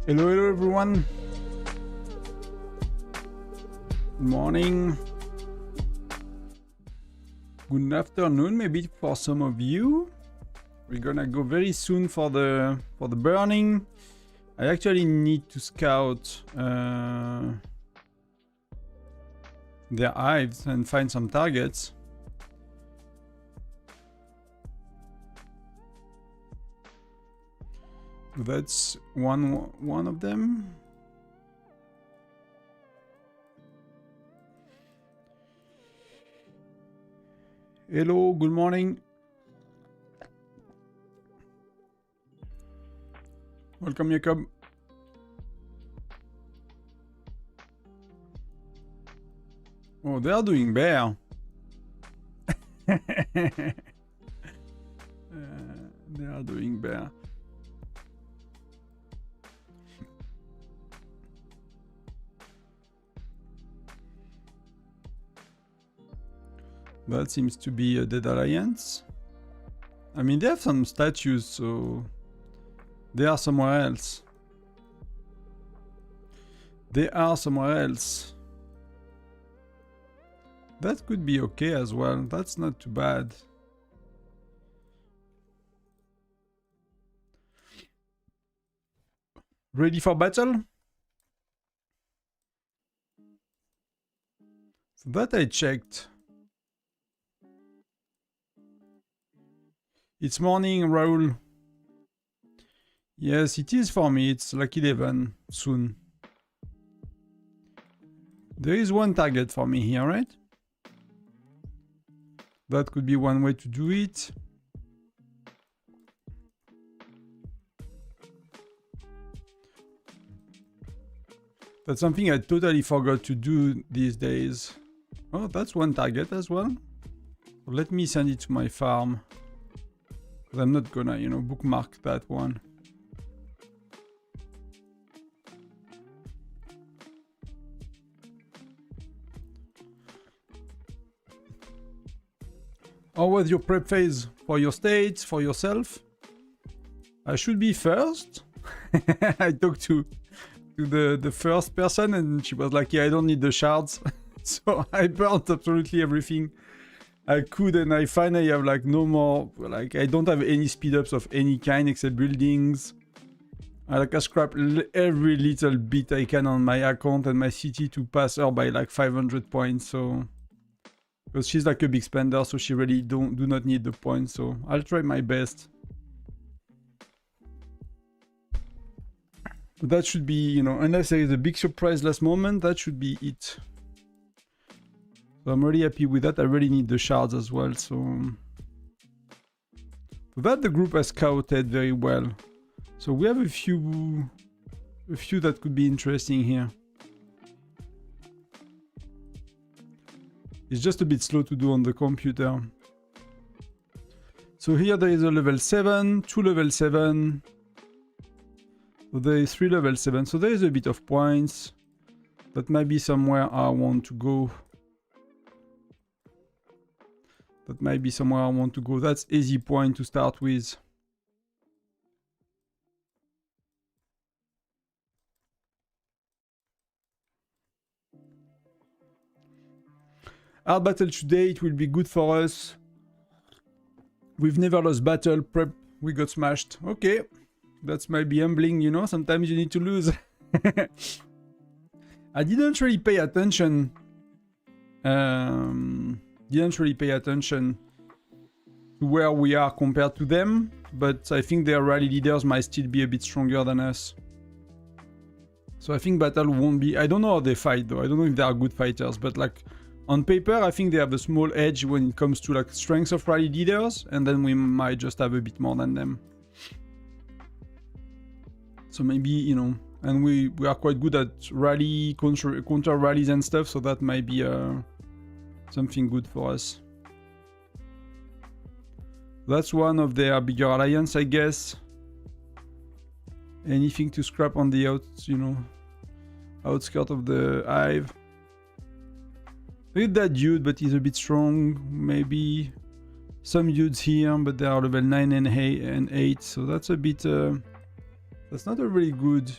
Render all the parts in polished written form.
Hello everyone. Good morning. Good afternoon maybe for some of you. We're gonna go very soon for the burning. I actually need to scout their hives and find some targets. That's one of them. Hello, good morning. Welcome, Jacob. Oh, they are doing bear. They are doing bear. That seems to be a dead alliance. I mean, they have some statues, so they are somewhere else. They are somewhere else. That could be okay as well. That's not too bad. Ready for battle? So that I checked. It's morning, Raul. Yes, it is for me. It's like 11 soon. There is one target for me here, right? That could be one way to do it. That's something I totally forgot to do these days. Oh, that's one target as well. Let me send it to my farm. I'm not gonna, you know, bookmark that one. How was your prep phase for your states, for yourself? I should be first. I talked to the first person and she was like, yeah, I don't need the shards. So I burnt absolutely everything I could, and I finally have like no more, like I don't have any speed ups of any kind except buildings. I scrap every little bit I can on my account and my city to pass her by like 500 points. So because she's like a big spender, so she really do not need the points. So I'll try my best. But that should be, you know, unless there is a big surprise last moment, that should be it. So I'm really happy with that. I really need the shards as well. So that the group has scouted very well. So we have a few that could be interesting here. It's just a bit slow to do on the computer. So here there is a level 7, 2 level 7. So there is 3 level 7. So there is a bit of points. That might be somewhere I want to go. That might be somewhere I want to go. That's easy point to start with. Hard battle today, it will be good for us. We've never lost battle. Prep, we got smashed. Okay. That's might be humbling, you know. Sometimes you need to lose. I didn't really pay attention. Didn't really pay attention to where we are compared to them, but I think their rally leaders might still be a bit stronger than us. So I think battle won't be... I don't know how they fight though. I don't know if they are good fighters, but like on paper I think they have a small edge when it comes to like strength of rally leaders, and then we might just have a bit more than them. So maybe, you know, and we are quite good at rally, counter rallies and stuff, so that might be something good for us. That's one of their bigger alliance, I guess. Anything to scrap on the outskirt of the hive. With that dude, but he's a bit strong. Maybe some dudes here, but they are level 9 and 8, so that's a bit... that's not a really good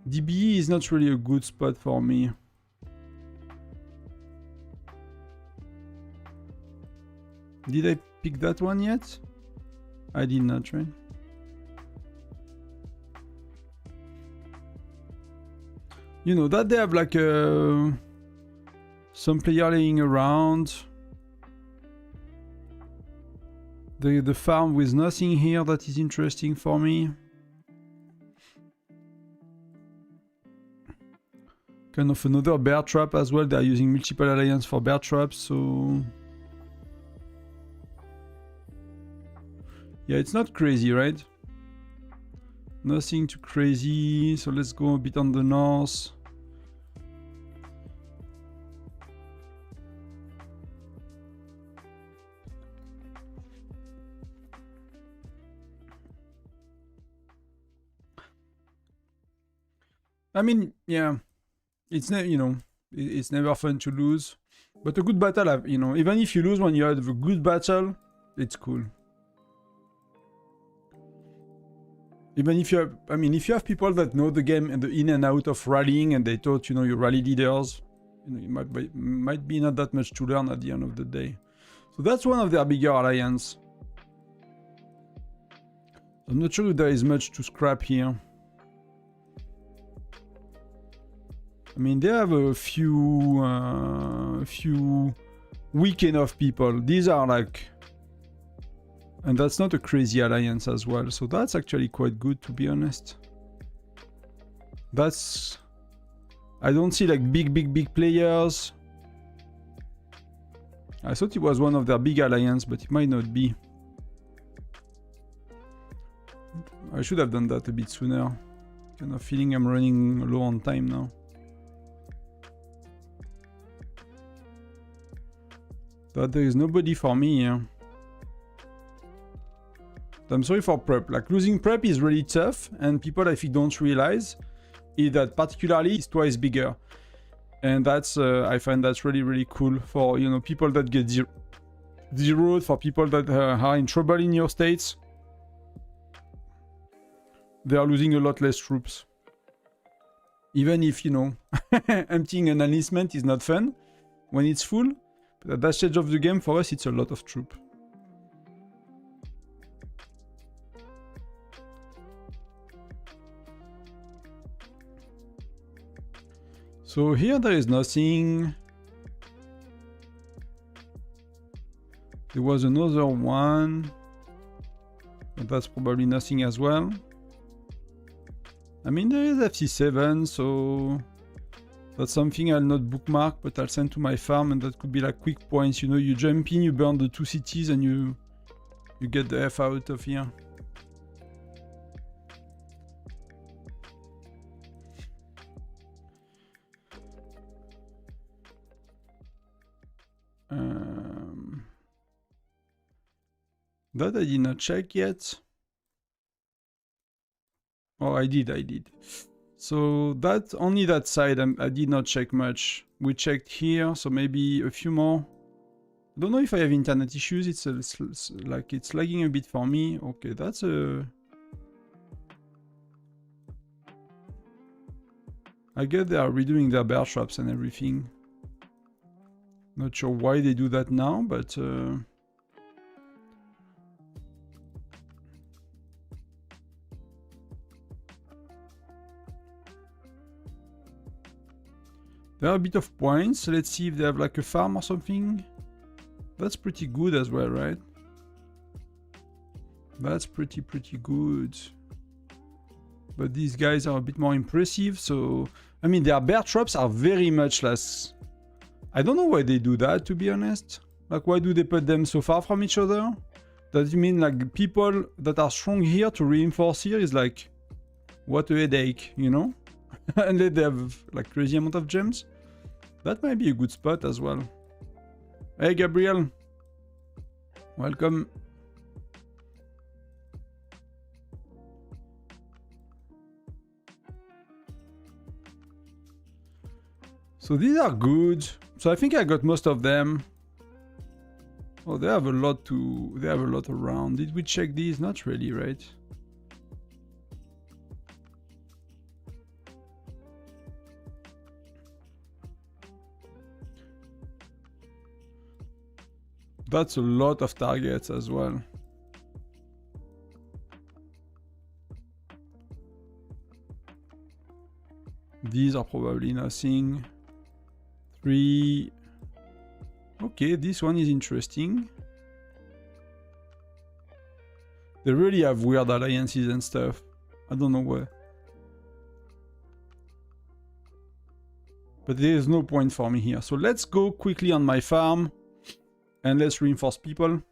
DBE is not really a good spot for me. Did I pick that one yet? I did not, right? You know, that they have like some player laying around. The farm with nothing here that is interesting for me. Kind of another bear trap as well. They're using multiple alliance for bear traps, so... Yeah, it's not crazy, right? Nothing too crazy, so let's go a bit on the north. I mean, yeah, it's it's never fun to lose, but a good battle, you know, even if you lose when you have a good battle, it's cool. Even if you have, I mean, if you have people that know the game and the in and out of rallying, and they taught, you know, your rally leaders, you know, it might be not that much to learn at the end of the day. So that's one of their bigger alliance. I'm not sure if there is much to scrap here. I mean, they have a few weak enough people. These are like, and that's not a crazy alliance as well. So that's actually quite good, to be honest. That's, I don't see like big players. I thought it was one of their big alliance, but it might not be. I should have done that a bit sooner. Kind of feeling I'm running low on time now. But there is nobody for me here. I'm sorry for prep. Like, losing prep is really tough, and people I think don't realize is that particularly it's twice bigger. And that's I find that's really cool for, you know, people that get zeroed, for people that are in trouble in your states. They are losing a lot less troops. Even if, you know, emptying an enlistment is not fun when it's full. But at that stage of the game, for us, it's a lot of troop. So here there is nothing. There was another one, but that's probably nothing as well. I mean, there is FC7, so that's something I'll not bookmark, but I'll send to my farm, and that could be like quick points. You know, you jump in, you burn the 2 cities, and you get the F out of here. That I did not check yet. Oh, I did. So that, only that side I did not check much. We checked here, so maybe a few more. I don't know if I have internet issues. It's like it's lagging a bit for me. Okay, that's a... I guess they are redoing their bear traps and everything. Not sure why they do that now, but... There are a bit of points. Let's see if they have like a farm or something. That's pretty good as well, right? That's pretty good. But these guys are a bit more impressive, so... I mean, their bear traps are very much less... I don't know why they do that, to be honest. Like, why do they put them so far from each other? Does it mean, like, people that are strong here to reinforce here is like... What a headache, you know? Unless they have like crazy amount of gems. That might be a good spot as well. Hey Gabriel, welcome. So these are good. So I think I got most of them. Oh, they have a lot around. Did we check these? Not really, right? That's a lot of targets as well. These are probably nothing. 3. Okay, this one is interesting. They really have weird alliances and stuff. I don't know where. But there is no point for me here. So let's go quickly on my farm. And let's reinforce people.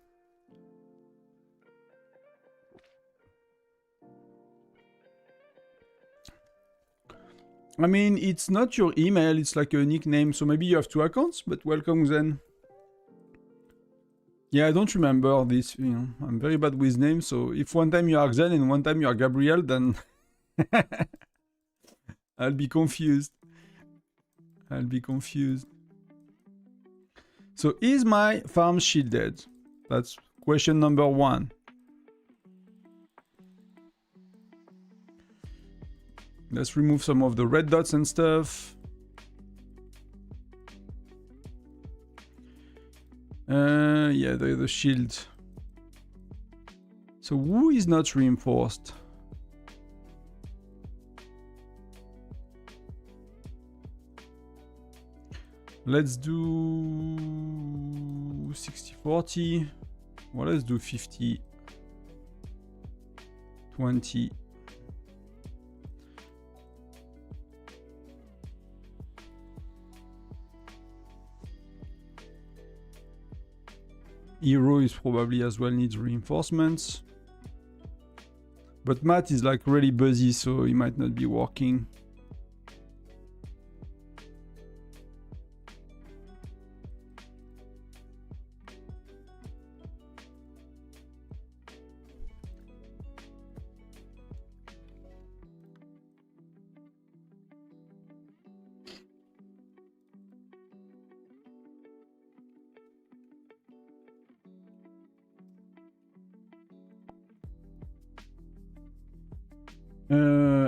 I mean, it's not your email, it's like a nickname. So maybe you have 2 accounts, but welcome then. Yeah, I don't remember this, you know, I'm very bad with names, so if one time you are Xen and one time you are Gabriel, then I'll be confused. So is my farm shielded? That's question number 1. Let's remove some of the red dots and stuff. Yeah, the shield. So who is not reinforced? Let's do 60-40. Well, let's do 50-20. Hero is probably as well needs reinforcements. But Matt is like really busy, so he might not be working.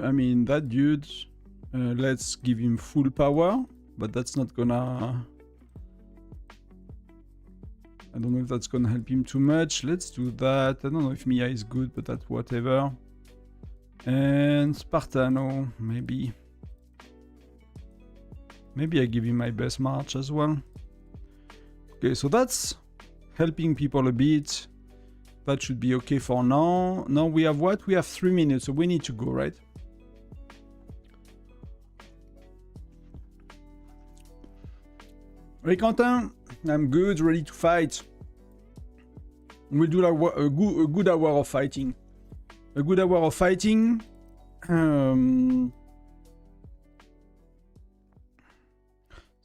I mean, that dude, let's give him full power, but that's not gonna... I don't know if that's gonna help him too much. Let's do that. I don't know if Mia is good, but that's whatever. And Spartano, maybe. Maybe I give him my best march as well. Okay, so that's helping people a bit. That should be okay for now. Now we have what? We have 3 minutes, so we need to go, right? Hey Quentin, I'm good, ready to fight. We'll do like a good hour of fighting. A good hour of fighting. So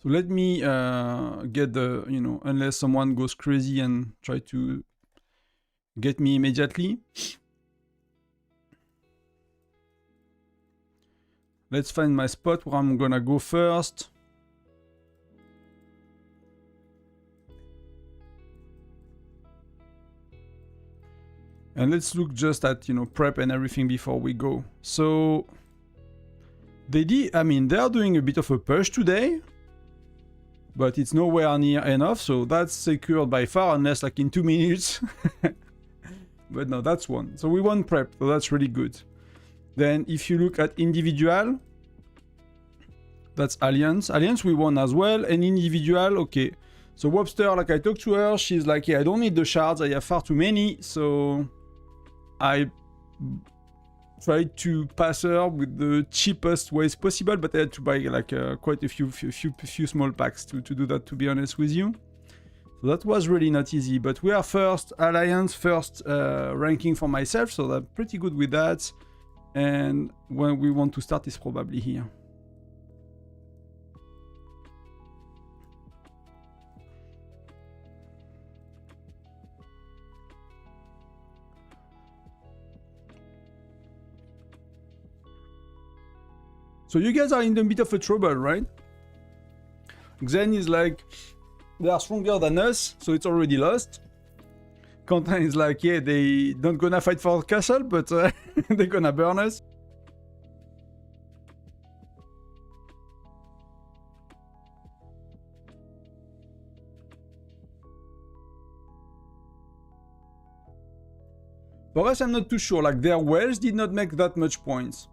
let me get the, you know, unless someone goes crazy and try to get me immediately. Let's find my spot where I'm gonna go first. And let's look just at, you know, prep and everything before we go. So they did, I mean, they are doing a bit of a push today, but it's nowhere near enough. So that's secured by far, unless like in 2 minutes. But no, that's one. So we won prep, so that's really good. Then if you look at individual, that's Alliance. Alliance we won as well, and individual, okay. So Webster, like I talked to her, she's like, yeah, I don't need the shards, I have far too many, so I tried to pass her with the cheapest ways possible, but I had to buy like quite a few small packs to do that, to be honest with you. So that was really not easy, but we are first Alliance, first ranking for myself, so I'm pretty good with that. And when we want to start is probably here. So you guys are in a bit of a trouble, right? Xen is like, they are stronger than us, so it's already lost. Quentin is like, yeah, they don't gonna fight for the castle, but they're gonna burn us. For us, I'm not too sure. Like, their wells did not make that much points.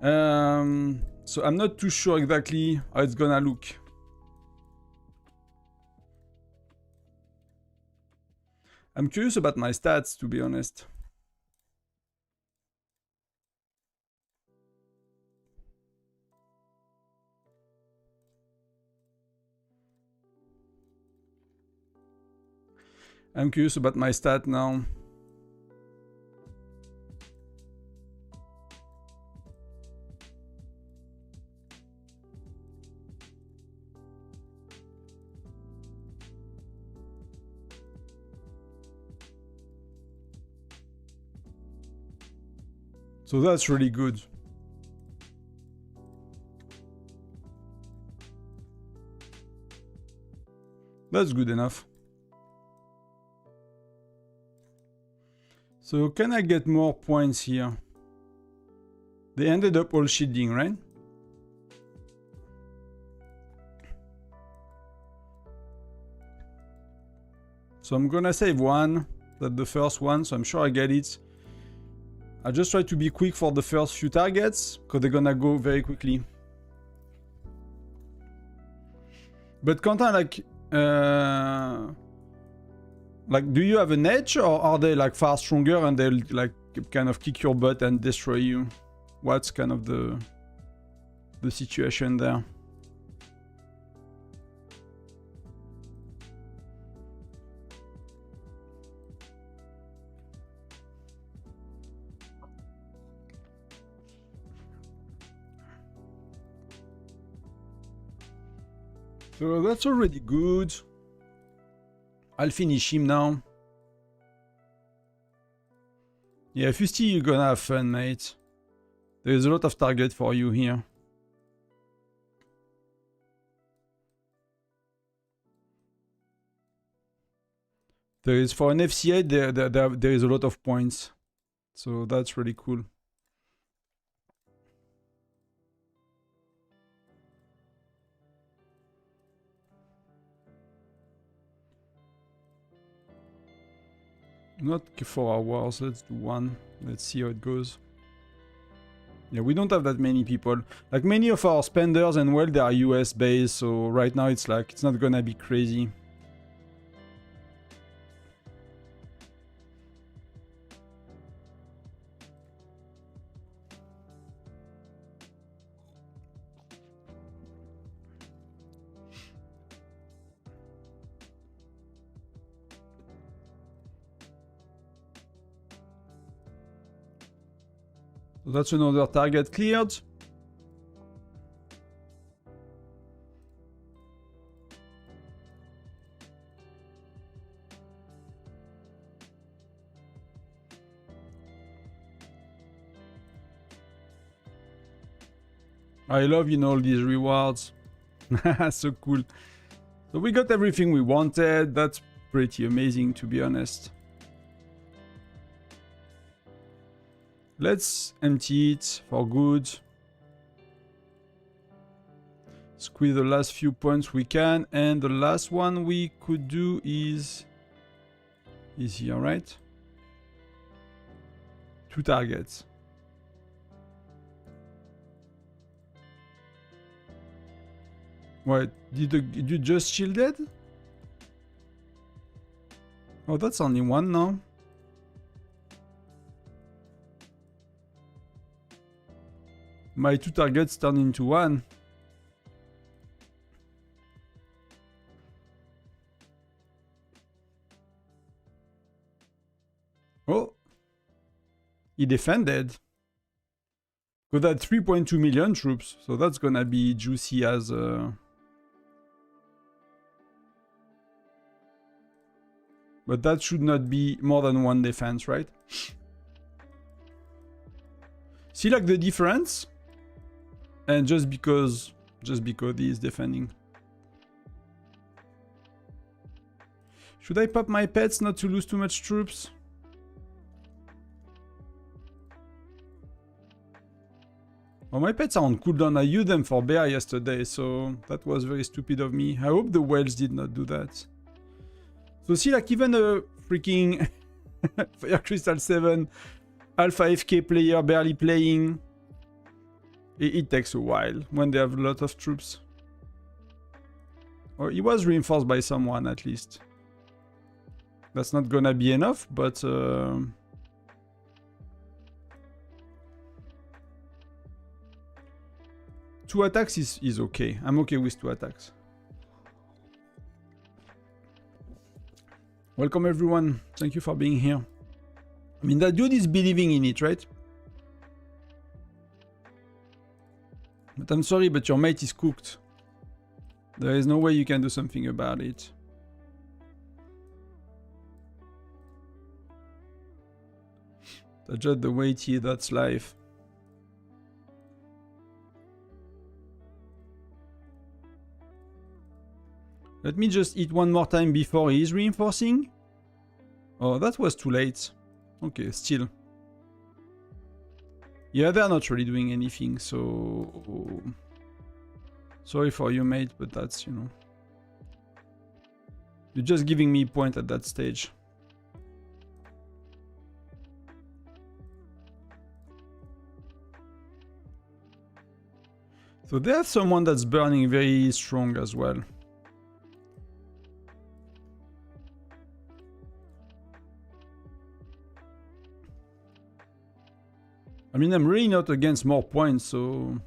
So I'm not too sure exactly how it's gonna look. I'm curious about my stats, to be honest. I'm curious about my stat now. So that's really good. That's good enough. So can I get more points here? They ended up all shielding, right? So I'm gonna save one. That's the first one, so I'm sure I get it. I just try to be quick for the first few targets, because they're gonna go very quickly. But Quentin, like, do you have an edge, or are they like far stronger and they'll like kind of kick your butt and destroy you? What's kind of the situation there? So that's already good. I'll finish him now. Yeah, Fusty, you're gonna have fun, mate. There's a lot of target for you here. There is, for an FCA, there is a lot of points. So that's really cool. Not 4 hours, let's do one. Let's see how it goes. Yeah, we don't have that many people. Like, many of our spenders and well, they are US based, so right now it's like, it's not gonna be crazy. So that's another target cleared. I love, you know, all these rewards. So cool. So we got everything we wanted. That's pretty amazing, to be honest. Let's empty it for good. Squeeze the last few points we can. And the last one we could do is here, right? 2 targets. Wait, did you just shield it? Oh, that's only one now. My 2 targets turn into 1. Oh, he defended. Got that 3.2 million troops, so that's gonna be juicy as but that should not be more than 1 defense, right? See, like, the difference? And just because he is defending. Should I pop my pets not to lose too much troops? Well, my pets are on cooldown. I used them for bear yesterday, so that was very stupid of me. I hope the whales did not do that. So see, like, even a freaking Fire Crystal 7, Alpha FK player barely playing. It takes a while when they have a lot of troops. Or he was reinforced by someone at least. That's not gonna be enough, but... 2 attacks is okay. I'm okay with 2 attacks. Welcome everyone. Thank you for being here. I mean, that dude is believing in it, right? But I'm sorry, but your mate is cooked. There is no way you can do something about it. That's just the way it is, that's life. Let me just eat one more time before he is reinforcing. Oh, that was too late. Okay, still. Yeah, they're not really doing anything, so... Sorry for you, mate, but that's, you know... You're just giving me a point at that stage. So there's someone that's burning very strong as well. I mean, I'm really not against more points, so...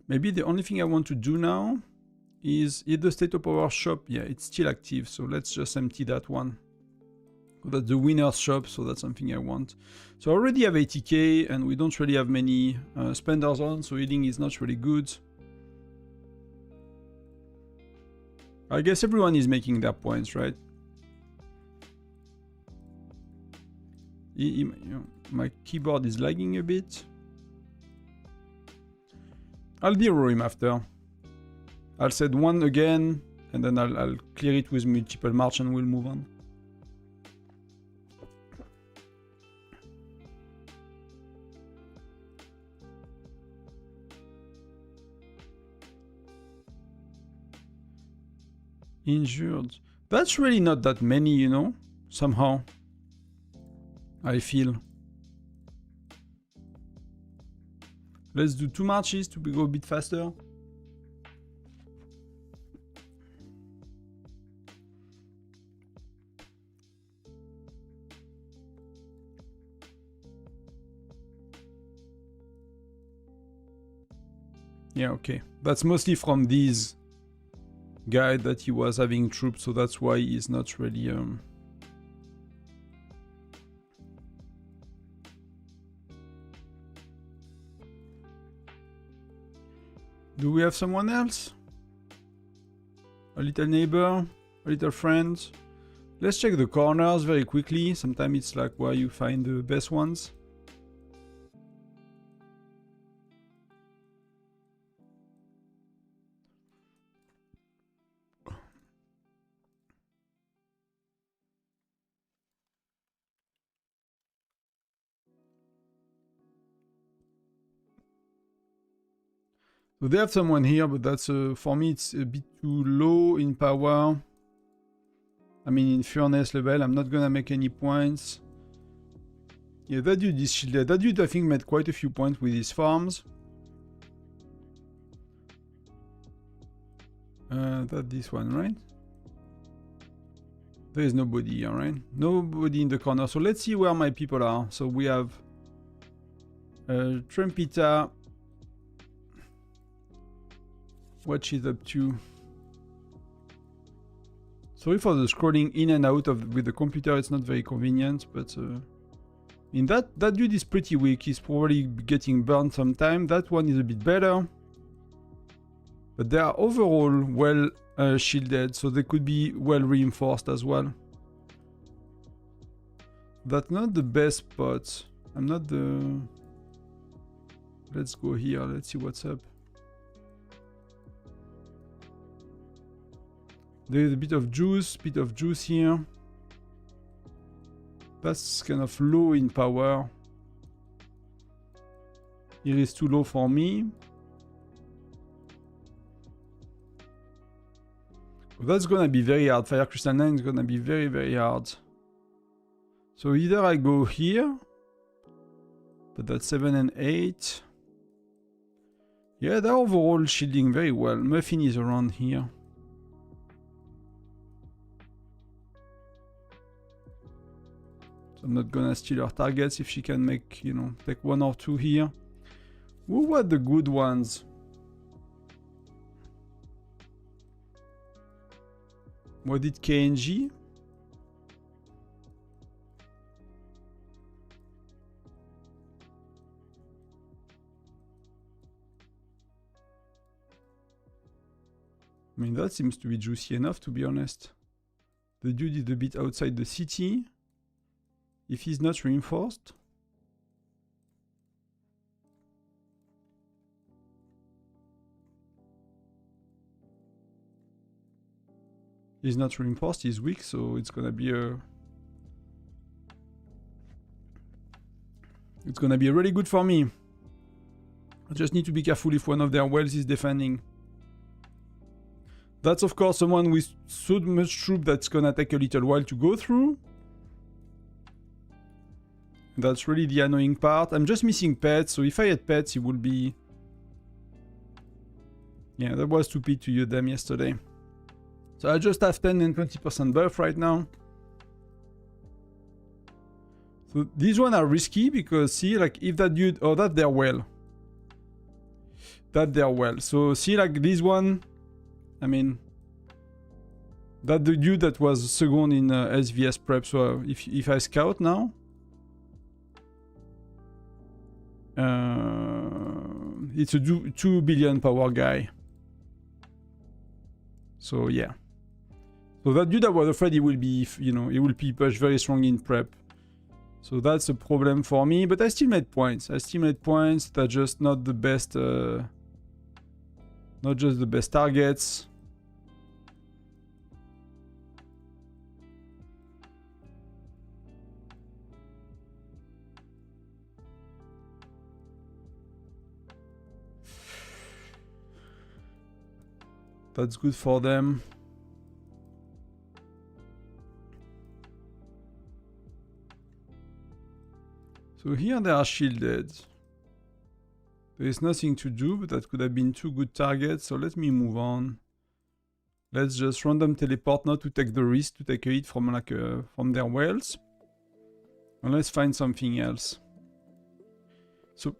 Maybe the only thing I want to do now is hit the state of power shop. Yeah, it's still active, so let's just empty that one. That's the winner's shop, so that's something I want. So I already have 80k, and we don't really have many spenders on, so healing is not really good. I guess everyone is making their points, right? You know, my keyboard is lagging a bit. I'll de-row him after. I'll set one again, and then I'll clear it with multiple march and we'll move on. Injured. That's really not that many, you know, somehow. I feel. Let's do 2 marches to go a bit faster. Yeah, okay. That's mostly from these guy that he was having troops, so that's why he's not really Do we have someone else? A little neighbor? A little friend? Let's check the corners very quickly. Sometimes it's like where you find the best ones. So they have someone here, but that's for me it's a bit too low in power. I mean, in furnace level, I'm not gonna make any points. Yeah, that dude is shielded. That dude, I think, made quite a few points with his farms. That's this one, right? There is nobody here, right? Nobody in the corner. So let's see where my people are. So we have Trumpita. What she's up to. Sorry for the scrolling in and out of with the computer, it's not very convenient, but in that dude is pretty weak. He's probably getting burned sometime. That one is a bit better. But they are overall well shielded, so they could be well reinforced as well. That's not the best spot. I'm not the... Let's go here, let's see what's up. There's a bit of juice here. That's kind of low in power. Here is too low for me. That's gonna be very hard. Fire Crystal 9 is gonna be very, very hard. So either I go here, but that's 7 and 8. Yeah, they're overall shielding very well. Muffin is around here. So I'm not gonna steal her targets if she can make, you know, take 1 or 2 here. Who were the good ones? What did KNG? I mean, that seems to be juicy enough, to be honest. The dude is a bit outside the city. If he's not reinforced. He's not reinforced, he's weak, so it's gonna be a... It's gonna be really good for me. I just need to be careful if one of their wells is defending. That's of course someone with so much troop that's gonna take a little while to go through. That's really the annoying part. I'm just missing pets, so if I had pets, it would be... Yeah, that was stupid to use them yesterday. So I just have 10 and 20% buff right now. So these ones are risky because see, like if that dude... Oh, that they're well. That they're well. So see, like this one... I mean... That the dude that was second in SVS prep. So if I scout now... it's a 2 billion power guy. So yeah. So that dude I was afraid he will be, you know, he will be pushed very strong in prep. So that's a problem for me, but I still made points. I still made points. They're just not the best, not just the best targets. That's good for them. So here they are shielded. There is nothing to do, but that could have been 2 good targets, so let me move on. Let's just random teleport, not to take the risk to take a hit from like from their wells. And let's find something else. So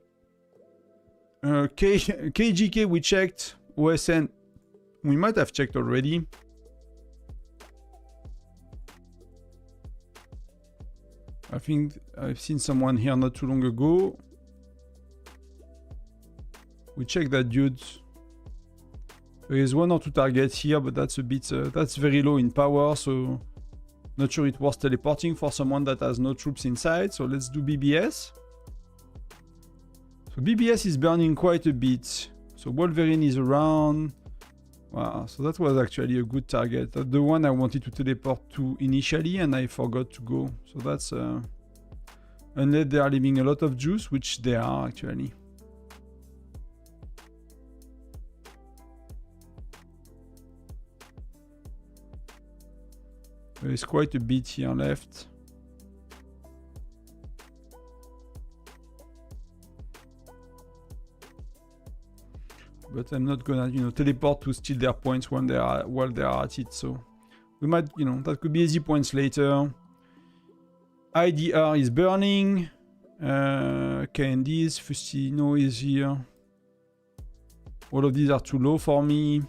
KGK we checked, OSN we might have checked already. I think I've seen someone here not too long ago. We checked that dude. There is 1 or 2 targets here, but that's a bit, that's very low in power, so not sure it was teleporting for someone that has no troops inside. So let's do BBS. So BBS is burning quite a bit. So Wolverine is around. Wow, so that was actually a good target. That's the one I wanted to teleport to initially and I forgot to go. So that's... unless they are leaving a lot of juice, which they are actually. There is quite a bit here left. But I'm not gonna, you know, teleport to steal their points when they are while they are at it. So we might, you know, that could be easy points later. IDR is burning. KNDs, Fustino is here. All of these are too low for me.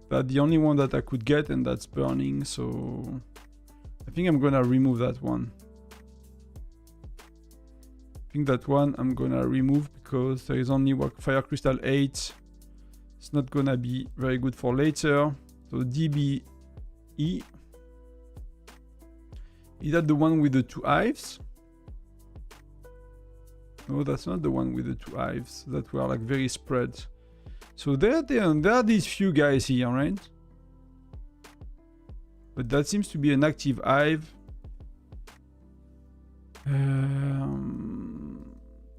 That's the only one that I could get, and that's burning. So I think I'm gonna remove that one. I think that one I'm gonna remove because there is only Fire Crystal 8. It's not gonna be very good for later. So DBE. Is that the one with the 2 hives? No, that's not the one with the 2 hives that were like very spread. So there are these few guys here, right? But that seems to be an active hive.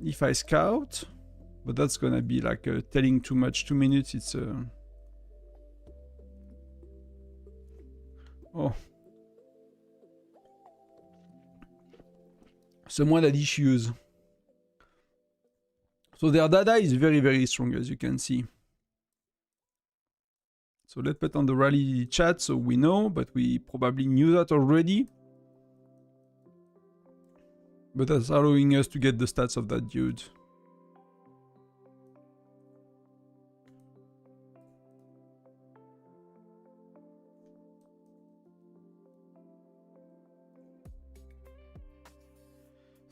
if I scout, but that's gonna be like telling too much. 2 minutes, it's oh, someone had issues. So their data is very, very strong, as you can see. So let's put on the rally chat so we know, but we probably knew that already. But that's allowing us to get the stats of that dude.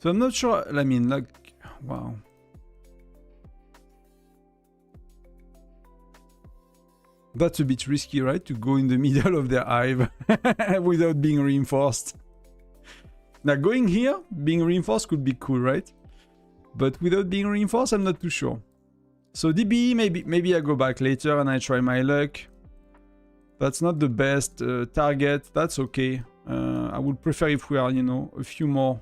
So I'm not sure, I mean, like, wow. That's a bit risky, right? To go in the middle of their hive without being reinforced. Now going here, being reinforced could be cool, right? But without being reinforced, I'm not too sure. So DB, maybe I go back later and I try my luck. That's not the best target. That's okay. I would prefer if we are, you know, a few more.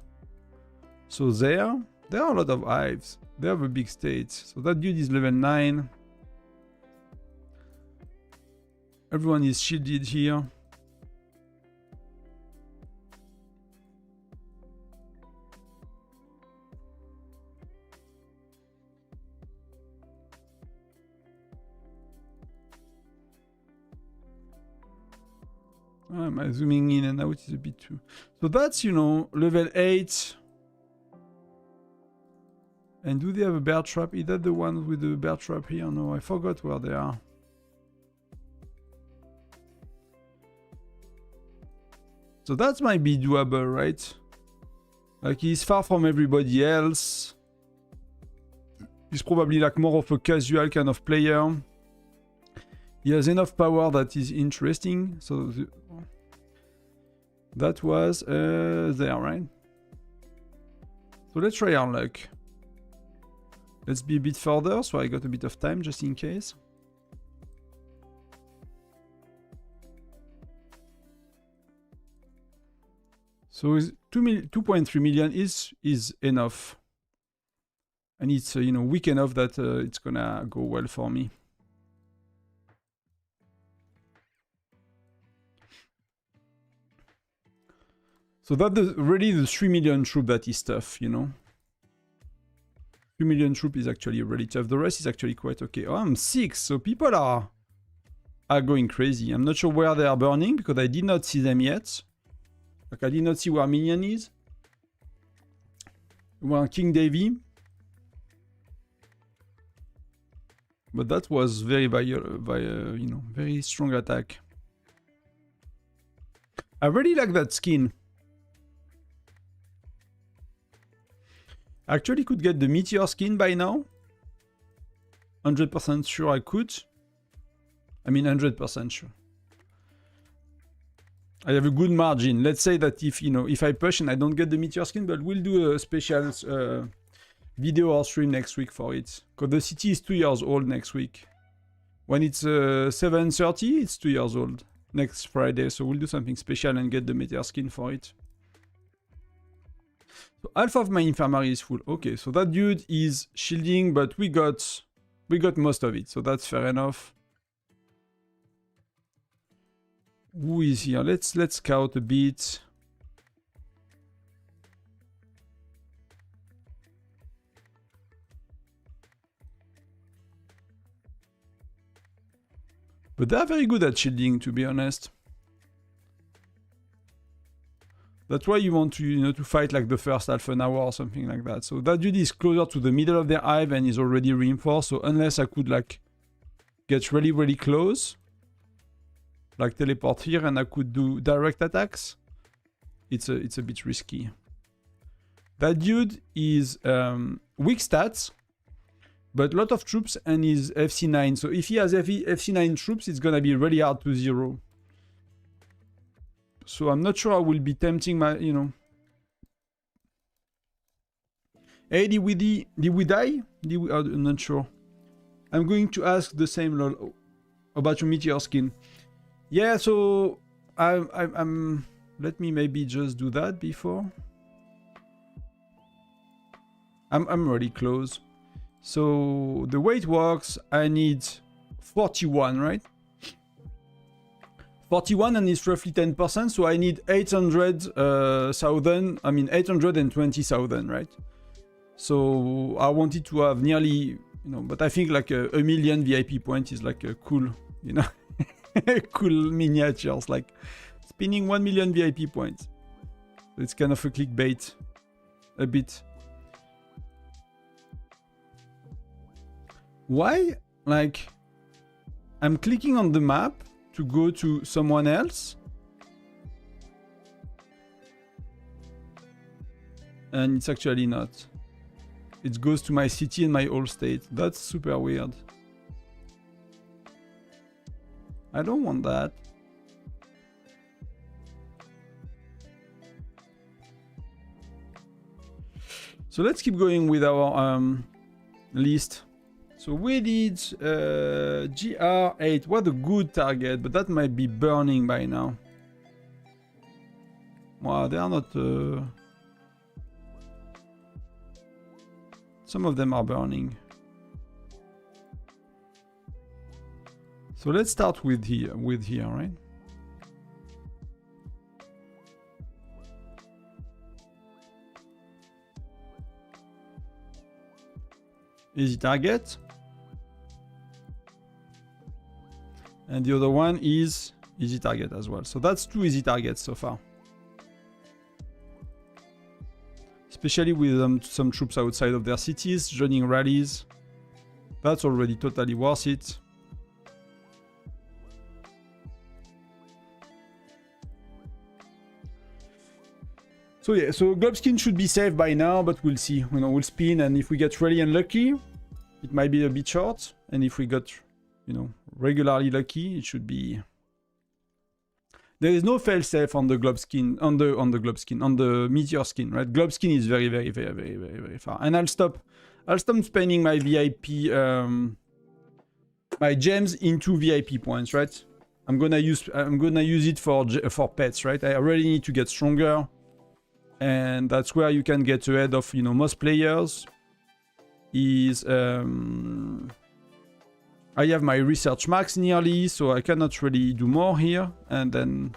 So there are a lot of hives. They have a big state. So that dude is level 9. Everyone is shielded here. My zooming in and out is a bit too. So that's, you know, level 8. And do they have a bear trap? Is that the one with the bear trap here? No, I forgot where they are. So that might be doable, right? Like he's far from everybody else. He's probably like more of a casual kind of player. He has enough power that is interesting. So that was there, right? So let's try our luck. Let's be a bit further, so I got a bit of time just in case. So 2.3 million is enough. And it's you know, weak enough that it's gonna go well for me. So that's really the 3 million troop that is tough, you know. 3 million troop is actually really tough. The rest is actually quite okay. Oh, I'm 6, so people are going crazy. I'm not sure where they are burning because I did not see them yet. Like I did not see where Minion is. Well, King Davy. But that was very, you know, very strong attack. I really like that skin. I actually could get the Meteor skin by now. 100% sure I could. I mean 100% sure. I have a good margin. Let's say that if, you know, if I push and I don't get the Meteor skin, but we'll do a special video or stream next week for it. Because the city is 2 years old next week. When it's 7:30, it's 2 years old. Next Friday, so we'll do something special and get the Meteor skin for it. So half of my infirmary is full. Okay, so that dude is shielding, but we got most of it, so that's fair enough. Who is here? Let's scout a bit. But they're very good at shielding, to be honest. That's why you want to, you know, to fight like the first half an hour or something like that. So that dude is closer to the middle of their hive and is already reinforced. So unless I could like get really, really close, like teleport here and I could do direct attacks, it's a bit risky. That dude is weak stats, but a lot of troops and is FC9. So if he has FC9 troops, it's gonna be really hard to zero. So I'm not sure I will be tempting my, you know. Hey, did we die? I'm not sure. I'm going to ask the same lol about your Meteor skin. Yeah, so I'm let me maybe just do that before. I'm really close. So the way it works, I need 41, right? 41 and it's roughly 10%, so I need 800,000, I mean 820,000, right? So I wanted to have nearly, you know, but I think like a million VIP points is like a cool, you know, cool miniatures, like spinning 1 million VIP points. It's kind of a clickbait, a bit. Why? Like, I'm clicking on the map to go to someone else. And it's actually not. It goes to my city and my old state. That's super weird. I don't want that. So let's keep going with our list. So we did GR8. What a good target, but that might be burning by now. Wow, they are not... Some of them are burning. So let's start with here, right? Easy target. And the other one is easy target as well. So that's 2 easy targets so far. Especially with some troops outside of their cities, joining rallies. That's already totally worth it. So yeah, so Globskin should be safe by now, but we'll see. You know, we'll spin, and if we get really unlucky, it might be a bit short. And if we got, you know, regularly lucky, it should be... There is no fail-safe on the Globskin, on the Meteor skin, right? Globskin is very, very, very, very, very, very far. And I'll stop spending my VIP, my gems into VIP points, right? I'm gonna use it for pets, right? I really need to get stronger, and that's where you can get ahead of, you know, most players. Is I have my research max nearly, so I cannot really do more here, and then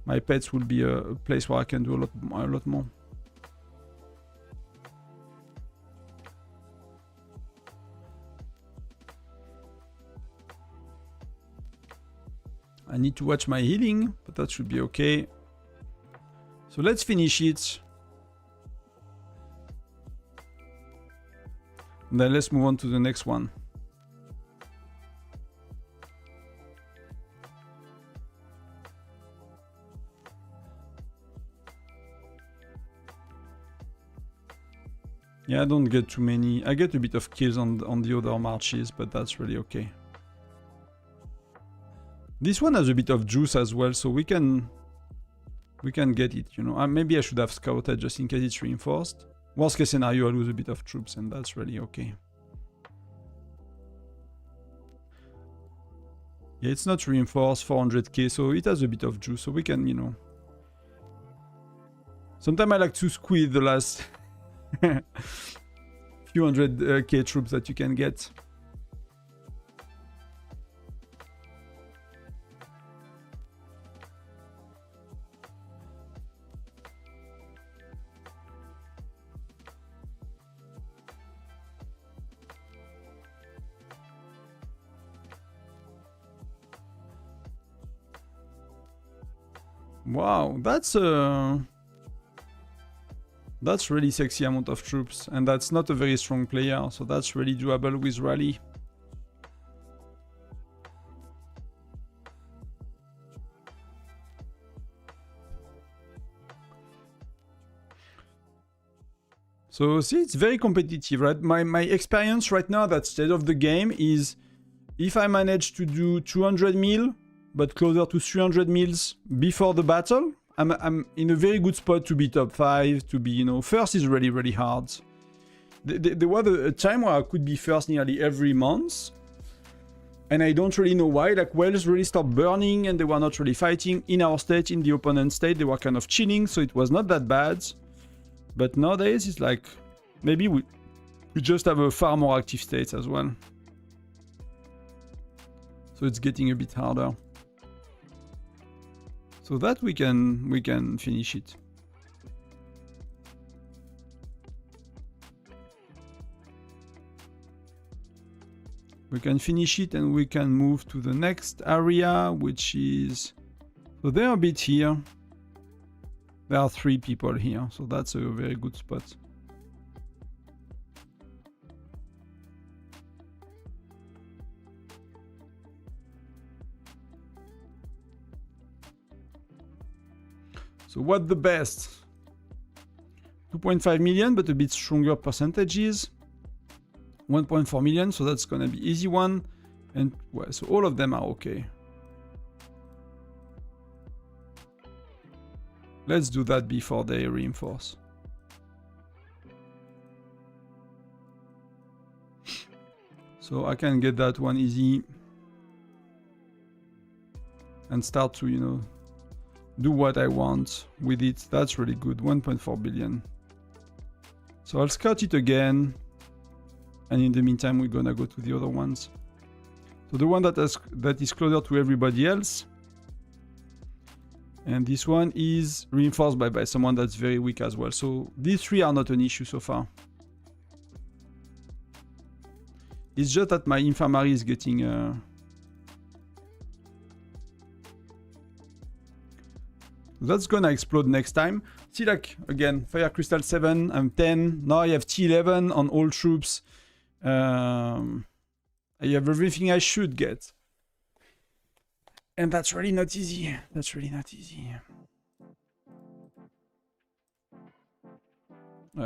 my pets will be a place where I can do a lot more. I need to watch my healing, but that should be okay. So let's finish it. And then let's move on to the next one. Yeah, I don't get too many. I get a bit of kills on the other marches, but that's really okay. This one has a bit of juice as well, so we can get it, you know. Maybe I should have scouted just in case it's reinforced. Worst case scenario, I lose a bit of troops, and that's really okay. Yeah, it's not reinforced, 400k, so it has a bit of juice, so we can, you know... Sometimes I like to squeeze the last few hundred k troops that you can get. Wow, that's really sexy amount of troops, and that's not a very strong player, so that's really doable with rally. So see, it's very competitive, right? My experience right now, that state of the game is, if I manage to do 200 mil, but closer to 300 mils before the battle, I'm in a very good spot to be top 5, to be, you know, first is really, really hard. There was a time where I could be first nearly every month, and I don't really know why. Like, Wales really stopped burning, and they were not really fighting. In our state, in the opponent state, they were kind of chilling, so it was not that bad. But nowadays, it's like, Maybe we just have a far more active states as well. So it's getting a bit harder. So that we can finish it. We can finish it and we can move to the next area, which is... So they're a bit here. There are 3 people here, so that's a very good spot. So what the best? 2.5 million, but a bit stronger percentages. 1.4 million, so that's gonna be easy one. And well, so all of them are okay. Let's do that before they reinforce. So I can get that one easy. And start to, you know, do what I want with it. That's really good. 1.4 billion. So I'll scout it again. And in the meantime, we're gonna go to the other ones. So the one that is closer to everybody else. And this one is reinforced by someone that's very weak as well. So these 3 are not an issue so far. It's just that my infirmary is getting... That's gonna explode next time. See, like, again, Fire Crystal 7, I'm 10. Now I have T11 on all troops. I have everything I should get. And that's really not easy. That's really not easy.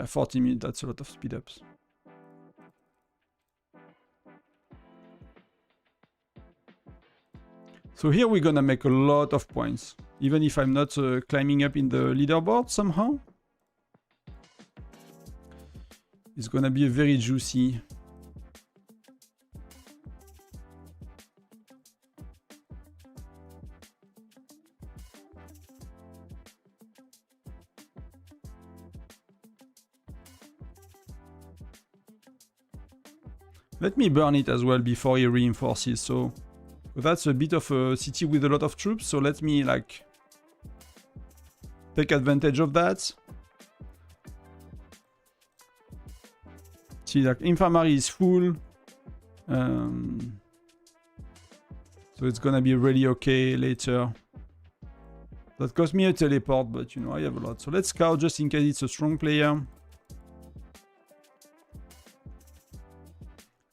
40 minutes, that's a lot of speed ups. So here we're gonna make a lot of points. Even if I'm not climbing up in the leaderboard somehow. It's gonna be a very juicy. Let me burn it as well before he reinforces. So that's a bit of a city with a lot of troops. So let me like take advantage of that. See, like infirmary is full. So it's gonna be really okay later. That cost me a teleport, but you know, I have a lot. So let's scout just in case it's a strong player.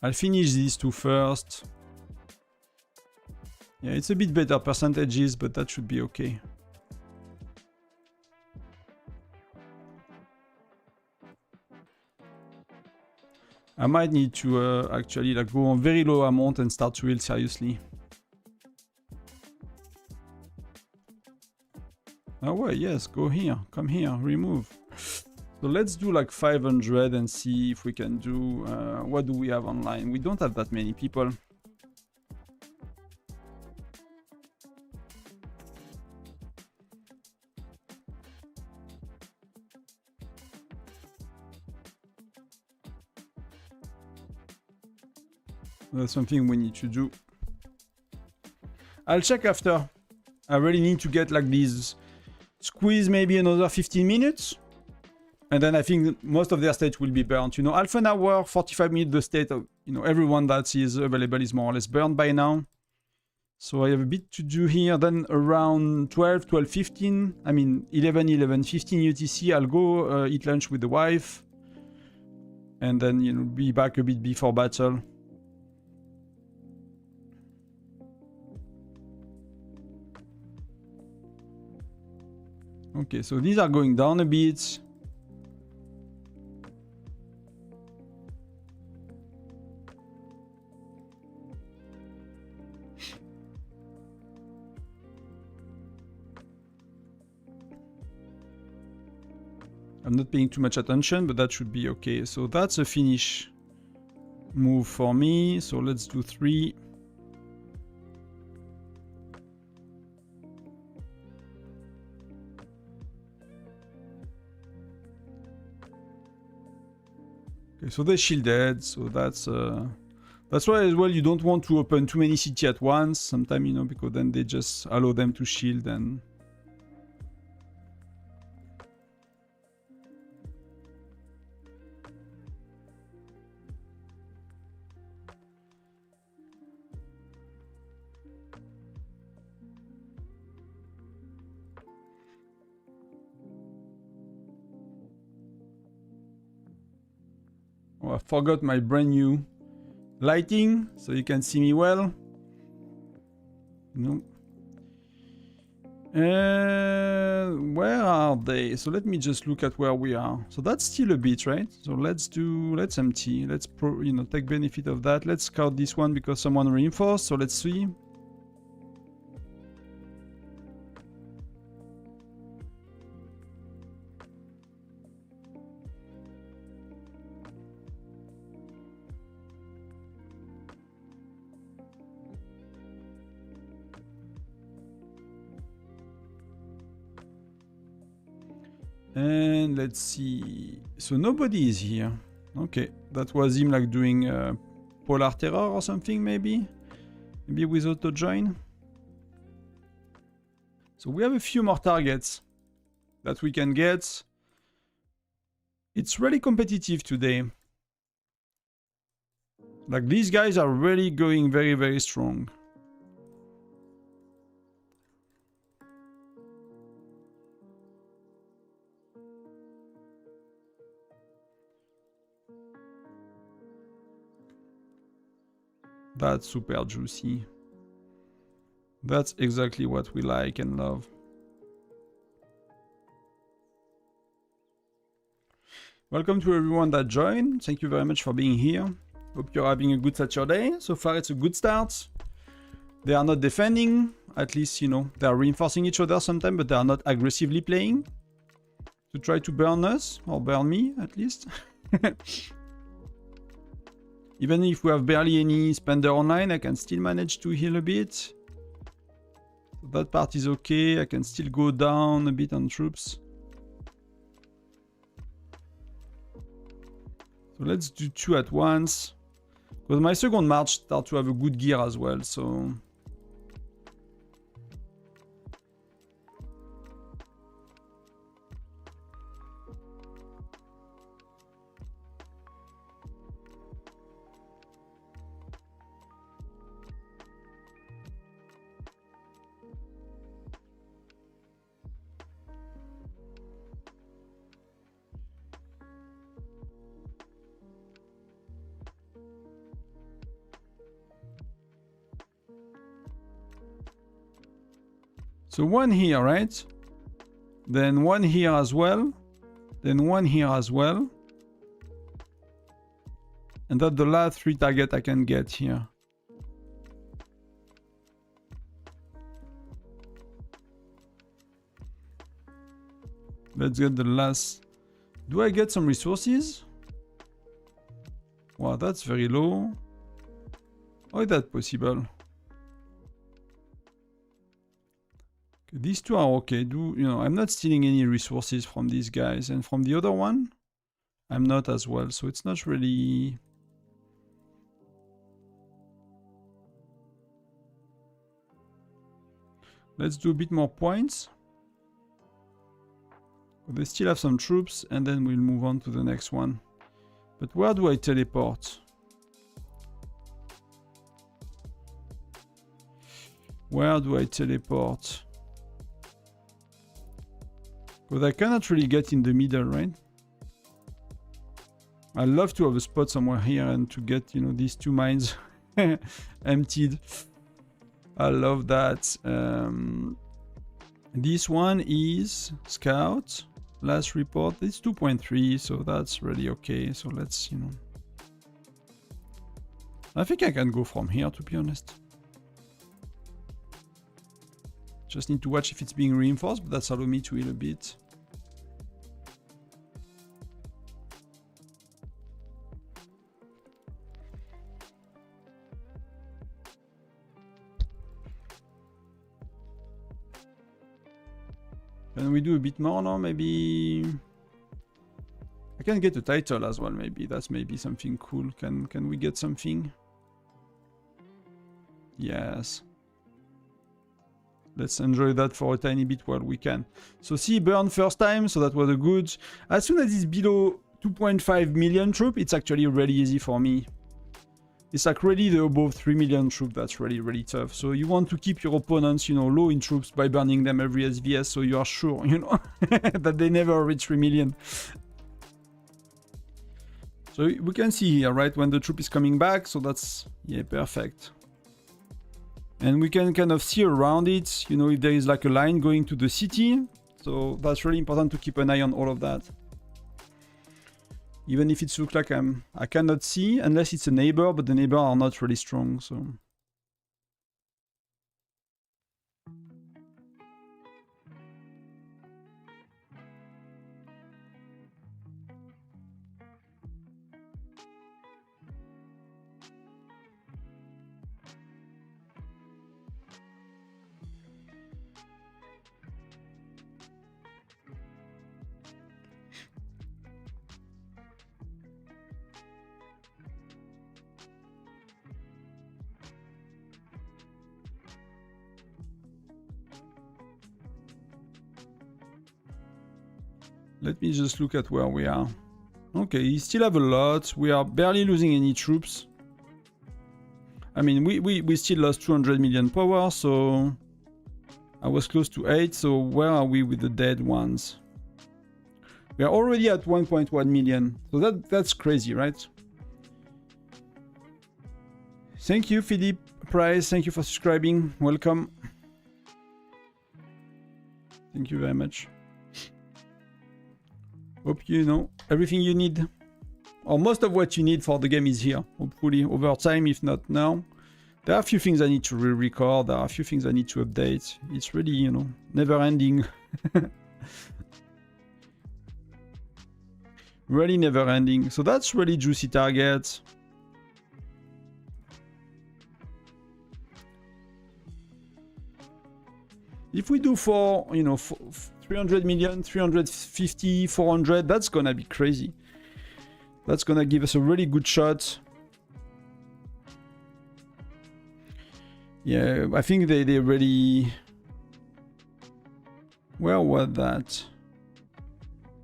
I'll finish these 2 first. Yeah, it's a bit better percentages, but that should be okay. I might need to actually like go on very low amount and start to heal seriously. Oh well, yes, go here, come here, remove. So let's do like 500 and see if we can do... what do we have online? We don't have that many people. That's something we need to do. I'll check after. I really need to get like these... Squeeze maybe another 15 minutes. And then I think most of their state will be burnt. You know, half an hour, 45 minutes, the state of, you know, everyone that is available is more or less burned by now. So I have a bit to do here. Then around 12, 12:15, I mean 11, 11:15 UTC, I'll go eat lunch with the wife. And then, you know, be back a bit before battle. Okay, so these are going down a bit. I'm not paying too much attention, but that should be okay. So that's a finish move for me. So let's do 3. Okay, so they shielded, so that's why as well you don't want to open too many city at once, sometimes, you know, because then they just allow them to shield and... Oh, I forgot my brand new lighting, so you can see me well. No. Where are they? So let me just look at where we are. So that's still a bit, right? So let's empty. Let's take benefit of that. Let's scout this one because someone reinforced. So let's see. And let's see. So nobody is here. Okay, that was him like doing Polar Terror or something, maybe? Maybe with auto join. So we have a few more targets that we can get. It's really competitive today. Like these guys are really going very, very strong. That's super juicy. That's exactly what we like and love. Welcome to everyone that joined. Thank you very much for being here. Hope you're having a good Saturday. So far it's a good start. They are not defending. At least, you know, they are reinforcing each other sometimes, but they are not aggressively playing to try to burn us, or burn me at least. Even if we have barely any spender online, I can still manage to heal a bit. So that part is okay. I can still go down a bit on troops. So let's do 2 at once. Because my second march starts to have a good gear as well, so... So one here, right? Then one here as well. Then one here as well. And that's the last 3 targets I can get here. Let's get the last... Do I get some resources? Wow, that's very low. How is that possible? These two are okay. I'm not stealing any resources from these guys, and from the other one, I'm not as well. So it's not really. Let's do a bit more points. They still have some troops, and then we'll move on to the next one. But where do I teleport? Where do I teleport? Because I cannot really get in the middle, right? I'd love to have a spot somewhere here and to get, these 2 mines emptied. I love that. This one is Scout. Last report. It's 2.3, so that's really okay. So let's, I think I can go from here, to be honest. Just need to watch if it's being reinforced, but that's allowed me to heal a bit. Can we do a bit more now? Maybe I can get a title as well, maybe. That's maybe something cool. Can we get something? Yes. Let's enjoy that for a tiny bit while we can. So see, burn first time, so that was a good. As soon as it's below 2.5 million troop, it's actually really easy for me. It's like really the above 3 million troop that's really tough. So you want to keep your opponents, you know, low in troops by burning them every SVS, so you are sure, you know, that they never reach 3 million. So we can see here, right, when the troop is coming back, so that's, yeah, perfect. And we can kind of see around it, you know, if there is like a line going to the city. So that's really important to keep an eye on all of that. Even if it looks like I cannot see unless it's a neighbor, but the neighbors are not really strong, so. Let me just look at where we are. Okay, you still have a lot. We are barely losing any troops. I mean, we still lost 200 million power, so I was close to 8. So where are we with the dead ones? We are already at 1.1 million. So that's crazy, right? Thank you, Philip Price. Thank you for subscribing. Welcome. Thank you very much. Hope you know everything you need, or most of what you need for the game is here, hopefully over time, if not now. There are a few things I need to re-record, there are a few things I need to update. It's really, you know, never ending. Really never ending. So that's really juicy targets. If we do for, you know, 300 million, 350, 400, that's gonna be crazy. That's gonna give us a really good shot. Yeah, I think they really... Where was that?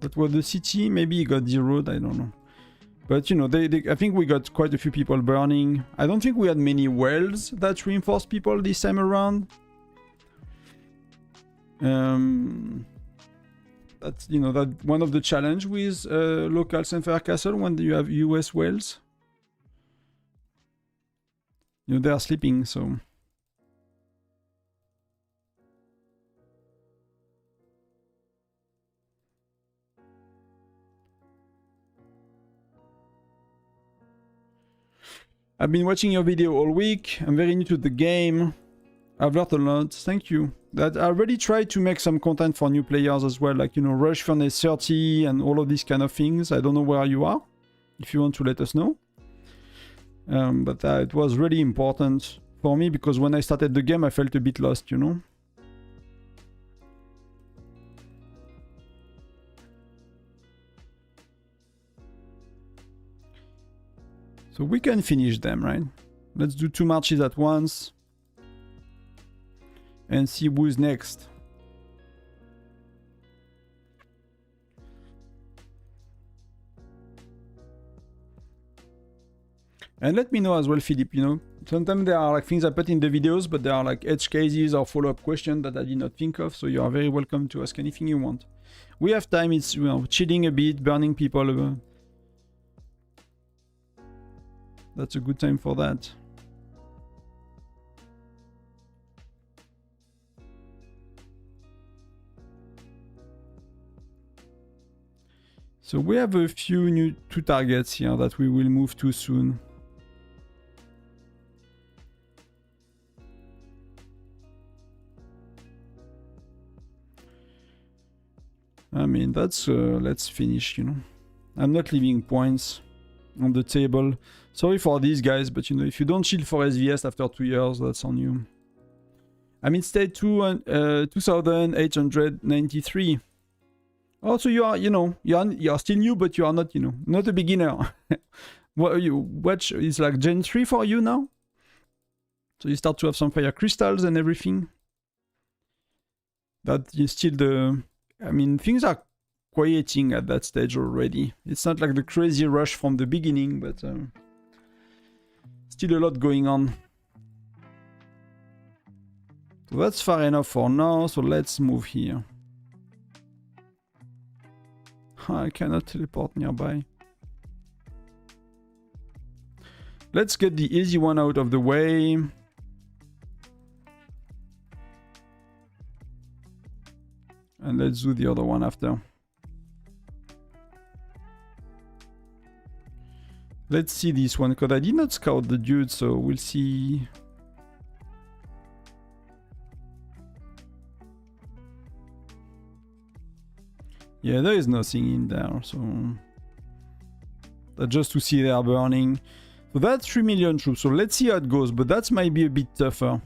That was the city? Maybe he got zeroed, I don't know. But, you know, I think we got quite a few people burning. I don't think we had many wells that reinforced people this time around. That's, you know, that one of the challenge with local Saint-Fer Castle when you have US wells. You know, they are sleeping, so. I've been watching your video all week. I'm very new to the game. I've learned a lot. Thank you. That I really try to make some content for new players as well, like, you know, Rush Furnace 30 and all of these kind of things. I don't know where you are, if you want to let us know. But it was really important for me because when I started the game, I felt a bit lost, you know. So we can finish them, right? Let's do 2 marches at once. And see who's next. And let me know as well, Philip, you know. Sometimes there are like things I put in the videos, but there are like edge cases or follow-up questions that I did not think of, so you are very welcome to ask anything you want. We have time, it's, you know, chilling a bit, burning people. That's a good time for that. So we have a few 2 targets here that we will move to soon. I mean, that's, let's finish, you know. I'm not leaving points on the table. Sorry for these guys, but you know, if you don't chill for SVS after 2 years, that's on you. I mean, state 2893. Oh, so you are, you know, you are still new, but you are not, you know, not a beginner. What you watch is like Gen 3 for you now? So you start to have some fire crystals and everything. That is still the... I mean, things are quieting at that stage already. It's not like the crazy rush from the beginning, but still a lot going on. So that's far enough for now, so let's move here. I cannot teleport nearby. Let's get the easy one out of the way. And let's do the other one after. Let's see this one, because I did not scout the dude, so we'll see. Yeah, there is nothing in there, so... That's just to see they are burning. So that's 3 million troops, so let's see how it goes, but that might be a bit tougher.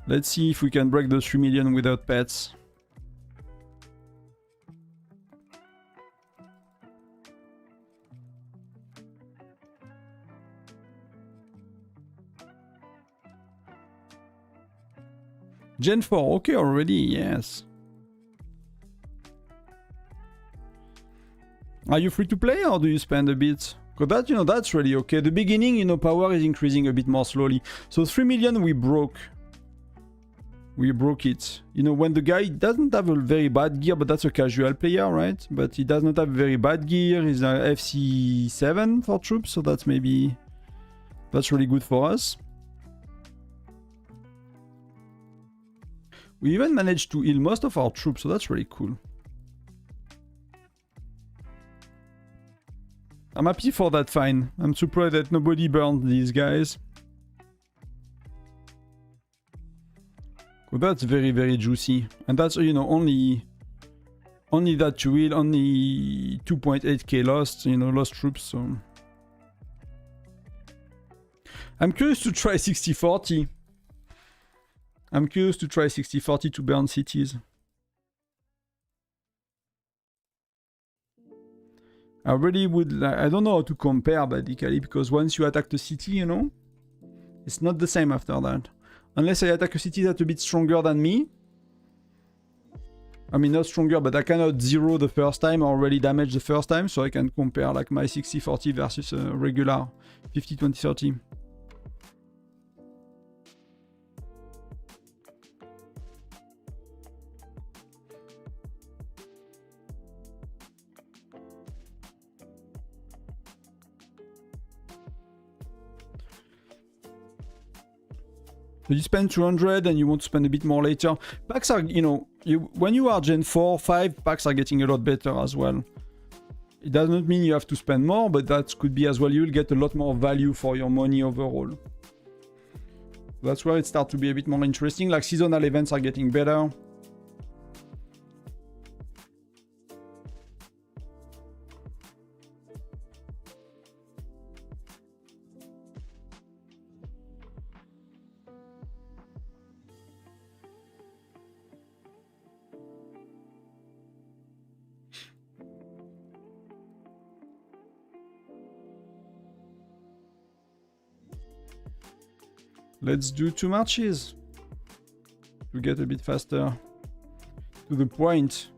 Let's see if we can break the 3 million without pets. Gen 4, okay already, yes. Are you free to play or do you spend a bit? Because that, you know, that's really okay. The beginning, you know, power is increasing a bit more slowly. So 3 million we broke. We broke it. You know, when the guy doesn't have a very bad gear, but that's a casual player, right? But he does not have very bad gear. He's a FC7 for troops, so that's maybe... That's really good for us. We even managed to heal most of our troops, so that's really cool. I'm happy for that fine. I'm surprised that nobody burned these guys. Well, that's very, very juicy. And that's, you know, only that to heal, only 2.8k lost, you know, lost troops, so... I'm curious to try 60-40. I'm curious to try 60-40 to burn cities. I really would... I don't know how to compare, basically, because once you attack the city, you know, it's not the same after that. Unless I attack a city that's a bit stronger than me. I mean, not stronger, but I cannot zero the first time or already damage the first time, so I can compare like my 60-40 versus a regular 50-20-30. So you spend 200 and you want to spend a bit more later. Packs are, you know, when you are Gen 4, 5, packs are getting a lot better as well. It does not mean you have to spend more, but that could be as well. You'll get a lot more value for your money overall. That's where it starts to be a bit more interesting. Like seasonal events are getting better. Let's do 2 marches to get a bit faster to the point.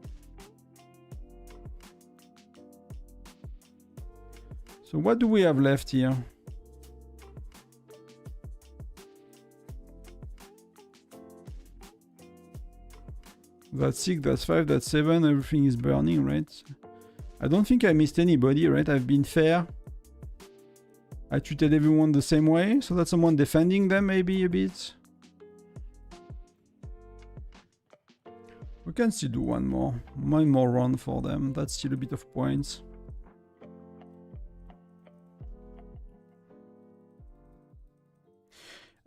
So what do we have left here? That's 6, that's 5, that's 7, everything is burning, right? I don't think I missed anybody, right? I've been fair. I treated everyone the same way, so that's someone defending them maybe a bit. We can still do one more run for them. That's still a bit of points.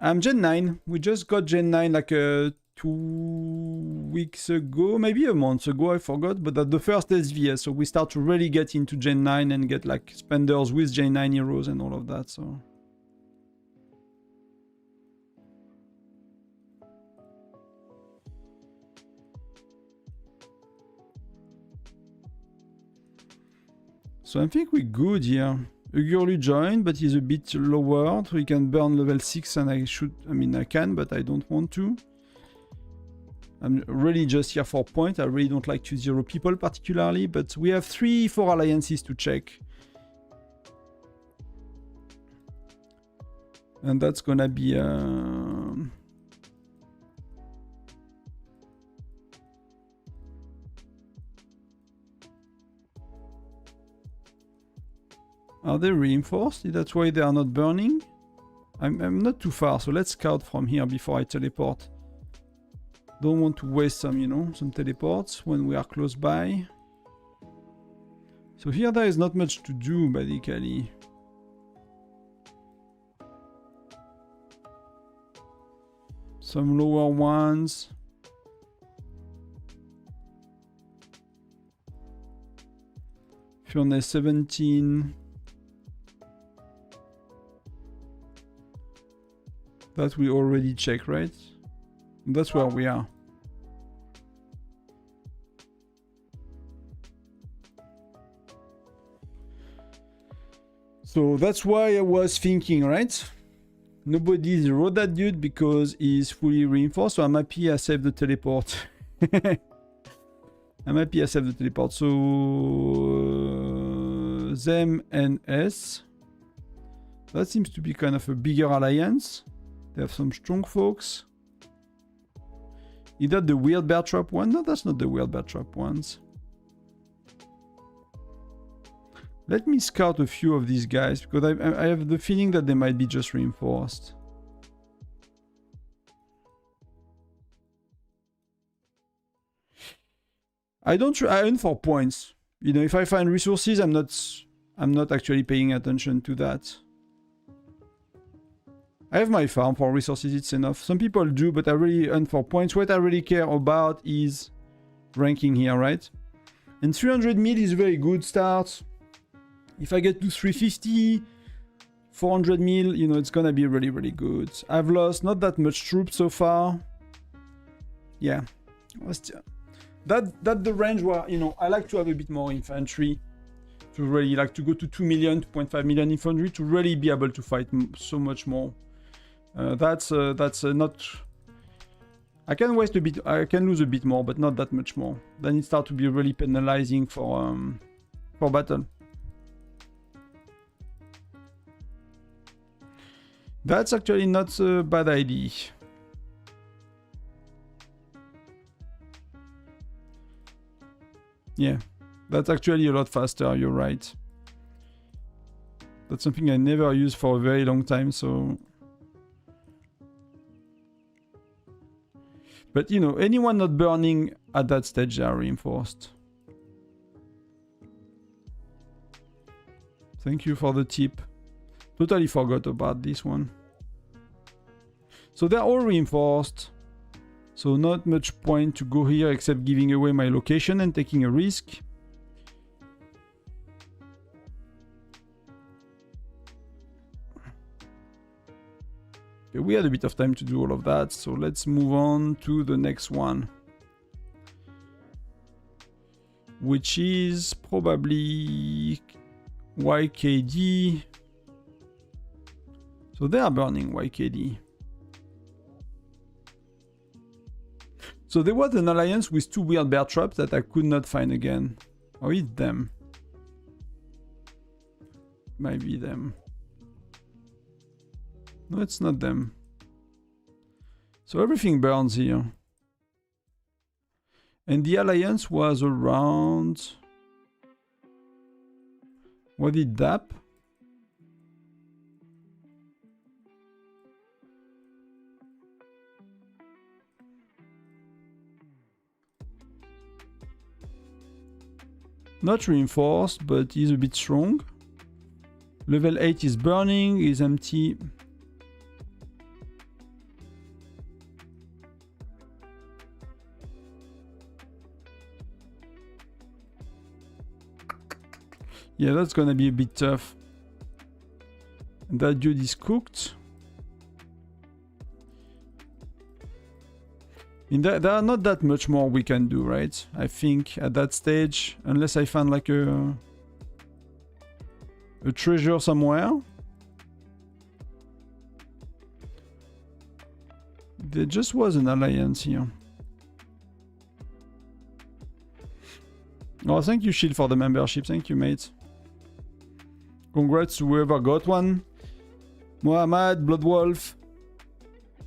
I'm Gen 9. We just got Gen 9 like 2 weeks ago, maybe a month ago, I forgot, but at the first SVS, so we start to really get into Gen 9 and get like spenders with Gen 9 heroes and all of that, so... So I think we're good here. Ugurlu joined, but he's a bit lower, so he can burn level 6 and I can, but I don't want to. I'm really just here for point. I really don't like to zero people particularly, but we have 3-4 alliances to check. And that's gonna be... Are they reinforced? That's why they are not burning? I'm not too far, so let's scout from here before I teleport. Don't want to waste some, you know, some teleports when we are close by. So here there is not much to do, basically. Some lower ones. Furnace 17. That we already checked, right? That's where we are. So that's why I was thinking, right? Nobody zeroed that dude because he's fully reinforced, so I'm happy I saved the teleport. I'm happy I saved the teleport. So... Them and S. That seems to be kind of a bigger alliance. They have some strong folks. Is that the weird bear trap one? No, that's not the weird bear trap ones. Let me scout a few of these guys, because I have the feeling that they might be just reinforced. I earn for points. You know, if I find resources, I'm not actually paying attention to that. I have my farm for resources, it's enough. Some people do, but I really earn for points. What I really care about is ranking here, right? And 300 mil is a very good start. If I get to 350, 400 mil, you know, it's gonna be really, really good. I've lost not that much troops so far. Yeah. That's the range where, you know, I like to have a bit more infantry. To really like to go to 2 million, 2.5 million infantry to really be able to fight so much more. That's not... I can waste a bit, I can lose a bit more, but not that much more. Then it starts to be really penalizing for battle. That's actually not a bad idea. Yeah, that's actually a lot faster, you're right. That's something I never used for a very long time, so... But, you know, anyone not burning at that stage, they are reinforced. Thank you for the tip. Totally forgot about this one. So they're all reinforced. So not much point to go here except giving away my location and taking a risk. Okay, we had a bit of time to do all of that, so let's move on to the next one. Which is probably YKD. So they are burning YKD. So there was an alliance with 2 weird bear traps that I could not find again. Or it's them. Might be them. No, it's not them. So everything burns here. And the alliance was around... What did DAP? Not reinforced, but he's a bit strong. Level 8 is burning, is empty. Yeah, that's gonna be a bit tough. And that dude is cooked. There are not that much more we can do, right? I think at that stage, unless I find like a treasure somewhere. There just was an alliance here. Oh, thank you, Shield, for the membership. Thank you, mate. Congrats to whoever got one. Mohammad, Bloodwolf,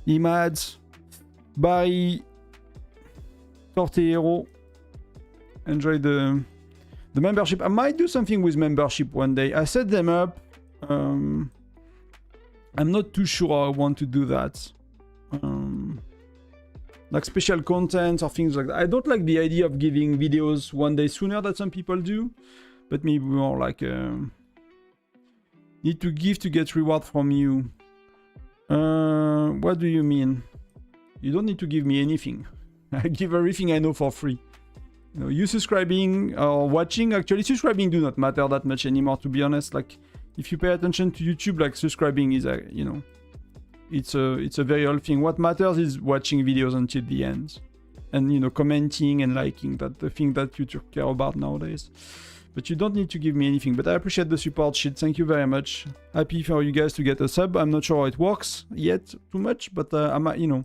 Imad, Barry, Tortero. Enjoy the membership. I might do something with membership one day. I set them up. I'm not too sure I want to do that. Like special content or things like that. I don't like the idea of giving videos one day sooner that some people do, but maybe more like need to give to get reward from you. What do you mean? You don't need to give me anything. I give everything I know for free. You know, you subscribing or watching, actually subscribing do not matter that much anymore, to be honest. Like if you pay attention to YouTube, like subscribing is you know, it's a very old thing. What matters is watching videos until the end, and you know, commenting and liking. That the thing that YouTube care about nowadays. But you don't need to give me anything. But I appreciate the support, shit. Thank you very much. Happy for you guys to get a sub. I'm not sure how it works yet too much, but I might, you know,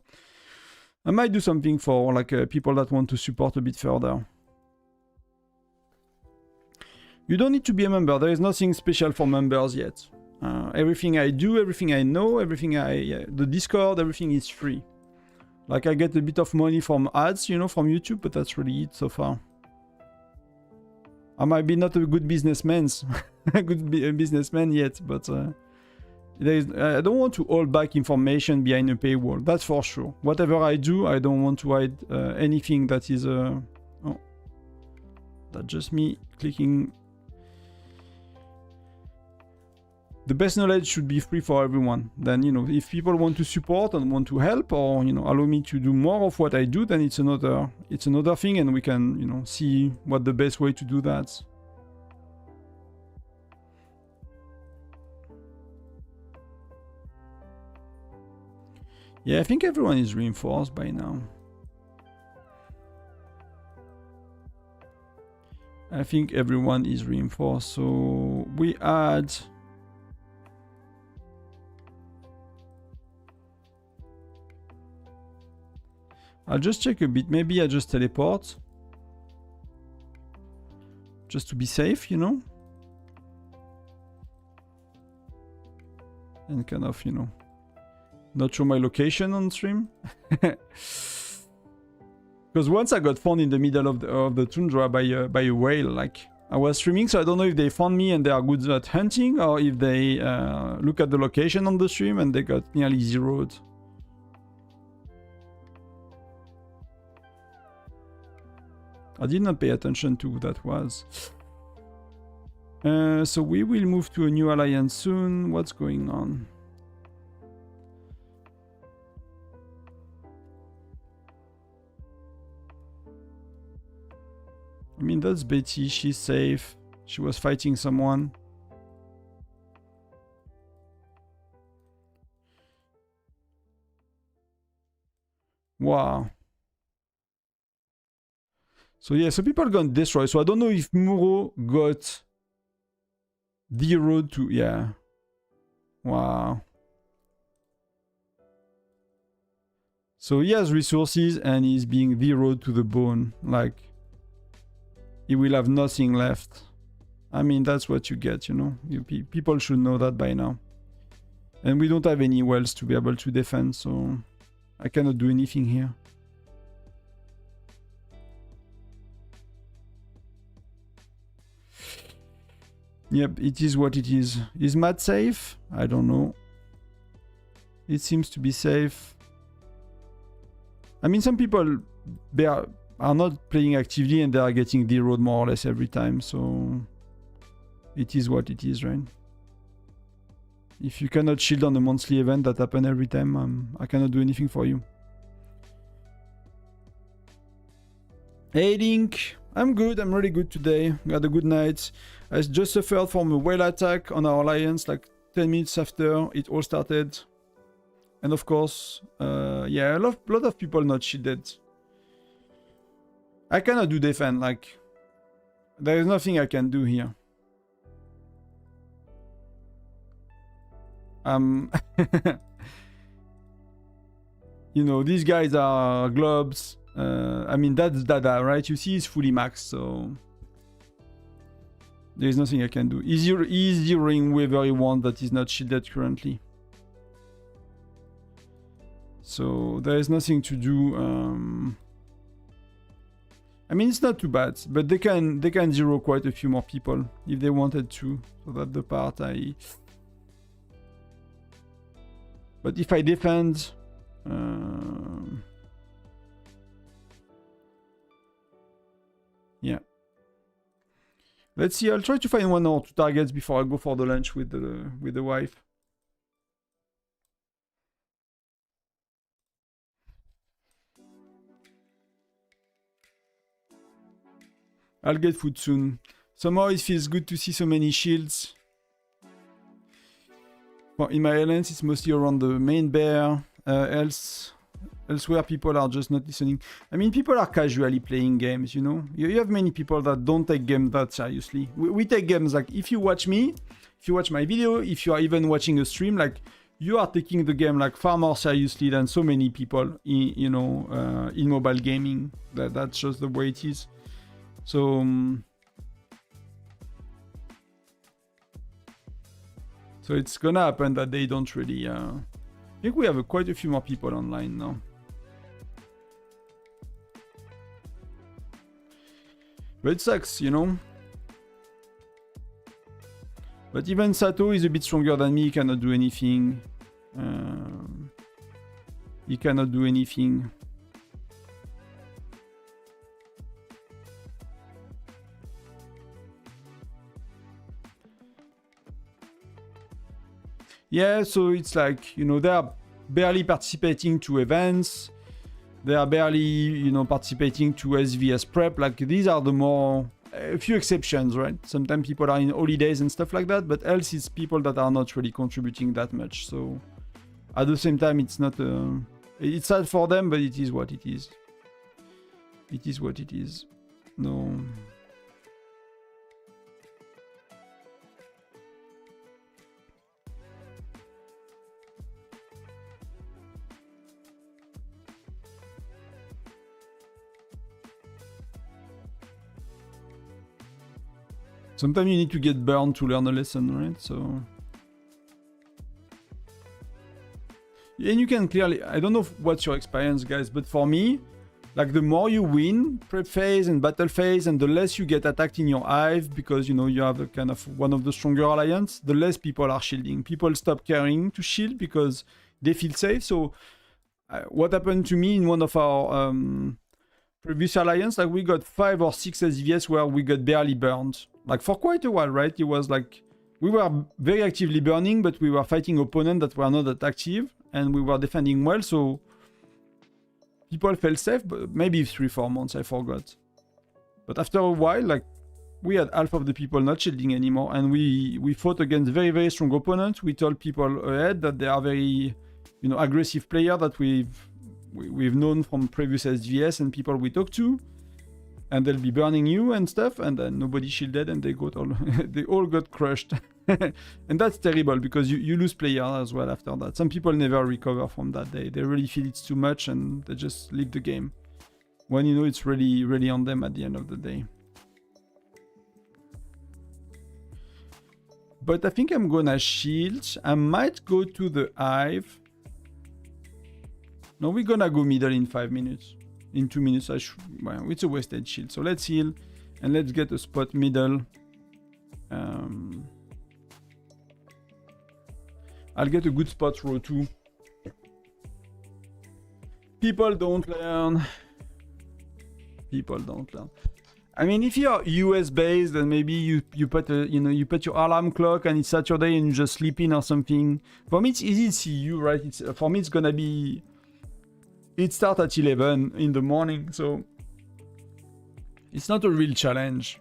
I might do something for like people that want to support a bit further. You don't need to be a member. There is nothing special for members yet. Everything I do, everything I know, everything the Discord, everything is free. Like I get a bit of money from ads, you know, from YouTube, but that's really it so far. I might be not a good businessman, businessman yet, but I don't want to hold back information behind a paywall. That's for sure. Whatever I do, I don't want to hide anything that is. Oh, that's just me clicking. The best knowledge should be free for everyone. Then, you know, if people want to support and want to help, or you know, allow me to do more of what I do, then it's another thing, and we can, you know, see what the best way to do that. Yeah, I think everyone is reinforced by now. I think everyone is reinforced. So we add. I'll just check a bit. Maybe I just teleport. Just to be safe, you know? And kind of, you know, not show my location on stream. Because once I got found in the middle of the tundra by a whale, like I was streaming, so I don't know if they found me and they are good at hunting, or if they look at the location on the stream and they got nearly zeroed. I did not pay attention to who that was. So we will move to a new alliance soon. What's going on? I mean, that's Betty. She's safe. She was fighting someone. Wow. So yeah, so people got destroyed. So I don't know if Muro got the road to, yeah. Wow. So he has resources and he's being the road to the bone. Like, he will have nothing left. I mean, that's what you get, you know. People should know that by now. And we don't have any wells to be able to defend, so I cannot do anything here. Yep, it is what it is. Is Matt safe? I don't know. It seems to be safe. I mean, some people they are not playing actively and they are getting the road more or less every time, so it is what it is, right? If you cannot shield on a monthly event that happen every time, I cannot do anything for you. Hey Link, I'm good. I'm really good today. We had a good night. I just suffered from a whale attack on our alliance like 10 minutes after it all started. And of course, yeah, a lot of people not shielded. I cannot do defend, like, there is nothing I can do here. You know, these guys are globs. I mean, that's Dada, right? You see, he's fully maxed, so there is nothing I can do. He's zeroing whoever he wants that is not shielded currently. So there is nothing to do. I mean, it's not too bad, but they can zero quite a few more people if they wanted to. So that's the part I. But if I defend, yeah. Let's see. I'll try to find 1 or 2 targets before I go for the lunch with the wife. I'll get food soon. Somehow it feels good to see so many shields. Well, in my alliance, it's mostly around the main bear. Elsewhere, people are just not listening. I mean, people are casually playing games, you know? You have many people that don't take games that seriously. We take games like, if you watch me, if you watch my video, if you are even watching a stream, like, you are taking the game like far more seriously than so many people, in mobile gaming. That's just the way it is. So, so it's gonna happen that they don't really. I think we have quite a few more people online now. But it sucks, you know. But even Sato is a bit stronger than me. He cannot do anything. He cannot do anything. Yeah, so it's like, you know, they are barely participating to events. They are barely, you know, participating to SVS prep. Like, these are the more, a few exceptions, right? Sometimes people are in holidays and stuff like that, but else it's people that are not really contributing that much. So at the same time, it's not, it's sad for them, but it is what it is. It is what it is. No. Sometimes you need to get burned to learn a lesson, right? So, and you can clearly, I don't know what's your experience, guys, but for me, like, the more you win prep phase and battle phase, and the less you get attacked in your hive, because, you know, you have a kind of one of the stronger alliance, the less people are shielding. People stop caring to shield because they feel safe. So what happened to me in one of our previous alliance, like, we got 5 or 6 SVS where we got barely burned. Like, for quite a while, right? It was like, we were very actively burning, but we were fighting opponents that were not that active, and we were defending well, so people felt safe, but maybe 3-4 months, I forgot. But after a while, like, we had half of the people not shielding anymore, and we fought against very, very strong opponents. We told people ahead that they are very, you know, aggressive players that we've known from previous SVS and people we talked to. And they'll be burning you and stuff, and then nobody shielded, and they got all they all got crushed. And that's terrible, because you lose players as well after that. Some people never recover from that. They really feel it's too much, and they just leave the game. When, you know, it's really, really on them at the end of the day. But I think I'm gonna shield. I might go to the hive. No, we're gonna go middle in 5 minutes. In 2 minutes, well, it's a wasted shield. So let's heal and let's get a spot middle. I'll get a good spot row 2. People don't learn. People don't learn. I mean, if you're US based, then maybe you put you put your alarm clock and it's Saturday and you just sleep in or something. For me, it's easy to see you, right? For me, it's gonna be. It starts at 11 in the morning, so It's not a real challenge.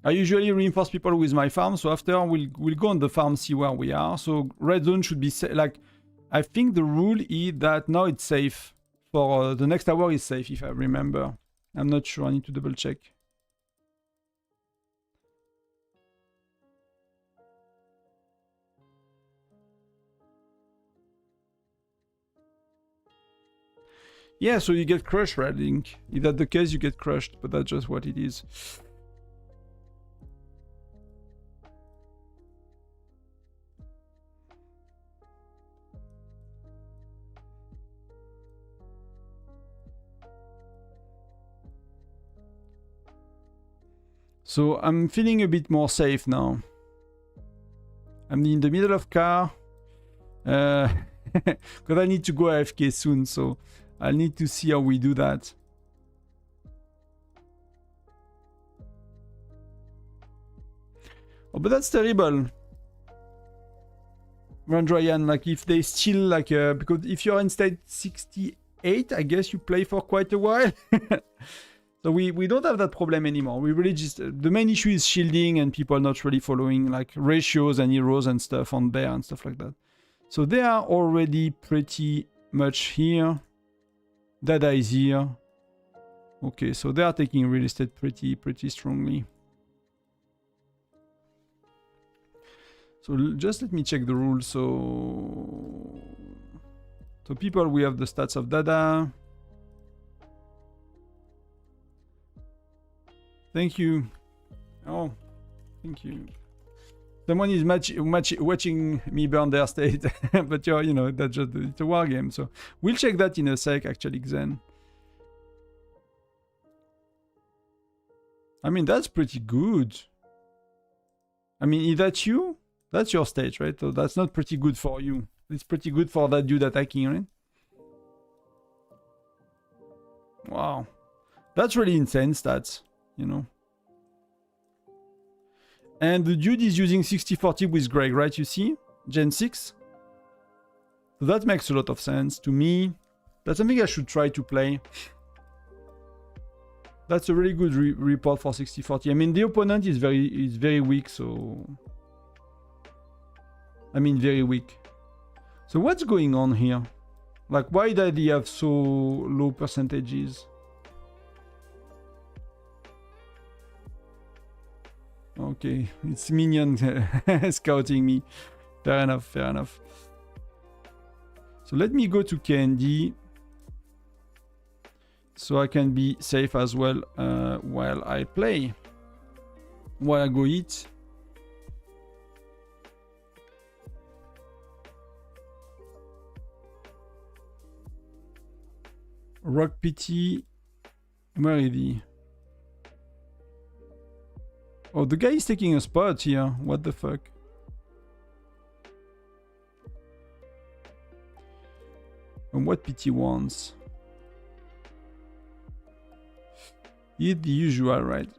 I usually reinforce people with my farm, so after we'll go on the farm, see where we are. So red zone should be like, I think the rule is that now it's safe for the next hour is safe if I remember. I'm not sure. I need to double check. Yeah, so you get crushed, Red Link. If that's the case, you get crushed, but that's just what it is. So I'm feeling a bit more safe now. I'm in the middle of car. Because I need to go AFK soon, so I'll need to see how we do that. Oh, but that's terrible. Randryan, like if they still like, because if you're in state 68, I guess you play for quite a while. So we don't have that problem anymore. We really just, the main issue is shielding and people not really following like ratios and heroes and stuff on there and stuff like that. So they are already pretty much here. Dada is here. Okay, so they are taking real estate pretty strongly. So just let me check the rules. So people, we have the stats of Dada. Thank you. Oh, thank you. Someone is watching me burn their state, but you know, that's just it's a war game. So we'll check that in a sec, actually, Xen. I mean, that's pretty good. I mean, is that you? That's your stage, right? So that's not pretty good for you. It's pretty good for that dude attacking, right? Wow. That's really insane stats, you know. And the dude is using 60-40 with Greg, right? You see? Gen 6. So that makes a lot of sense to me. That's something I should try to play. That's a really good report for 60-40. I mean, the opponent is very weak, so... I mean, very weak. So what's going on here? Like, why did he have so low percentages? Okay, it's minion scouting me. Fair enough, fair enough. So let me go to KND. So I can be safe as well while I play. While I go eat. Rock Pity. Where is he? Oh, the guy is taking a spot here. What the fuck? And what Pity wants? It's the usual, right?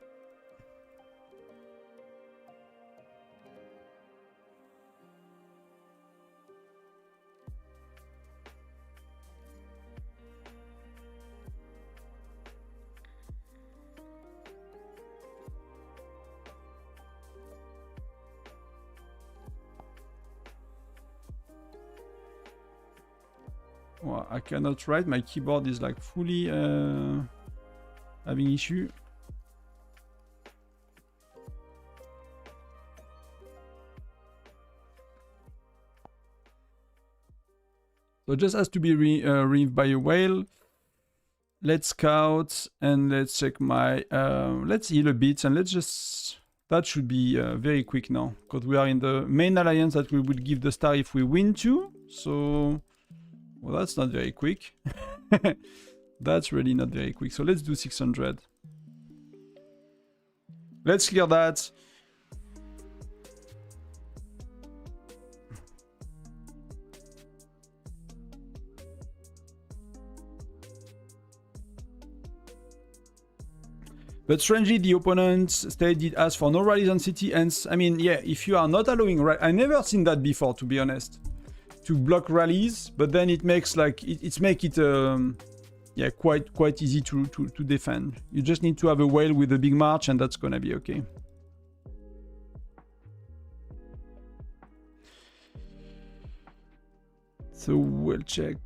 Well, I cannot write. My keyboard is like fully having issue. So it just has to be reeved by a whale. Let's scout and let's check my... let's heal a bit and let's just... That should be very quick now. Because we are in the main alliance that we will give the star if we win too. So... Well, that's not very quick. That's really not very quick. So let's do 600. Let's clear that. But strangely, the opponent state did ask for no rallies on city, and I mean, yeah, if you are not allowing, I never seen that before, to be honest, to block rallies, but then it makes like it's make it yeah, quite easy to defend. You just need to have a whale with a big march, and that's gonna be okay. So we'll check.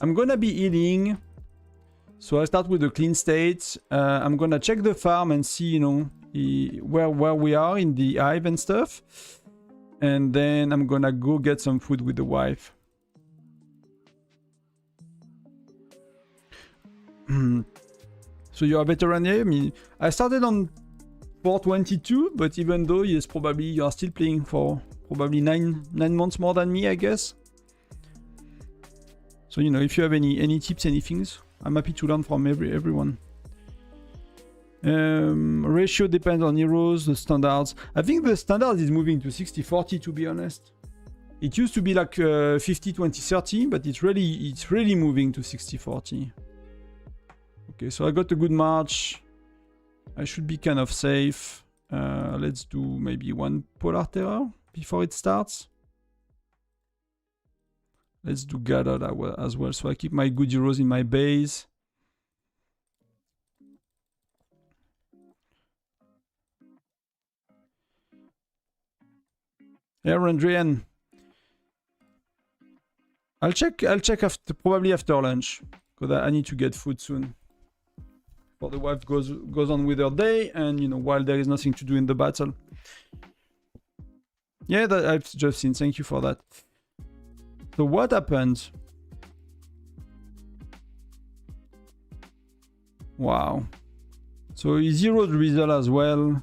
I'm gonna be healing, so I start with the clean state. I'm gonna check the farm and see, you know, where we are in the hive and stuff, and then I'm gonna go get some food with the wife. So you're a veteran here. I mean, I started on 422, but even though, yes, probably you are still playing for probably nine months more than me, I guess. So, you know, if you have any tips, any things, I'm happy to learn from everyone. Ratio depends on heroes, the standards. I think the standard is moving to 60-40, to be honest. It used to be like 50-20-30, but it's really moving to 60-40. Okay, so I got a good march. I should be kind of safe. Let's do maybe one Polar Terror before it starts. Let's do Gather as well, so I keep my good heroes in my base. Yeah, Randrian. I'll check after, probably after lunch, because I need to get food soon. For the wife goes on with her day, and you know, while there is nothing to do in the battle. Yeah, that I've just seen. Thank you for that. So what happened? Wow. So he zeroed Rizzle as well.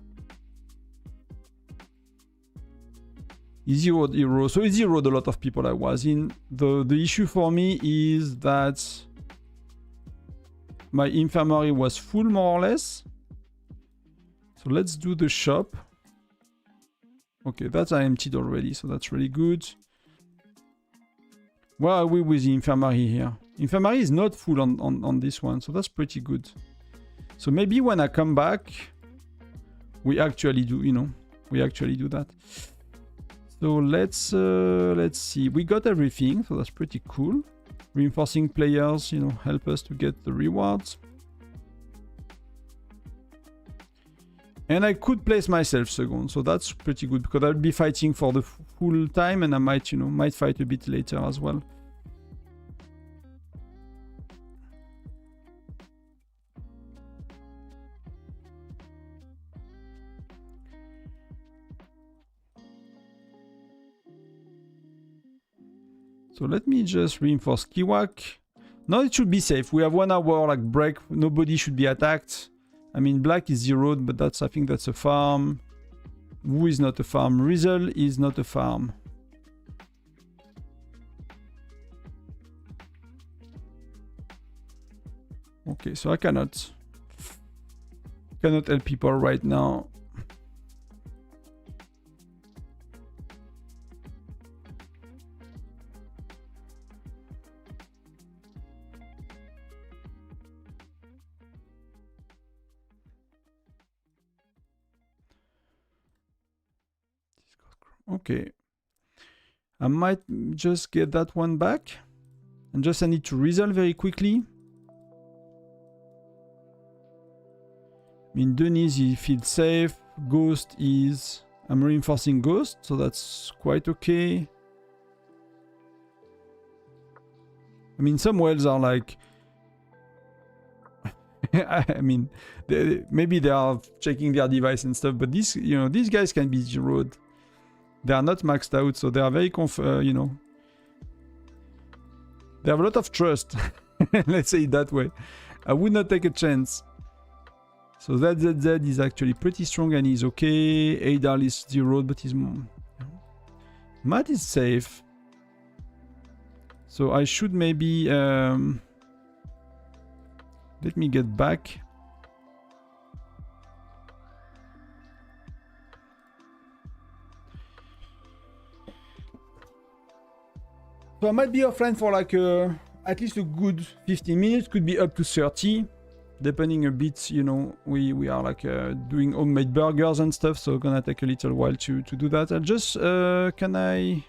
He zeroed hero. So he zeroed a lot of people I was in. The issue for me is that my infirmary was full, more or less. So let's do the shop. Okay, that's emptied already, so that's really good. Where are we with the infirmary here? Infirmary is not full on this one, so that's pretty good. So maybe when I come back, we actually do, you know, we actually do that. So let's see. We got everything, so that's pretty cool. Reinforcing players, you know, help us to get the rewards. And I could place myself second, so that's pretty good, because I'll be fighting for the full time, and I might, you know, might fight a bit later as well. So let me just reinforce Kiwak. Now it should be safe. We have 1 hour like break. Nobody should be attacked. I mean, black is zeroed, but that's, I think that's a farm. Wu is not a farm. Rizzle is not a farm. Okay, so I cannot help people right now. Okay, I might just get that one back, and just I need to resolve very quickly. I mean, Denise, he feels safe. Ghost is... I'm reinforcing Ghost, so that's quite okay. I mean, some whales are like... I mean, maybe they are checking their device and stuff, but this, you know, these guys can be zeroed. They are not maxed out, so they are very you know, they have a lot of trust. Let's say it that way. I would not take a chance. So that ZZ is actually pretty strong and he's okay. Adal is zeroed, but he's... Matt is safe. So I should maybe... let me get back. So I might be offline for like at least a good 15 minutes, could be up to 30, depending a bit, you know, we are like doing homemade burgers and stuff, so gonna take a little while to do that. I'll just, can I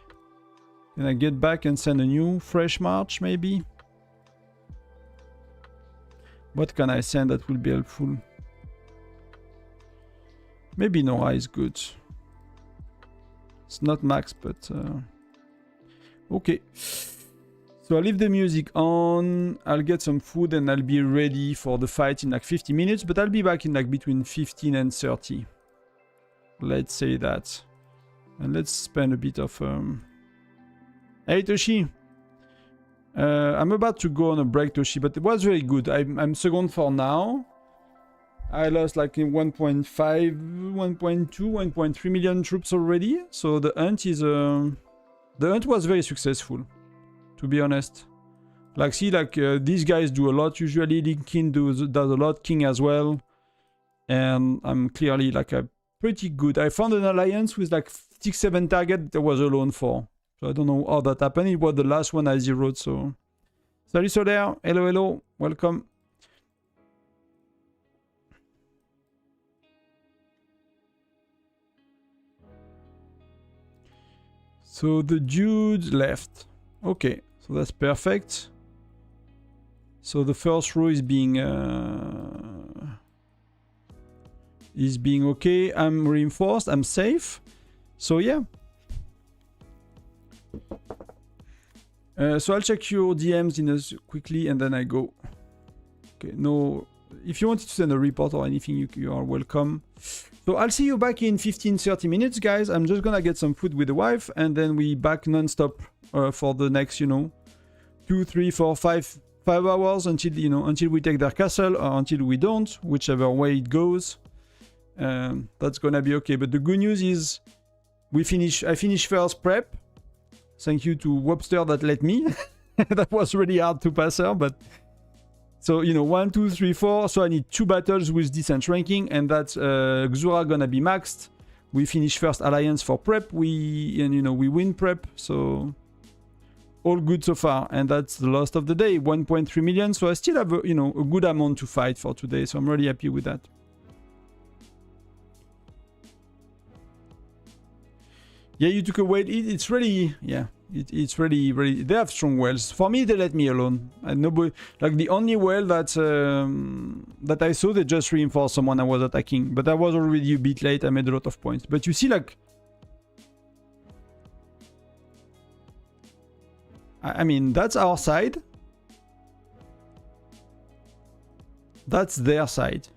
get back and send a new fresh march maybe? What can I send that will be helpful? Maybe Nora is good. It's not max, but... okay. So I'll leave the music on, I'll get some food and I'll be ready for the fight in like 50 minutes, but I'll be back in like between 15 and 30. Let's say that. And let's spend a bit of... Hey Toshi! I'm about to go on a break, Toshi, but it was very good. I'm second for now. I lost like 1.5, 1.2, 1.3 million troops already. So the hunt is... the hunt was very successful, to be honest. Like, see, like, these guys do a lot usually. Linkin does a lot, King as well. And I'm clearly like a pretty good... I found an alliance with like 6-7 targets that I was alone for. So I don't know how that happened. It was the last one I zeroed, so... Salut Solaire, hello, hello, welcome. So the dude left. Okay, so that's perfect. So the first row is being okay. I'm reinforced, I'm safe. So yeah. So I'll check your DMs quickly and then I go. Okay, no, if you wanted to send a report or anything, you are welcome. So I'll see you back in 15-30 minutes, guys. I'm just gonna get some food with the wife and then we back non-stop for the next, you know, 2, 3, 4, 5 hours until, you know, until we take their castle or until we don't, whichever way it goes. That's gonna be okay. But the good news is I finished first prep. Thank you to Webster that let me. That was really hard to pass her, but... So, you know, 1, 2, 3, 4. So I need 2 battles with decent ranking, and that's Xura gonna be maxed. We finish first alliance for prep. You know, we win prep, so... all good so far, and that's the last of the day, 1.3 million. So I still have, you know, a good amount to fight for today, so I'm really happy with that. Yeah, you took away. It's really, yeah, it's really, really. They have strong wells. For me, they let me alone. And nobody, like the only well that I saw, they just reinforced someone I was attacking. But I was already a bit late. I made a lot of points. But you see, like, I mean, that's our side. That's their side.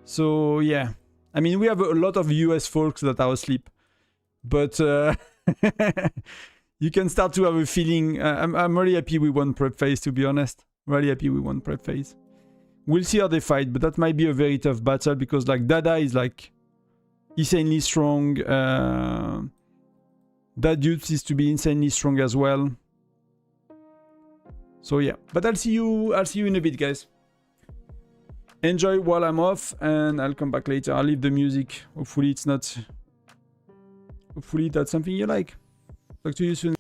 So yeah. I mean, we have a lot of US folks that are asleep, but you can start to have a feeling. I'm really happy we won prep phase, to be honest. Really happy we won prep phase. We'll see how they fight, but that might be a very tough battle because, like, Dada is like insanely strong. That dude seems to be insanely strong as well. So yeah, but I'll see you in a bit, guys. Enjoy while I'm off, and I'll come back later. I'll leave the music. Hopefully it's not... Hopefully that's something you like. Talk to you soon.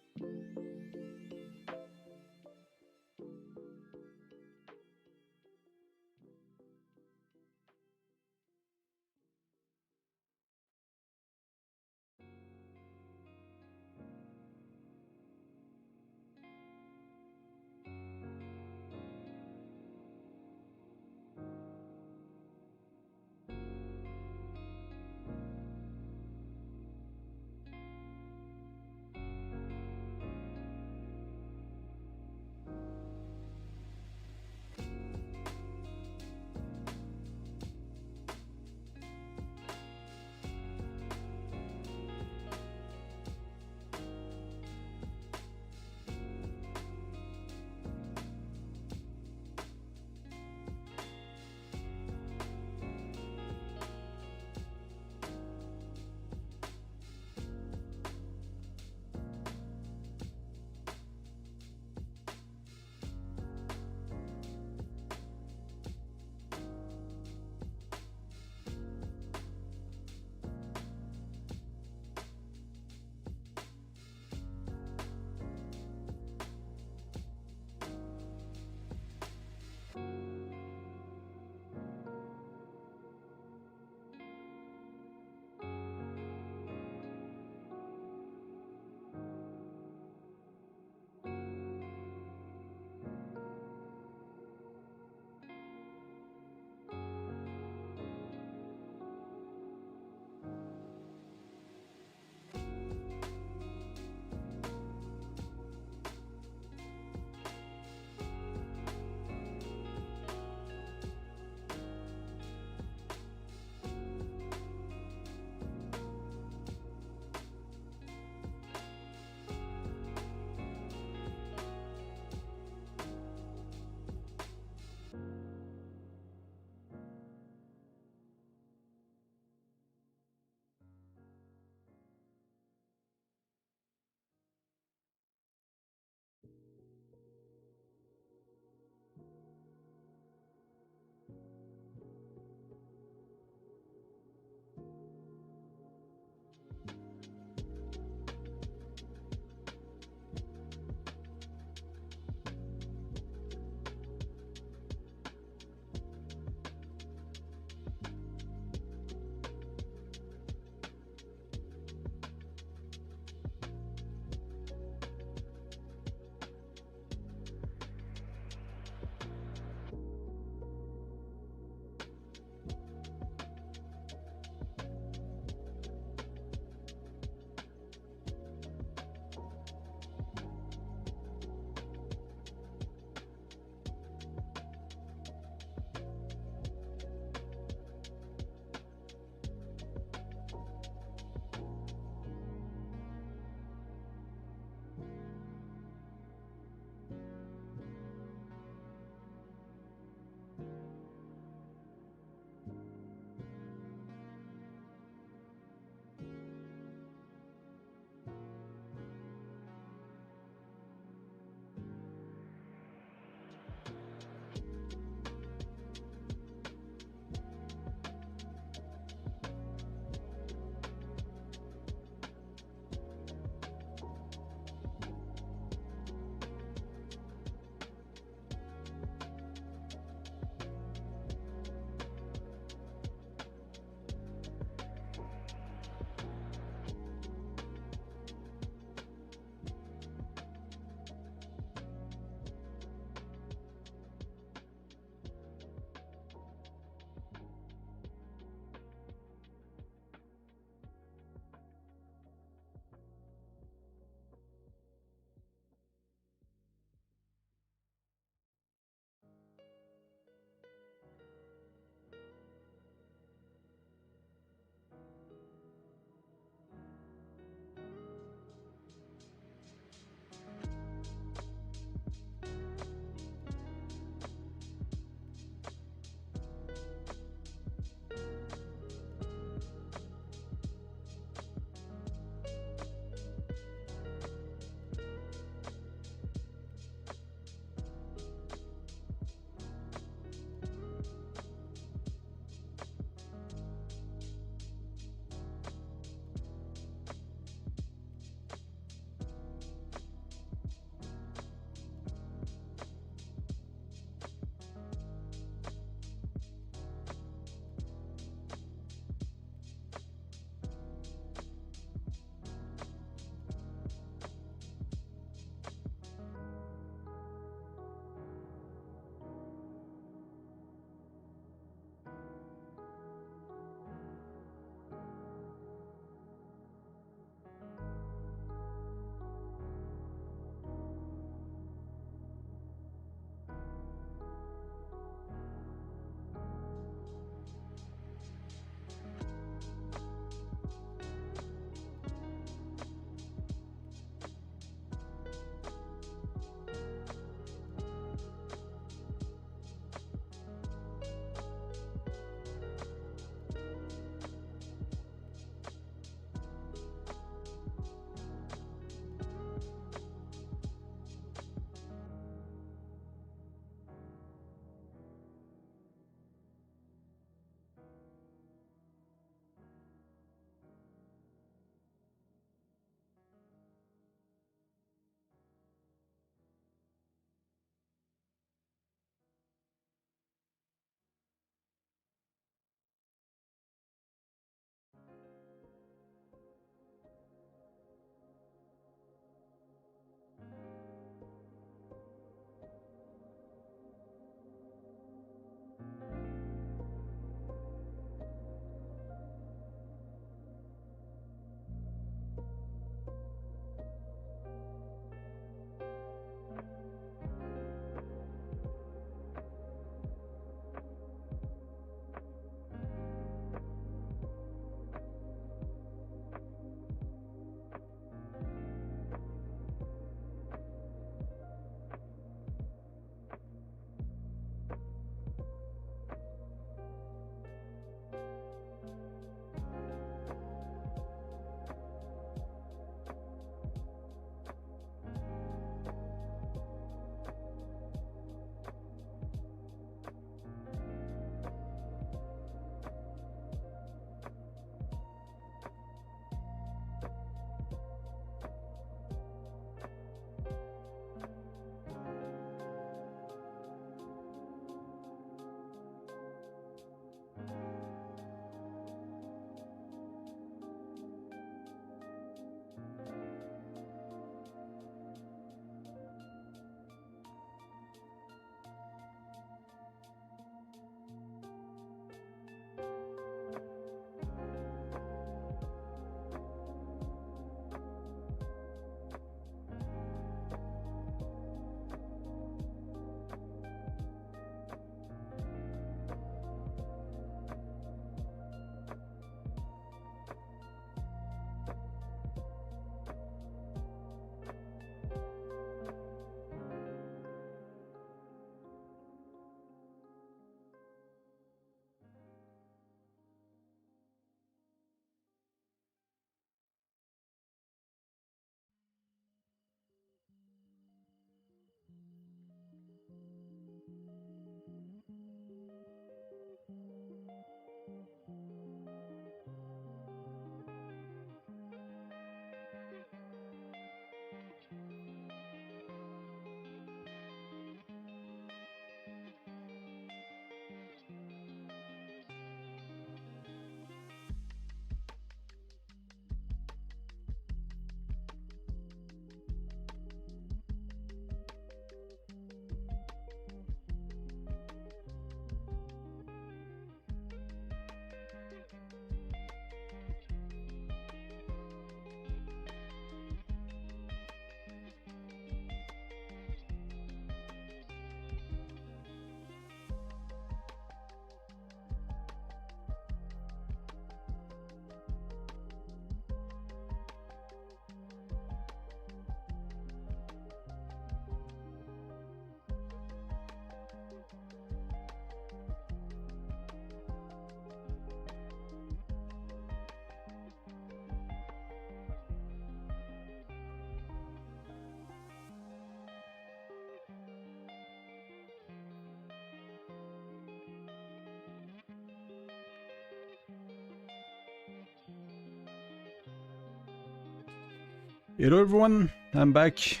Hello everyone, I'm back.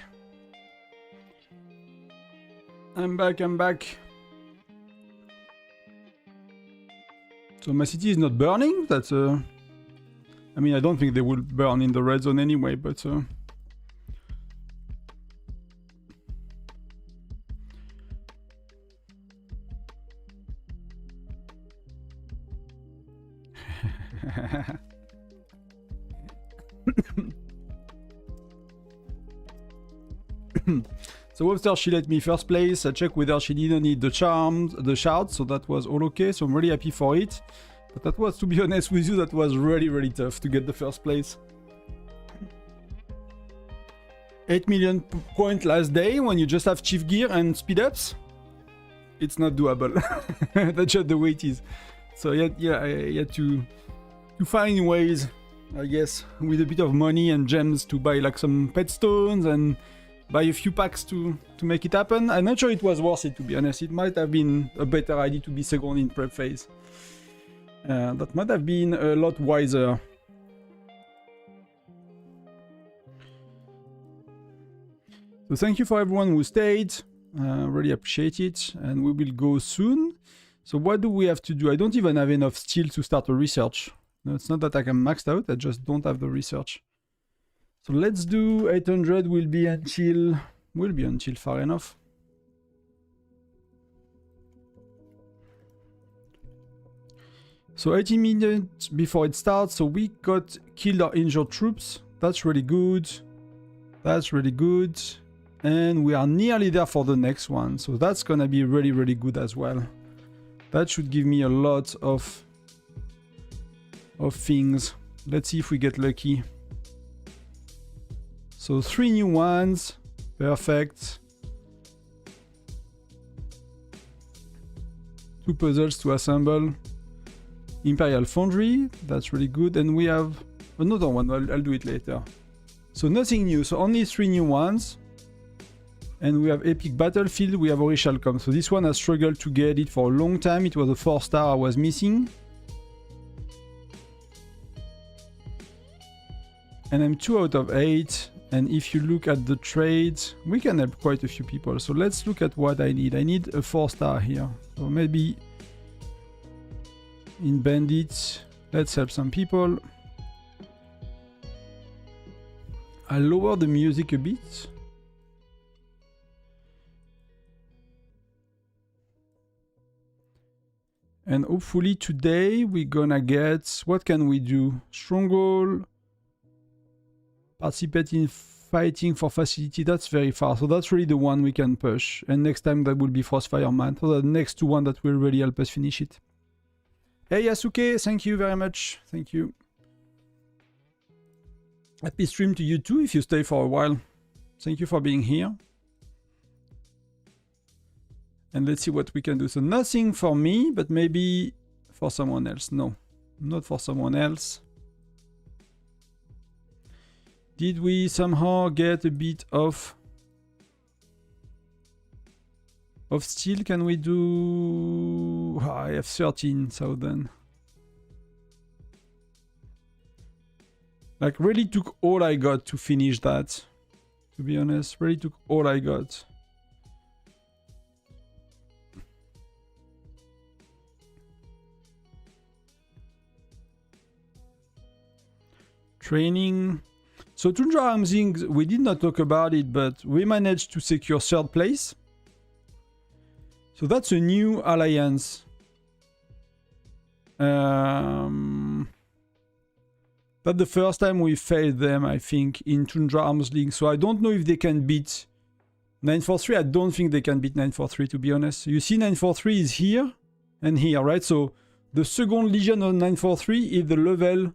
I'm back. So my city is not burning, that's I mean, I don't think they will burn in the red zone anyway, but So after she let me first place, I checked whether she didn't need the charms, the shards, so that was all okay, so I'm really happy for it. But that was, to be honest with you, that was really tough to get the first place. 8 million point last day when you just have chief gear and speed ups. It's not doable. That's just the way it is. So yeah, I had to find ways, I guess, with a bit of money and gems to buy like some pet stones and buy a few packs to make it happen. I'm not sure it was worth it, to be honest. It might have been a better idea to be second in prep phase. That might have been a lot wiser. So thank you for everyone who stayed. Really appreciate it. And we will go soon. So what do we have to do? I don't even have enough steel to start a research. No, it's not that I can maxed out. I just don't have the research. So let's do 800 will be until far enough. So 80 minutes before it starts, so we got killed or injured troops. That's really good. That's really good. And we are nearly there for the next one. So that's gonna be really good as well. That should give me a lot of things. Let's see if we get lucky. So 3 new ones, perfect. 2 puzzles to assemble. Imperial Foundry, that's really good. And we have another one, I'll do it later. So nothing new, so only 3 new ones. And we have Epic Battlefield, we have Orichalcom. So this one I struggled to get it for a long time. It was a 4-star I was missing. And I'm 2 out of 8. And if you look at the trades, we can help quite a few people. So let's look at what I need. I need a 4-star here. So maybe in Bandits, let's help some people. I'll lower the music a bit. And hopefully today we're gonna get, what can we do? Stronghold. Participate in fighting for facility, that's very far. So that's really the one we can push. And next time that will be Frostfire Man. So the next two one that will really help us finish it. Hey Yasuke, thank you very much. Thank you. Happy stream to you too if you stay for a while. Thank you for being here. And let's see what we can do. So nothing for me, but maybe for someone else. No, not for someone else. Did we somehow get a bit of steel? Can we do... Oh, I have 13,000. Like, really took all I got to finish that. To be honest, really took all I got. Training. So Tundra Armsing, we did not talk about it, but we managed to secure 3rd place. So that's a new alliance. That's the first time we failed them, I think, in Tundra Arms League. So I don't know if they can beat 943. I don't think they can beat 943, to be honest. You see 943 is here and here, right? So the second legion of 943 is the level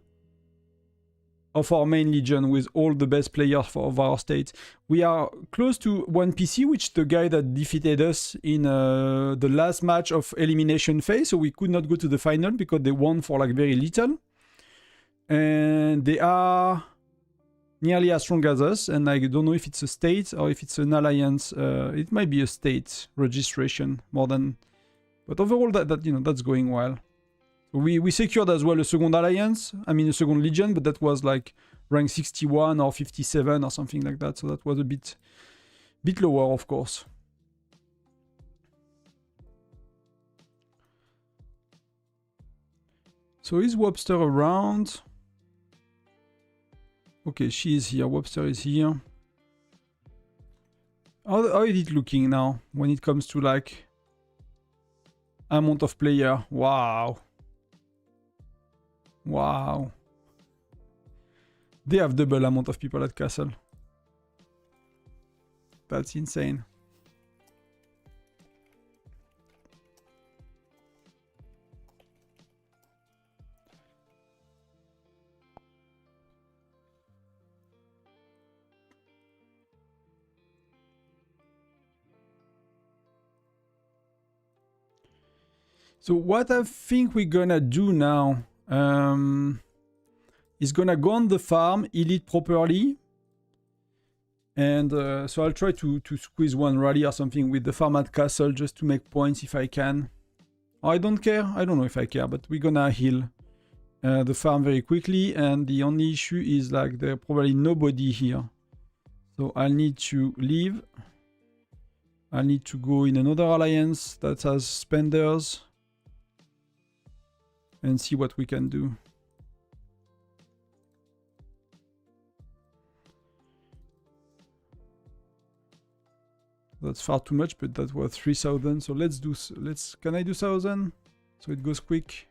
of our main legion with all the best players of our state. We are close to 1 PC, which is the guy that defeated us in the last match of elimination phase. So we could not go to the final because they won for like very little. And they are nearly as strong as us. And I don't know if it's a state or if it's an alliance. It might be a state registration more than... But overall, that you know, that's going well. We secured as well a second alliance, I mean a second legion, but that was like rank 61 or 57 or something like that. So that was a bit lower, of course. So is Webster around? Okay, she is here. Webster is here. How is it looking now when it comes to like amount of player? Wow. Wow. They have double amount of people at Castle. That's insane. So what I think we're gonna do now is gonna go on the farm, heal it properly. And so I'll try to squeeze one rally or something with the farm at Castle just to make points if I can. I don't care. I don't know if I care, but we're gonna heal the farm very quickly. And the only issue is like there's probably nobody here. So I'll need to leave. I'll need to go in another alliance that has spenders. And see what we can do. That's far too much, but that was 3,000. So let's do. Can I do 1,000? So it goes quick.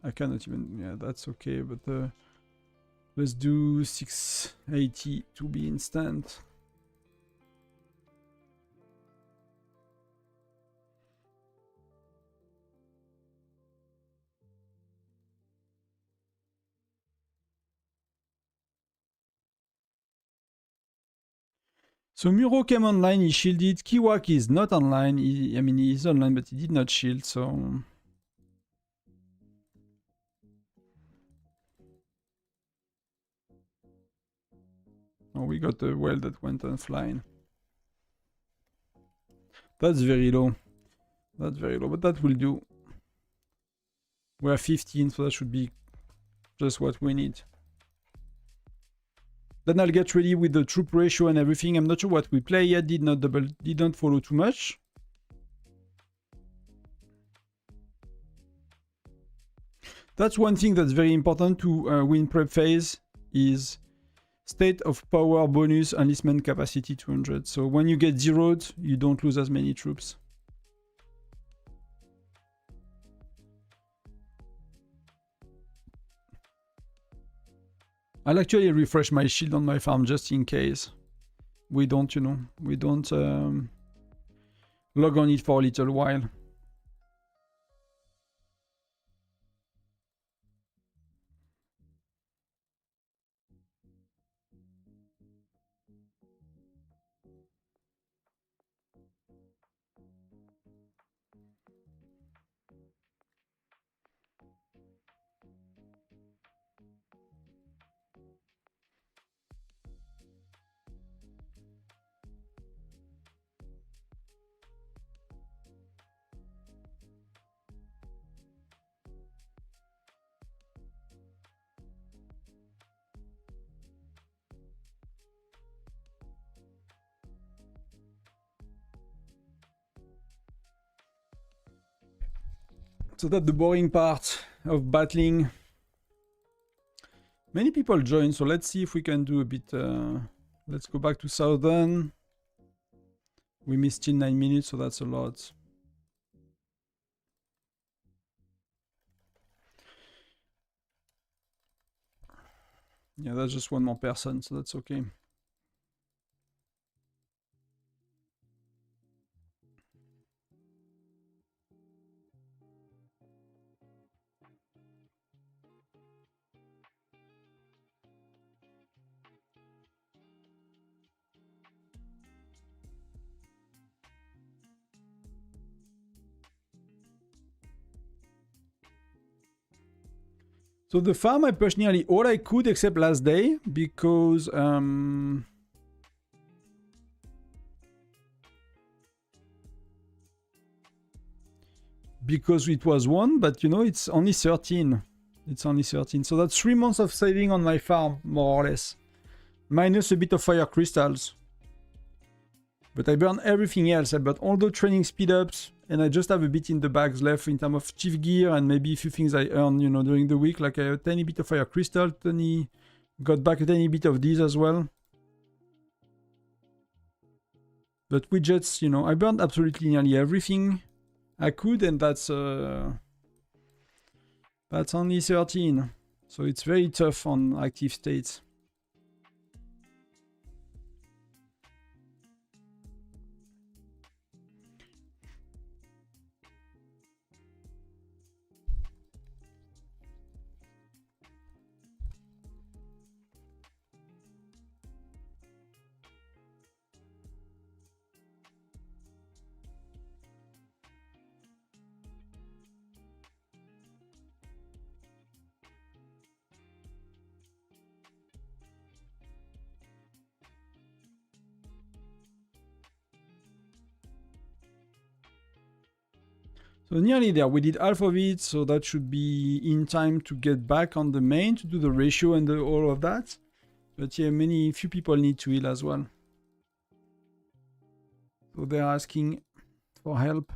I cannot even. Yeah, that's okay. But let's do 680 to be instant. So Muro came online, he shielded. Kiwak is not online. I mean, he's online, but he did not shield, so... Oh, we got a well that went offline. That's very low. That's very low, but that will do. We're 15, so that should be just what we need. Then I'll get ready with the troop ratio and everything. I'm not sure what we play yet. Did not follow too much. That's one thing that's very important to win prep phase is state of power bonus enlistment capacity 200. So when you get zeroed, you don't lose as many troops. I'll actually refresh my shield on my farm just in case we don't, you know, we don't log on it for a little while. So that's the boring part of battling. Many people join, so let's see if we can do a bit. Let's go back to Southern. We missed still 9 minutes, so that's a lot. Yeah, that's just one more person, so that's okay. So the farm, I pushed nearly all I could except last day because because it was 1, but you know, it's only 13. It's only 13. So that's 3 months of saving on my farm, more or less. Minus a bit of fire crystals. But I burned everything else. I burned all the training speed ups, and I just have a bit in the bags left in terms of chief gear and maybe a few things I earned, you know, during the week. Like a tiny bit of fire crystal, got back a tiny bit of these as well. But widgets, you know, I burned absolutely nearly everything I could, and that's only 13. So it's very tough on active states. So nearly there, we did half of it, so that should be in time to get back on the main to do the ratio and all of that. But yeah, few people need to heal as well. So they're asking for help.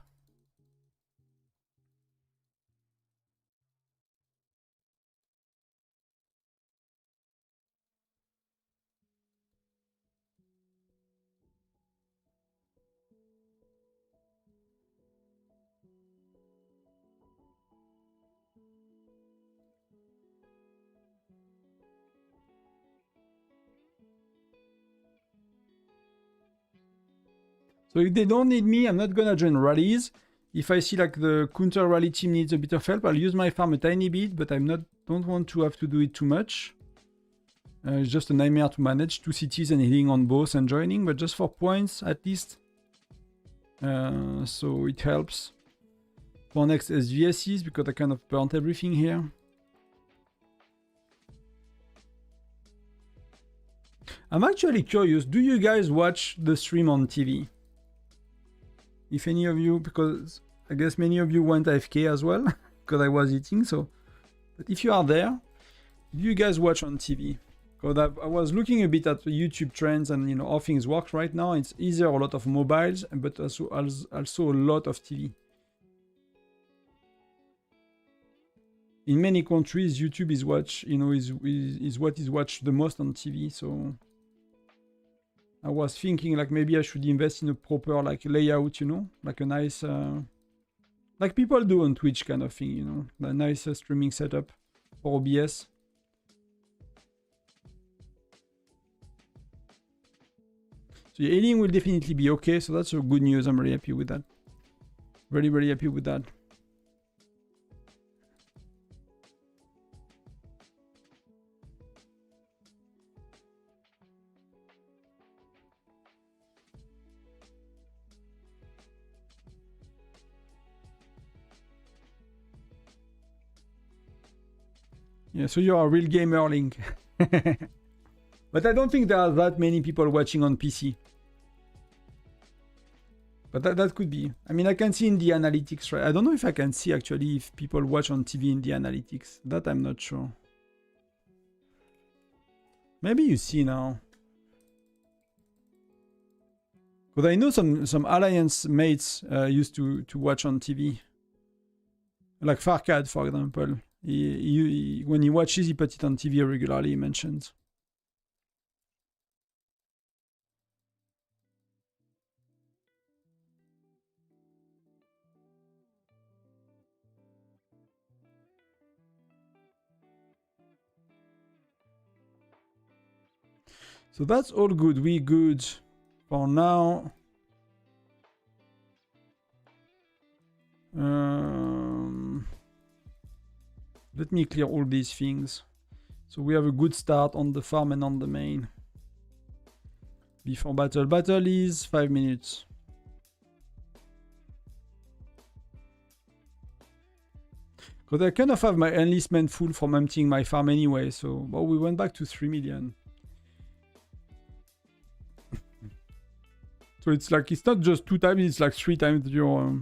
So if they don't need me, I'm not gonna join rallies. If I see like the counter rally team needs a bit of help, I'll use my farm a tiny bit, but don't want to have to do it too much. It's just a nightmare to manage 2 cities and hitting on both and joining, but just for points at least. So it helps. For next SVSs, because I kind of burnt everything here. I'm actually curious, do you guys watch the stream on TV? If any of you, because I guess many of you went AFK as well, because I was eating, so. But if you are there, do you guys watch on TV? Because I was looking a bit at the YouTube trends and, you know, how things work right now. It's either a lot of mobiles, but also a lot of TV. In many countries, YouTube is what is watched the most on TV, so. I was thinking like maybe I should invest in a proper like layout, you know, like a nice, like people do on Twitch kind of thing, you know, a nice streaming setup for OBS. So your healing will definitely be okay, so that's a good news. I'm very happy with that. Very, very happy with that. Yeah, so you're a real gamer, Link. But I don't think there are that many people watching on PC. But that could be. I mean, I can see in the analytics, right? I don't know if I can see actually if people watch on TV in the analytics. That I'm not sure. Maybe you see now. Because I know some Alliance mates used to watch on TV. Like Farcad, for example. When he watches, he puts it on TV regularly, he mentions. So that's all good. We good for now. Let me clear all these things. So we have a good start on the farm and on the main. Before battle. Battle is 5 minutes. Because I kind of have my enlistment full from emptying my farm anyway. So well, we went back to 3 million. So it's like, it's not just 2 times, it's like 3 times your...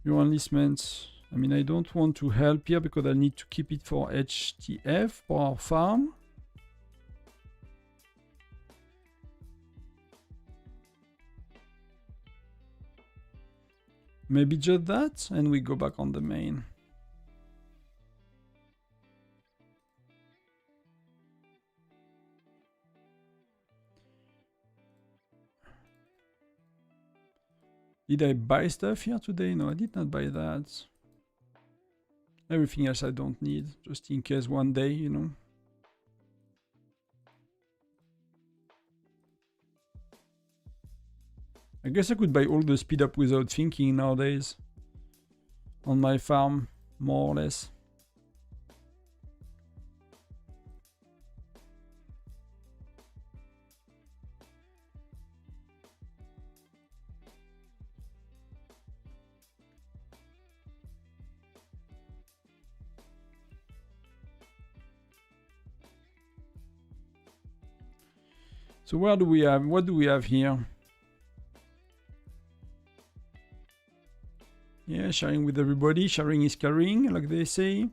Your enlistment. I mean, I don't want to help here because I need to keep it for HTF for our farm. Maybe just that, and we go back on the main. Did I buy stuff here today? No, I did not buy that. Everything else I don't need, just in case one day, you know. I guess I could buy all the speed up without thinking nowadays. On my farm, more or less. So where do we have, what do we have here? Yeah, sharing with everybody. Sharing is caring, like they say.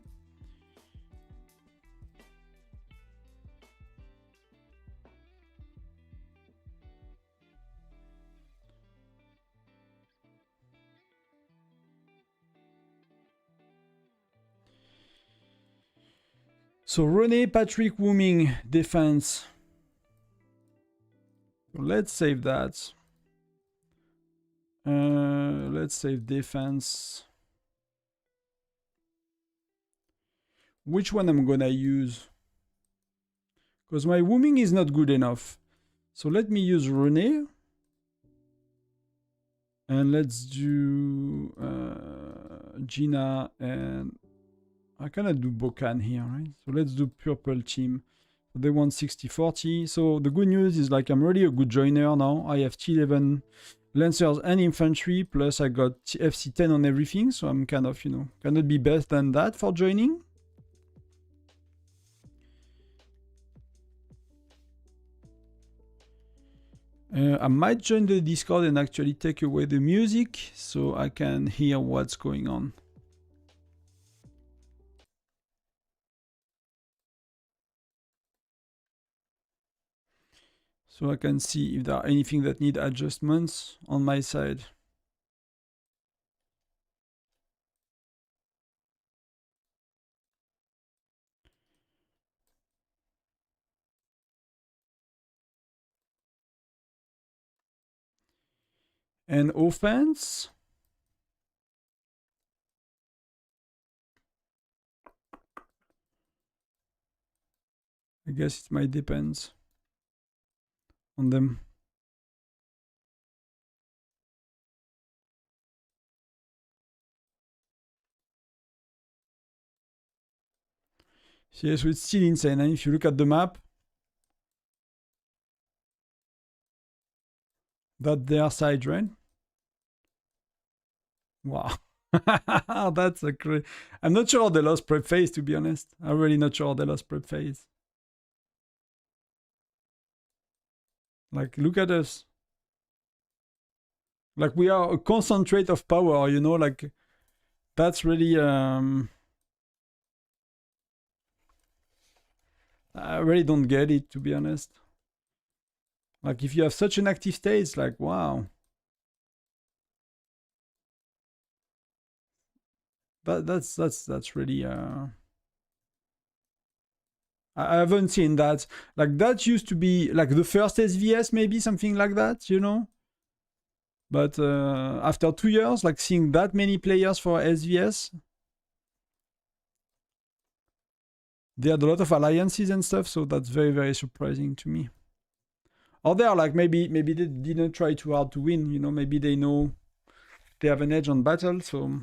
So René, Patrick, Wooming, defense. So let's save that. Let's save defense. Which one I'm gonna use? Because my Wooming is not good enough. So let me use René. And let's do Gina, and I cannot do Bokan here, right? So let's do purple team. They want 60-40. So the good news is like I'm really a good joiner now. I have T11 Lancers and infantry, plus I got FC10 on everything. So I'm kind of, you know, cannot be better than that for joining. I might join the Discord and actually take away the music so I can hear what's going on. So I can see if there are anything that need adjustments on my side. And offense. I guess it might depend on them. Yeah, so it's still insane. And if you look at the map, that's their side, right? Wow. That's a great. I'm not sure they lost prep phase, to be honest. I'm really not sure they lost prep phase. Like, look at us. Like, we are a concentrate of power, you know, like, that's really, I really don't get it, to be honest. Like, if you have such an active state, it's like, wow. That's really, I haven't seen that. Like, that used to be, like, the first SVS, maybe, something like that, you know? But after 2 years, like, seeing that many players for SVS, they had a lot of alliances and stuff, so that's very, very surprising to me. Or they are like, maybe they didn't try too hard to win, you know, maybe they know they have an edge on battle, so...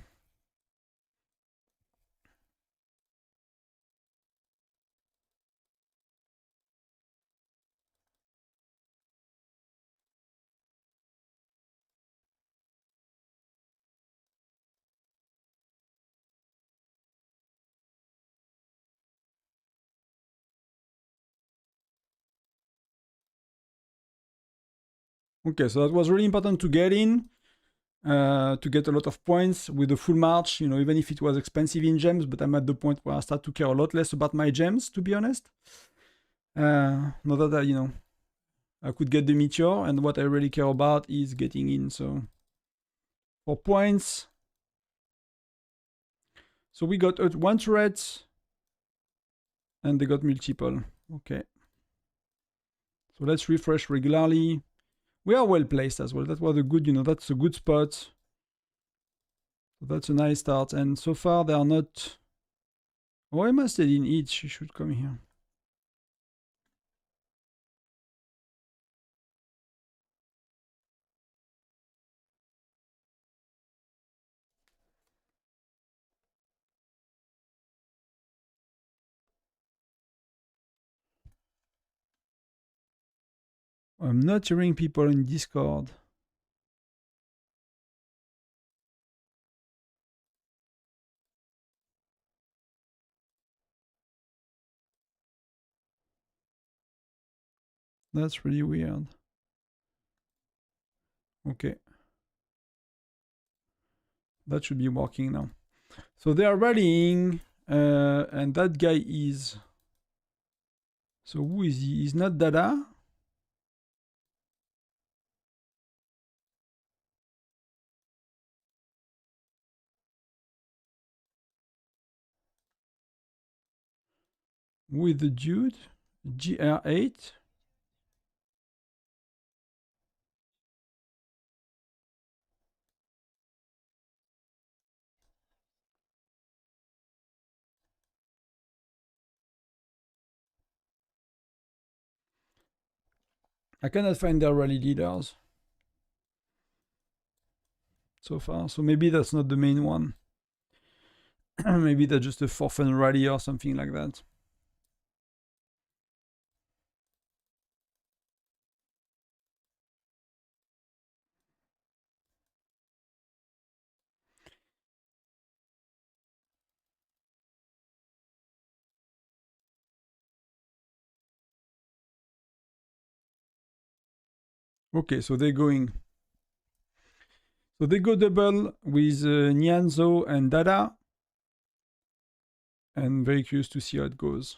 Okay, so that was really important to get in. to get a lot of points with the full march, you know, even if it was expensive in gems, but I'm at the point where I start to care a lot less about my gems, to be honest. Not that you know, I could get the meteor, and what I really care about is getting in. So for points, so we got one turret, and they got multiple. Okay. So let's refresh regularly. We are well placed as well. That was a good, you know, that's a good spot. So that's a nice start. And so far they are not. Oh, I must have in each. She should come here. I'm not hearing people in Discord. That's really weird. Okay. That should be working now. So they are rallying, and that guy is. So who is he? He's not Dada. Who is the dude? GR8. I cannot find their rally leaders so far. So maybe that's not the main one. Maybe that's just a for fun rally or something like that. Okay, so they're going. So they go double with Nianzo and Dada. And very curious to see how it goes.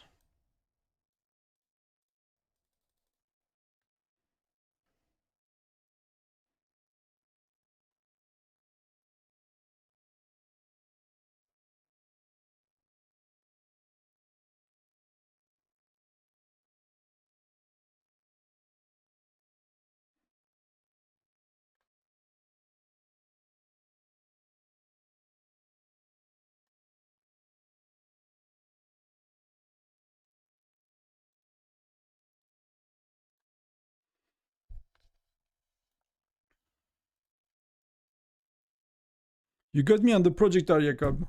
You got me on the projector, Jacob.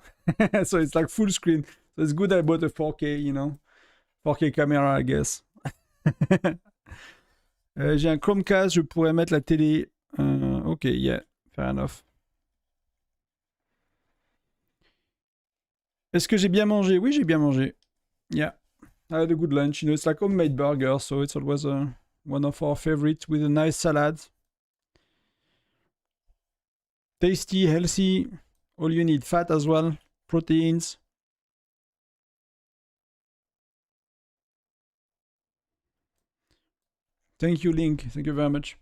So it's like full screen. So it's good I bought a 4K, you know. 4K camera, I guess. J'ai un Chromecast, je pourrais mettre la télé. Ok, yeah, fair enough. Est-ce que j'ai bien mangé? Oui, j'ai bien mangé. Yeah, I had a good lunch. You know, it's like homemade burger, so it's always one of our favorites with a nice salad. Tasty, healthy, all you need, fat as well, proteins. Thank you, Link. Thank you very much.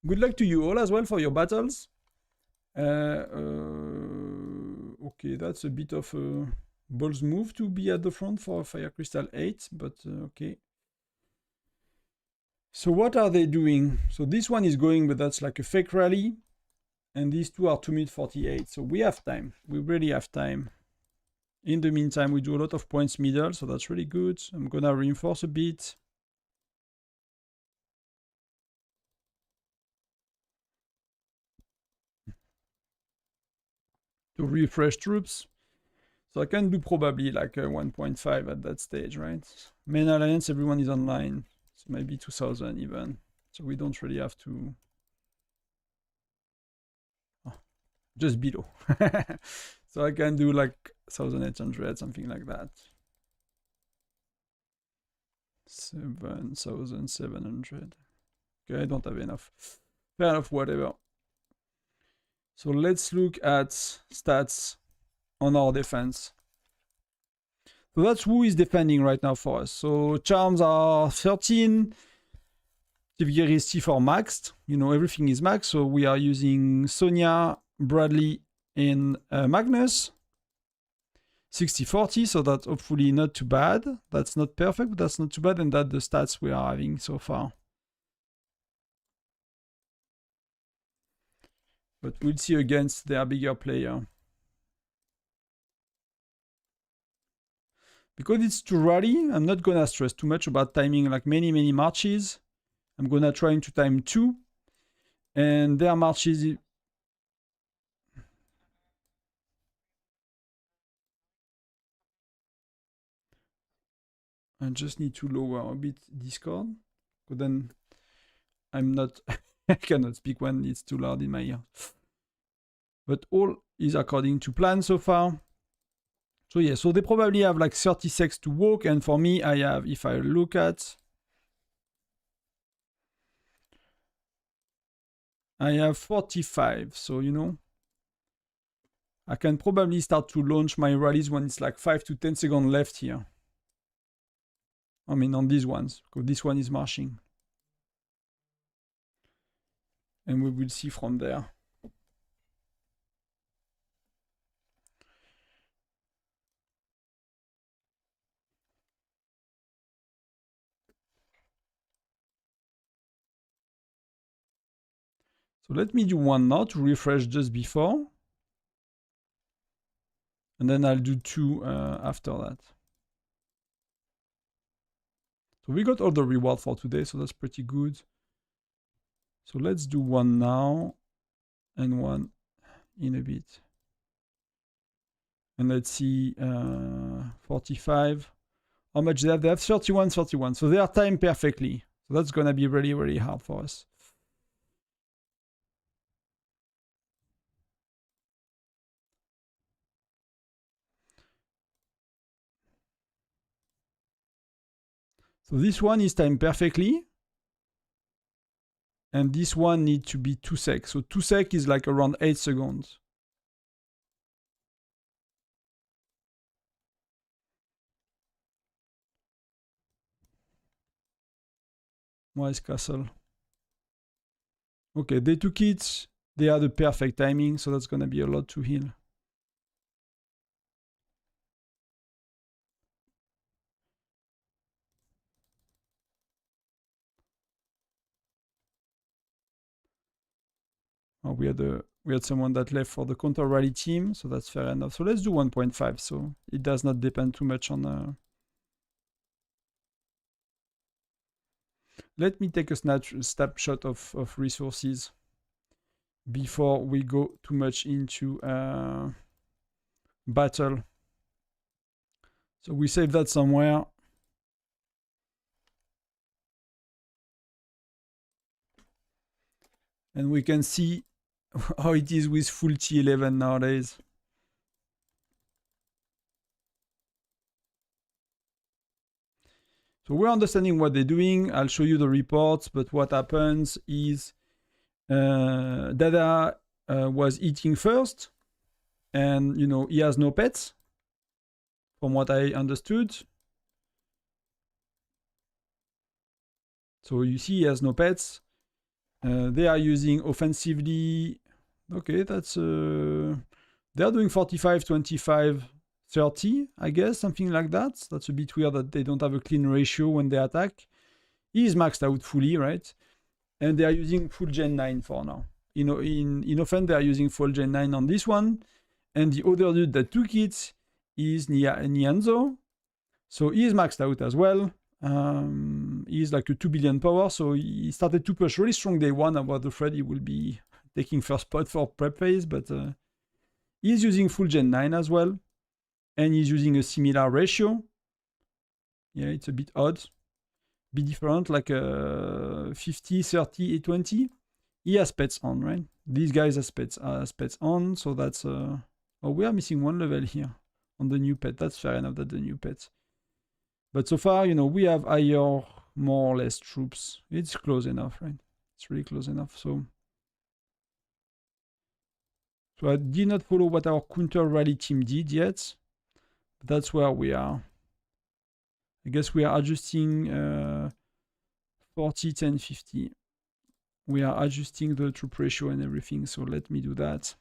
Good luck to you all as well for your battles. Okay, that's a bit of a balls move to be at the front for Fire Crystal 8, but okay. So what are they doing? So this one is going, but that's like a fake rally. And these two are 2 minute 48. So we have time. We really have time. In the meantime, we do a lot of points middle, so that's really good. I'm gonna reinforce a bit. To refresh troops. So I can do probably like a 1.5 at that stage, right? Main alliance, everyone is online. So maybe 2000 even. So we don't really have to. Oh, just below. So I can do like 1800, something like that. 7,700. Okay, I don't have enough. Fair enough, whatever. So let's look at stats on our defense. So that's who is defending right now for us. So charms are 13. Steve Gear is T4 maxed. You know, everything is maxed. So we are using Sonia, Bradley, and Magnus. 60-40, so that's hopefully not too bad. That's not perfect, but that's not too bad, and that's the stats we are having so far. But we'll see against their bigger player. Because it's too rally, I'm not gonna stress too much about timing like many marches. I'm gonna try to time 2. And their marches... I just need to lower a bit Discord. Because then I'm not... I cannot speak when it's too loud in my ear. But all is according to plan so far. So yeah, so they probably have like 30 seconds to walk. And for me, I have, if I look at... I have 45. So, you know, I can probably start to launch my rallies when it's like 5 to 10 seconds left here. I mean, on these ones, because this one is marching. And we will see from there. So let me do one now to refresh just before. And then I'll do 2 after that. So we got all the reward for today, so that's pretty good. So let's do one now and one in a bit. And let's see, 45. How much they have? They have 31, 31. So they are timed perfectly. So that's going to be really, really hard for us. So this one is timed perfectly. And this one needs to be 2 seconds. So 2 seconds is like around 8 seconds. Wise Castle. Okay, they took it. They had the perfect timing, so that's gonna be a lot to heal. Oh, we had someone that left for the counter rally team, so that's fair enough. So let's do 1.5, so it does not depend too much on... Let me take a snapshot of resources before we go too much into battle. So we save that somewhere. And we can see how it is with full T11 nowadays. So we're understanding what they're doing. I'll show you the reports, but what happens is Dada was eating first, and you know he has no pets, from what I understood. So you see he has no pets. They are using offensively. Okay, that's they are doing 45, 25, 30, I guess, something like that. That's a bit weird that they don't have a clean ratio when they attack. He is maxed out fully, right? And they are using full Gen 9 for now. You know, in offense, they are using full Gen 9 on this one. And the other dude that took it is Nianzo. So he is maxed out as well. He's like a 2 billion power, so he started to push really strong day one. I was afraid he will be taking first spot for prep phase, but he's using full Gen 9 as well. And he's using a similar ratio. Yeah, it's a bit odd. Be different, like 50, 30, 20. He has pets on, right? These guys have pets on, so that's... oh, we are missing one level here on the new pet. That's fair enough, that's the new pet. But so far, you know, we have higher, more or less troops. It's close enough, right? It's really close enough. So I did not follow what our counter rally team did yet. But that's where we are. I guess we are adjusting 40, 10, 50. We are adjusting the troop ratio and everything. So let me do that.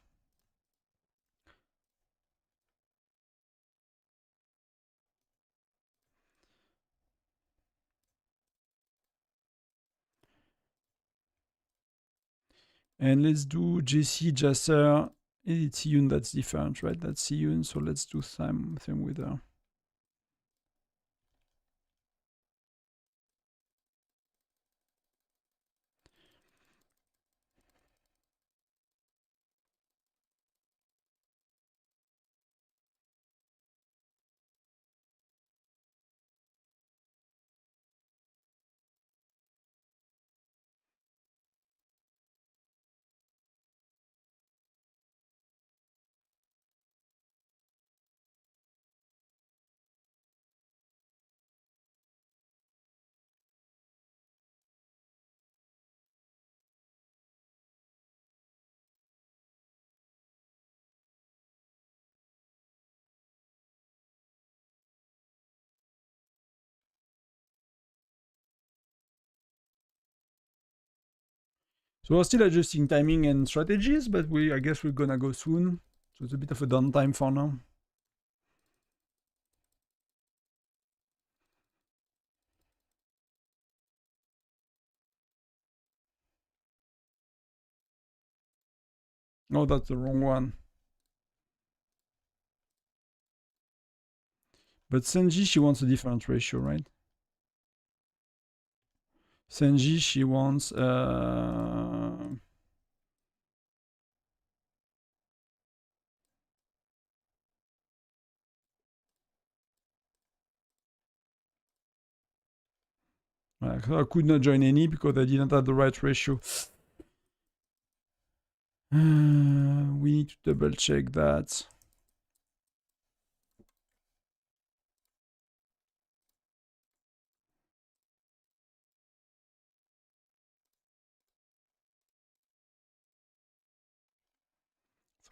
And let's do JC, Jasser. It's Yoon that's different, right? That's Yoon. So let's do same with her. So we're still adjusting timing and strategies, but I guess we're gonna go soon. So it's a bit of a downtime for now. Oh, that's the wrong one. But Senji, she wants a different ratio, right? Senji, she wants so I could not join any because I didn't have the right ratio. We need to double check that.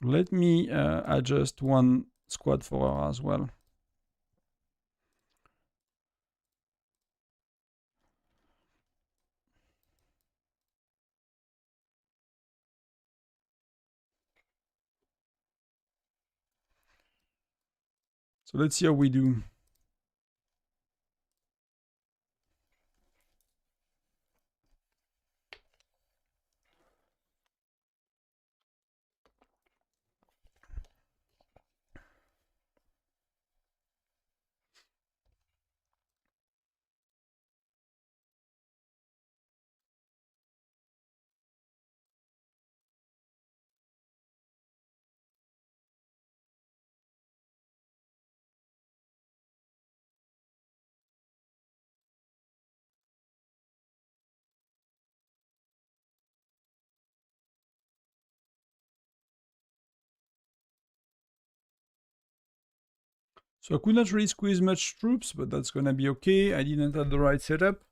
So let me adjust one squad for her as well. So let's see how we do. So I could not really squeeze much troops, but that's gonna be okay. I didn't have the right setup.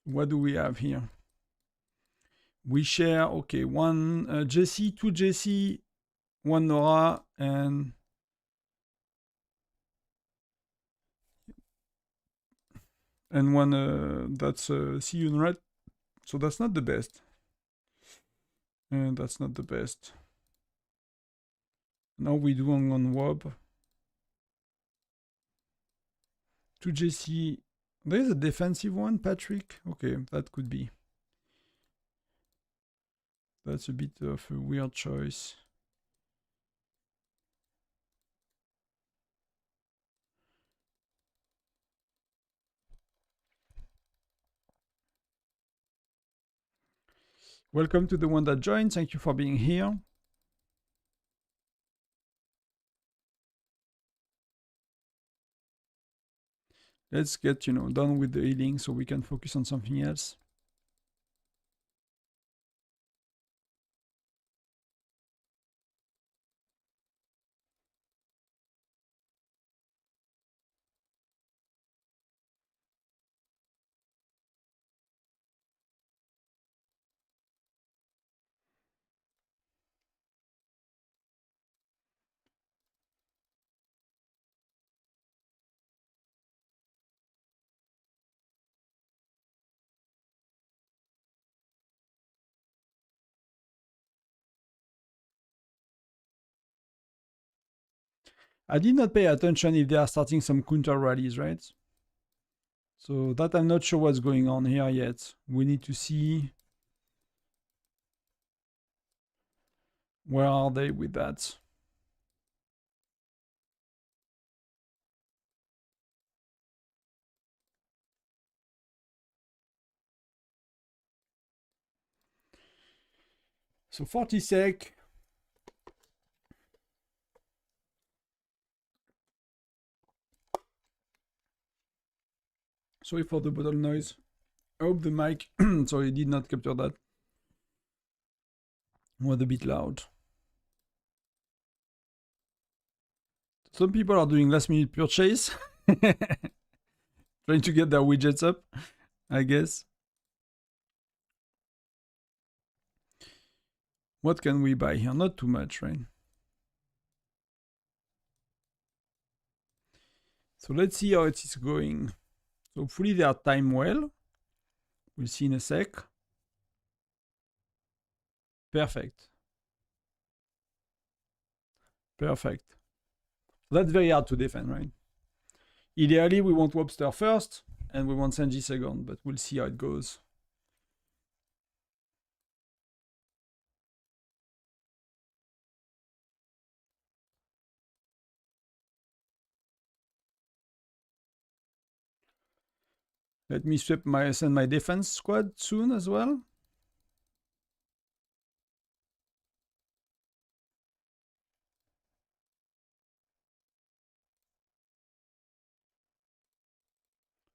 What do we have here? We share, okay, one Jesse, two Jesse, one Nora, and one that's Siyun, right? So that's not the best. And that's not the best. Now we do on Wob. Two Jesse. There's a defensive one, Patrick. Okay, that could be. That's a bit of a weird choice. Welcome to the one that joined. Thank you for being here. Let's get, done with the healing so we can focus on something else. I did not pay attention if they are starting some counter rallies, right? So that I'm not sure what's going on here yet. We need to see where are they with that. So 40 sec. Sorry for the bottle noise. I hope the mic, sorry, did not capture that. Was a bit loud. Some people are doing last minute purchase. Trying to get their widgets up, I guess. What can we buy here? Not too much, right? So let's see how it is going. So hopefully they are timed well. We'll see in a sec. Perfect. Perfect. That's very hard to defend, right? Ideally, we want Webster first, and we want Senji second, but we'll see how it goes. Let me send my defense squad soon as well.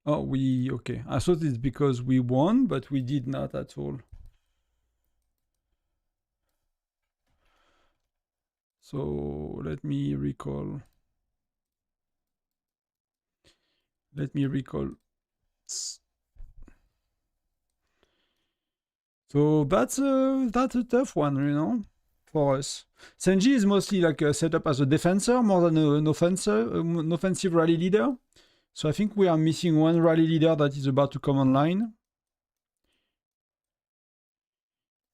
Oh, okay. I thought it's because we won, but we did not at all. So let me recall. So that's a tough one, you know, for us. Senji is mostly like set up as a defender more than an offensive rally leader. So I think we are missing one rally leader that is about to come online.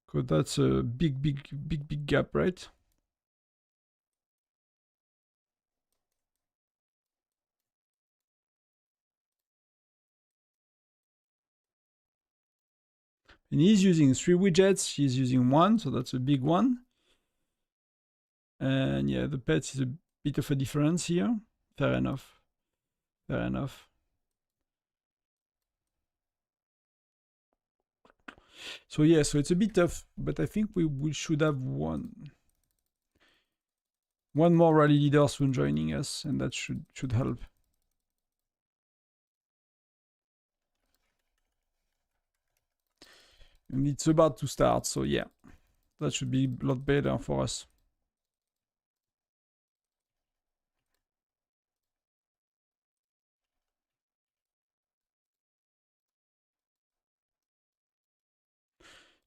Because that's a big gap, right? And he's using 3 widgets, she's using 1, so that's a big one. And yeah, the pets is a bit of a difference here. Fair enough. Fair enough. So yeah, so it's a bit tough, but I think we should have one more rally leader soon joining us, and that should help. And it's about to start, so yeah, that should be a lot better for us.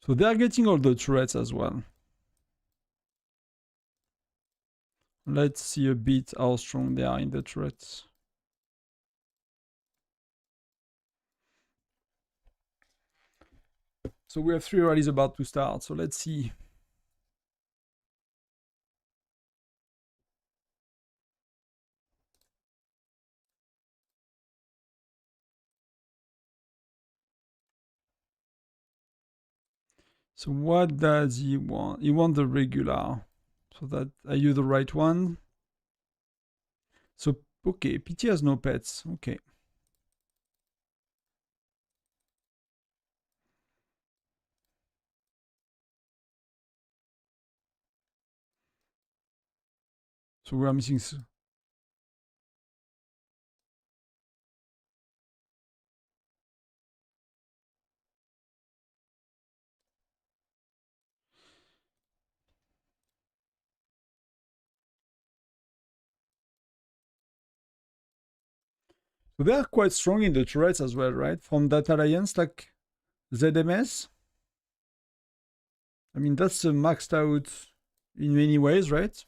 So they're getting all the turrets as well. Let's see a bit how strong they are in the turrets. So we have 3 rallies about to start, so let's see. So what does he want? He wants the regular. So that, are you the right one? So, okay, PT has no pets. Okay. So we are missing. So they are quite strong in the turrets as well, right? From that alliance, like ZMS. I mean, that's maxed out in many ways, right?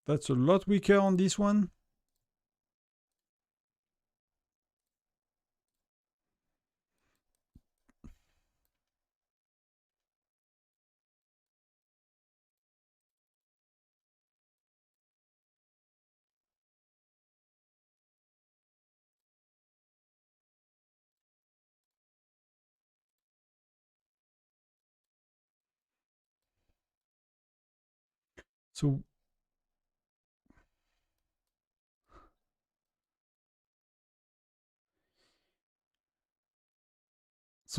That's a lot weaker on this one. So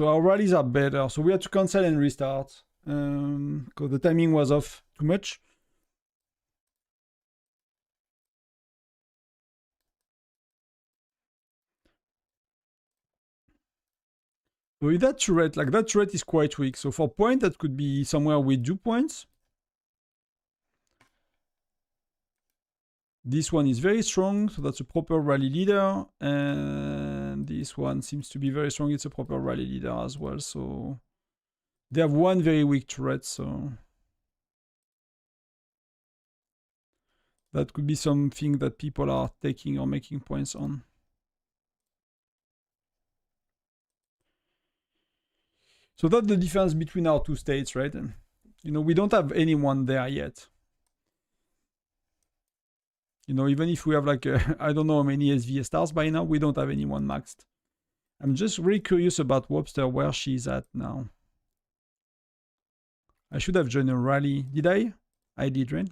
our rallies are better. So we had to cancel and restart because the timing was off too much. So with that turret, like that turret is quite weak. So for point, that could be somewhere we do points. This one is very strong, so that's a proper rally leader. And this one seems to be very strong. It's a proper rally leader as well. So they have one very weak turret, so that could be something that people are taking or making points on. So that's the difference between our two states, right? And, you know, we don't have anyone there yet. You know, even if we have like, I don't know how many SVS stars by now, we don't have anyone maxed. I'm just really curious about Webster, where she's at now. I should have joined a rally. Did I? I did, right?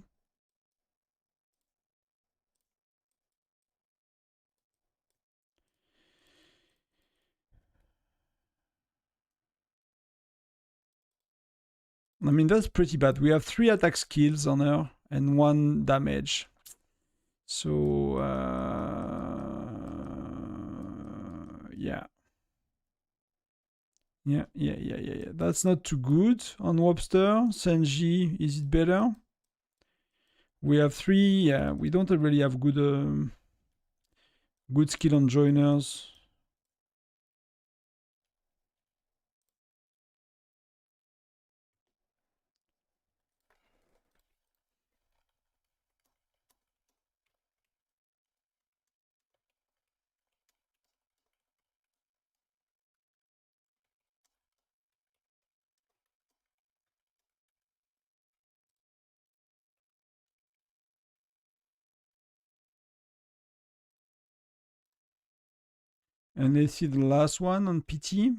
I mean, that's pretty bad. We have 3 attack skills on her and 1 damage. So, yeah. Yeah. That's not too good on Webster. Senji, is it better? We have 3. Yeah, we don't really have good good skill on joiners. And let's see the last one on PT.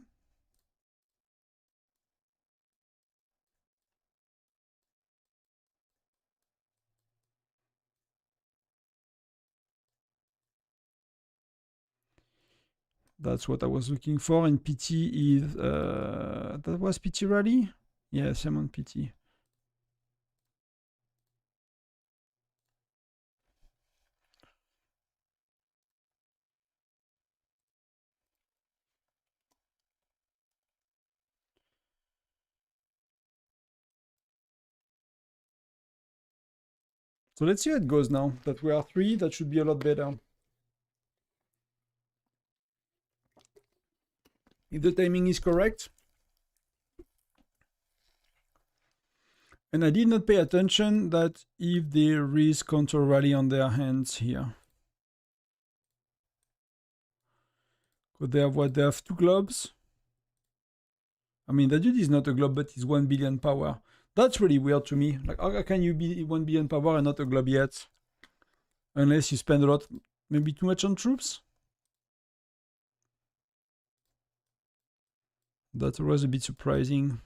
That's what I was looking for. And PT is that was PT rally? Yes, I'm on PT. So let's see how it goes now. That we are 3, that should be a lot better. If the timing is correct. And I did not pay attention that if there is counter rally on their hands here. So they have what? They have 2 globes. I mean, that dude is not a globe, but he's 1 billion power. That's really weird to me. Like, how can you be 1 billion power and not a globe yet? Unless you spend a lot, maybe too much on troops? That was a bit surprising.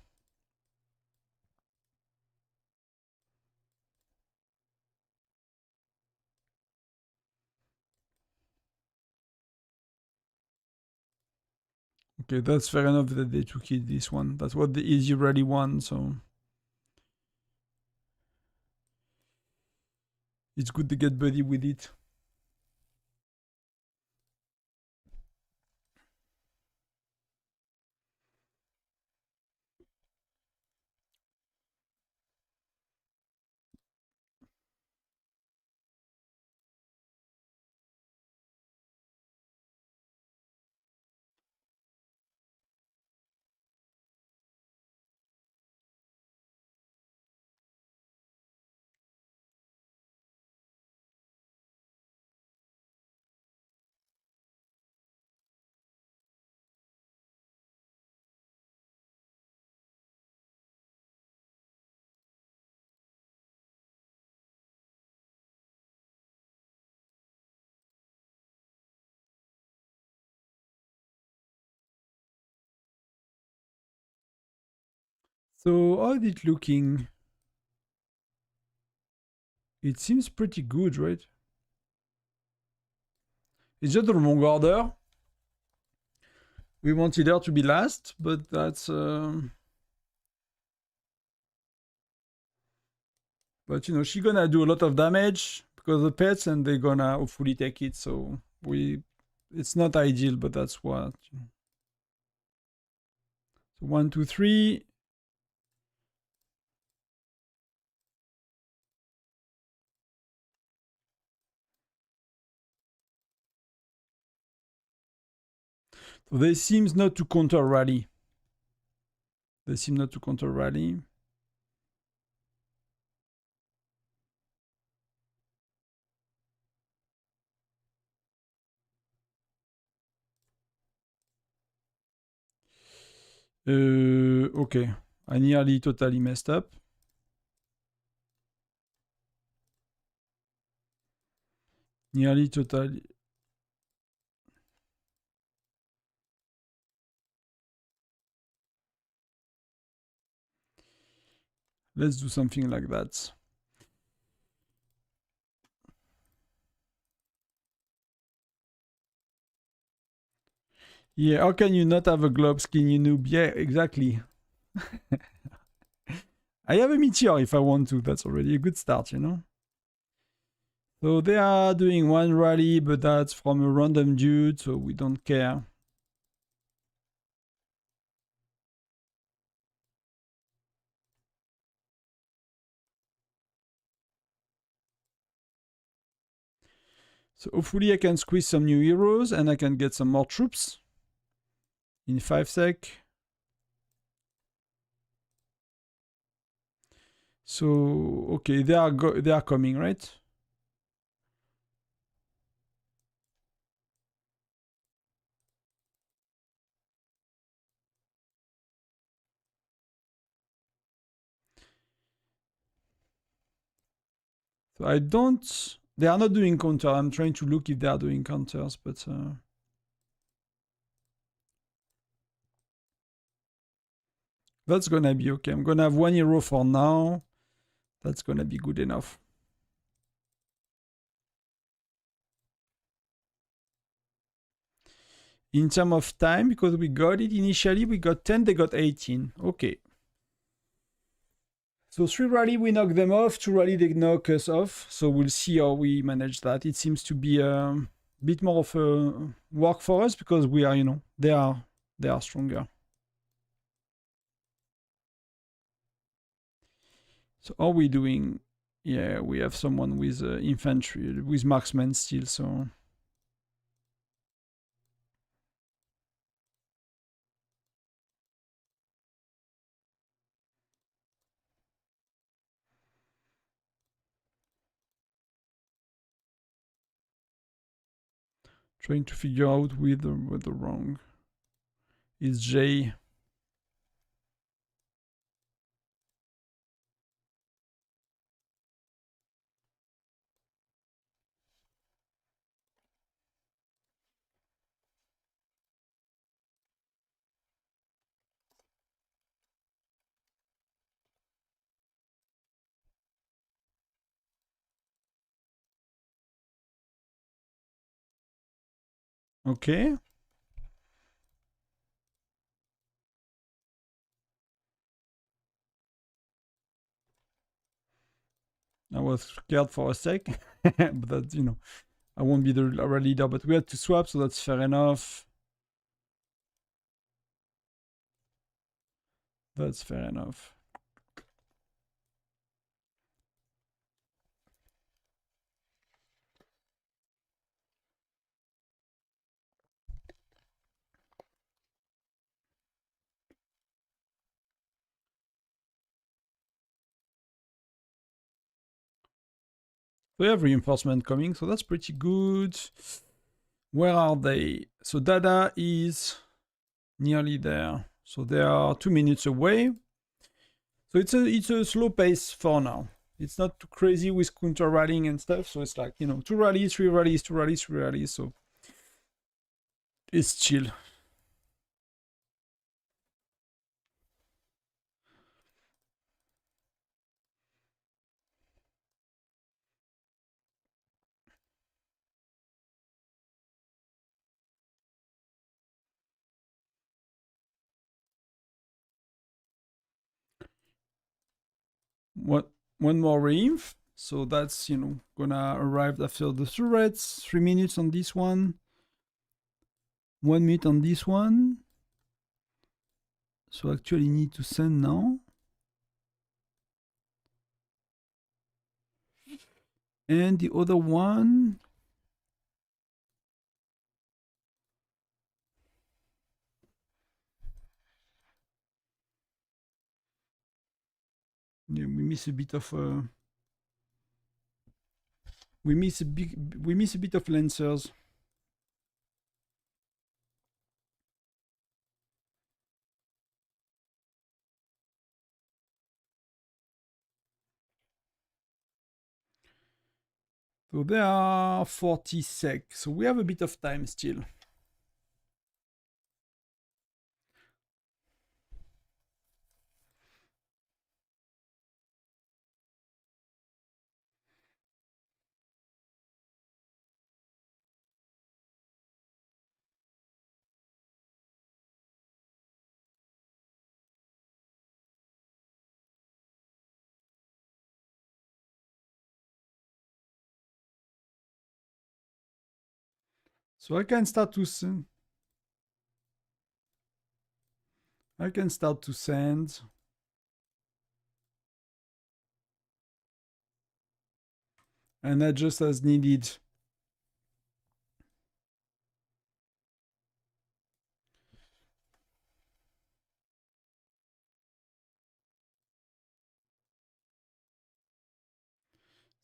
Okay, that's fair enough that they took it, this one. That's what the easy rally one, so it's good to get buddy with it. So how is it looking? It seems pretty good, right? It's just the wrong order. We wanted her to be last, but that's... But, you know, she's gonna do a lot of damage because of the pets, and they're gonna hopefully take it, so it's not ideal, but that's what... So 1, 2, 3... So they seems not to counter rally. They seem not to counter rally. Okay. I nearly totally messed up. Nearly totally... Let's do something like that. Yeah, how can you not have a globe skin, you noob? Yeah, exactly. I have a meteor if I want to. That's already a good start, you know? So they are doing one rally, but that's from a random dude, so we don't care. So hopefully I can squeeze some new heroes and I can get some more troops in 5 sec. So okay, they are coming, right? So I don't... They are not doing counter. I'm trying to look if they are doing counters, but... That's gonna be okay. I'm gonna have 1 hero for now. That's gonna be good enough. In terms of time, because we got it initially, we got 10, they got 18. Okay. So 3 rally, we knock them off. 2 rally, they knock us off. So we'll see how we manage that. It seems to be a bit more of a work for us because we are, you know, they are stronger. So are we doing? Yeah, we have someone with infantry, with marksmen still, so... Trying to figure out with the wrong. Is J. Okay. I was scared for a sec, but that's, you know, I won't be the leader, but we had to swap, so that's fair enough. That's fair enough. We have reinforcement coming, so that's pretty good. Where are they? So Dada is nearly there. So they are 2 minutes away. So it's a slow pace for now. It's not too crazy with counter rallying and stuff. So it's like, you know, 2 rallies, 3 rallies, 2 rallies, 3 rallies. So it's chill. one more reinf. So that's, gonna arrive after the turrets. 3 minutes on this one. 1 minute on this one. So actually need to send now. And the other one. Yeah, we miss a bit of we miss a bit of lancers. So there are 40 sec. So we have a bit of time still. So I can start to send. And adjust as needed.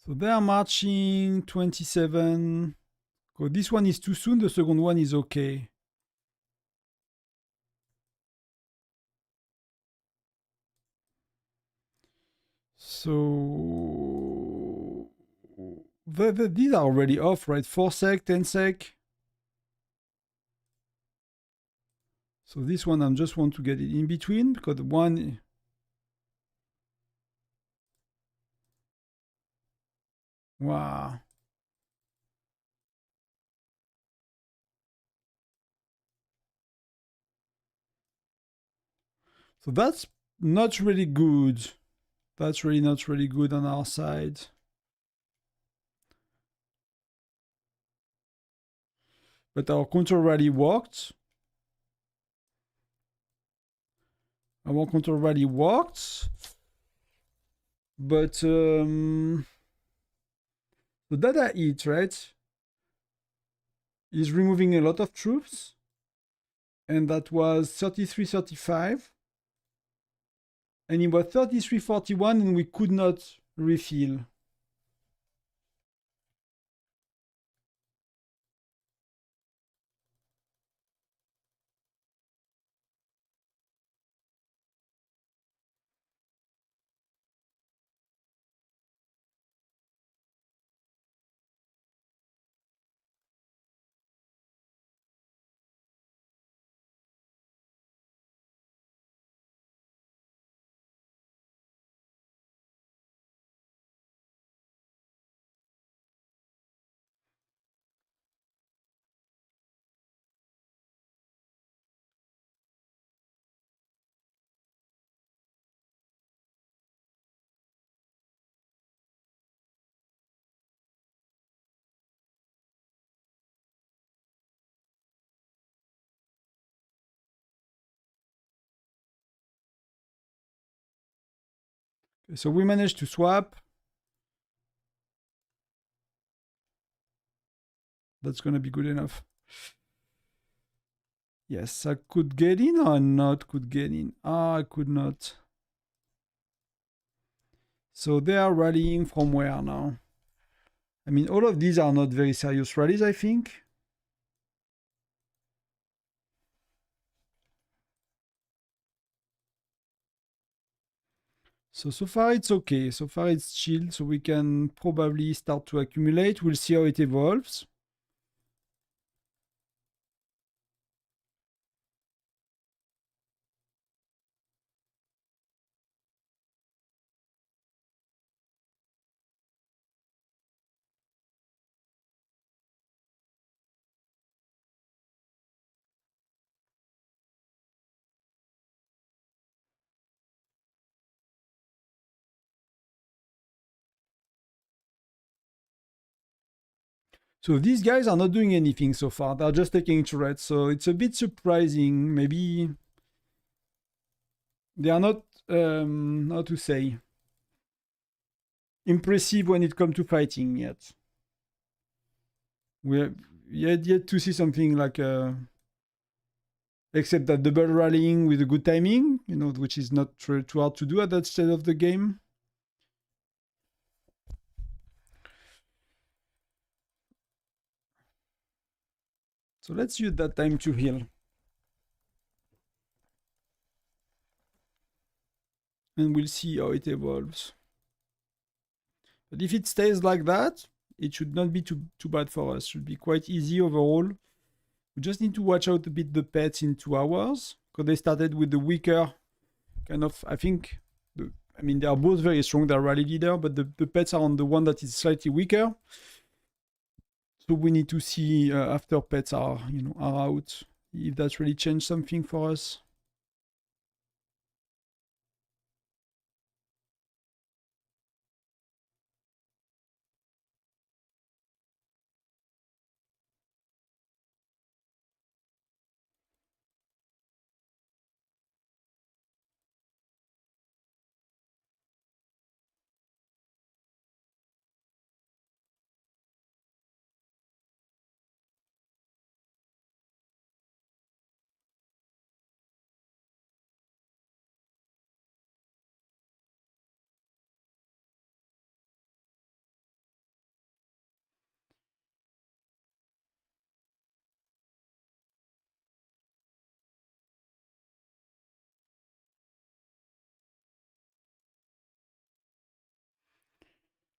So they are marching 27. So this one is too soon. The second one is okay. So these are already off, right? 4 sec, 10 sec. So this one I just want to get it in between because one. Wow. So that's not really good. That's really not really good on our side. But our counter rally worked. Our counter rally worked. But the data hit, right, is removing a lot of troops. And that was 33-35. And it was 33-41 and we could not refill. Okay, so we managed to swap. That's going to be good enough. Yes, I could get in or not could get in. Ah, I could not. So they are rallying from where now? I mean, all of these are not very serious rallies, I think. So far it's okay. So far it's chilled. So we can probably start to accumulate. We'll see how it evolves. So these guys are not doing anything so far. They're just taking turrets. So it's a bit surprising. Maybe they are not, how to say, impressive when it comes to fighting yet. We have yet to see something like, except that double rallying with a good timing, you know, which is not too hard to do at that stage of the game. So let's use that time to heal. And we'll see how it evolves. But if it stays like that, it should not be too bad for us. It should be quite easy overall. We just need to watch out a bit the pets in 2 hours, because they started with the weaker kind of, I think, I mean, they are both very strong, they're rally leader, but the pets are on the one that is slightly weaker. So we need to see after pets are, you know, are out, if that's really changed something for us.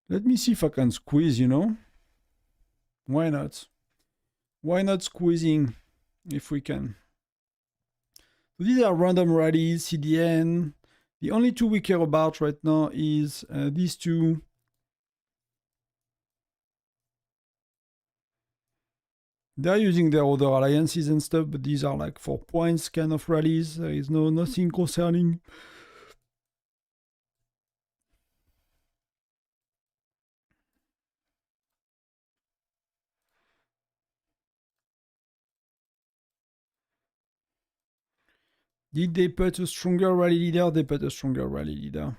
Let me see if I can squeeze, you know. Why not? Why not squeezing if we can? So these are random rallies, CDN. The only two we care about right now is these two. They're using their other alliances and stuff, but these are like 4 points kind of rallies. There is nothing concerning. Did they put a stronger rally leader? They put a stronger rally leader.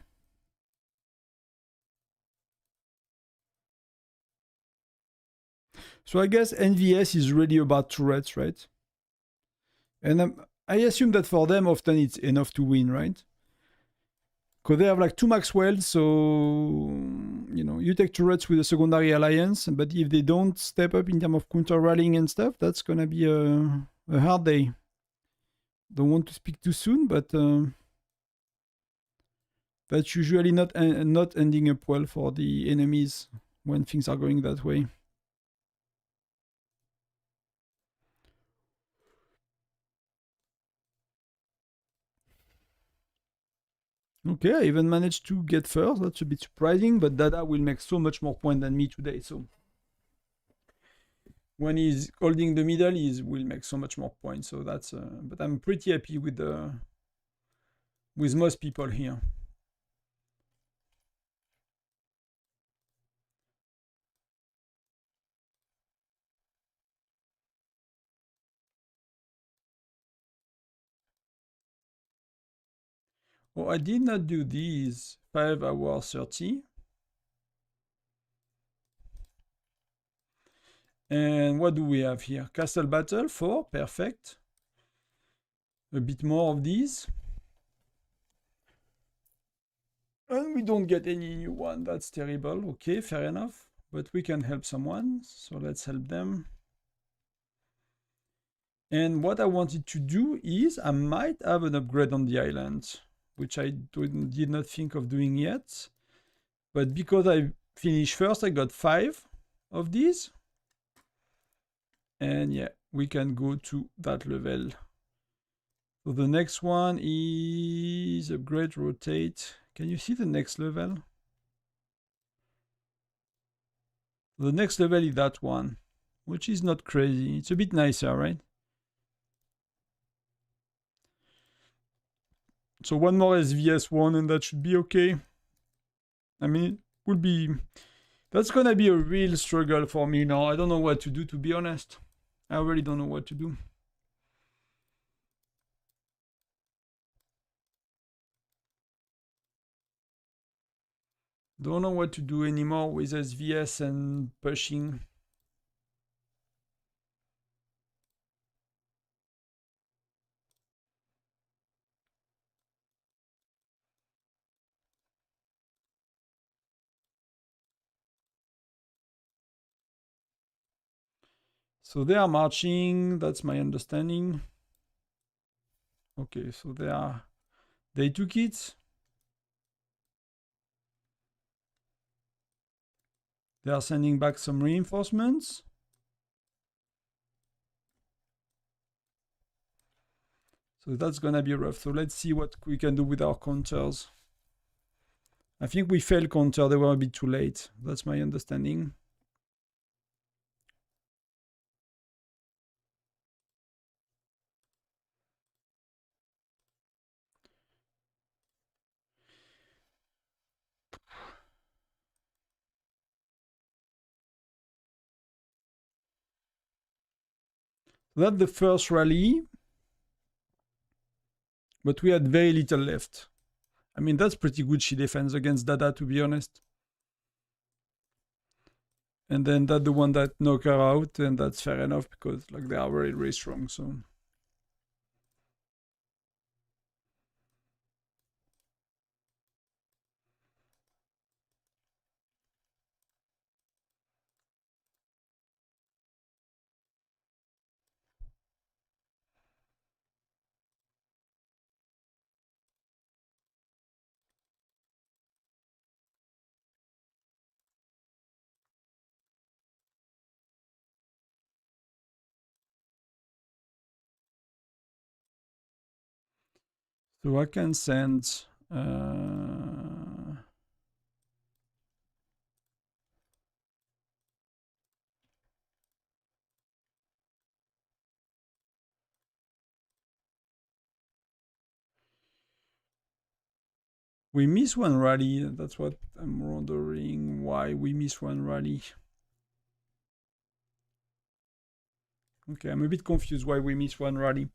So I guess NVS is really about turrets, right? And I assume that for them, often it's enough to win, right? Because they have like 2 Maxwell, so, you know, you take turrets with a secondary alliance, but if they don't step up in terms of counter rallying and stuff, that's gonna be a hard day. Don't want to speak too soon, but that's usually not ending up well for the enemies when things are going that way. Okay, I even managed to get first. That's a bit surprising, but Dada will make so much more points than me today. So when he's holding the middle, he will make so much more points. So that's. But I'm pretty happy with most people here. Oh, I did not do these 5 hours 30. And what do we have here? Castle Battle 4, perfect. A bit more of these. And we don't get any new one, that's terrible. Okay, fair enough. But we can help someone, so let's help them. And what I wanted to do is, I might have an upgrade on the island, which I did not think of doing yet. But because I finished first, I got 5 of these. And yeah, we can go to that level. So the next one is upgrade, rotate. Can you see the next level? The next level is that one, which is not crazy. It's a bit nicer, right? So one more SVS one and that should be okay. I mean, it would be... That's gonna be a real struggle for me now. I don't know what to do, to be honest. I really don't know what to do. Don't know what to do anymore with SVS and pushing. So they are marching, that's my understanding. Okay, so they took it. They are sending back some reinforcements. So that's gonna be rough. So let's see what we can do with our counters. I think we failed counter, they were a bit too late. That's my understanding. That's the first rally, but we had very little left. I mean, that's pretty good she defense against Dada, to be honest. And then that's the one that knocked her out, and that's fair enough because like they are very, very strong. So I can send. We miss one rally. That's what I'm wondering, why we miss one rally. Okay, I'm a bit confused why we miss one rally.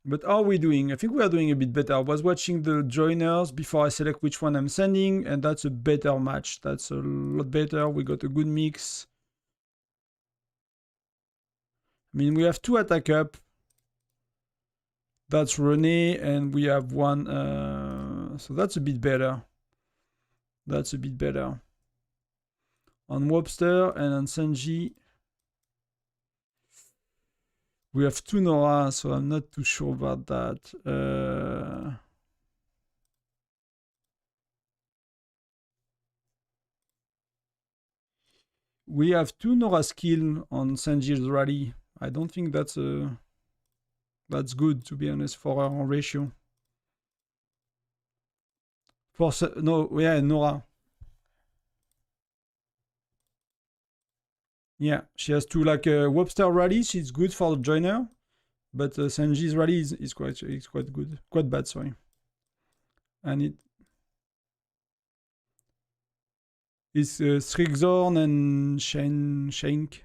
But how are we doing? I think we are doing a bit better. I was watching the joiners before I select which one I'm sending, and that's a better match. That's a lot better. We got a good mix. I mean, we have two attack up. That's Rene, and we have one. So that's a bit better. That's a bit better. On Webster and on Senji, we have two Nora, so I'm not too sure about that. We have two Nora skill on Senji's rally. I don't think that's good, to be honest, for our ratio. Nora. Yeah, she has two like Webster rally. She's good for the joiner, but Senji's rally is quite good, quite bad. Sorry, and it is Strixhorn and Shank.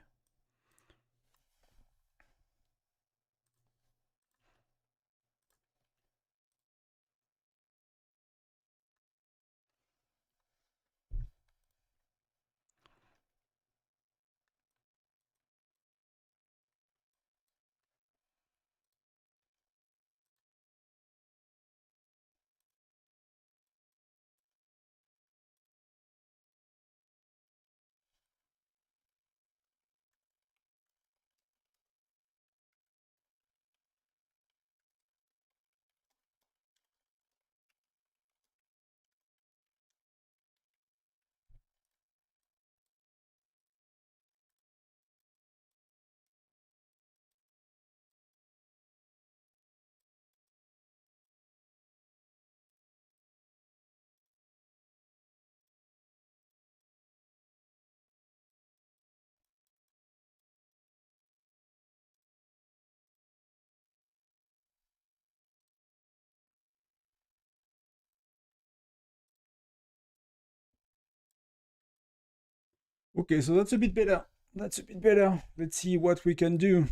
Okay, so that's a bit better. That's a bit better. Let's see what we can do.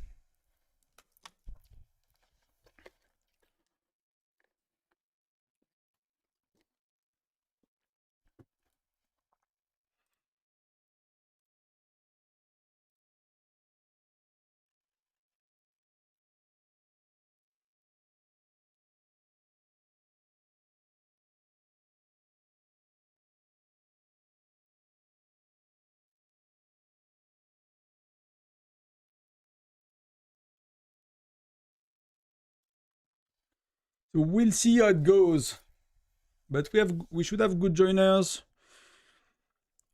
So we'll see how it goes. But we should have good joiners.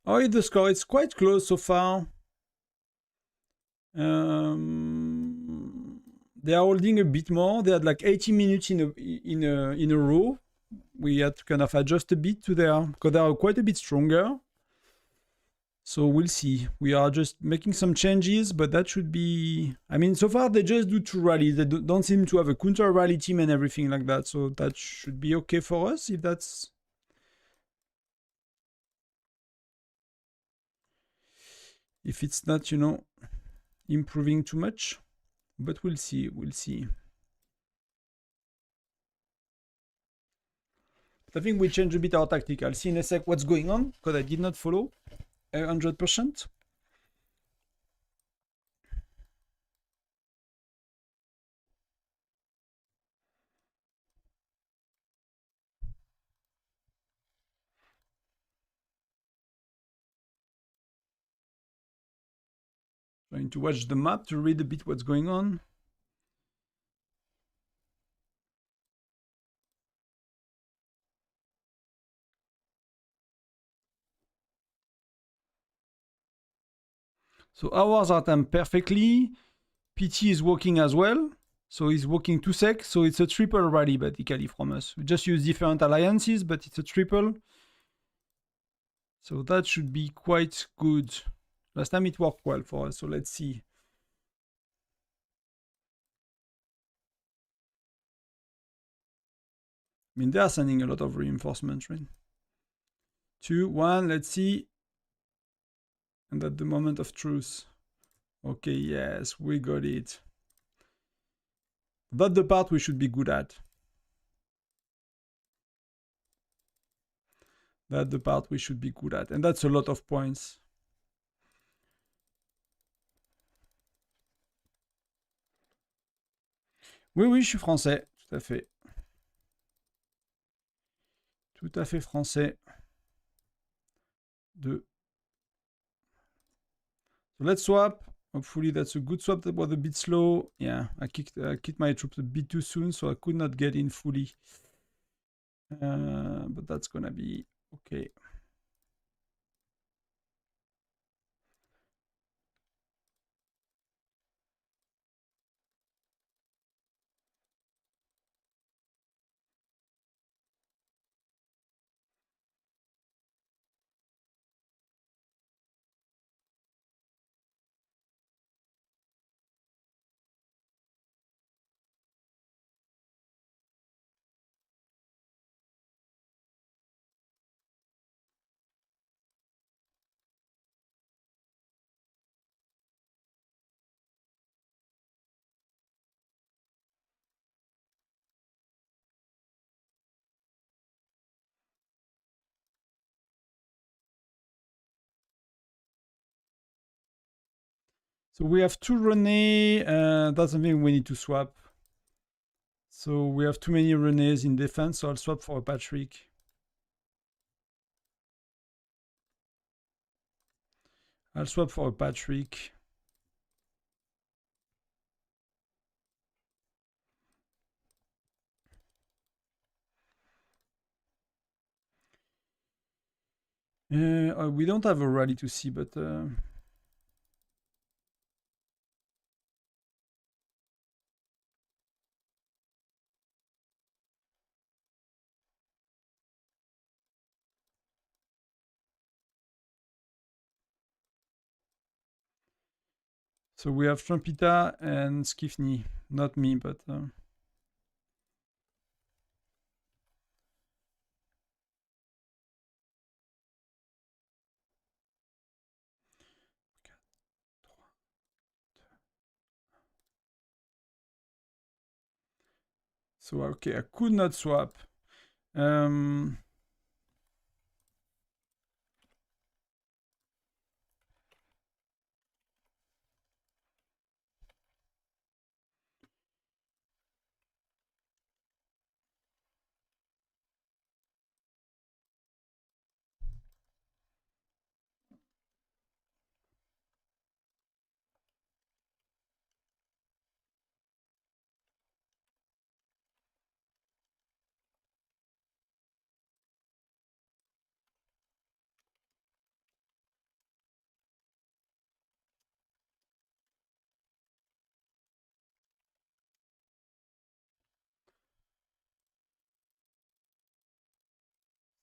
Oh, the score, it's quite close so far. They are holding a bit more. They had like 80 minutes in a row. We had to kind of adjust a bit to their, because they are quite a bit stronger. So we'll see. We are just making some changes, but that should be... I mean, so far they just do 2 rallies. They don't seem to have a counter rally team and everything like that. So that should be okay for us if that's... If it's not, you know, improving too much. But we'll see, we'll see. I think we change a bit our tactic. I'll see in a sec what's going on, because I did not follow 100%. Trying to watch the map to read a bit what's going on. So ours are timed perfectly. PT is working as well. So he's working 2 sec. So it's a triple rally basically from us. We just use different alliances, but it's a triple. So that should be quite good. Last time it worked well for us. So let's see. I mean, they are sending a lot of reinforcements, right? 2, 1, let's see. And at the moment of truth. Okay, yes, we got it. That's the part we should be good at. That's the part we should be good at. And that's a lot of points. Oui, oui, je suis français. Tout à fait. Tout à fait français. 2. So let's swap. Hopefully that's a good swap. That was a bit slow. Yeah, I kicked my troops a bit too soon, so I could not get in fully. But that's gonna be okay. So we have 2 René. That's something we need to swap. So we have too many Renés in defense, so I'll swap for a Patrick. I'll swap for a Patrick. We don't have a rally to see, but... So we have Trumpita and Skifney. Not me, but... So, okay, I could not swap.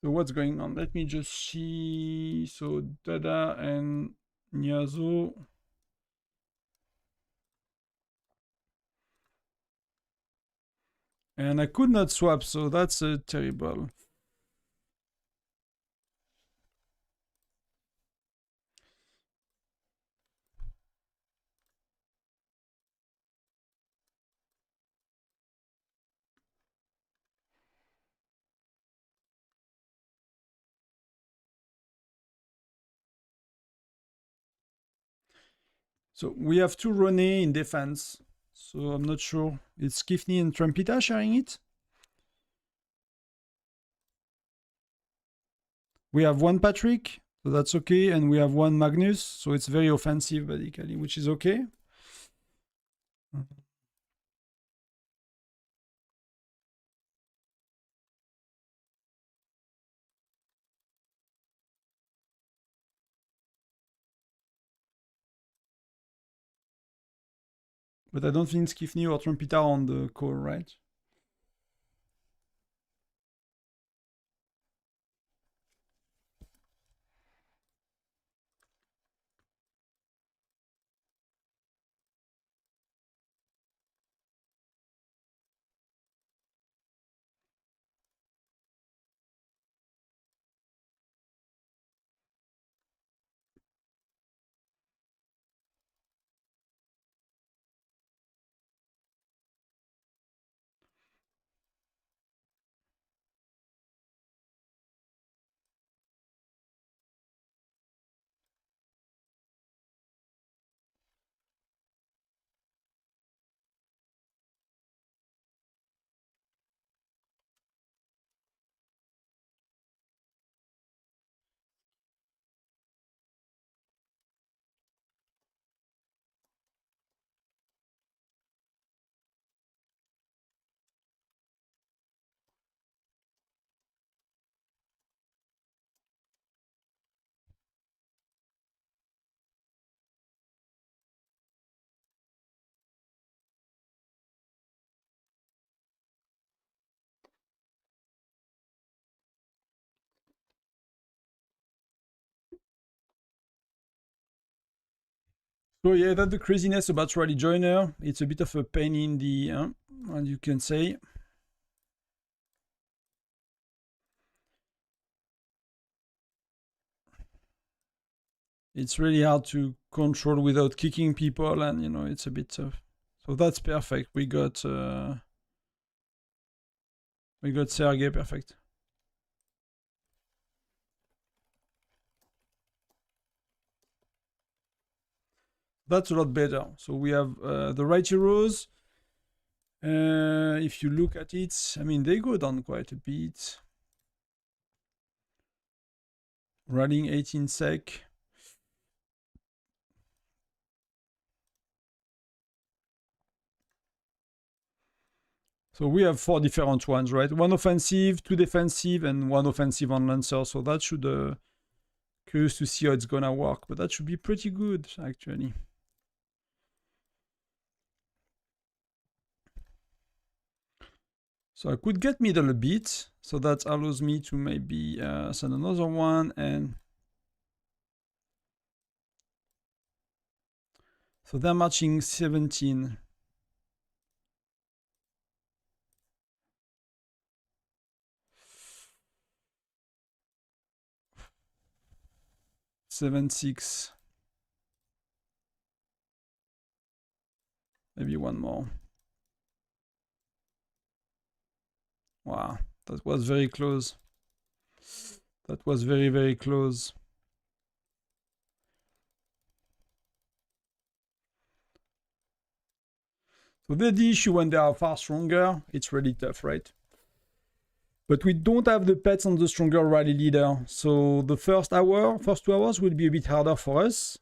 So what's going on? Let me just see. So Dada and Nyazo. And I could not swap, so that's terrible. So we have two Rene in defense. So I'm not sure. It's Kifney and Trumpita sharing it. We have one Patrick, so that's okay. And we have one Magnus, so it's very offensive, basically, which is okay. But I don't think Kifney or Trumpita are on the call, right? So yeah, that's the craziness about Rally Joiner. It's a bit of a pain in the, as you can say. It's really hard to control without kicking people, and you know, it's a bit tough. So that's perfect. We got Sergey, perfect. That's a lot better. So we have the right heroes. If you look at it, I mean, they go down quite a bit. Rallying 18 sec. So we have 4 different ones, right? 1 offensive, 2 defensive, and 1 offensive on Lancer. So that should, curious to see how it's gonna work, but that should be pretty good, actually. So I could get middle a bit, so that allows me to maybe send another one, and so they're matching 17. Seven, 6. Maybe one more. Wow, that was very close. That was very, very close. So the issue when they are far stronger, it's really tough, right? But we don't have the pets on the stronger rally leader. So the first 2 hours will be a bit harder for us.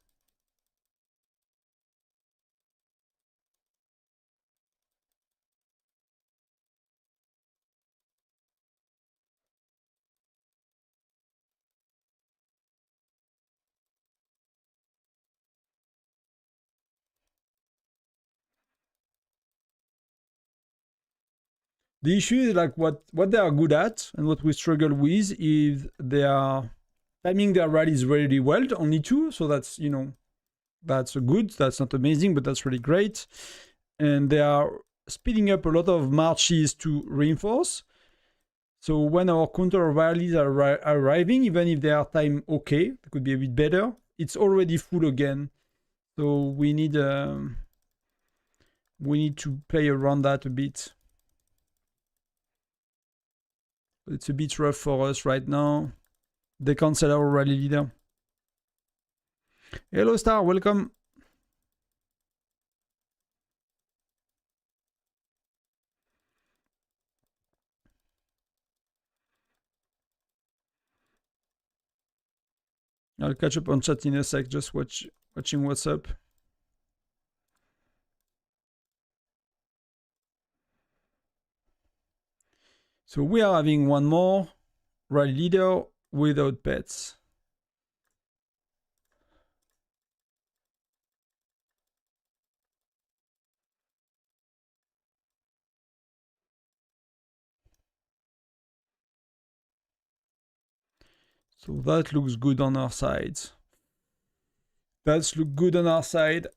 The issue is like what they are good at and what we struggle with is they are timing their rallies really well, only 2, so that's, you know, that's good, that's not amazing, but that's really great. And they are speeding up a lot of marches to reinforce. So when our counter rallies are arriving, even if they are timed okay, they could be a bit better, it's already full again. So we need to play around that a bit. It's a bit rough for us right now. They cancel our rally leader. Hello Star, welcome. I'll catch up on chat in a sec, just watching what's up. So we are having one more rally leader without pets. So that looks good on our side. That's look good on our side.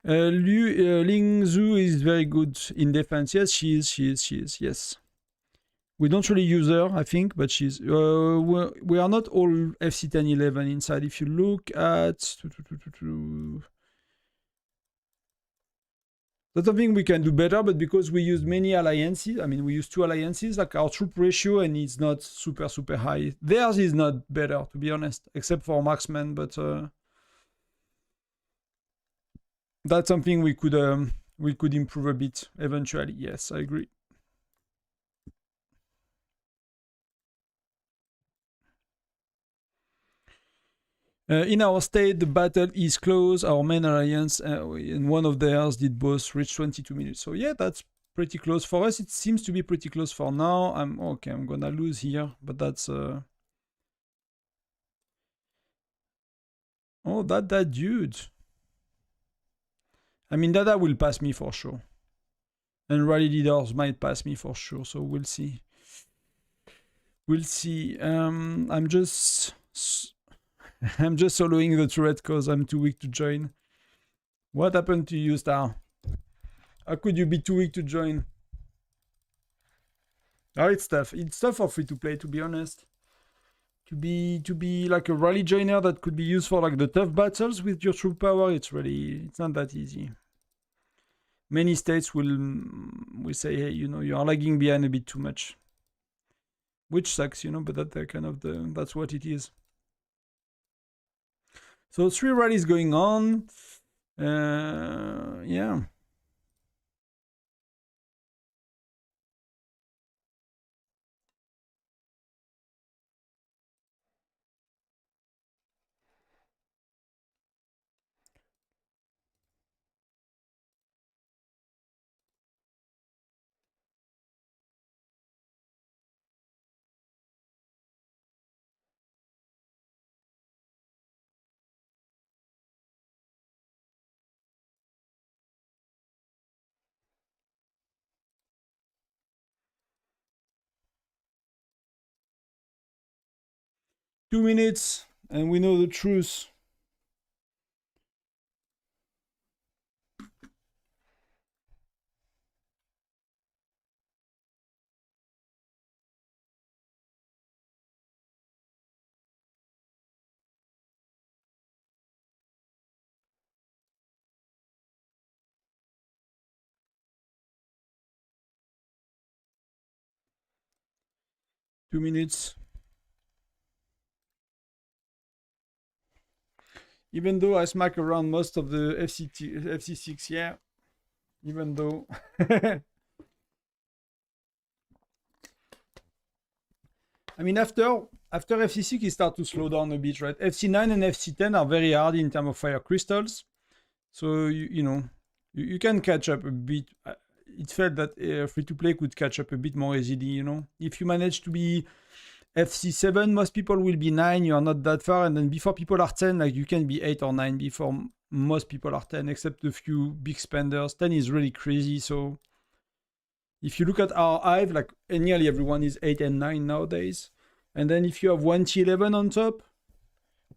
Ling Zhu is very good in defense. Yes, she is. Yes. We don't really use her, I think, but she's. We are not all FC 1011 inside. If you look at. That's something we can do better, but because we use many alliances, I mean, we use 2 alliances, like our troop ratio, and it's not super, super high. Theirs is not better, to be honest, except for marksmen, but that's something we could improve a bit eventually. Yes, I agree. In our state, the battle is close. Our main alliance and one of theirs did both reach 22 minutes. So yeah, that's pretty close for us. It seems to be pretty close for now. I'm gonna lose here, but that's oh, that dude. I mean, Dada will pass me for sure, and rally leaders might pass me for sure. So we'll see. We'll see. I'm just soloing the turret because I'm too weak to join. What happened to you, Star? How could you be too weak to join? Oh, it's tough. It's tough for free to play, to be honest. To be like a rally joiner that could be used for like the tough battles with your troop power, it's not that easy. Many states will say, hey, you know, you are lagging behind a bit too much, which sucks, you know, but that's what it is. So 3 rallies going on. Yeah. Two minutes, and we know the truth. 2 minutes. Even though I smack around most of the FC6, yeah. Even though. I mean, after FC6, it starts to slow down a bit, right? FC9 and FC10 are very hard in terms of fire crystals. So, you can catch up a bit. It felt that free-to-play could catch up a bit more easily, If you manage to be FC7, most people will be 9, you are not that far, and then before people are 10, like you can be 8 or 9 before most people are 10, except a few big spenders. 10 is really crazy, so if you look at our Hive, like nearly everyone is 8 and 9 nowadays. And then if you have 1T11 on top,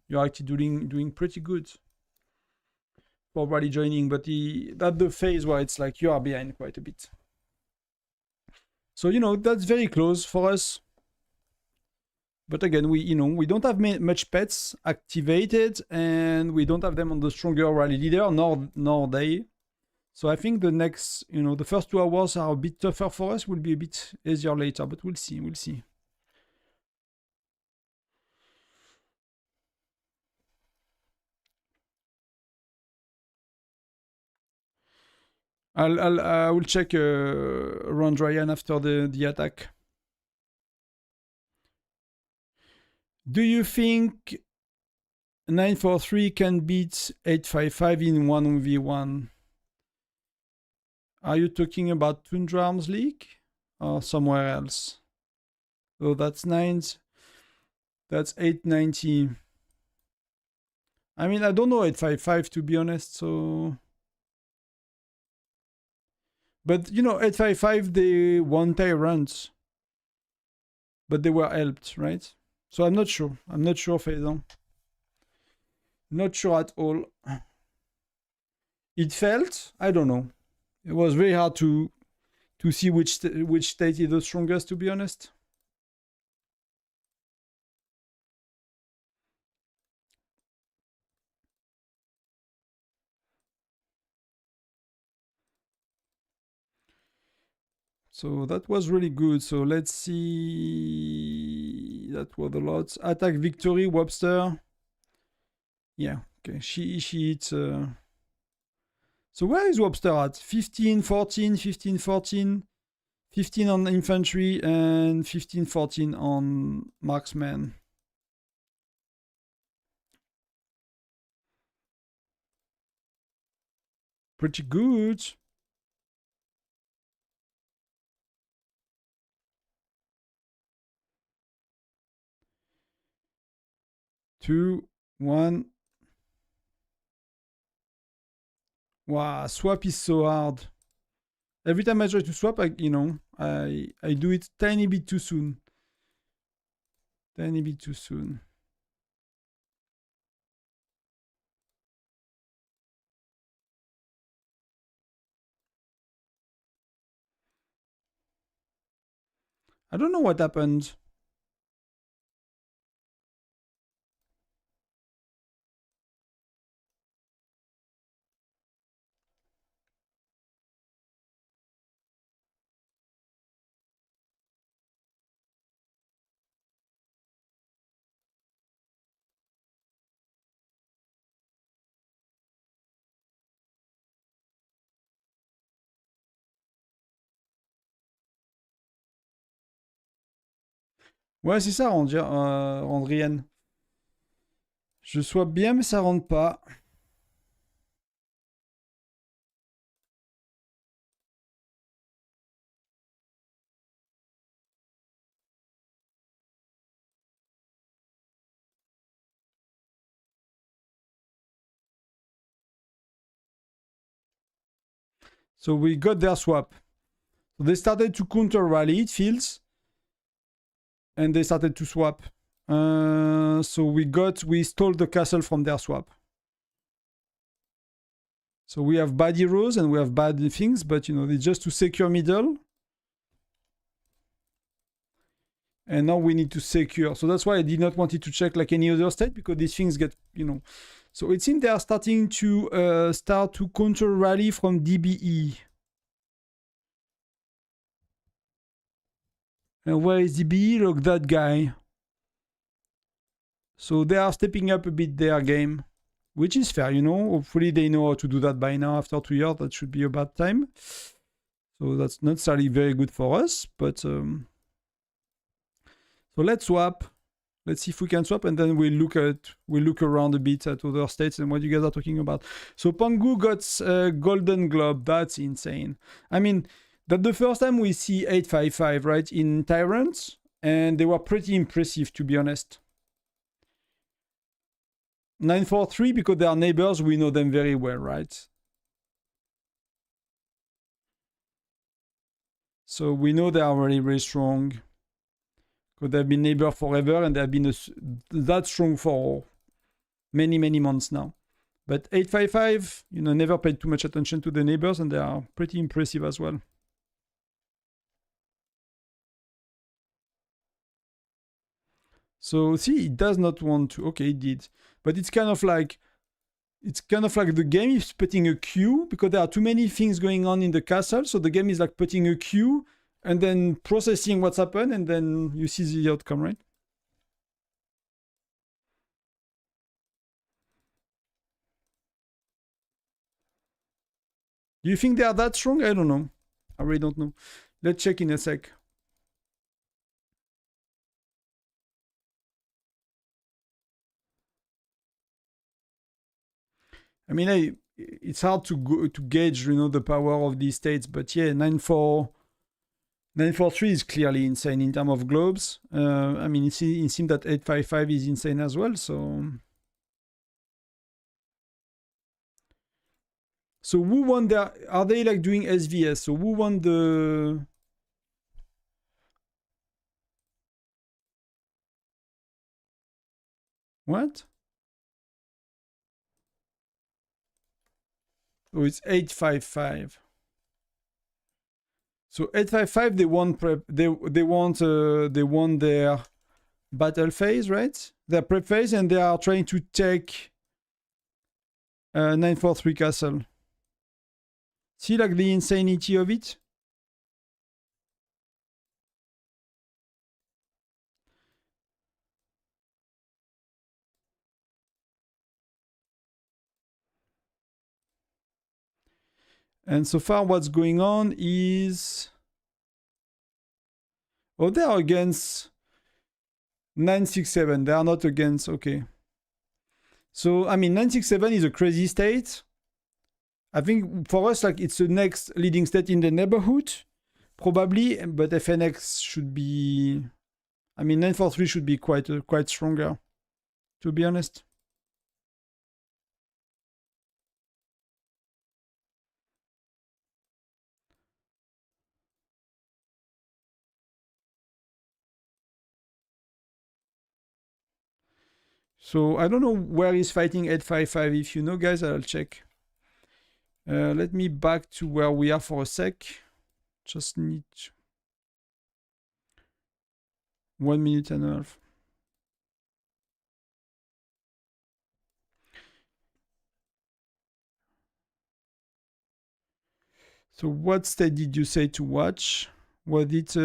you're actually doing pretty good for rally joining, but that's the phase where it's like you are behind quite a bit. So, that's very close for us. But again, we don't have much pets activated, and we don't have them on the stronger rally leader, nor they. So I think the next, the first 2 hours are a bit tougher for us, will be a bit easier later, but we'll see. I will check around Ryan after the attack. Do you think 943 can beat 855 in 1v1? Are you talking about Tundra Arms League or somewhere else? Oh, that's 9s. That's 890. I mean, I don't know 855 to be honest, so... But, 855, they won runs. But they were helped, right? So I'm not sure. Faison. Not sure at all. It felt, I don't know. It was very hard to see which state is the strongest, to be honest. So that was really good. So let's see. That was a lot. Attack victory, Webster. Yeah, okay. She hit. So where is Webster at? 15, 14, 15, 14. 15 on infantry and 15, 14 on marksman. Pretty good. 2, 1. Wow, swap is so hard. Every time I try to swap, I do it tiny bit too soon. Tiny bit too soon. I don't know what happened. Ouais, c'est ça, Randrienne. Je swap bien, mais ça rentre pas. So we got their swap. So they started to counter rally, it feels. And they started to swap. So we stole the castle from their swap. So we have bad heroes and we have bad things, but it's just to secure middle. And now we need to secure. So that's why I did not want it to check like any other state, because these things get, So it seems they are starting to counter rally from DBE. And where is DB? Look, that guy. So they are stepping up a bit their game, which is fair, you know. Hopefully they know how to do that by now after 2 years. That should be about time. So that's not necessarily very good for us, but so let's swap. Let's see if we can swap, and then we'll look around a bit at other states and what you guys are talking about. So Pangu got Golden Globe. That's insane. I mean, that's the first time we see 855, right, in Tyrants, and they were pretty impressive, to be honest. 943, because they are neighbors, we know them very well, right? So we know they are very, very strong. Because they've been neighbors forever, and they have been that strong for many, many months now. But 855, you know, never paid too much attention to the neighbors, and they are pretty impressive as well. So see, it does not want to. Okay, it did. But it's kind of like the game is putting a queue, because there are too many things going on in the castle. So the game is like putting a queue and then processing what's happened, and then you see the outcome, right? Do you think they are that strong? I don't know. I really don't know. Let's check in a sec. I mean, it's hard to gauge, you know, the power of these states, but yeah, 943 is clearly insane in terms of globes. I mean, it seems that 855 is insane as well, so... So who won there? Are they like doing SVS? So who won the... What? Oh, it's 855. So 855, they won prep. They won their battle phase, right? Their prep phase, and they are trying to take 943 castle. See, like the insanity of it. And so far, what's going on is... Oh, they are against 967. They are not against... Okay. So, I mean, 967 is a crazy state. I think for us, like, it's the next leading state in the neighborhood. Probably, but FNX should be... I mean, 943 should be quite stronger, to be honest. So I don't know where he's fighting 855. If you know, guys, I'll check. Let me back to where we are for a sec. Just need 1 minute and a half. So what state did you say to watch? Was it...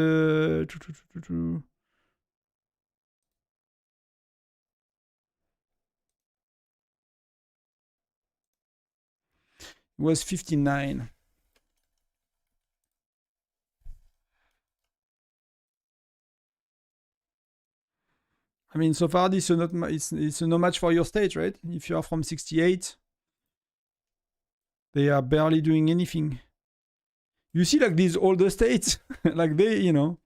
It was 59. I mean, so far this is it's a no match for your state, right? If you are from 68, they are barely doing anything. You see, like these older states, like they, you know,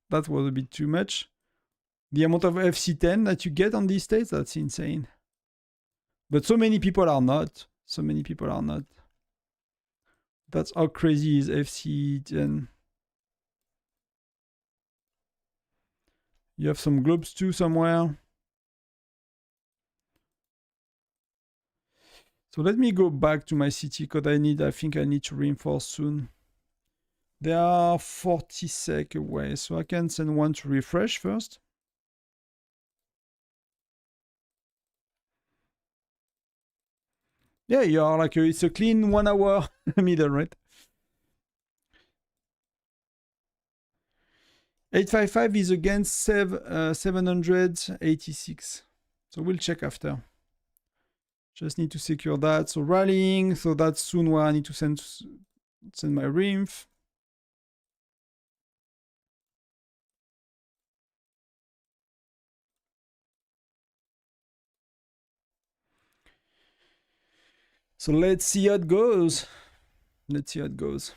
that was a bit too much. The amount of FC10 that you get on these states, that's insane. But so many people are not. So many people are not. That's how crazy is FC10. You have some globes too somewhere. So let me go back to my city because I think I need to reinforce soon. They are 40 sec away, so I can send one to refresh first. Yeah, you are like it's a clean 1 hour middle, right? 855 is against 786. So we'll check after. Just need to secure that. So rallying. So that's soon where I need to send my Rimph. So let's see how it goes. Let's see how it goes.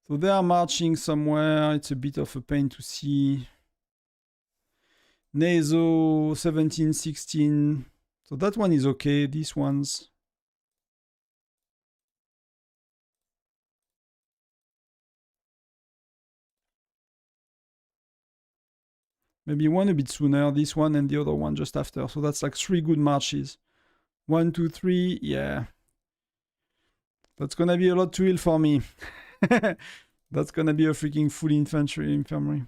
So they are marching somewhere. It's a bit of a pain to see. Naso 17, 16. So that one is okay. These ones. Maybe one a bit sooner, this one and the other one just after. So that's like 3 good marches. 1, 2, 3. Yeah. That's gonna be a lot to heal for me. That's gonna be a freaking full infirmary.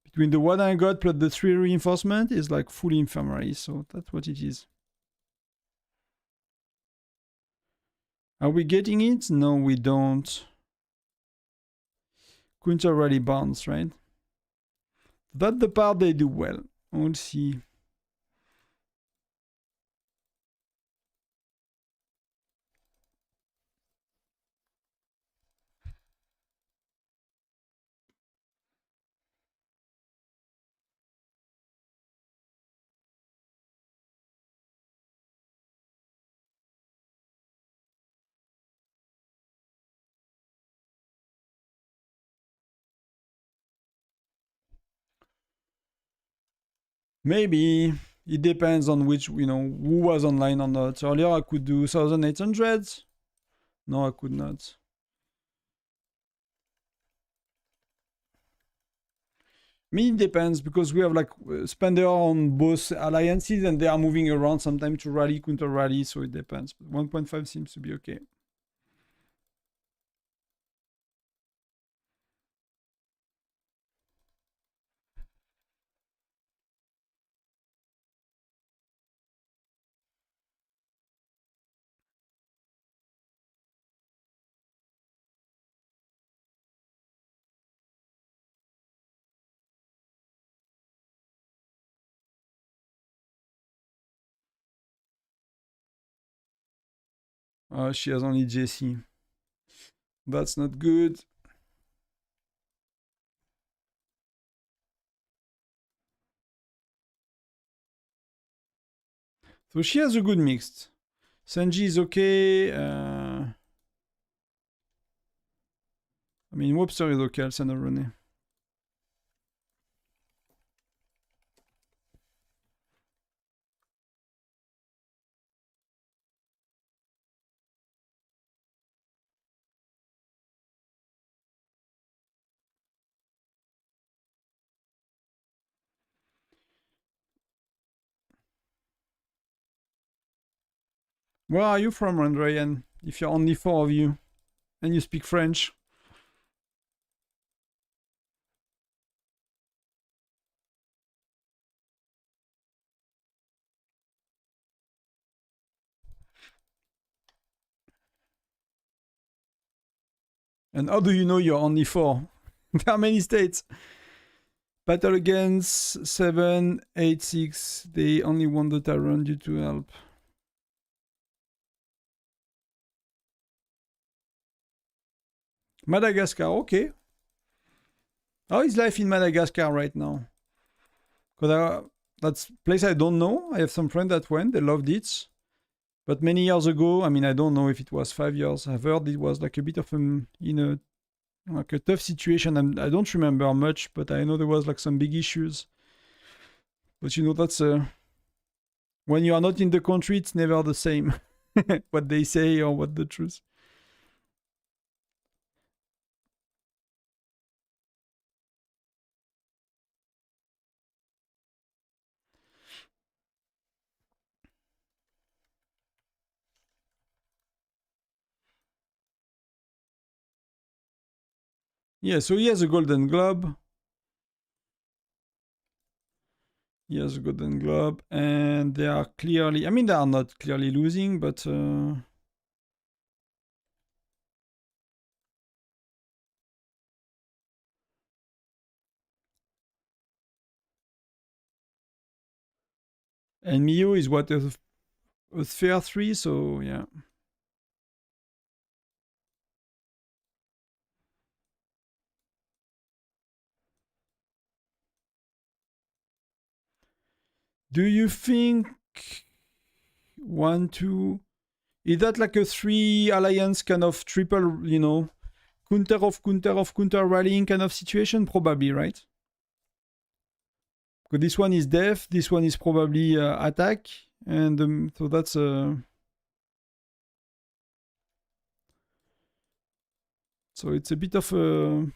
Between the one I got plus the 3 reinforcement is like full infirmary. So that's what it is. Are we getting it? No, we don't. Counter rally bounce, right? That's the part they do well. We'll see. Maybe. It depends on which, who was online or not. Earlier I could do 1800. No, I could not. Me, it depends because we have like spender on both alliances and they are moving around sometimes to rally, counter rally, so it depends. But 1.5 seems to be okay. She has only JC. That's not good. So she has a good mix. Senji is okay. I mean, Webster is okay. I'll send a René. Where are you from, Randrian? If you're only 4 of you and you speak French. And how do you know you're only 4? There are many states. Battle against 786. They only won the Tyrant due to help. Madagascar, okay. How is life in Madagascar right now? Because that's a place I don't know. I have some friends that went. They loved it. But many years ago, I mean, I don't know if it was 5 years. I've heard it was like a bit of like a tough situation. I don't remember much, but I know there was like some big issues. But that's when you are not in the country, it's never the same. What they say or what the truth. Yeah, so he has a Golden Globe. He has a Golden Globe, and they are clearly, I mean, they are not clearly losing, but and Mio is what, a fair 3, so yeah. Do you think 1, 2, is that like a 3 alliance kind of triple, you know, counter of counter of counter rallying kind of situation? Probably, right? Because this one is death, this one is probably attack, and so that's so it's a bit of a,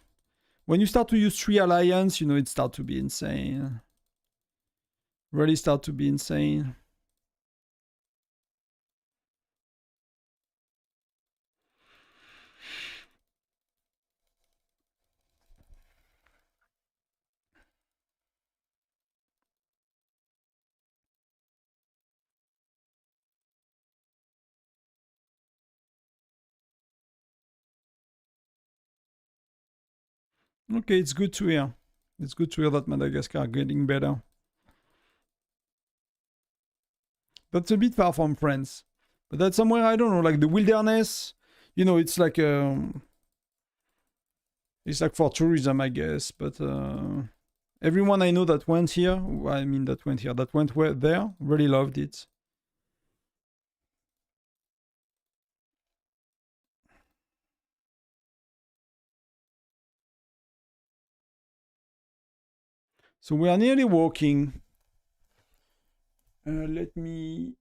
when you start to use 3 alliance, you know, it starts to be insane. Really start to be insane. Okay, it's good to hear. It's good to hear that Madagascar are getting better. That's a bit far from France. But that's somewhere, I don't know, like the wilderness. You know, it's like for tourism, I guess. But everyone I know that went here, that went there, really loved it. So we are nearly walking. Let me.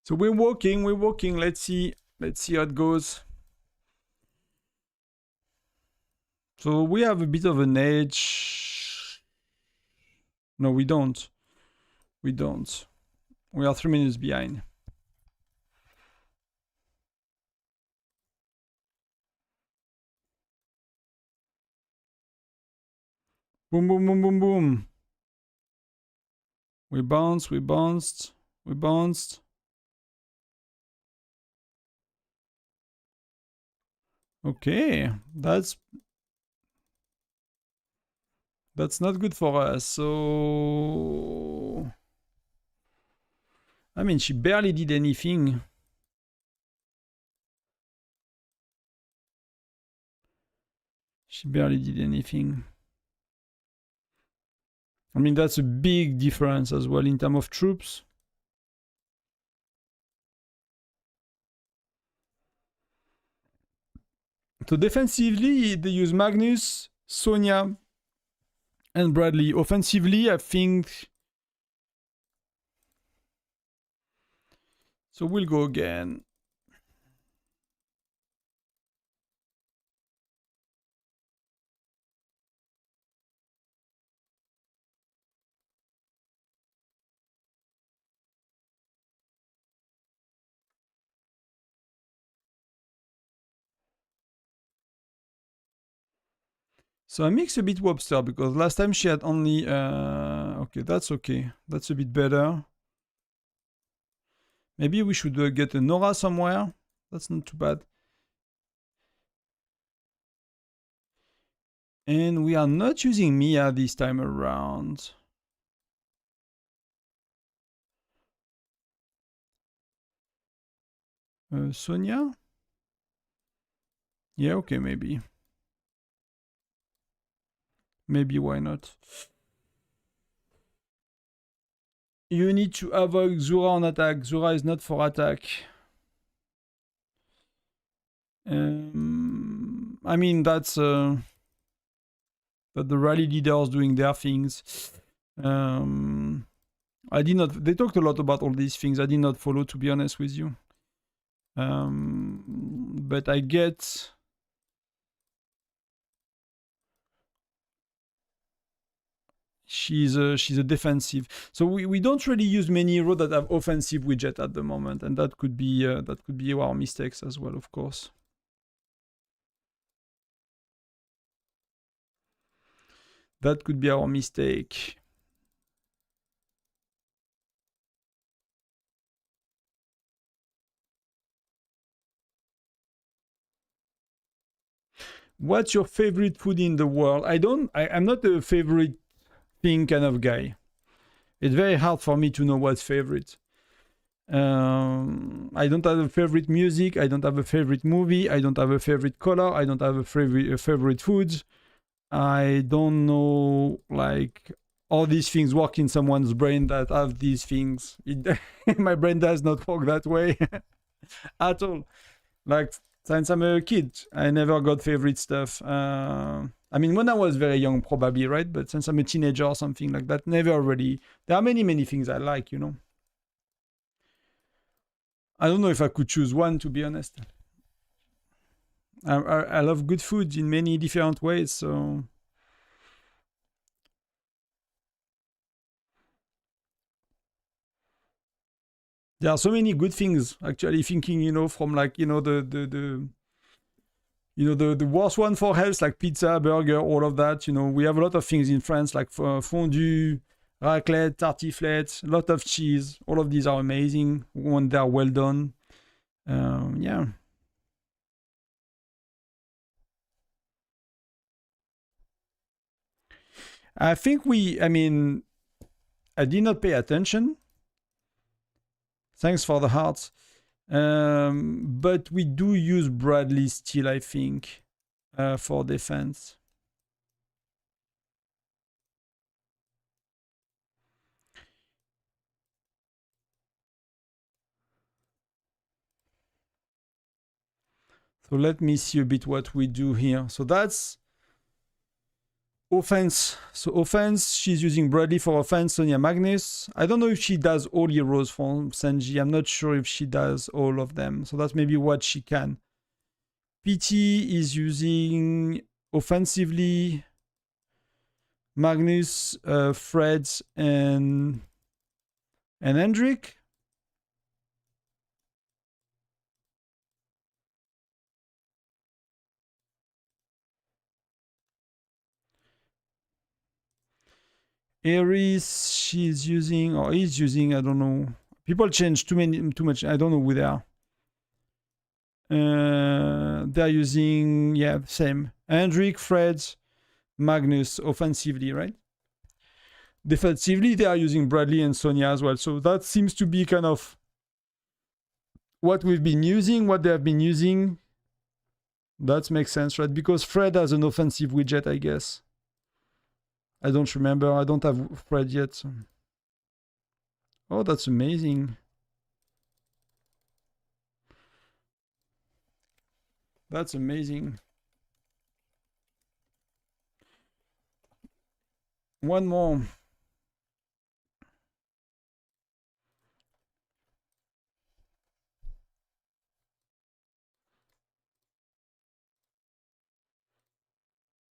So we're walking. Let's see how it goes. So we have a bit of an edge. No, we don't. We don't. We are 3 minutes behind. Boom, boom, boom, boom, boom. We bounced. Okay, that's not good for us. So, I mean, she barely did anything. She barely did anything. I mean, that's a big difference as well in terms of troops. So defensively, they use Magnus, Sonia, and Bradley. Offensively, I think. So we'll go again. So I mix a bit Webster because last time she had only. Okay, that's okay. That's a bit better. Maybe we should get a Nora somewhere. That's not too bad. And we are not using Mia this time around. Sonia? Yeah, okay, maybe. Maybe, why not? You need to avoid Zura on attack. Zura is not for attack. I mean, that's that the rally leaders doing their things. I did not. They talked a lot about all these things. I did not follow, to be honest with you. But I get. She's a defensive. So we don't really use many heroes that have offensive widget at the moment, and that could be our mistakes as well, of course. That could be our mistake. What's your favorite food in the world? I'm not a favorite thing kind of guy. It's very hard for me to know what's favorite. I don't have a favorite music. I don't have a favorite movie. I don't have a favorite color. I don't have a favorite food. I don't know, like, all these things work in someone's brain that have these things. My brain does not work that way at all. Like, since I'm a kid, I never got favorite stuff. I mean, when I was very young, probably, right? But since I'm a teenager or something like that, never really. There are many, many things I like, you know. I don't know if I could choose one, to be honest. I love good food in many different ways, so... There are so many good things, actually, thinking, you know, from, like, you know, the worst one for health, like pizza, burger, all of that. You know, we have a lot of things in France, like fondue, raclette, tartiflette, a lot of cheese. All of these are amazing when they're well done. Yeah. I think I mean, I did not pay attention. Thanks for the hearts. But we do use Bradley still, I think, for defense. So let me see a bit what we do here. So that's offense. So offense, she's using Bradley for offense, Sonia Magnus. I don't know if she does all heroes from Senji. I'm not sure if she does all of them. So that's maybe what she can. PT is using offensively Magnus, Fred, and Hendrik. Ares, she's using, or is using, I don't know. People change too much. I don't know who they are. They're using, yeah, same. Hendrik, Fred, Magnus, offensively, right? Defensively, they are using Bradley and Sonia as well. So that seems to be kind of what we've been using, what they have been using. That makes sense, right? Because Fred has an offensive widget, I guess. I don't remember. I don't have Fred yet. Oh, that's amazing. That's amazing. One more.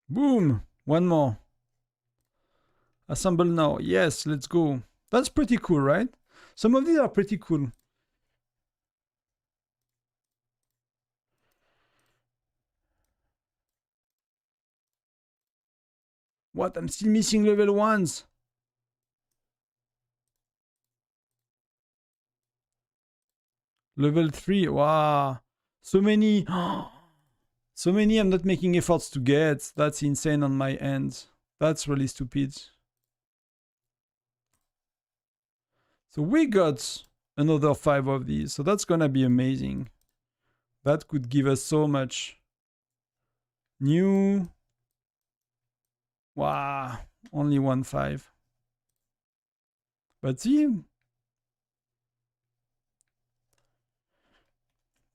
Boom. One more. Assemble now. Yes, let's go. That's pretty cool, right? Some of these are pretty cool. What? I'm still missing level 1s. Level 3. Wow. So many. So many I'm not making efforts to get. That's insane on my end. That's really stupid. So we got another 5 of these. So that's gonna be amazing. That could give us so much. New Wow, only 1-5. But see,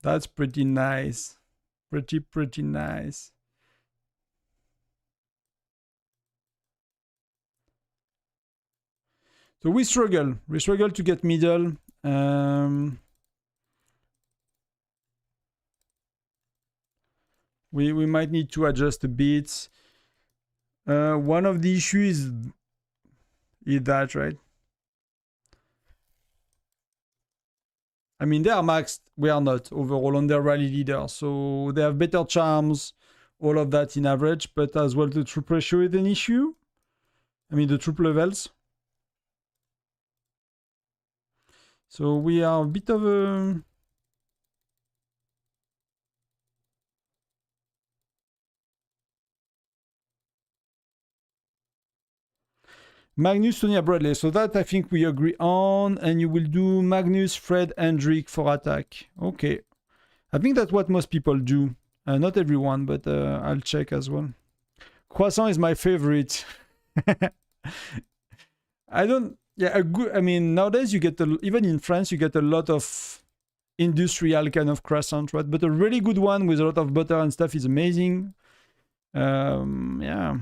that's pretty nice. Pretty nice. So we struggle. We struggle to get middle. We might need to adjust a bit. One of the issues is that, right? I mean, they are maxed. We are not overall on their rally leader. So they have better charms, all of that in average, but as well the troop ratio is an issue. I mean, the troop levels. So we are a bit of a... Magnus, Sonia, Bradley. So that I think we agree on. And you will do Magnus, Fred, Hendrik for attack. Okay. I think that's what most people do. Not everyone, but I'll check as well. Croissant is my favorite. I don't... Yeah, a good... I mean, nowadays you get... even in France, you get a lot of industrial kind of croissant, right? But a really good one with a lot of butter and stuff is amazing. Yeah.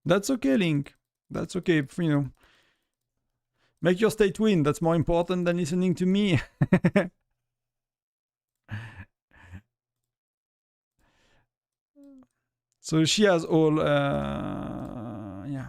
That's okay, Link. That's okay. You know, make your state win. That's more important than listening to me. So she has all... yeah.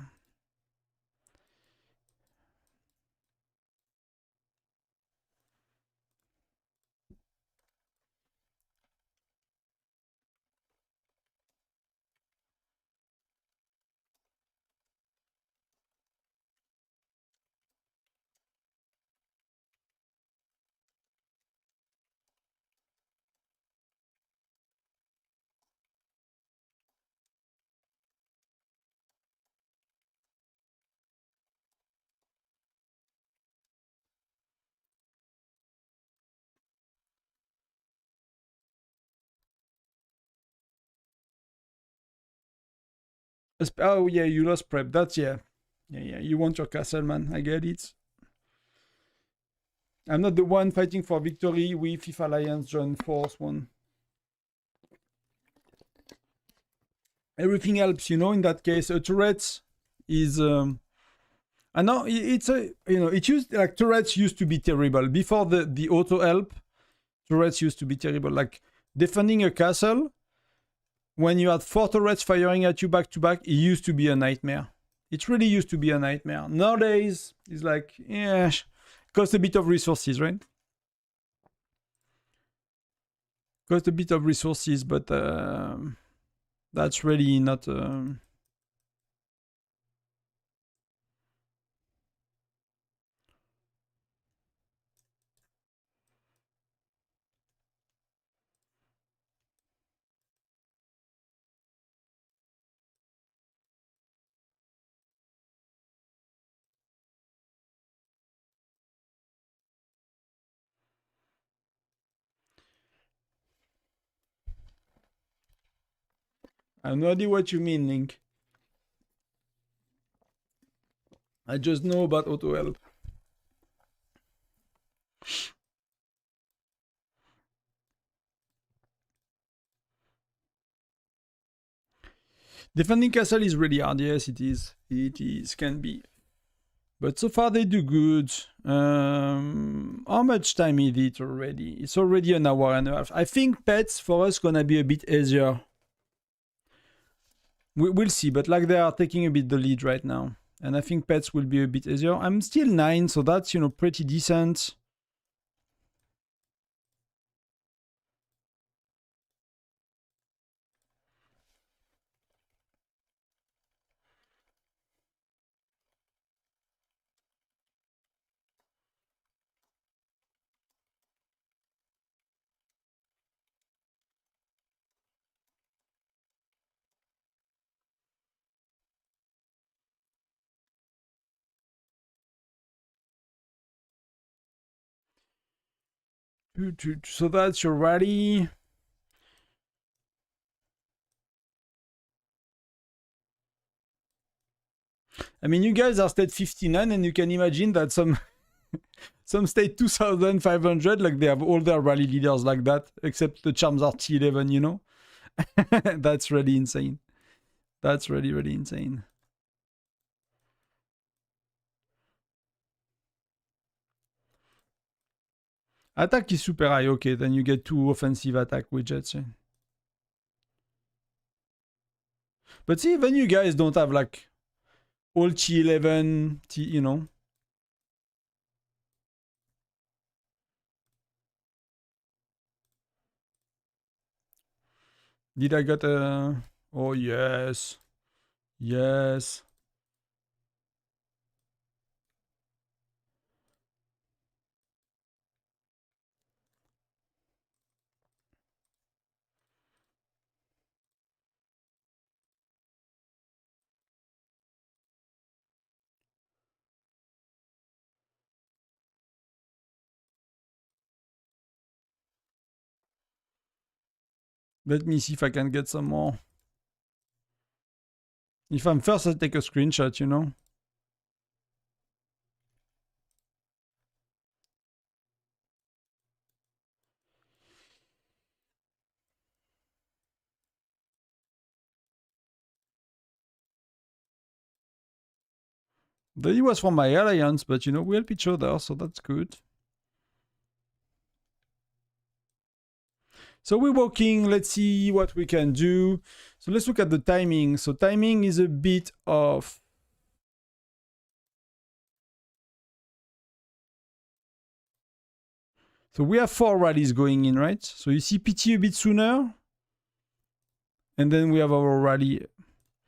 Oh, yeah, you lost prep. That's... yeah. Yeah. You want your castle, man. I get it. I'm not the one fighting for victory. We, FIFA Alliance, join force one. Everything helps, you know, in that case. A turret is... I know it's a... You know, it used... Like, turrets used to be terrible. Before the auto help, turrets used to be terrible. Like, defending a castle, when you had 4 turrets firing at you back to back, it used to be a nightmare. It really used to be a nightmare. Nowadays, it's like, yeah, cost a bit of resources, right? Cost a bit of resources, but that's really not... I have no idea what you mean, Link. I just know about auto help. Defending castle is really hard. Yes, it is. It is. Can be. But so far they do good. How much time is it already? It's already an hour and a half. I think pets for us gonna be a bit easier. We'll see, but like they are taking a bit the lead right now. And I think pets will be a bit easier. I'm still 9, so that's, you know, pretty decent. So that's your rally. I mean, you guys are state 59, and you can imagine that some state 2,500, like they have all their rally leaders like that, except the charms are T11, you know? That's really insane. That's really, really insane. Attack is super high, okay, then you get 2 offensive attack widgets. Yeah. But see, even you guys don't have like all T11, you know? Did I get a... Oh, yes. Yes. Let me see if I can get some more. If I'm first, I'll take a screenshot, you know? That was from my alliance, but you know, we help each other, so that's good. So we're working, let's see what we can do. So let's look at the timing. So timing is a bit of... So we have 4 rallies going in, right? So you see PT a bit sooner. And then we have our rally.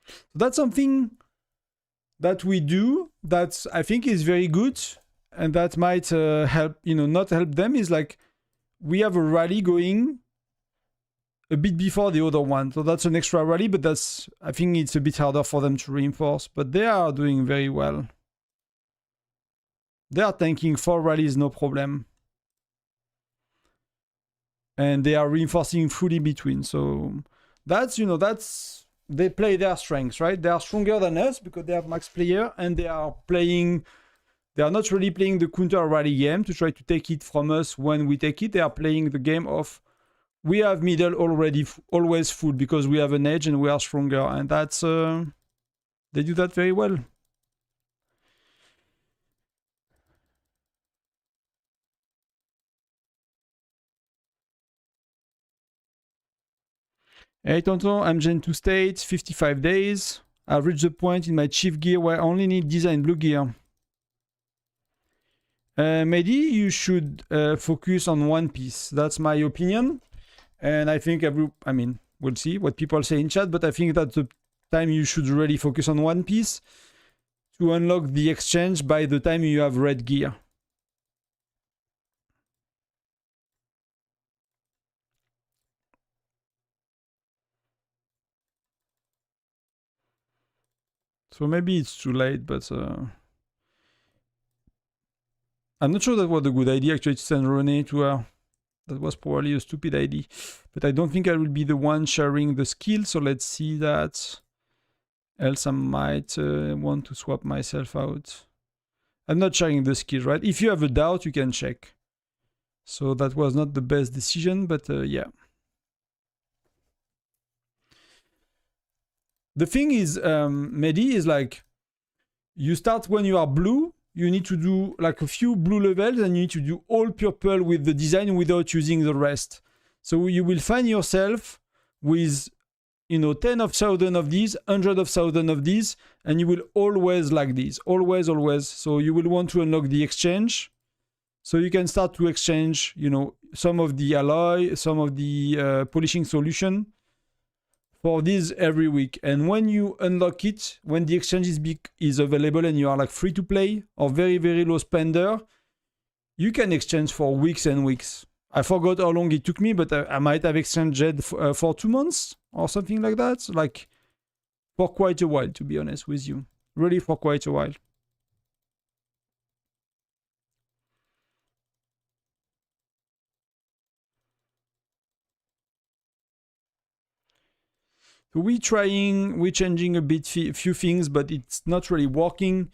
So that's something that we do that I think is very good. And that might help, you know, not help them, is like we have a rally going a bit before the other one. So that's an extra rally, but that's, I think it's a bit harder for them to reinforce. But they are doing very well. They are tanking 4 rallies, no problem. And they are reinforcing fully between. So that's, you know, that's, they play their strengths, right? They are stronger than us because they have max player, and they are playing, they are not really playing the counter rally game to try to take it from us when we take it. They are playing the game of, we have middle already always full because we have an edge and we are stronger. And that's, they do that very well. Hey Tonton, I'm Gen 2 states, 55 days. I've reached the point in my chief gear where I only need design blue gear. Maybe you should focus on one piece. That's my opinion. And I think I mean, we'll see what people say in chat, but I think that's the time you should really focus on one piece to unlock the exchange by the time you have red gear. So maybe it's too late, but I'm not sure that was a good idea actually to send Rene to her. That was probably a stupid idea. But I don't think I will be the one sharing the skill, so let's see that. Else I might want to swap myself out. I'm not sharing the skill, right? If you have a doubt, you can check. So that was not the best decision, but yeah. The thing is, Medi is like, you start when you are blue, you need to do like a few blue levels, and you need to do all purple with the design without using the rest. So you will find yourself with, you know, 10,000 of these, 100,000 of these, and you will always like these, always, always. So you will want to unlock the exchange. So you can start to exchange, you know, some of the alloy, some of the polishing solution for these every week. And when you unlock it, when the exchange is available and you are like free to play or very, very low spender, you can exchange for weeks and weeks. I forgot how long it took me, but I might have exchanged for 2 months or something like that. Like for quite a while, to be honest with you. Really for quite a while. So we're changing a bit, few things, but it's not really working.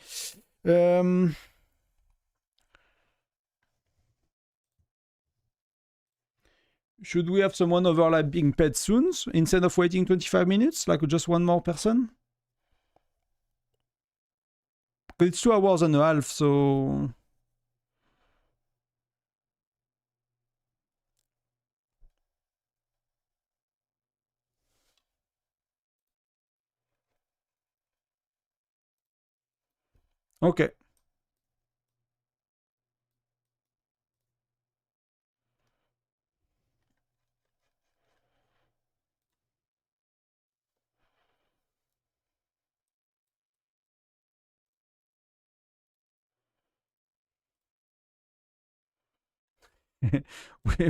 Should we have someone overlapping pets soon instead of waiting 25 minutes, like just one more person? Because it's 2 hours and a half, so... Okay.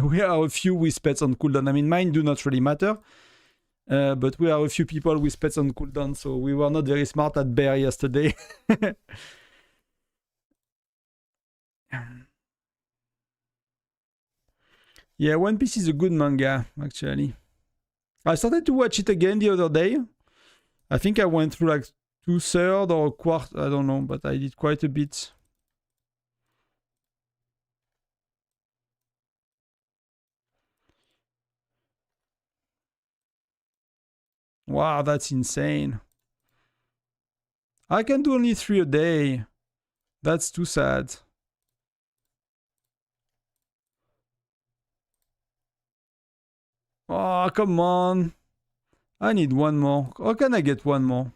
we are a few with pets on cooldown. I mean, mine do not really matter. But we are a few people with pets on cooldown, so we were not very smart at bear yesterday. Yeah, One Piece is a good manga, actually. I started to watch it again the other day. I think I went through like 2/3 or a quarter, I don't know, but I did quite a bit. Wow, that's insane. I can do only 3 a day. That's too sad. Oh, come on. I need one more. How can I get one more?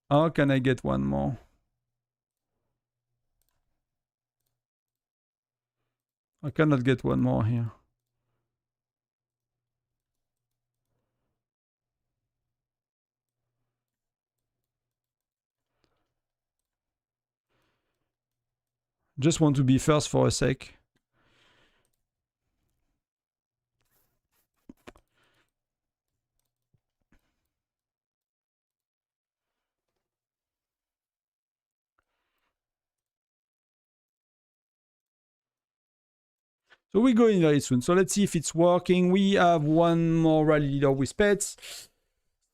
How can I get one more? I cannot get one more here. Just want to be first for a sec. So we're going very soon. So let's see if it's working. We have one more rally leader with pets.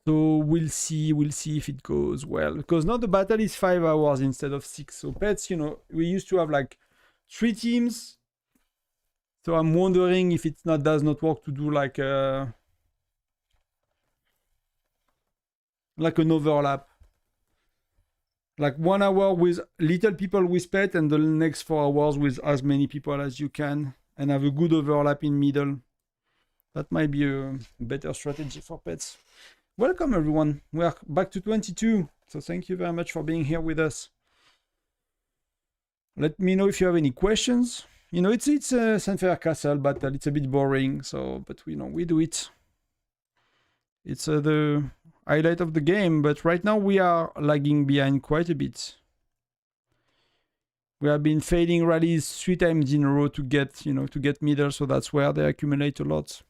So we'll see if it goes well. Because now the battle is 5 hours instead of 6. So pets, you know, we used to have like 3 teams. So I'm wondering if it does not work to do like an overlap. Like 1 hour with little people with pet and the next 4 hours with as many people as you can. And have a good overlap in middle. That might be a better strategy for pets. Welcome everyone. We are back to 22. So thank you very much for being here with us. Let me know if you have any questions. You know, it's a Sanfair Castle battle. It's a bit boring, so but we know we do it. It's the highlight of the game, but right now we are lagging behind quite a bit. We have been failing rallies 3 times in a row to get, middle, so that's where they accumulate a lot.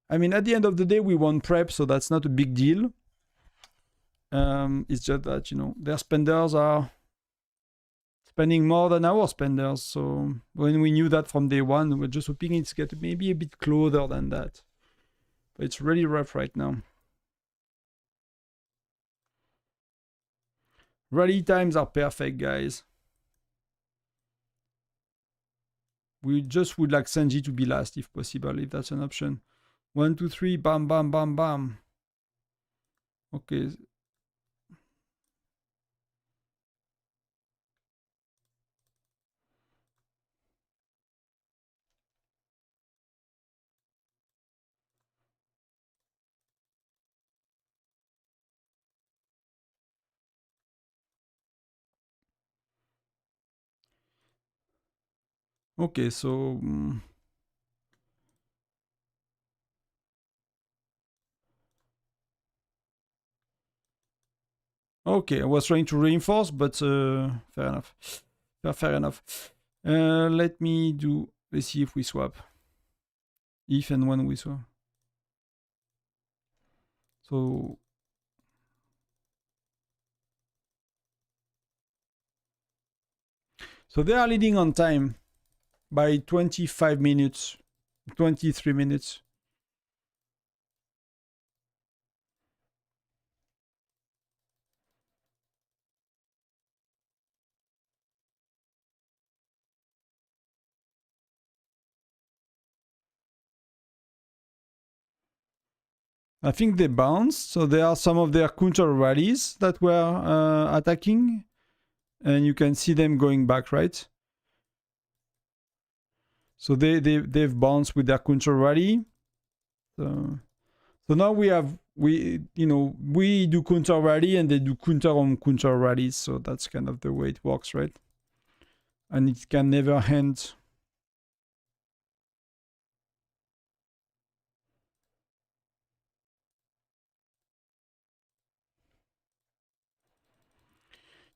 I mean, at the end of the day, we won prep, so that's not a big deal. It's just that, their spenders are spending more than our spenders. So when we knew that from day one, we're just hoping it's get maybe a bit closer than that. But it's really rough right now. Rally times are perfect, guys. We just would like Sanji to be last if possible, if that's an option. 1, 2, 3, bam, bam, bam, bam. Okay. Okay, so... Okay, I was trying to reinforce, but fair enough. Fair enough. Let me do... Let's see if we swap. If and when we swap. So... So they are leading on time by 25 minutes, 23 minutes. I think they bounced, so there are some of their counter rallies that were attacking, and you can see them going back, right? So they've bounced with their counter rally. So now we do counter rally and they do counter on counter rallies. So that's kind of the way it works, right? And it can never end.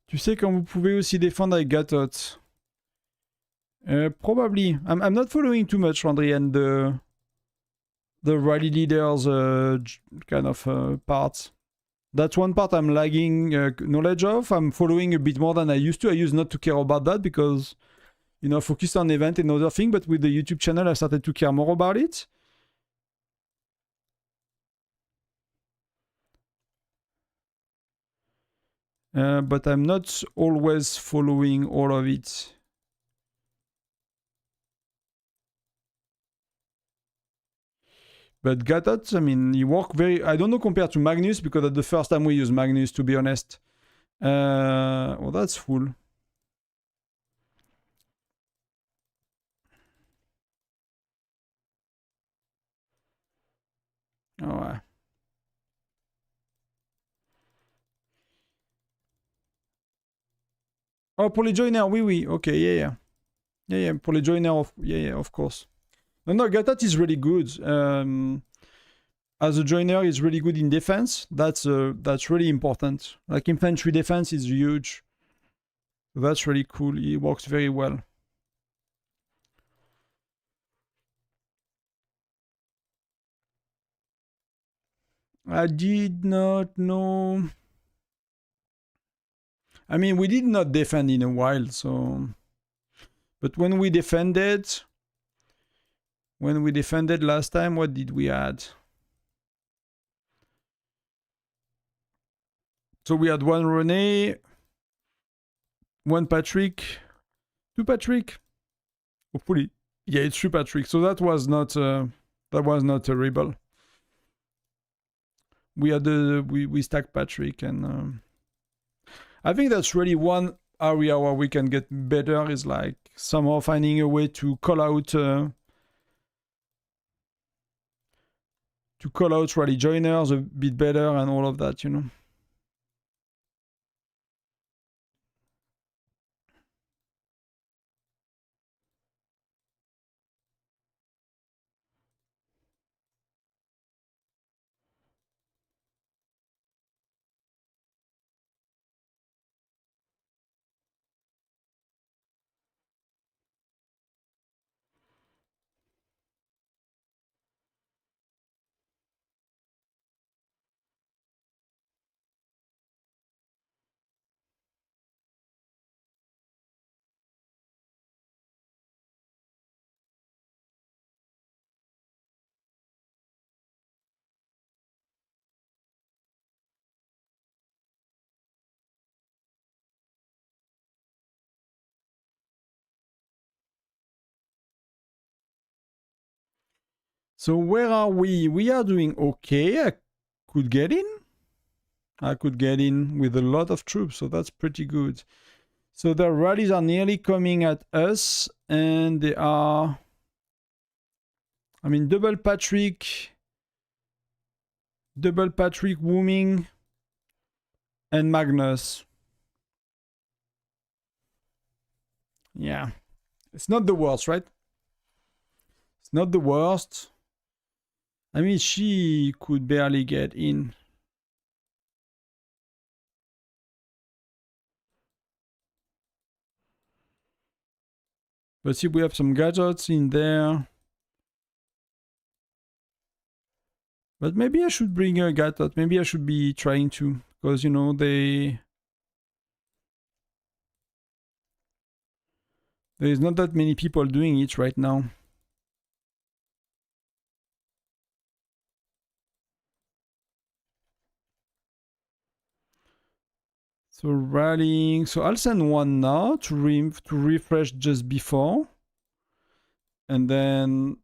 Tu sais quand vous pouvez aussi défendre avec Gatot? Probably. I'm not following too much, Landry, and the rally leaders kind of parts. That's one part I'm lagging knowledge of. I'm following a bit more than I used to. I used not to care about that because, you know, focused on event and other thing. But with the YouTube channel, I started to care more about it. But I'm not always following all of it. But Gatot, I mean, he worked very... I don't know compared to Magnus, because that's the first time we use Magnus, to be honest. Well, that's full. Oh, ouais. Oh, pour les joiners, oui, oui. Ok, yeah. Pour les joiners, of course. No, Gatot is really good. As a joiner, he's really good in defense. That's really important. Like infantry defense is huge. That's really cool. He works very well. I did not know. I mean, we did not defend in a while, so... But when we defended last time, what did we add? So we had one Rene, one Patrick, two Patrick. Hopefully, yeah, it's three Patrick. So that was not terrible. We had we stacked Patrick, and I think that's really one area where we can get better, is like somehow finding a way to call out rally joiners a bit better and all of that, you know. So where are we? We are doing okay. I could get in with a lot of troops, so that's pretty good. So the rallies are nearly coming at us, and they are... I mean, double Patrick, Wooming, and Magnus. Yeah. It's not the worst, right? It's not the worst. I mean, she could barely get in. But see, we have some gadgets in there. But maybe I should bring a gadget. Maybe I should be trying to. Because, you know, there's not that many people doing it right now. So rallying. So I'll send one now to refresh just before. And then...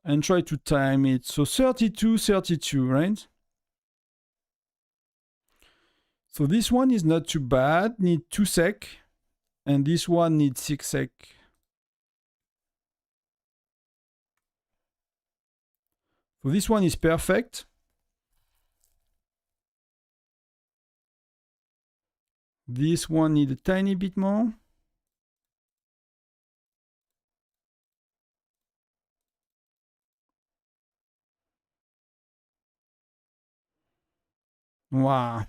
and try to time it. So 32, 32, right? So this one is not too bad, need 2 sec, and this one needs 6 sec. So this one is perfect. This one needs a tiny bit more. Wow.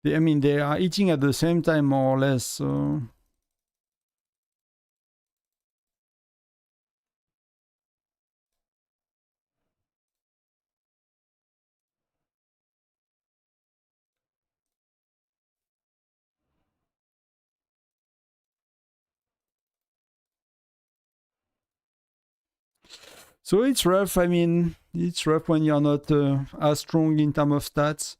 I mean, they are eating at the same time, more or less, so... So it's rough. I mean, it's rough when you're not as strong in terms of stats.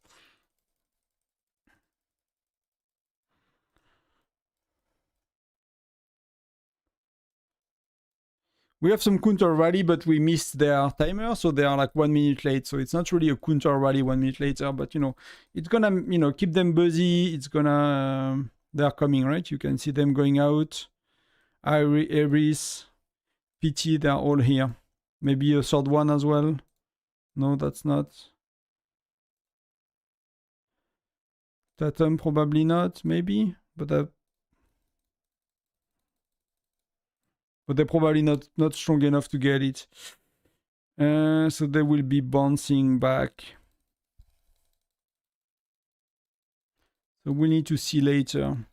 We have some counter rally, but we missed their timer, so they are like 1 minute late. So it's not really a counter rally 1 minute later, but it's gonna keep them busy. It's gonna they're coming, right? You can see them going out. Iris, PT, they're all here. Maybe a third one as well. No, that's not. Tatum probably not. Maybe, but they're probably not strong enough to get it. So they will be bouncing back. So we need to see later.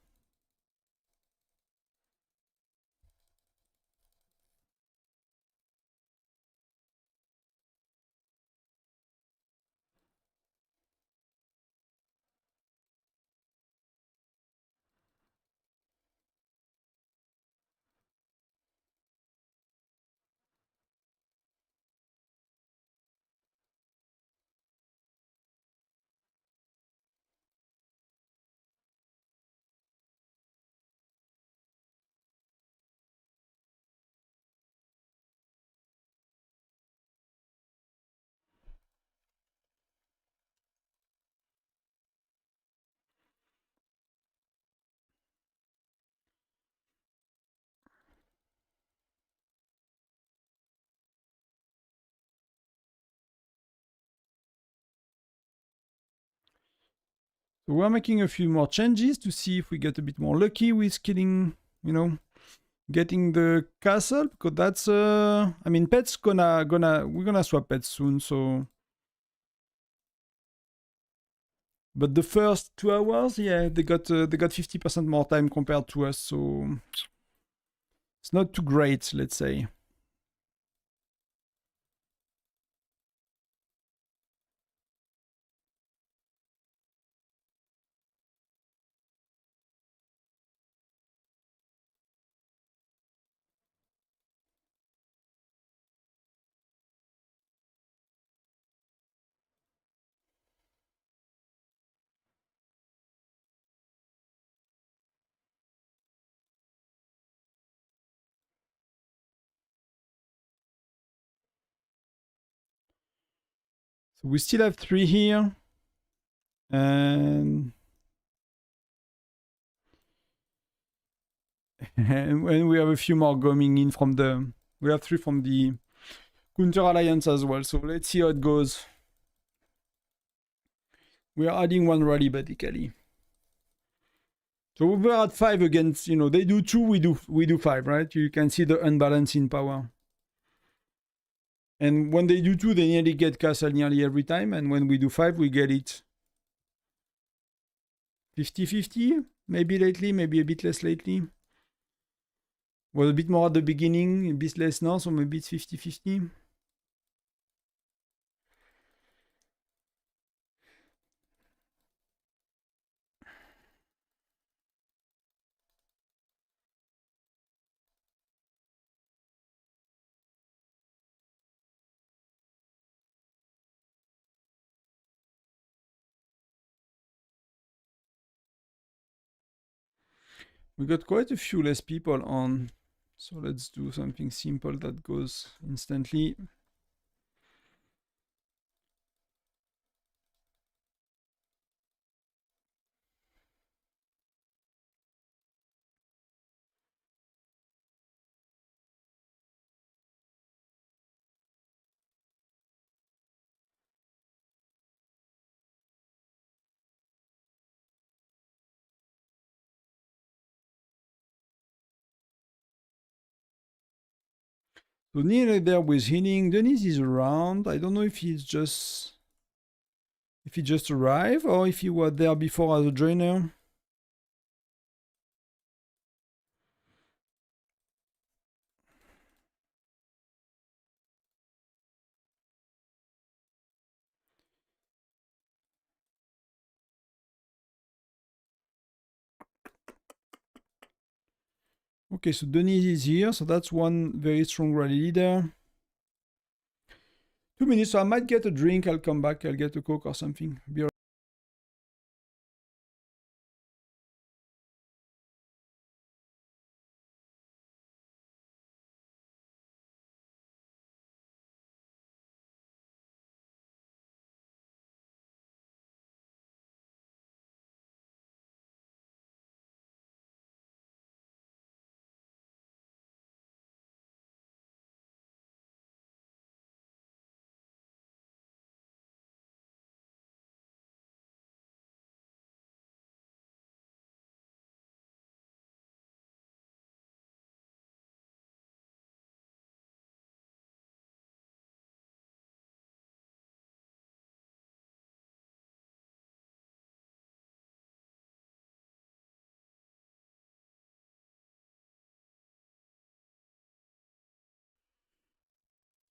So we're making a few more changes to see if we get a bit more lucky with killing, getting the castle, because that's I mean, pets we're gonna swap pets soon, so. But the first 2 hours, yeah, they got 50% more time compared to us, so it's not too great, let's say. So we still have 3 here. And and we have a few more coming in from the... We have 3 from the Counter Alliance as well. So let's see how it goes. We are adding 1 rally, basically. So we were at 5 against, they do 2, we do 5, right? You can see the unbalance in power. And when they do 2, they nearly get castle nearly every time. And when we do 5, we get it 50-50, maybe lately, maybe a bit less lately. Was a bit more at the beginning, a bit less now, so maybe it's 50-50. We got quite a few less people on. So let's do something simple that goes instantly. So nearly there with healing. Denis is around. I don't know if he just arrived or if he was there before as a joiner. Okay, so Denis is here. So that's one very strong rally leader. 2 minutes, so I might get a drink. I'll come back. I'll get a Coke or something. Be right.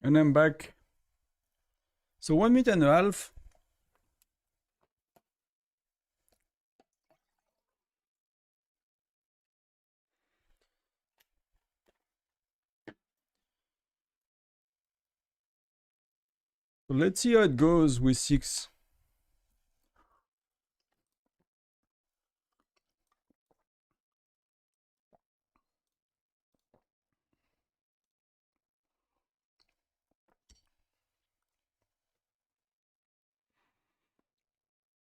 And I'm back. So 1 minute and a half. So let's see how it goes with 6.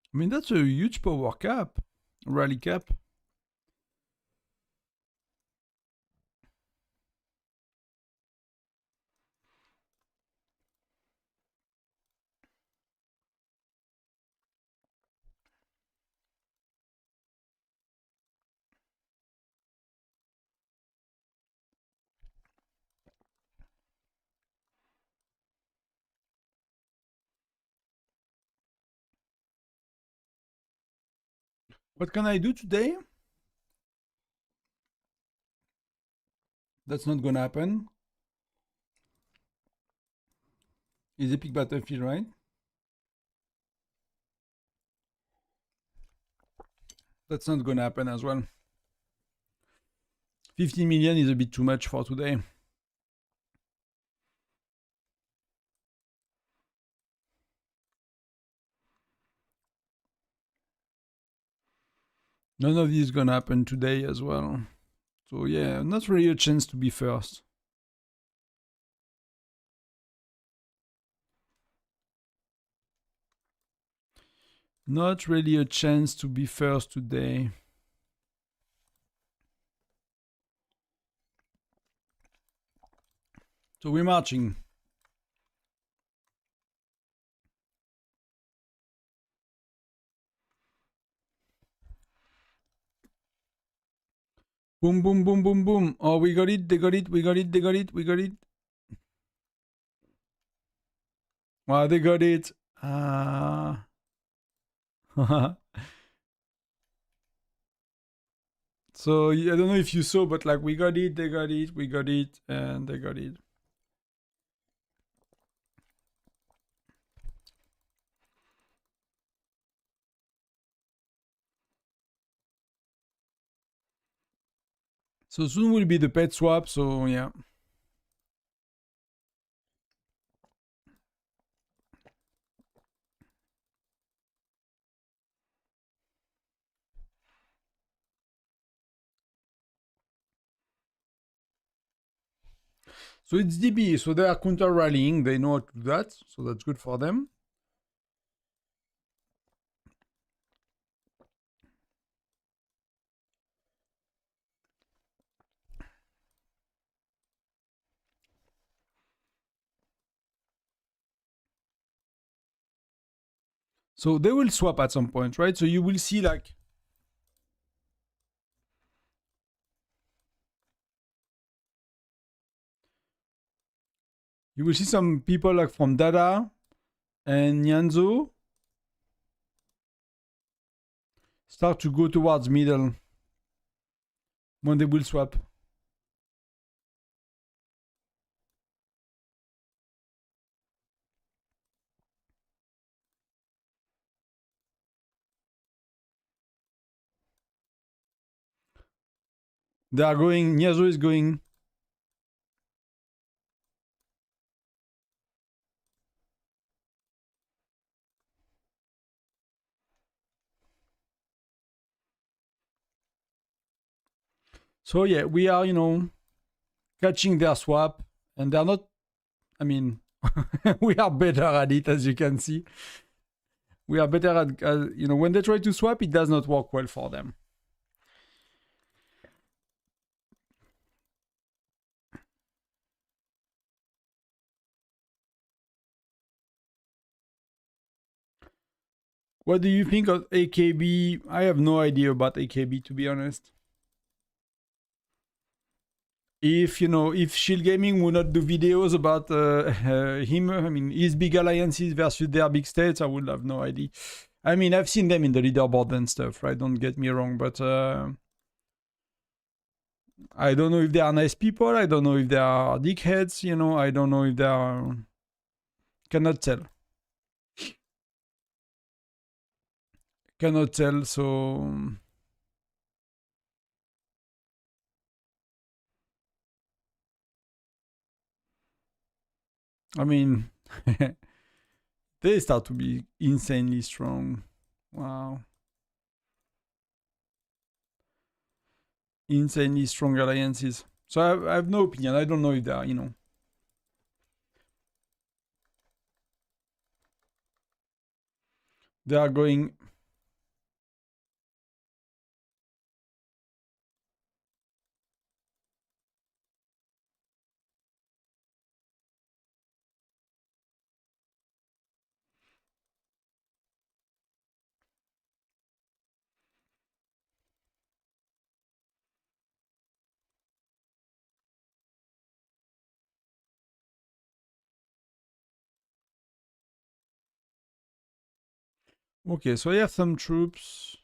I mean, that's a huge power cap, rally cap. What can I do today? That's not gonna happen. It's Epic Battlefield, right? That's not gonna happen as well. 15 million is a bit too much for today. None of this is gonna happen today as well. So yeah, not really a chance to be first. Not really a chance to be first today. So we're marching. Boom, boom, boom, boom, boom. Oh, we got it, they got it, we got it, they got it, we got it. Wow, they got it. Ah. So I don't know if you saw, but like we got it, they got it, we got it, and they got it. So soon will be the pet swap, so yeah. So it's DB, so they are counter rallying. They know how to do that, so that's good for them. So they will swap at some point, right? So you will see like you will see some people like from Dada and Nyanzo start to go towards middle when they will swap. They are going, Nyanzo is going. So yeah, we are, catching their swap, and they're not, I mean, we are better at it, as you can see. We are better at, when they try to swap, it does not work well for them. What do you think of AKB? I have no idea about AKB, to be honest. If Shield Gaming would not do videos about him, I mean, his big alliances versus their big states, I would have no idea. I mean, I've seen them in the leaderboard and stuff, right? Don't get me wrong, but I don't know if they are nice people. I don't know if they are dickheads. I don't know if they are. Cannot tell. Cannot tell. So. I mean, they start to be insanely strong. Wow. Insanely strong alliances. So I have no opinion. I don't know if they are, They are going. Okay, so I have some troops.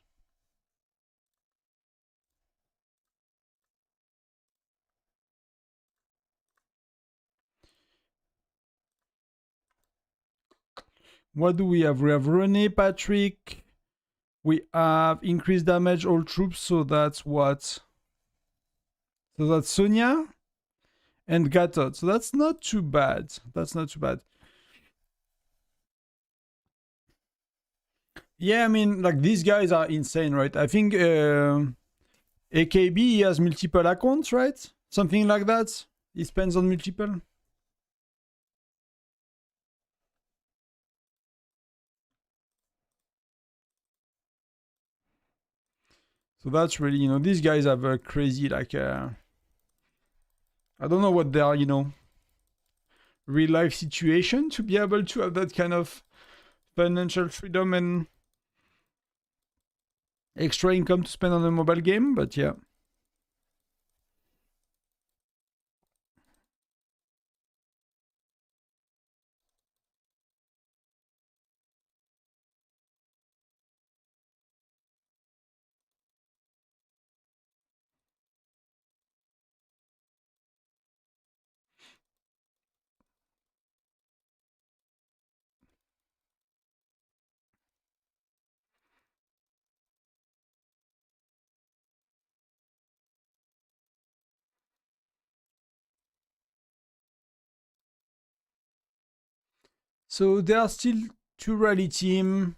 What do we have? We have Rene, Patrick. We have increased damage all troops, so that's what? So that's Sonia and Gatot. So that's not too bad. That's not too bad. Yeah, I mean, like these guys are insane, right? I think AKB has multiple accounts, right? Something like that. He spends on multiple. So that's really, these guys have a crazy, like, I don't know what their, real life situation to be able to have that kind of financial freedom and extra income to spend on a mobile game, but yeah. So there are still two rally team.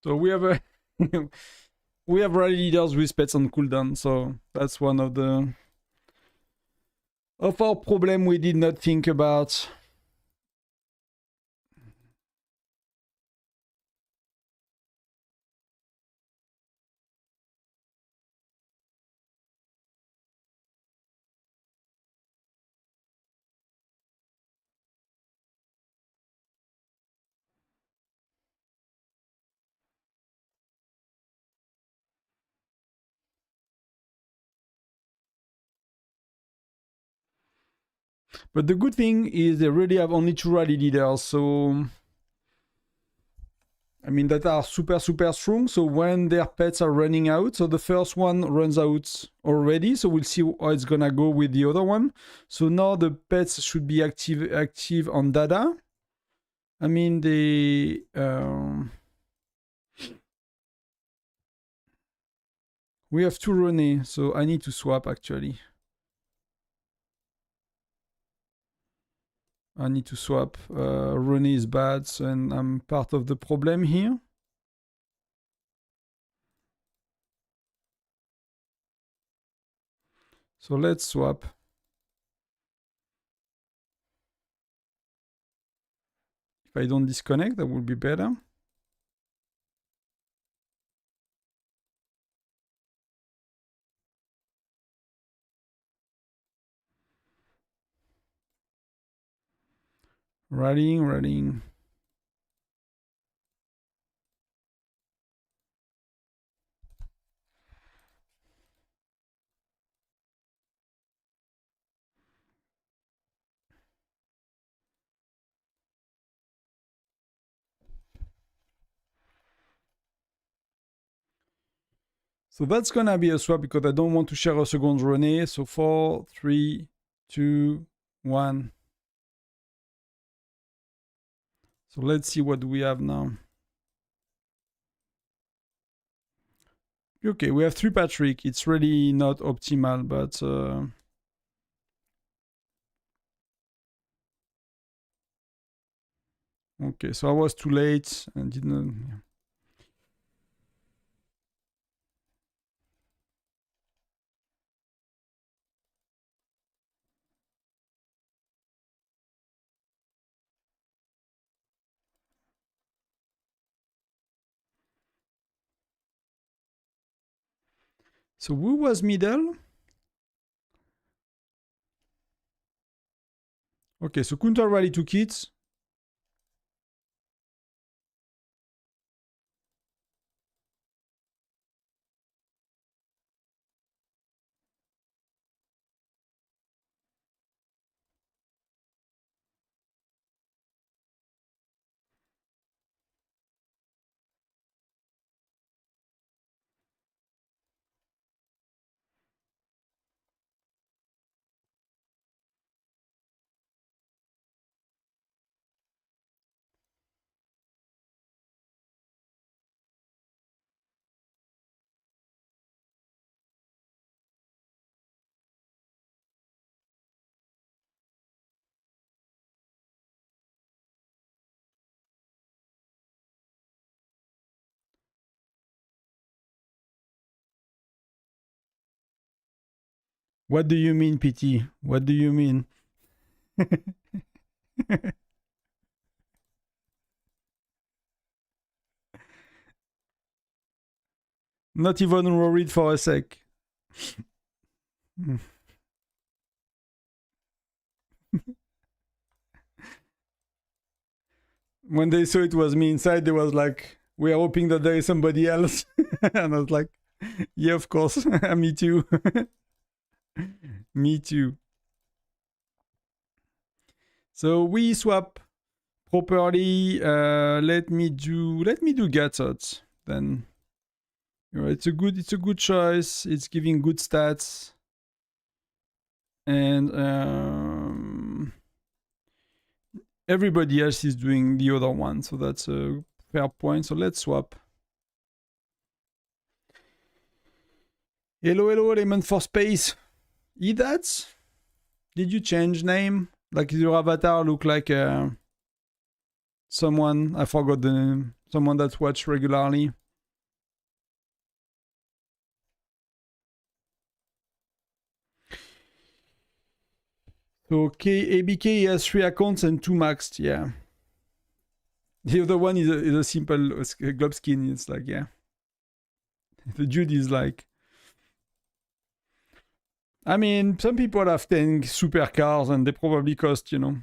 So we have a we have rally leaders with pets on cooldown, so that's one of our problem we did not think about. But the good thing is they really have only 2 rally leaders, so I mean that are super strong. So when their pets are running out, so the first one runs out already, so we'll see how it's gonna go with the other one. So now the pets should be active on Dada. I mean they we have 2 René, so I need to swap actually. I need to swap. René is bad, so, and I'm part of the problem here. So let's swap. If I don't disconnect, that would be better. Rallying. So that's gonna be a swap because I don't want to share a second René. So 4, 3, 2, 1. So let's see what we have now. Okay, we have 3 Patrick. It's really not optimal, but okay, so I was too late and didn't. So who was middle? Okay, so counter rally 2 kits. What do you mean, PT? What do you mean? Not even worried for a sec. When they saw it was me inside, they was like, we are hoping that there is somebody else. And I was like, yeah, of course. Me too. Me too. So we swap properly. Let me do Gatot. Then it's a good choice. It's giving good stats. And everybody else is doing the other one, so that's a fair point. So let's swap. Hello, Lemon for Space. Edats? Did you change name? Like your avatar look like someone, I forgot the name. someone that watch regularly. So ABK has 3 accounts and 2 maxed, yeah. The other one is a simple glob skin. It's like, yeah. The dude is like... I mean, some people have 10 supercars and they probably cost, you know,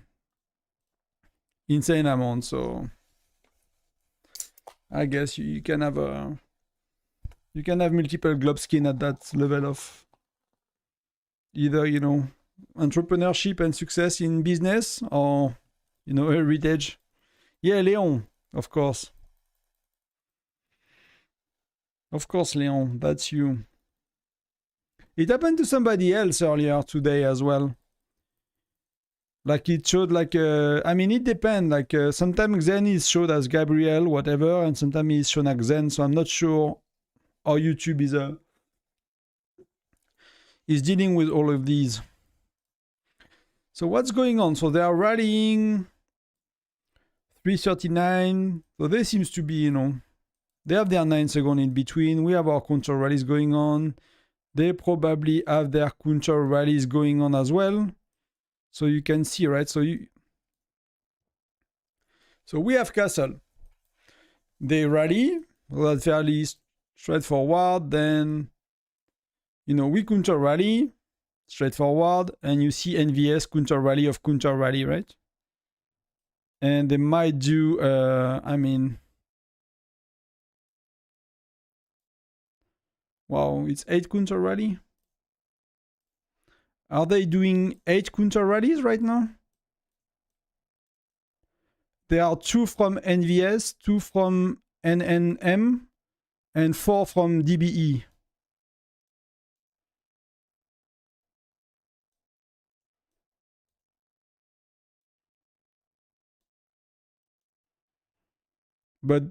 insane amount, so... I guess you can have a... You can have multiple glob skin at that level of... Either, you know, entrepreneurship and success in business or, you know, heritage. Yeah, Leon, of course. Of course, Leon, that's you. It happened to somebody else earlier today as well. Like it showed like, I mean, it depends. Like sometimes Zen is showed as Gabriel, whatever, and sometimes he's shown as Zen. So I'm not sure how YouTube is dealing with all of these. So what's going on? So they are rallying 339. So there seems to be, you know, they have their 9 seconds in between. We have our counter rallies going on. They probably have their counter rallies going on as well. So you can see, right? So we have castle. They rally. Well, that's fairly straightforward. Then, you know, we counter rally. Straightforward. And you see NVS counter rally, right? And they might do, I mean... Wow, it's 8 counter rally. Are they doing 8 counter rallies right now? There are 2 from NVS, 2 from NNM, and 4 from DBE. But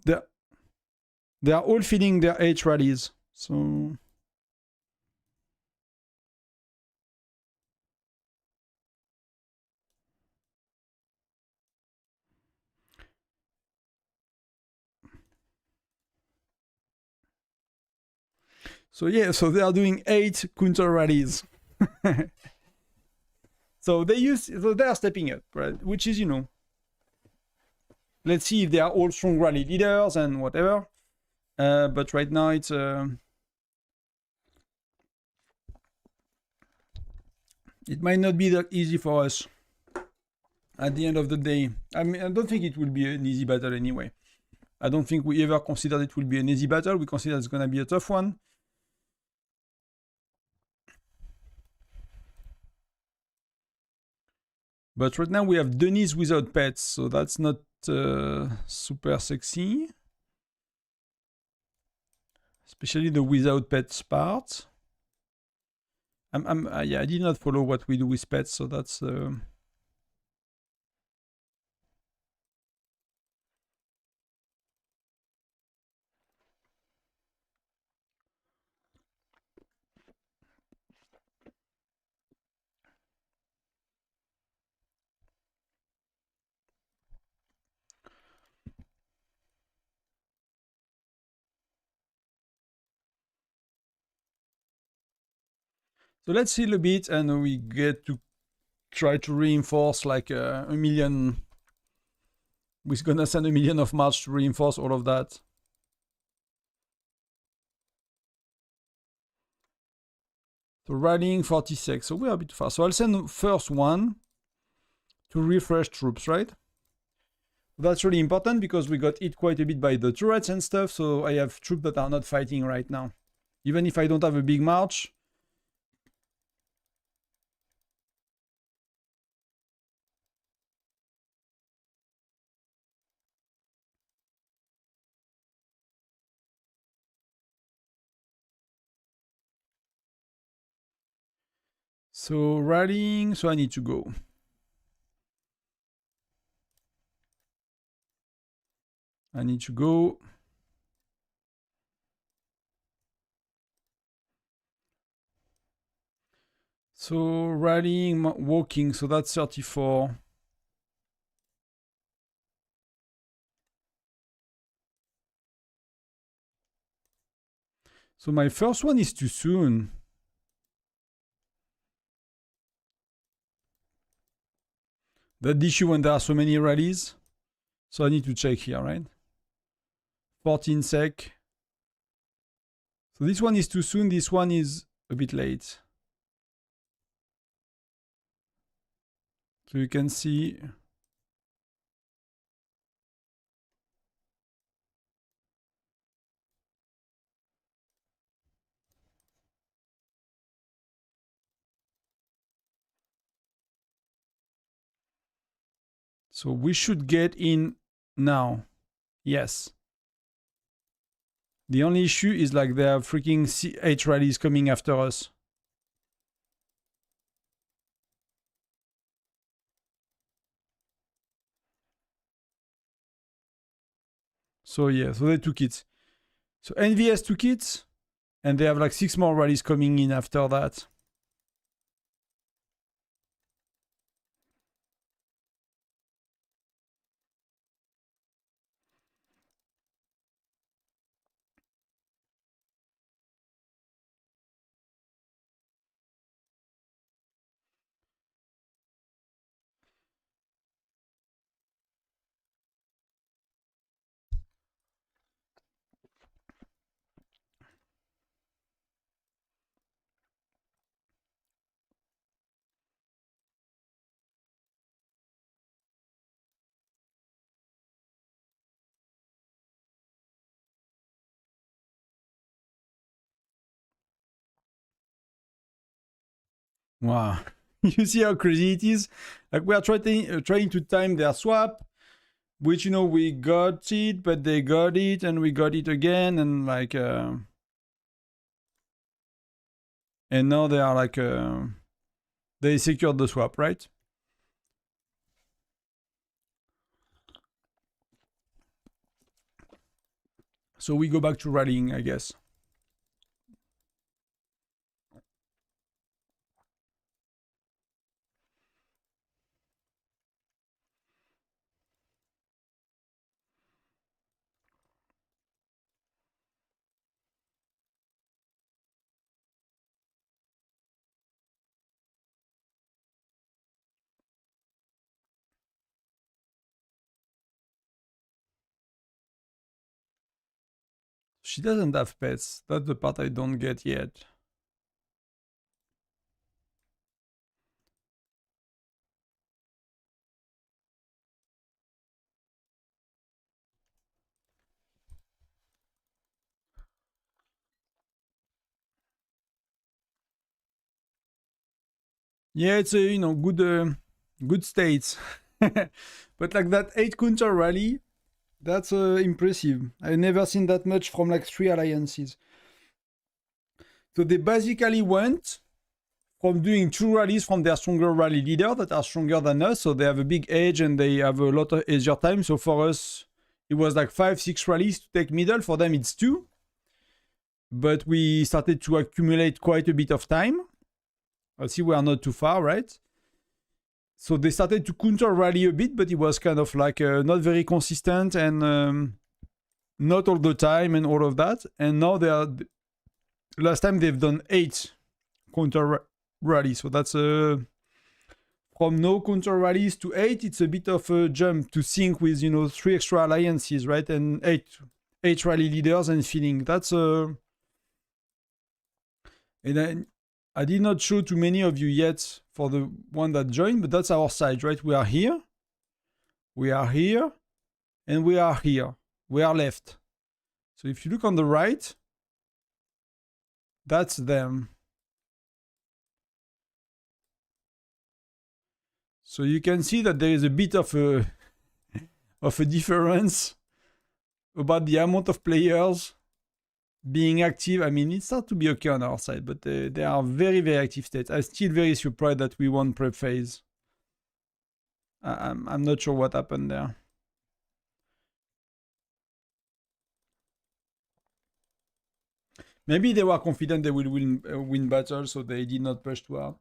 they are all feeding their 8 rallies. So yeah, so they are doing 8 counter rallies. So they are stepping up, right? Which is, you know, let's see if they are all strong rally leaders and whatever. But right now it's it might not be that easy for us at the end of the day. I mean, I don't think it will be an easy battle anyway. I don't think we ever considered it will be an easy battle. We consider it's going to be a tough one. But right now we have Denise without pets, so that's not super sexy. Especially the without pets part. Yeah, I did not follow what we do with pets, so that's... So let's heal a bit and we get to try to reinforce like a million. We're gonna send a million of March to reinforce all of that. So rallying 46, so we are a bit fast. So I'll send first one to refresh troops, right? That's really important because we got hit quite a bit by the turrets and stuff, so I have troops that are not fighting right now. Even if I don't have a big march. So rallying, so I need to go. I need to go. So rallying, walking, so that's 34. So my first one is too soon. That issue when there are so many rallies. So I need to check here, right? 14 sec. So this one is too soon. This one is a bit late. So you can see. So we should get in now. Yes. The only issue is like there are freaking 8 rallies coming after us. So yeah, so they took it. So NVS took it, and they have like 6 more rallies coming in after that. Wow. You see how crazy it is? Like we are trying to time their swap, which, you know, we got it, but they got it, and we got it again, and like, and now they are like, they secured the swap, right? So we go back to rallying, I guess. She doesn't have pets. That's the part I don't get yet. Yeah, it's a, you know, good states. But like that 8 counter rally, that's impressive. I've never seen that much from like 3 alliances. So they basically went from doing 2 rallies from their stronger rally leader that are stronger than us. So they have a big edge and they have a lot of easier time. So for us, it was like 5-6 rallies to take middle. For them, it's 2. But we started to accumulate quite a bit of time. I see we are not too far, right? So they started to counter rally a bit, but it was kind of like not very consistent and not all the time and all of that. And now they are. Last time they've done 8 counter rallies, so that's from no counter rallies to 8. It's a bit of a jump to sync with, you know, 3 extra alliances, right? And 8 rally leaders and feeling. That's and then I did not show to many of you yet for the one that joined, but that's our side, right? We are here, and we are here. We are left. So if you look on the right, that's them. So you can see that there is a bit of a difference about the amount of players being active. I mean, it starts to be okay on our side, but they are very, very active states. I'm still very surprised that we won prep phase. I'm not sure what happened there. Maybe they were confident they will win battle, so they did not push too hard.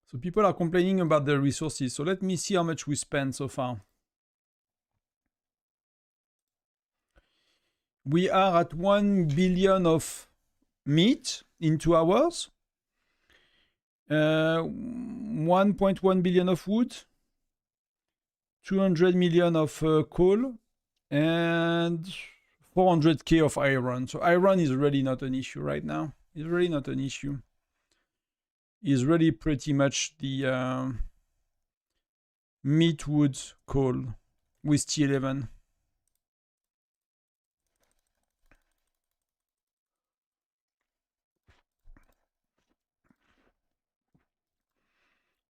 So people are complaining about the resources. So let me see how much we spent so far. We are at 1 billion of meat in 2 hours. 1.1 billion of wood. 200 million of coal. And 400k of iron. So iron is really not an issue right now. It's really not an issue. It's really pretty much the meat, wood, coal with T11.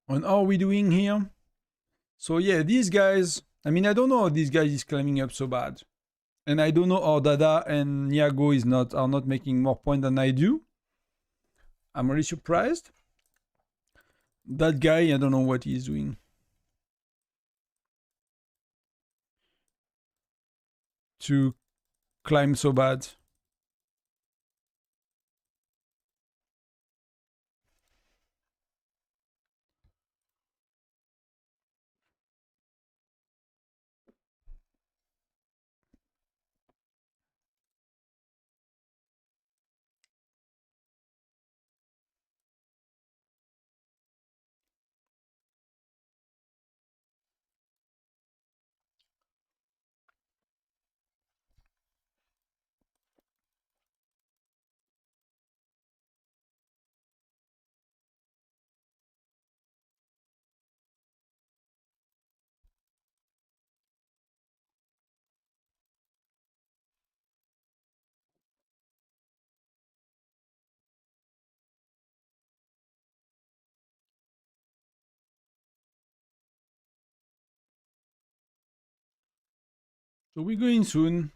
And how are we doing here? So yeah, these guys, I mean, I don't know how these guys is climbing up so bad. And I don't know how Dada and Niago are not making more point than I do. I'm really surprised. That guy, I don't know what he's doing. To climb so bad. So we're going soon.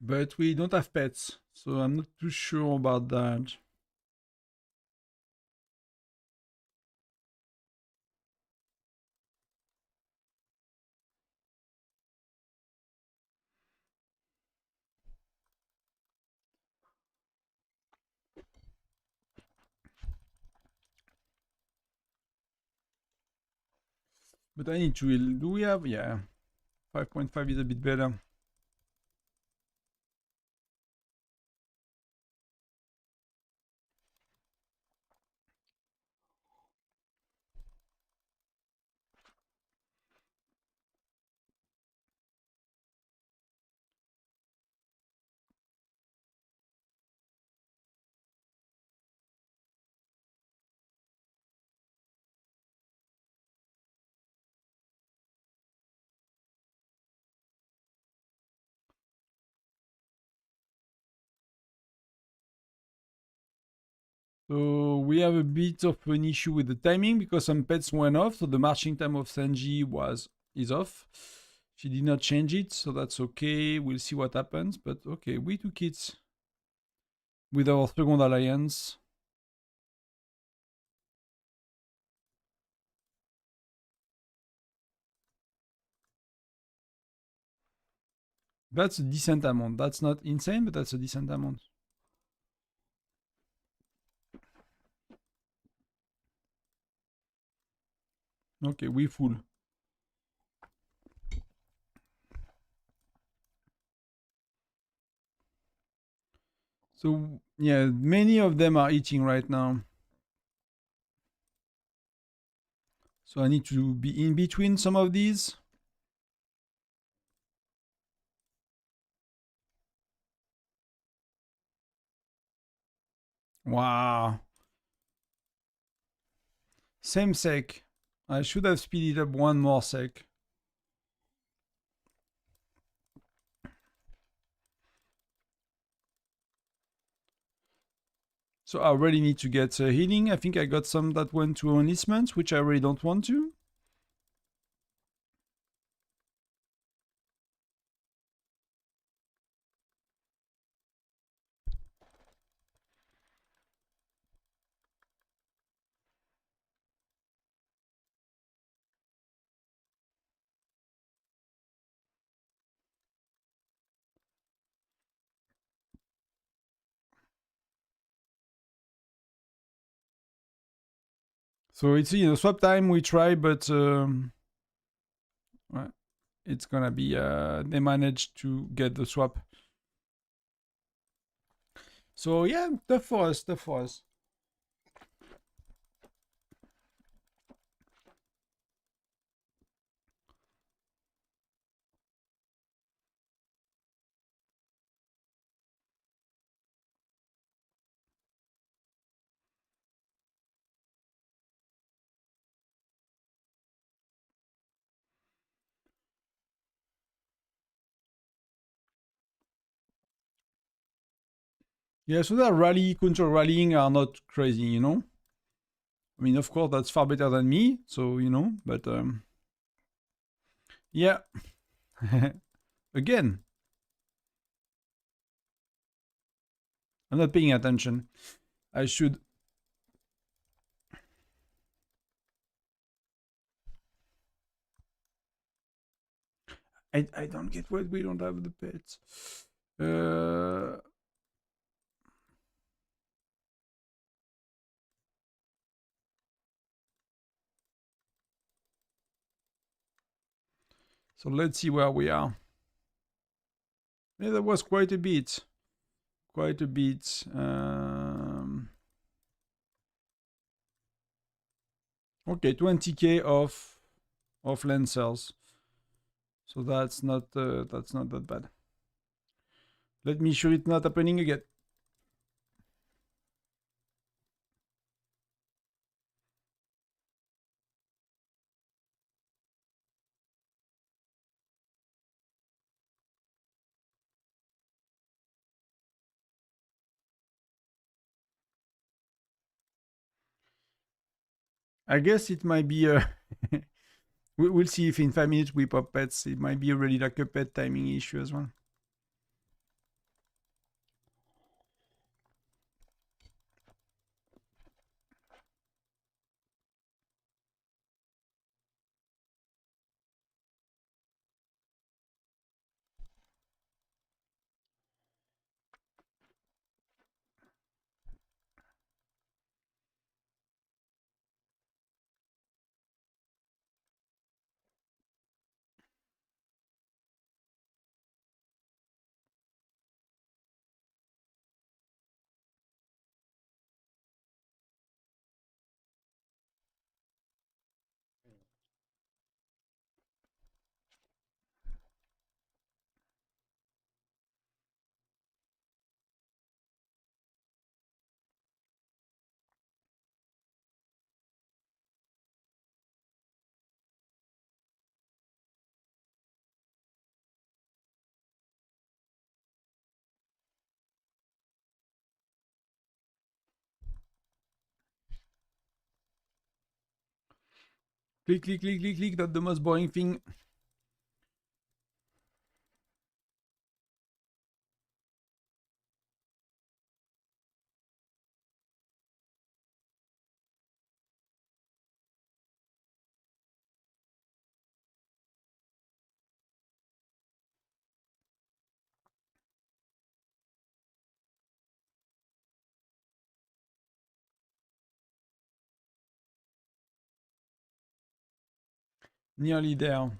But we don't have pets, so I'm not too sure about that. But I need to, do we have, yeah, 5.5 is a bit better. So we have a bit of an issue with the timing because some pets went off. So the marching time of Sanji is off. She did not change it, so that's okay. We'll see what happens. But okay, we took it with our second alliance. That's a decent amount. That's not insane, but that's a decent amount. Okay, we full. So yeah, many of them are eating right now. So I need to be in between some of these. Wow. Same sec. I should have speeded up one more sec. So I really need to get healing. I think I got some that went to enlistment, which I really don't want to. So it's, swap time we try, but... right. it's gonna be they managed to get the swap. So yeah, tough for us, tough for us. Yeah, so that rally, counter rallying are not crazy, you know? I mean, of course, that's far better than me, so, you know, but, yeah. Again, I'm not paying attention. I should. I don't get why we don't have the pets. So let's see where we are. Yeah, that was quite a bit. Quite a bit. Okay, 20k of lancers. So that's not that bad. Let me sure it's not happening again. I guess it might be we'll see if in 5 minutes we pop pets. It might be really like a pet timing issue as well. Click, click, click, click, click. That's the most boring thing. Nearly there.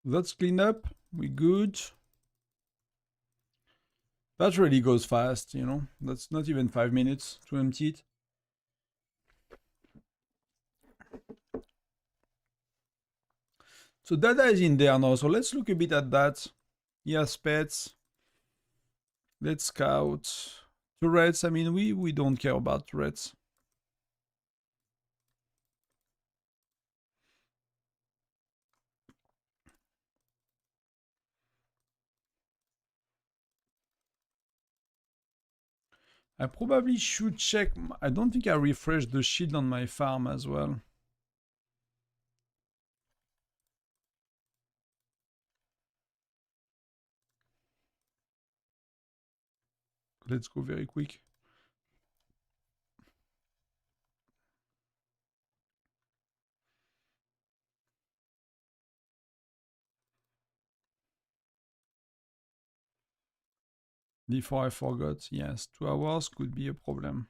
That's cleaned up. We good. That really goes fast, you know. That's not even 5 minutes to empty it. So data is in there now. So let's look a bit at that. Yes, pets. Let's scout. Turrets, I mean, we don't care about turrets. I probably should check. I don't think I refreshed the shield on my farm as well. Let's go very quick. Before I forgot, yes, 2 hours could be a problem.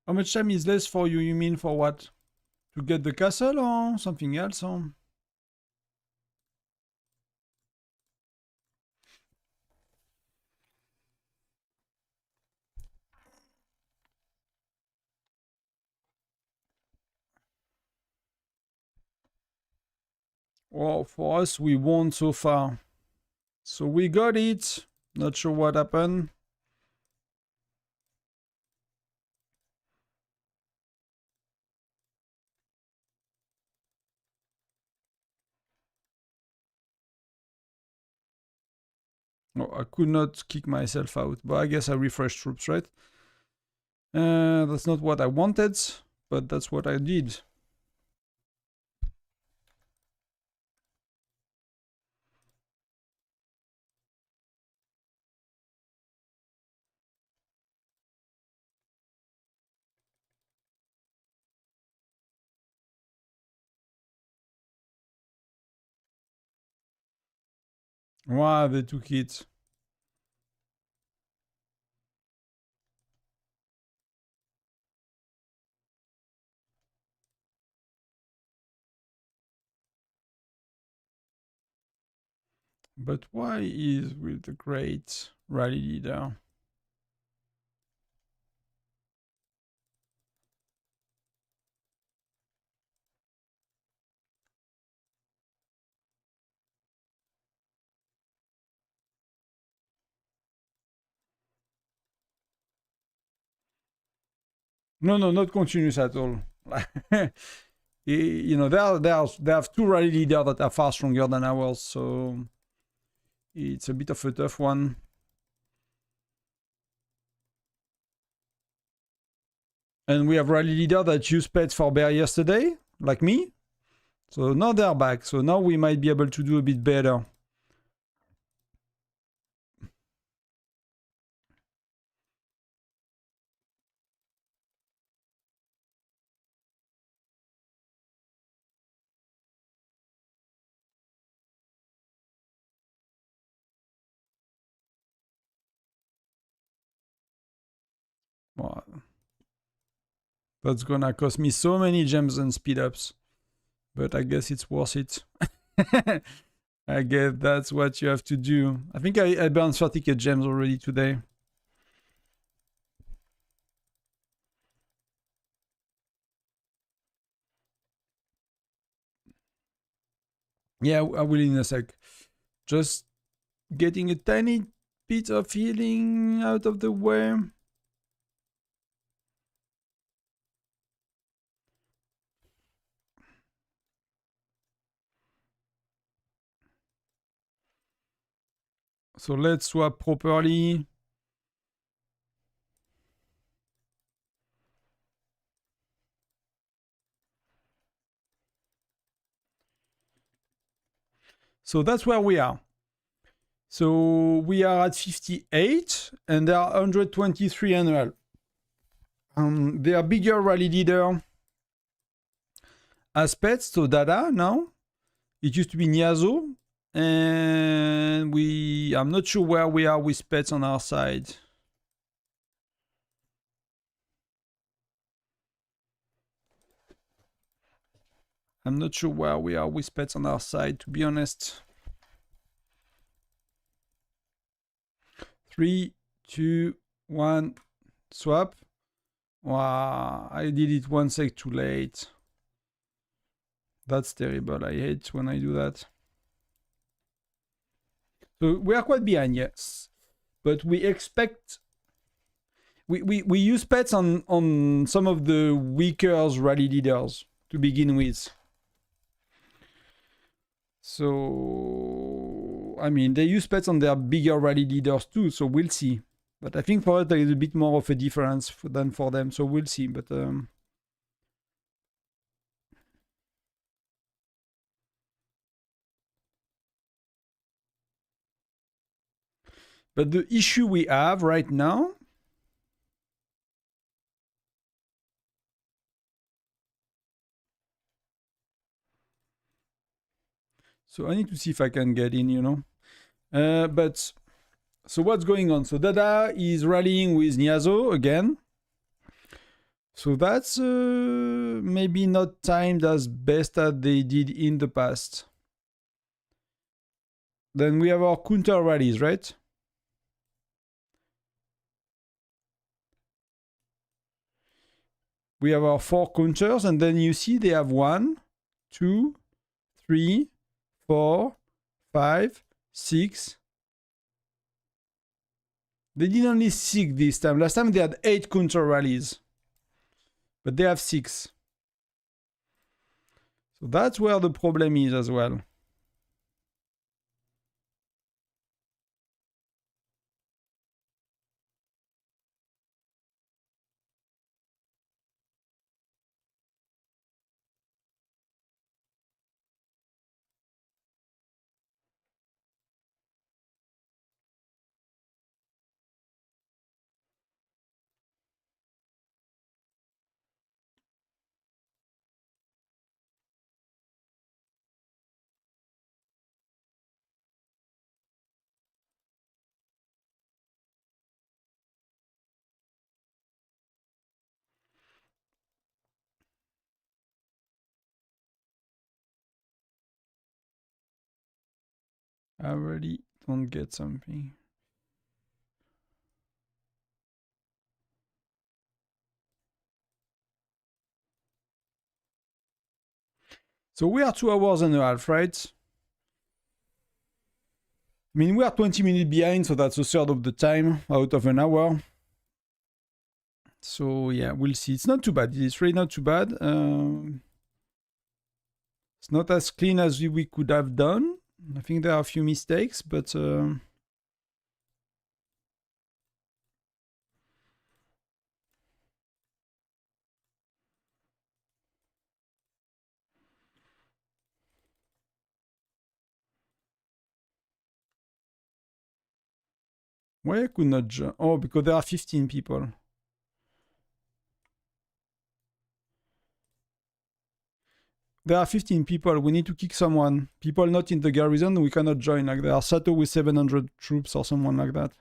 How much time is less for you? You mean for what? To get the castle or something else? Or? Well, for us, we won so far. So we got it. Not sure what happened. Oh, I could not kick myself out, but I guess I refreshed troops, right? That's not what I wanted, but that's what I did. Wow, they took it. But why is with the great rally leader? No, not continuous at all. You know, they have 2 rally leaders that are far stronger than ours, so it's a bit of a tough one. And we have rally leader that used pets for bear yesterday, like me. So now they're back. So now we might be able to do a bit better. Well, that's gonna cost me so many gems and speed ups. But I guess it's worth it. I guess that's what you have to do. I think I burned 30k gems already today. Yeah, I will in a sec. Just getting a tiny bit of healing out of the way. So let's swap properly. So that's where we are. So we are at 58 and there are 123 annual. They are bigger rally leader as pets, so Dada now. It used to be Niazo. And I'm not sure where we are with pets on our side. I'm not sure where we are with pets on our side, to be honest. 3, 2, 1, swap. Wow, I did it 1 sec too late. That's terrible. I hate when I do that. So we are quite behind, yes. But we expect... We use pets on some of the weaker rally leaders to begin with. So, I mean, they use pets on their bigger rally leaders too, so we'll see. But I think for us, there is a bit more of a difference than for them, so we'll see. But the issue we have right now... So I need to see if I can get in, you know. But, so what's going on? So Dada is rallying with Niazo again. So that's maybe not timed as best as they did in the past. Then we have our counter rallies, right? We have our 4 counters, and then you see they have 1, 2, 3, 4, 5, 6. They did only 6 this time. Last time they had 8 counter rallies. But they have 6. So that's where the problem is as well. I really don't get something. So we are 2 hours and a half, right? I mean, we are 20 minutes behind, so that's a third of the time out of an hour. So yeah, we'll see. It's not too bad. It's really not too bad. It's not as clean as we could have done. I think there are a few mistakes, but... why I could not jump? Oh, because there are 15 people. There are 15 people. We need to kick someone. People not in the garrison, we cannot join. Like there are Sato with 700 troops or someone like that.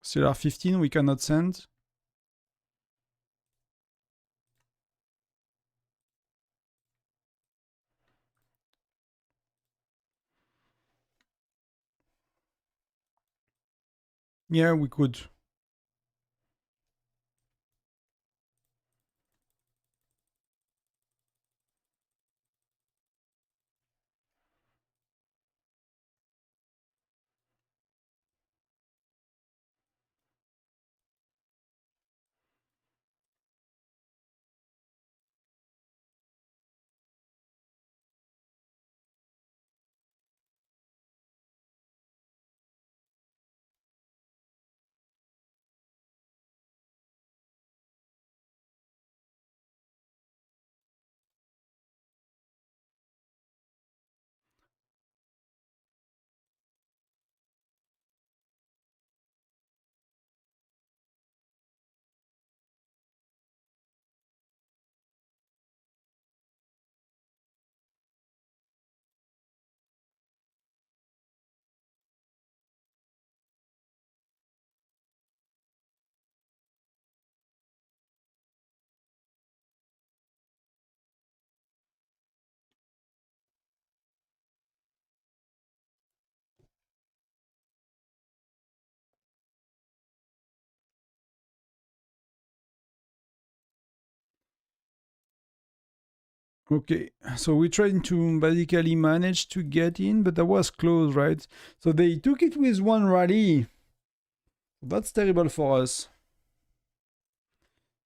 Still are 15 we cannot send. Yeah, we could. Okay, so we tried to basically manage to get in, but that was close, right? So they took it with one rally. That's terrible for us.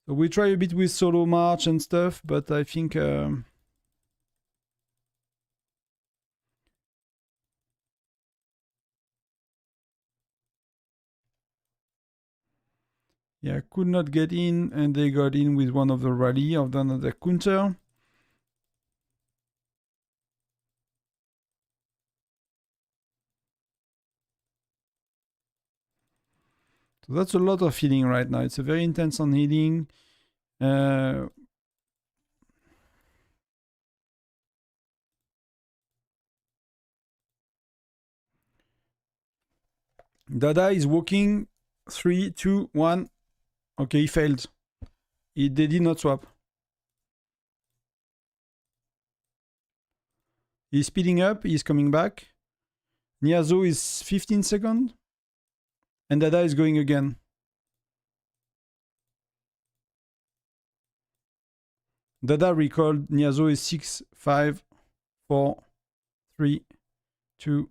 So we try a bit with solo march and stuff, but I think yeah, could not get in, and they got in with one of the rally of another counter. So that's a lot of healing right now. It's a very intense on healing. Dada is walking. 3, 2, 1. Okay, he failed. They did not swap. He's speeding up. He's coming back. Niazo is 15 seconds. And Dada is going again. Dada recalled. Niazo is 6, 5, 4, 3, 2.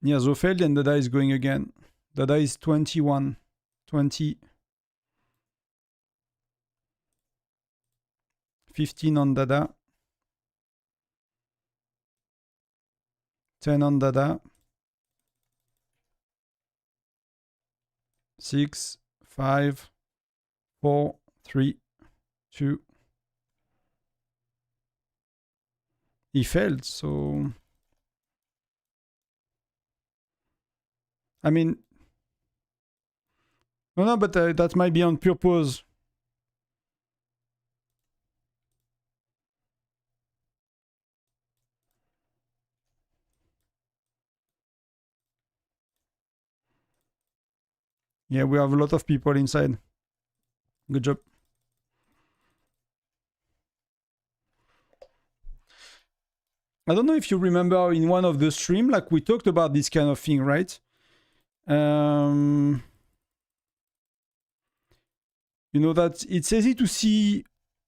Niazo failed and Dada is going again. Dada is 21, 20, 15 on Dada, 10 on Dada, 6, 5, 4, 3, 2. He failed, so... I mean... No, but that might be on purpose. Yeah, we have a lot of people inside. Good job. I don't know if you remember in one of the stream, like we talked about this kind of thing, right? You know that it's easy to see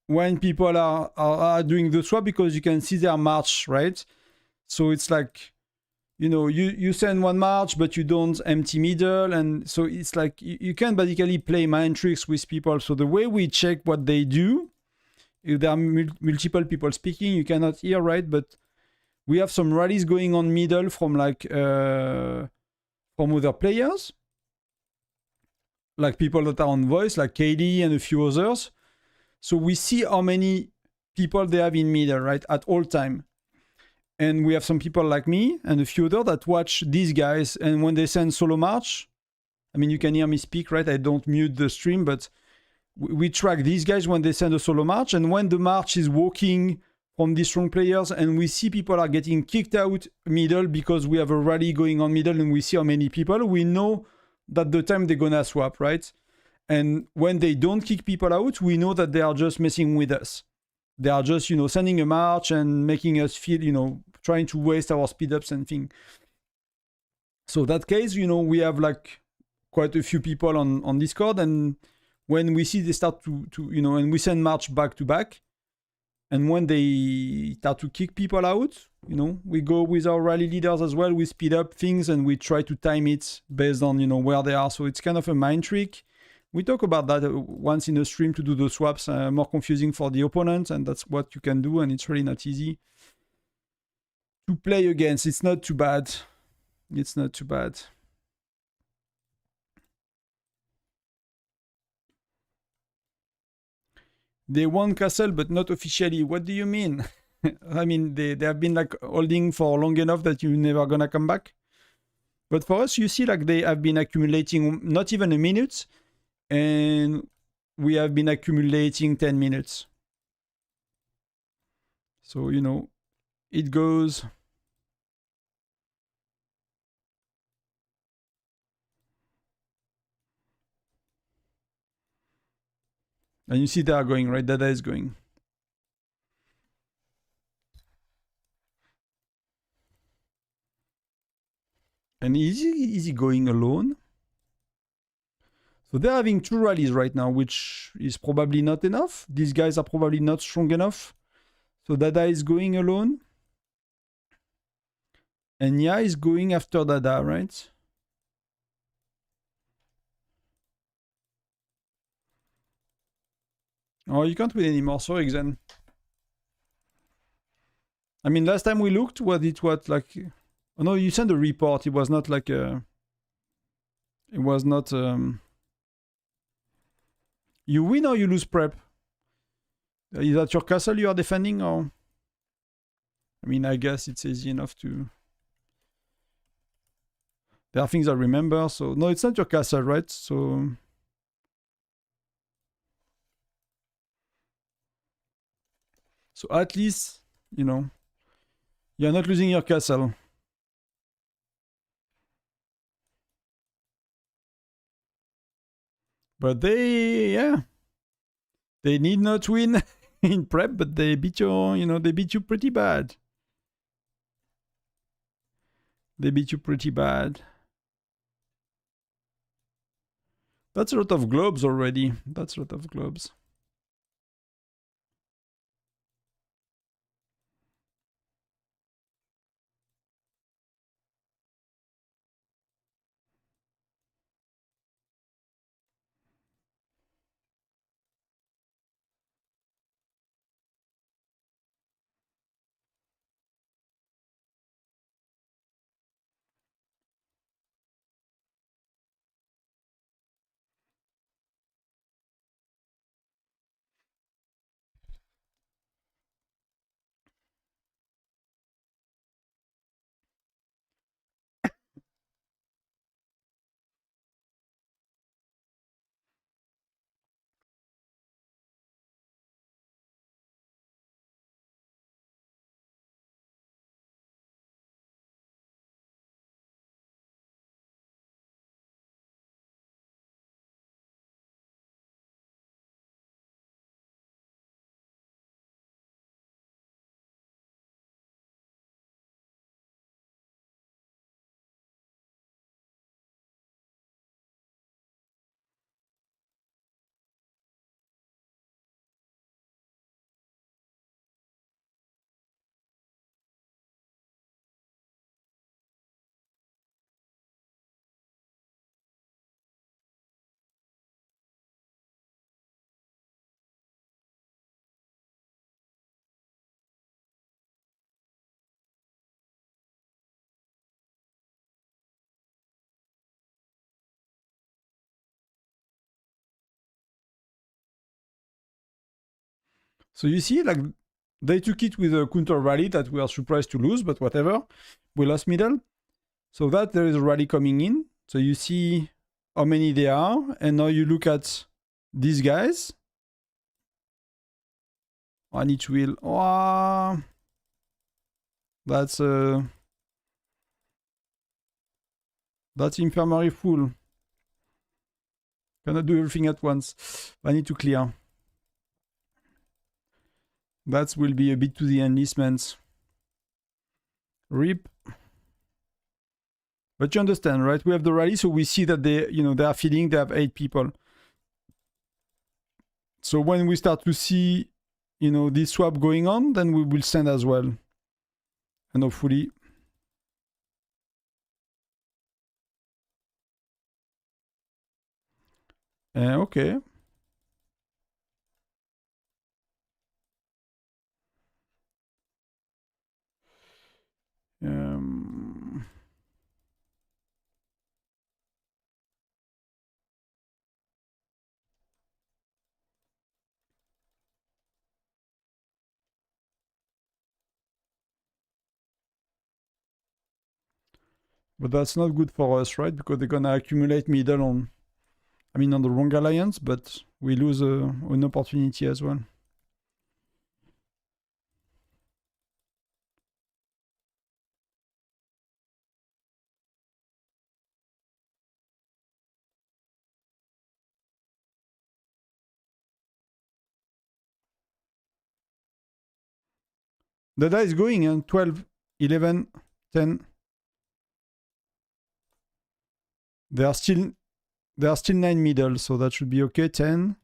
when people are doing the swap because you can see their march, right? So it's like, you know, you send one march, but you don't empty middle. And so it's like you can basically play mind tricks with people. So the way we check what they do, if there are multiple people speaking, you cannot hear, right? But we have some rallies going on middle from like from other players, like people that are on voice, like KD and a few others. So we see how many people they have in middle, right, at all time. And we have some people like me and a few others that watch these guys. And when they send solo march, I mean, you can hear me speak, right? I don't mute the stream, but we track these guys when they send a solo march. And when the march is walking from these strong players and we see people are getting kicked out middle because we have a rally going on middle and we see how many people, we know that the time they're gonna swap, right? And when they don't kick people out, we know that they are just messing with us. They are just, you know, sending a march and making us feel, you know, trying to waste our speed ups and things. So that case, you know, we have like quite a few people on Discord, and when we see they start to you know, and we send march back to back, and when they start to kick people out, you know, we go with our rally leaders as well. We speed up things and we try to time it based on, you know, where they are. So it's kind of a mind trick. We talk about that once in a stream to do the swaps, more confusing for the opponent, and that's what you can do, and it's really not easy to play against. It's not too bad. It's not too bad. They won castle, but not officially. What do you mean? I mean, they have been like holding for long enough that you're never gonna come back. But for us, you see, like they have been accumulating not even a minute, and we have been accumulating 10 minutes. So, you know, it goes. And you see they are going, right? Dada is going. And is he going alone? So they're having 2 rallies right now, which is probably not enough. These guys are probably not strong enough. So Dada is going alone. And Nya is going after Dada, right? Oh, you can't win anymore. Sorry, Xen. I mean, last time we looked, was it what, like... Oh no, you sent a report. It was not like a... It was not... You win or you lose prep? Is that your castle you are defending, or... I mean, I guess it's easy enough to... There are things I remember, so... No, it's not your castle, right? So... So at least, you know, you're not losing your castle. But they, yeah, they need not win in prep, but they beat you, you know, they beat you pretty bad. They beat you pretty bad. That's a lot of globes already. That's a lot of globes. So you see, like, they took it with a counter rally that we are surprised to lose, but whatever. We lost middle. So that there is a rally coming in. So you see how many there are. And now you look at these guys. I need to heal. Oh, that's infirmary full. Cannot do everything at once. I need to clear. That will be a bit to the enlistments. RIP. But you understand, right? We have the rally, so we see that they, you know, they are feeding. They have 8 people. So when we start to see, you know, this swap going on, then we will send as well. And hopefully... okay. But that's not good for us, right? Because they're gonna accumulate middle on... I mean, on the wrong alliance, but we lose an opportunity as well. The die is going, and 12, 11, 10. They are still There are still 9 middle, so that should be okay. 10.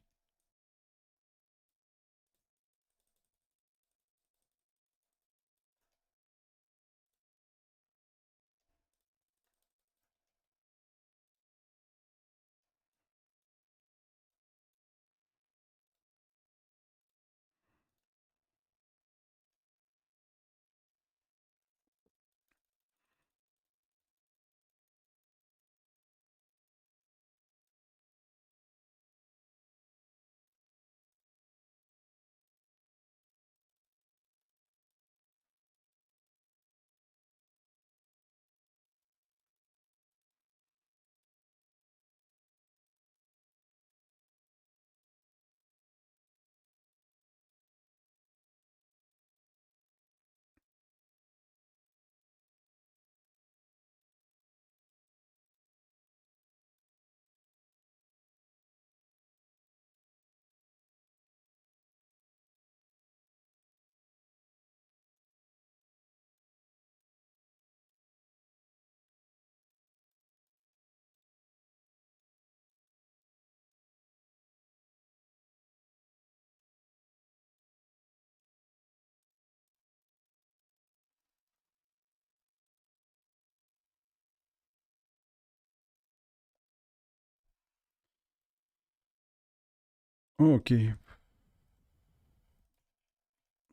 Okay.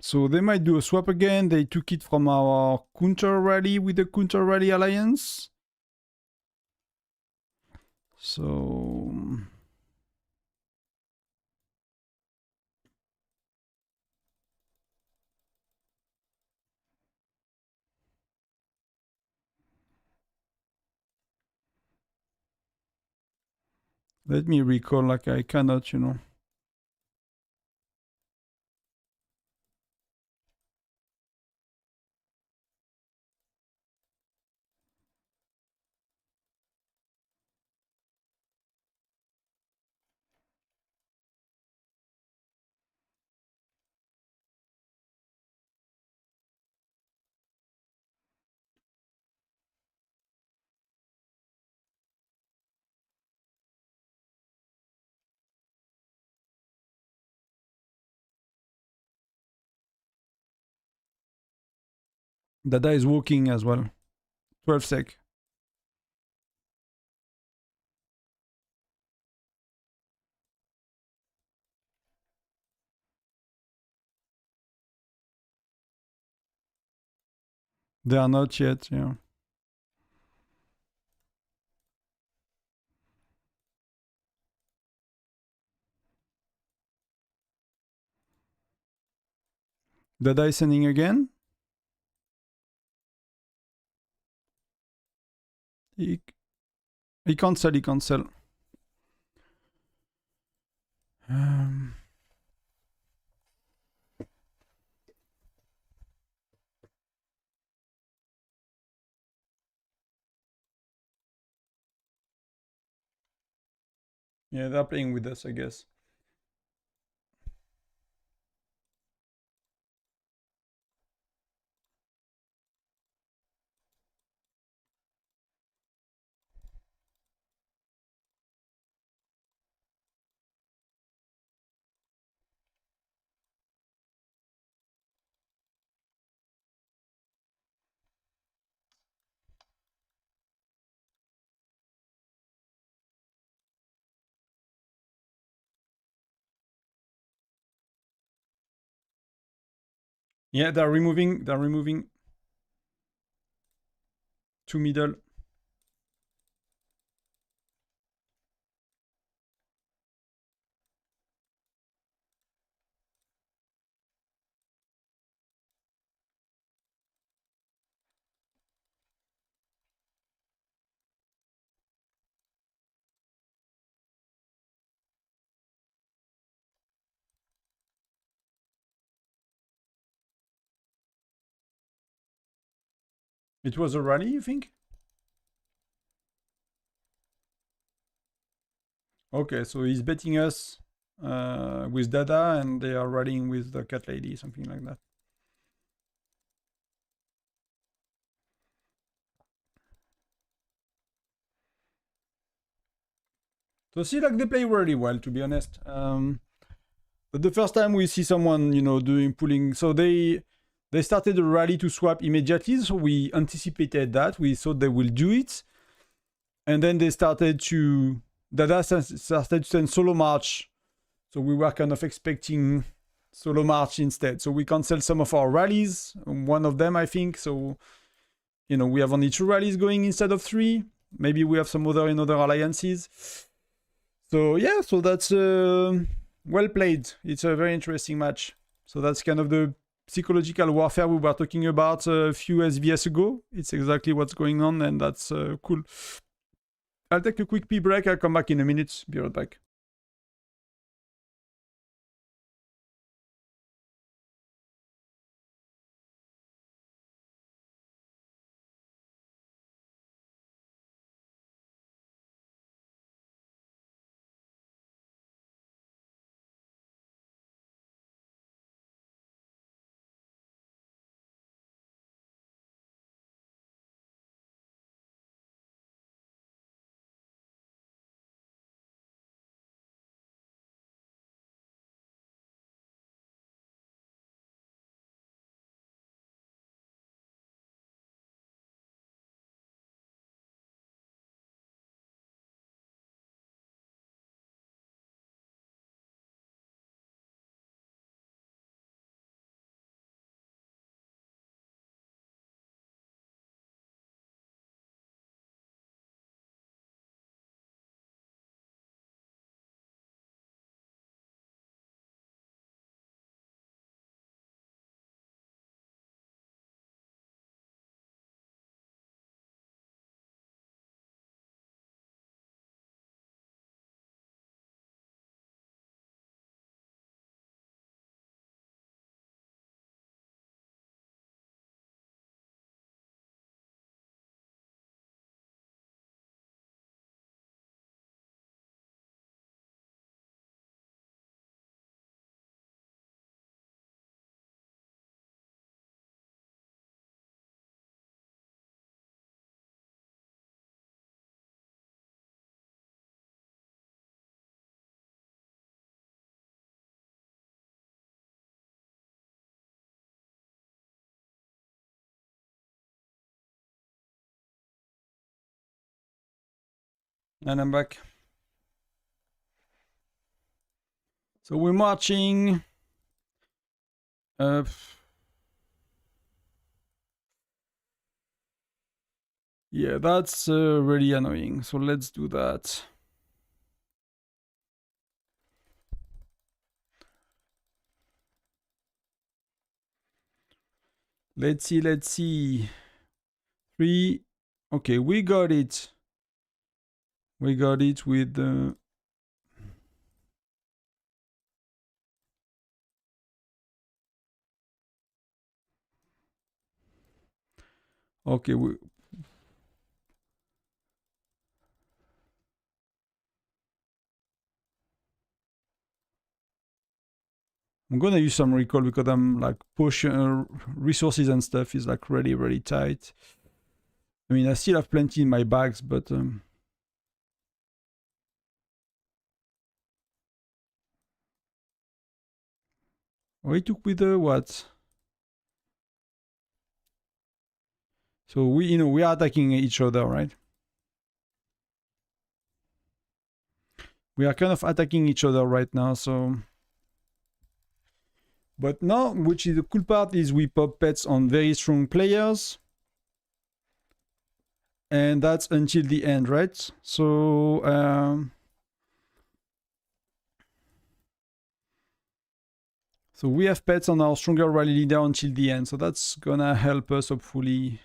So they might do a swap again. They took it from our counter rally with the counter rally alliance. So let me recall, like I cannot, you know. Dada is walking as well. 12 sec. They are not yet, yeah. Dada is sending again. He cancel, he cancel. Yeah, they're playing with us, I guess. Yeah, they're removing 2 middle. It was a rally, you think? Okay, so he's betting us with Dada, and they are rallying with the cat lady, something like that. So see, like they play really well, to be honest. But the first time we see someone, you know, doing pulling, so they started a rally to swap immediately. So we anticipated that. We thought they will do it, and then they started to Dada started to send solo march. So we were kind of expecting solo march instead. So we canceled some of our rallies. One of them, I think. So you know, we have only 2 rallies going instead of 3. Maybe we have some other in other alliances. So yeah, so that's well played. It's a very interesting match. So that's kind of the psychological warfare we were talking about a few SVS ago. It's exactly what's going on, and that's cool. I'll take a quick pee break. I'll come back in a minute. Be right back. And I'm back. So we're marching. Yeah, that's really annoying. So let's do that. Let's see. 3. Okay, we got it. We got it with the... Okay, I'm gonna use some recall because I'm like pushing resources and stuff is like really, really tight. I mean, I still have plenty in my bags, but we took with the what? So we, you know, we are attacking each other, right? We are kind of attacking each other right now, so... But now, which is the cool part, is we pop pets on very strong players. And that's until the end, right? So... So we have pets on our stronger rally leader until the end, so that's gonna help us hopefully.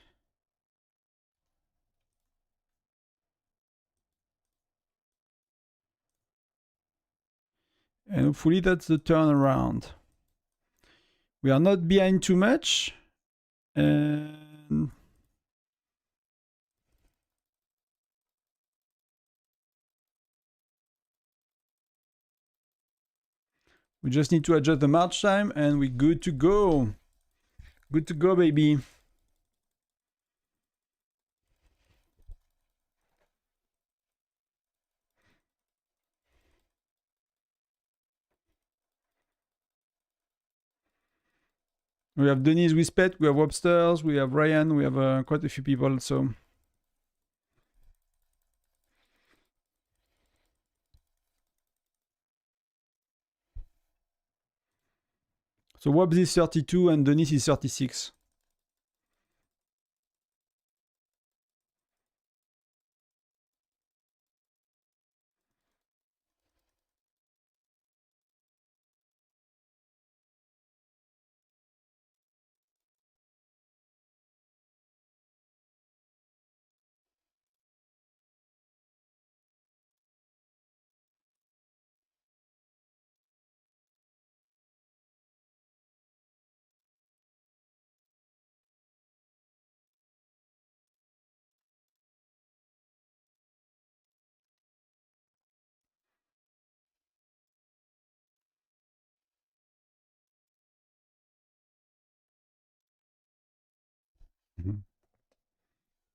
And hopefully that's the turnaround. We are not behind too much. And we just need to adjust the march time and we're good to go. Good to go, baby. We have Denise with Pet, we have Websters, we have Ryan, we have quite a few people, so... So Wobbs is 32 and Denise is 36.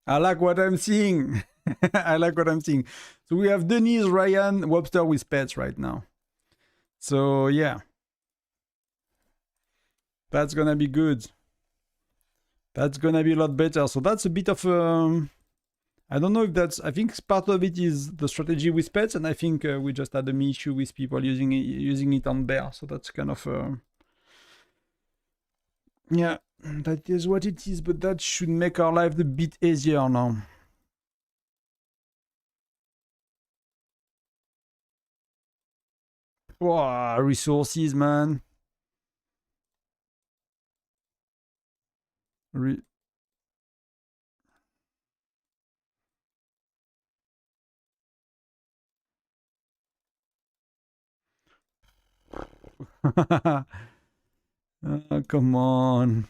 I like what I'm seeing. I like what I'm seeing. So we have Denise, Ryan, Webster with Pets right now. So yeah. That's gonna be good. That's gonna be a lot better. So that's a bit of I don't know if that's. I think part of it is the strategy with pets, and I think we just had an issue with people using it on bear. So that's kind of yeah, that is what it is. But that should make our life a bit easier now. Wow, resources, man. Come on.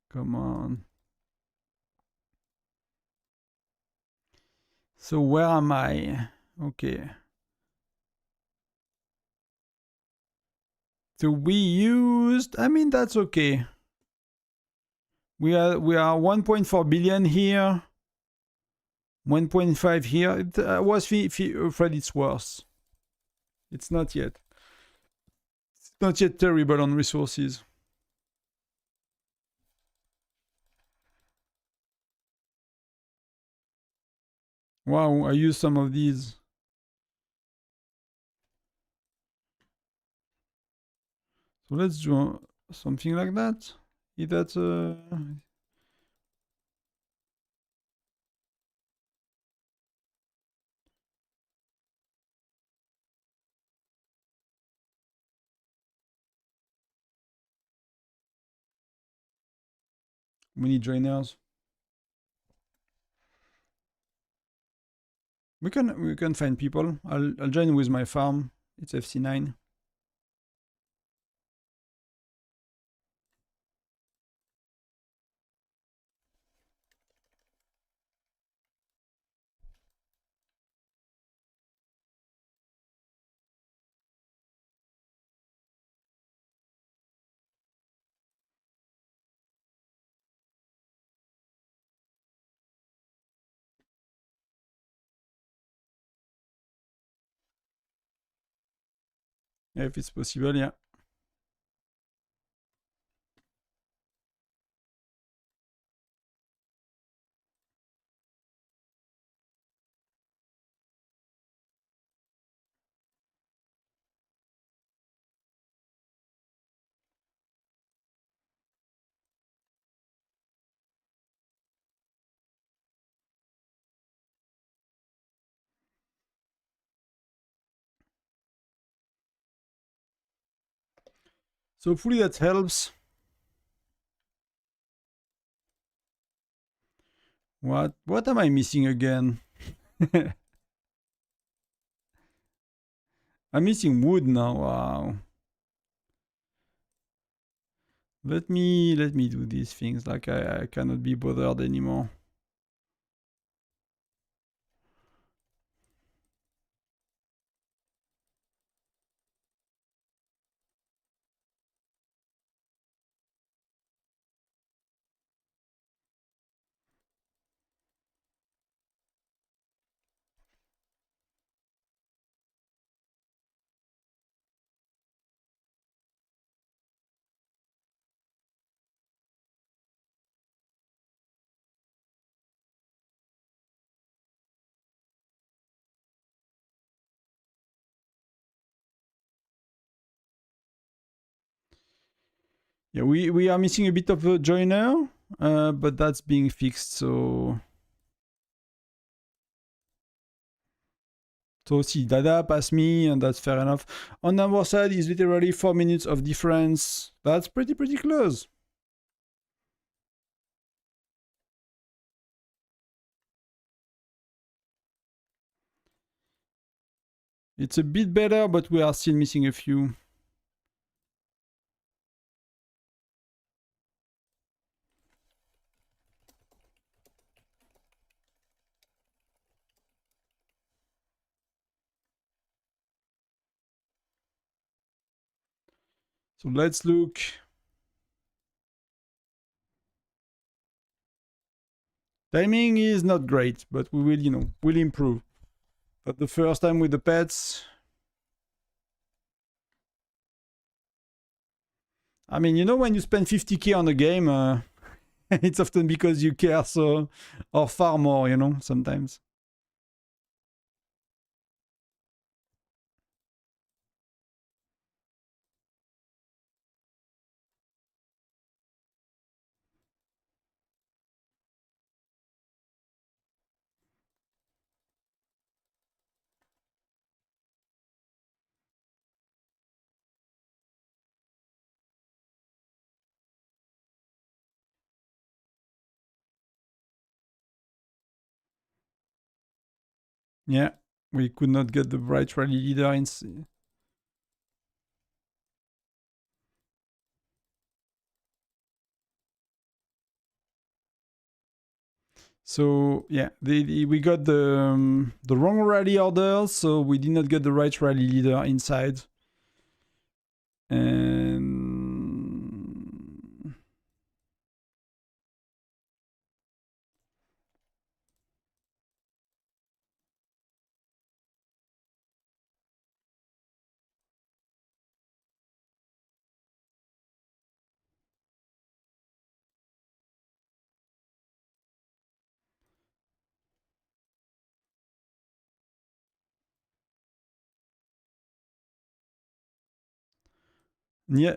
Come on. So where am I? Okay. So we used, I mean, that's okay. We are 1.4 billion here. 1.5 here. It was afraid it's worse. It's not yet. It's not yet terrible on resources. Wow, I used some of these. So let's do something like that. Is that we need joiners. We can find people. I'll join with my farm. It's FC9. If it's possible, yeah. So hopefully that helps. What am I missing again? I'm missing wood now. Wow. Let me do these things. Like I cannot be bothered anymore. Yeah, we are missing a bit of a joiner, but that's being fixed, so... So see, Dada pass me, and that's fair enough. On our side is literally 4 minutes of difference. That's pretty close. It's a bit better, but we are still missing a few. So let's look. Timing is not great, but we will, we'll improve. But the first time with the pets... I mean, when you spend 50k on a game, it's often because you care so, or far more, sometimes. Yeah, we could not get the right rally leader in... So yeah, we got the wrong rally order, so we did not get the right rally leader inside. And yeah,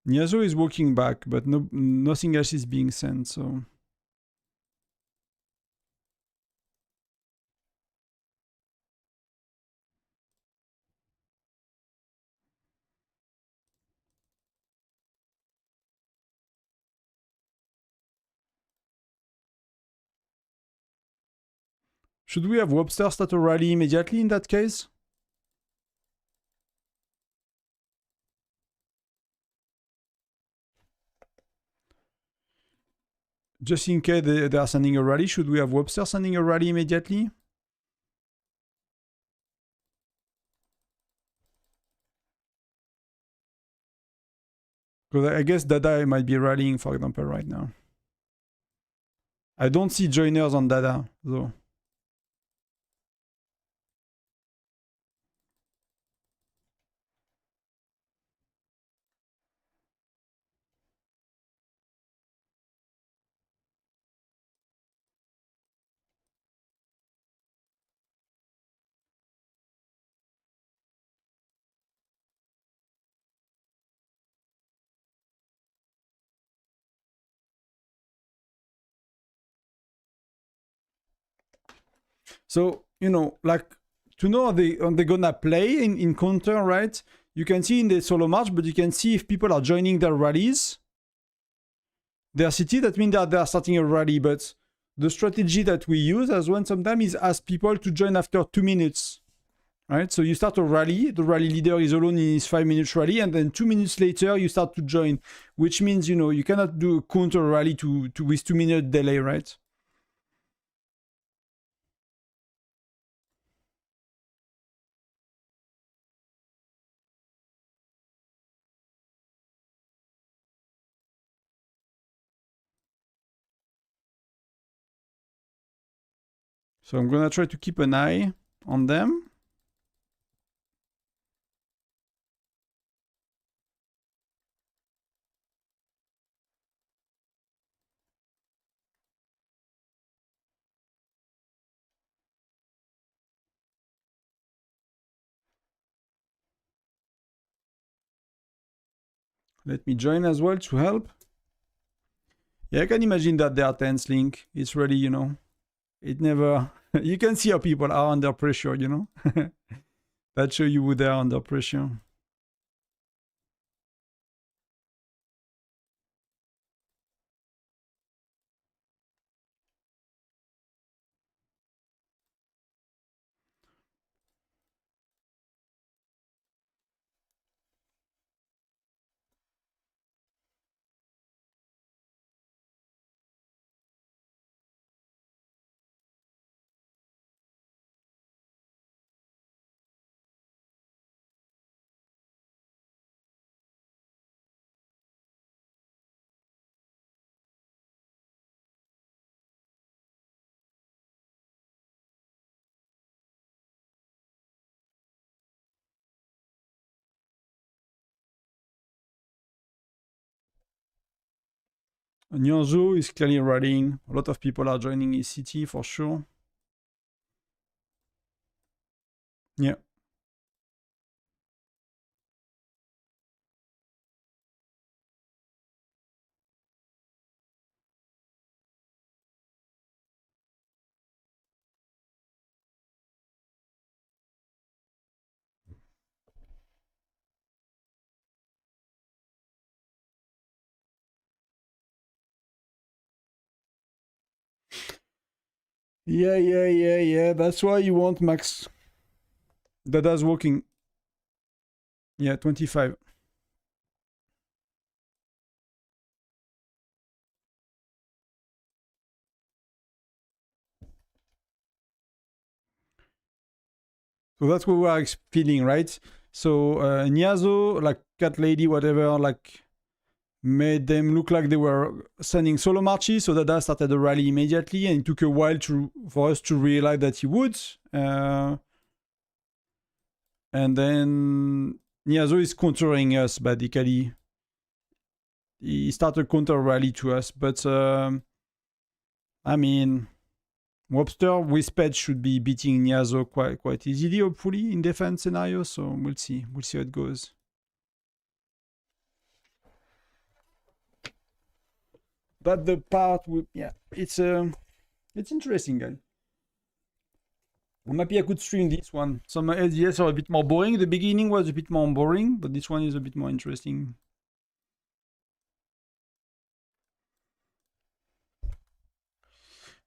Niazo is walking back, but nothing else is being sent. So should we have Webster start a rally immediately in that case? Just in case they are sending a rally, should we have Webster sending a rally immediately? Because I guess Dada might be rallying, for example, right now. I don't see joiners on Dada, though. So, like, to know they're gonna play in counter, right? You can see in the solo march, but you can see if people are joining their rallies, their city, that means that they are starting a rally. But the strategy that we use as well sometimes is ask people to join after 2 minutes, right? So you start a rally, the rally leader is alone in his 5-minute rally, and then 2 minutes later you start to join, which means, you cannot do a counter rally to with 2-minute delay, right? So I'm gonna try to keep an eye on them. Let me join as well to help. Yeah, I can imagine that they are tense, Link. It's really, you know, it never... you can see how people are under pressure, you know? That show you they are under pressure. Nyonzo is clearly rallying. A lot of people are joining his city for sure. Yeah. Yeah. That's why you want Max. Dada's walking. Yeah, 25. So that's what we are feeling, right? So Nyazo, like cat lady, whatever, like made them look like they were sending solo marches. So Dada started the rally immediately, and it took a while for us to realize that he would. And then Nyazo is countering us, basically. He started counter rally to us, but I mean, Webster with Pet should be beating Nyazo quite easily, hopefully, in defense scenario. So we'll see how it goes. But the part with, yeah, it's interesting, guys. I'm happy I could stream this one. Some SVS are a bit more boring. The beginning was a bit more boring, but this one is a bit more interesting.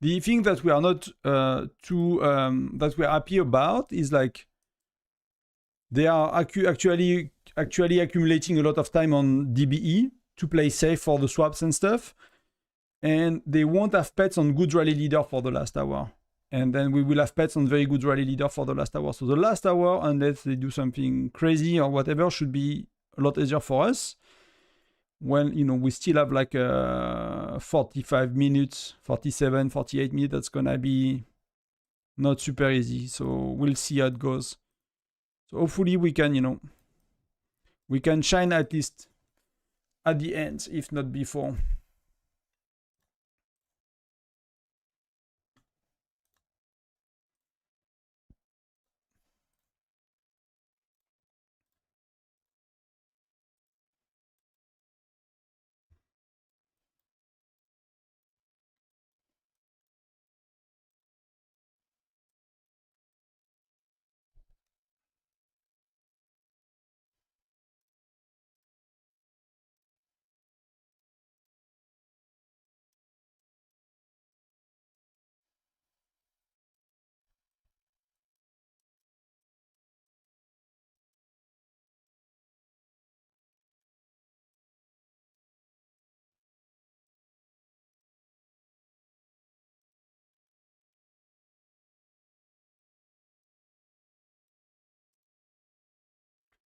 The thing that we are not that we're happy about is like they are actually accumulating a lot of time on DBE to play safe for the swaps and stuff, and they won't have pets on good rally leader for the last hour, and then we will have pets on very good rally leader for the last hour. So the last hour, unless they do something crazy or whatever, should be a lot easier for us. When, you know, we still have like 45 minutes, 47, 48 minutes, that's gonna be not super easy. So we'll see how it goes. So hopefully we can, you know, we can shine at least at the end, if not before.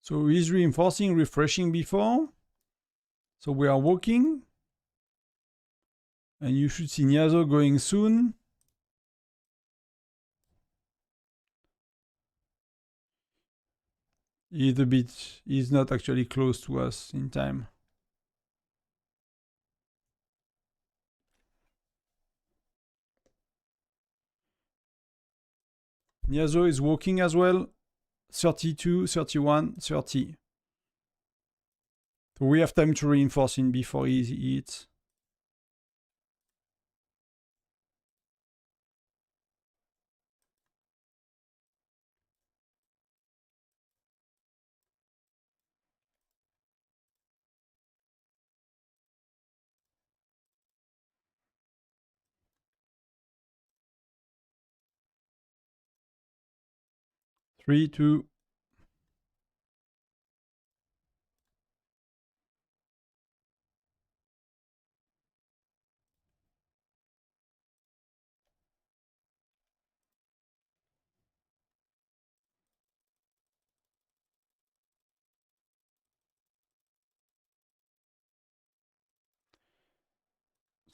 So he's reinforcing, refreshing before. So we are walking. And you should see Nyazo going soon. He's not actually close to us in time. Nyazo is walking as well. 32, 31, 30. So we have time to reinforce him before he eats. Three, two.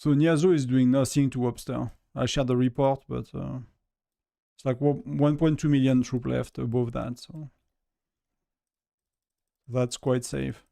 So Niazo is doing nothing to Webster. I shared the report, but it's like 1.2 million troop left above that, so that's quite safe.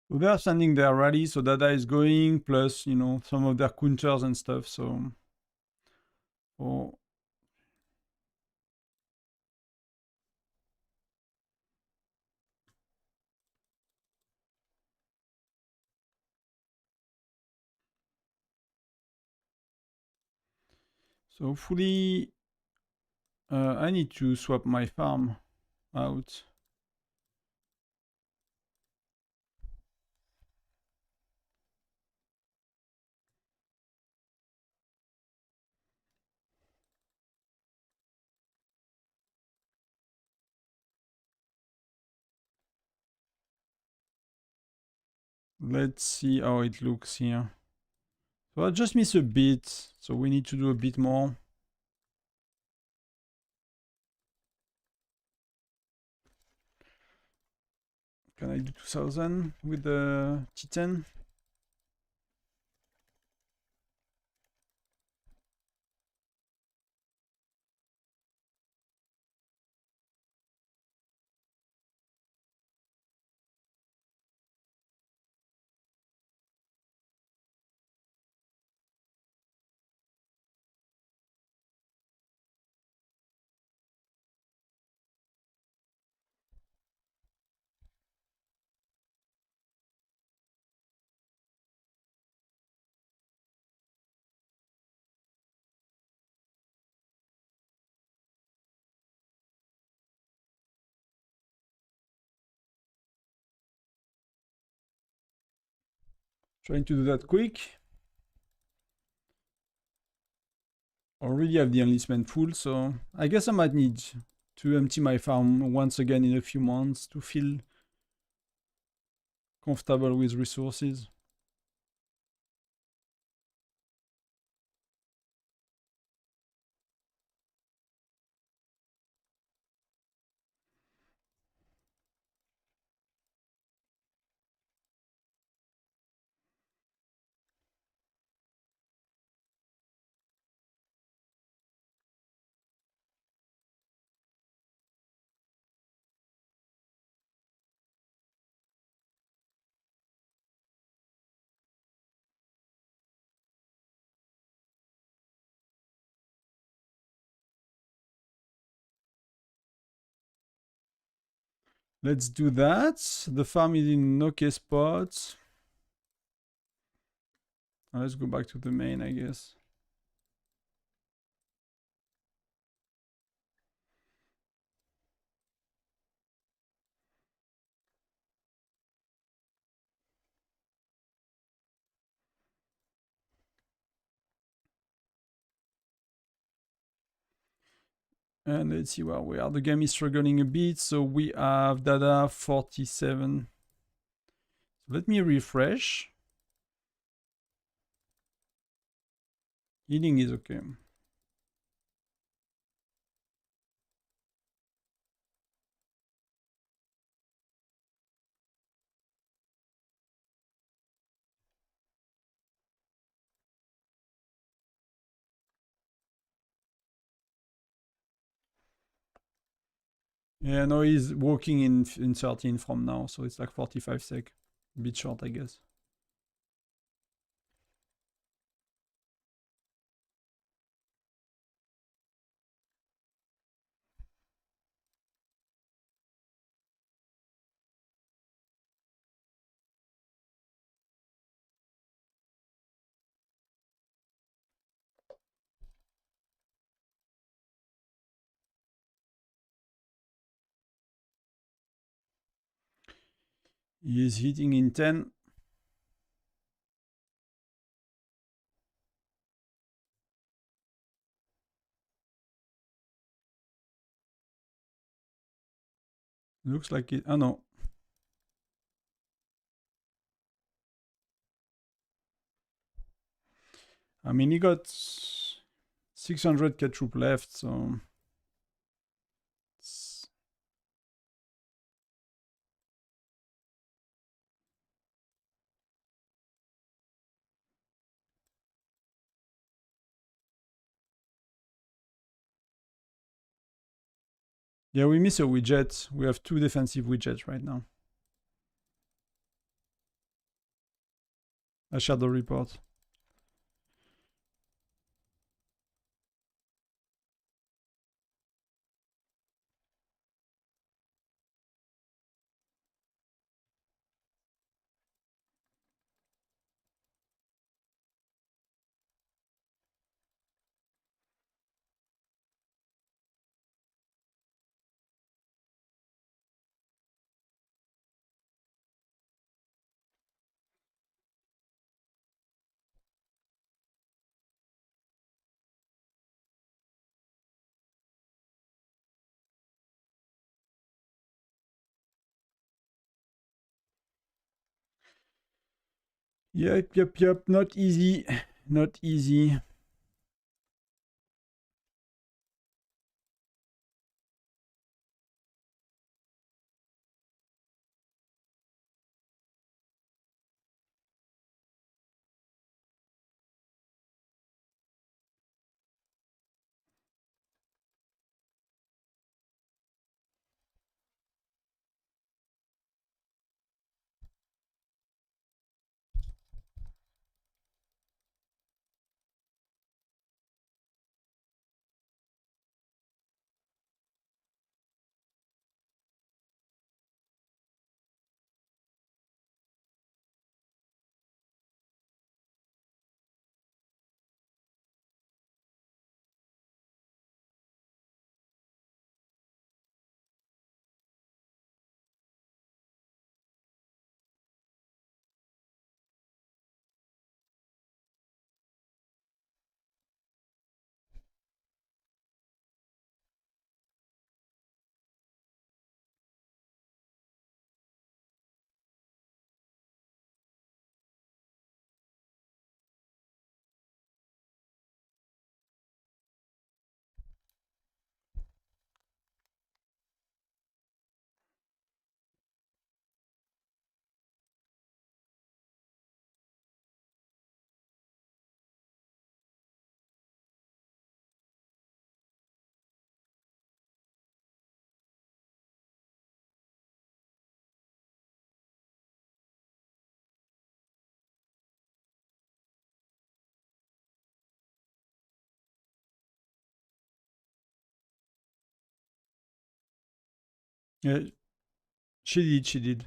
So they're sending their rally, so Dada is going, plus, you know, some of their counters and stuff, so... Oh. So hopefully... I need to swap my farm out. Let's see how it looks here. So I just miss a bit, so we need to do a bit more. Can I do 2000 with the T10? Trying to do that quick. Already have the enlistment full, so I guess I might need to empty my farm once again in a few months to feel comfortable with resources. Let's do that. The farm is in an okay spot. Let's go back to the main, I guess. And let's see where we are. The game is struggling a bit, so we have data 47. Let me refresh. Healing is okay. Yeah, no, he's walking in 13 from now, so it's like 45 sec. A bit short, I guess. He is hitting in 10. Looks like it. Oh no. I mean, he got 600 K troop left, so. Yeah, we miss a widget. We have 2 defensive widgets right now. I shared the report. Yep. Not easy. Not easy. Yeah, She did, she did.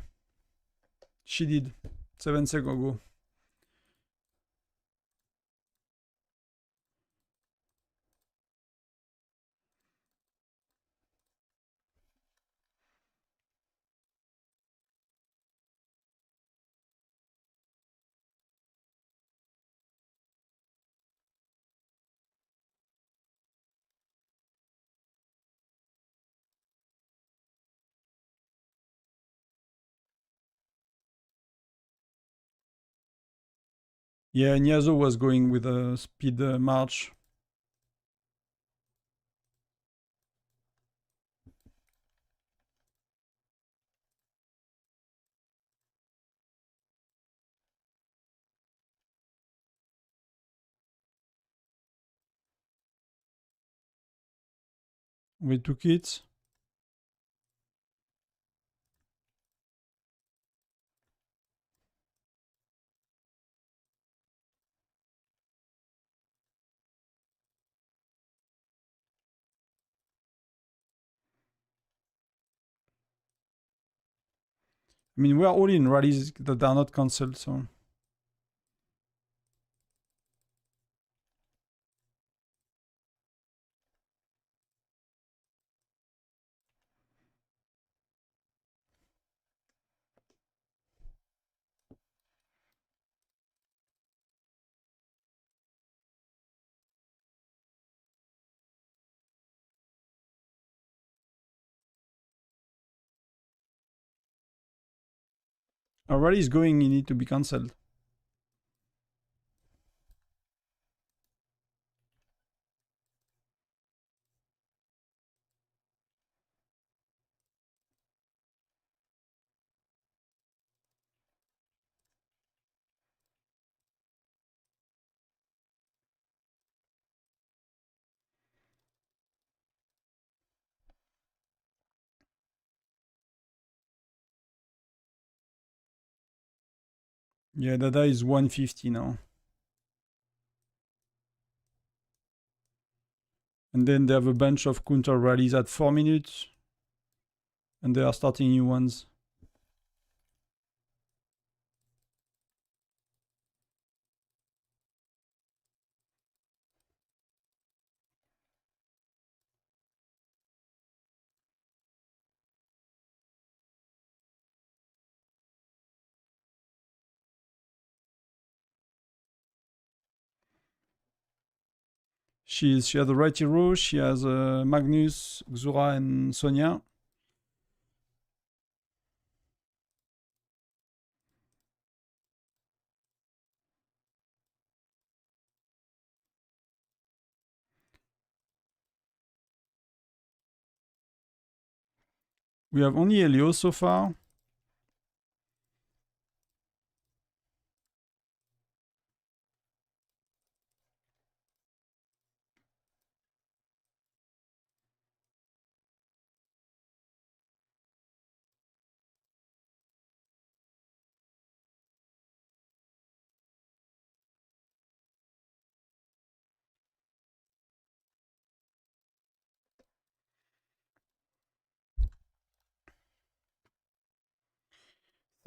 She did. 7 seconds ago. Yeah, Niazo was going with a speed march. We took it. I mean, we are all in rallies that are not cancelled, so. A rally is going, you need to be cancelled. Yeah, Dada is 150 now. And then they have a bunch of counter rallies at 4 minutes. And they are starting new ones. She has the right hero, she has Magnus, Xura, and Sonia. We have only Helios so far.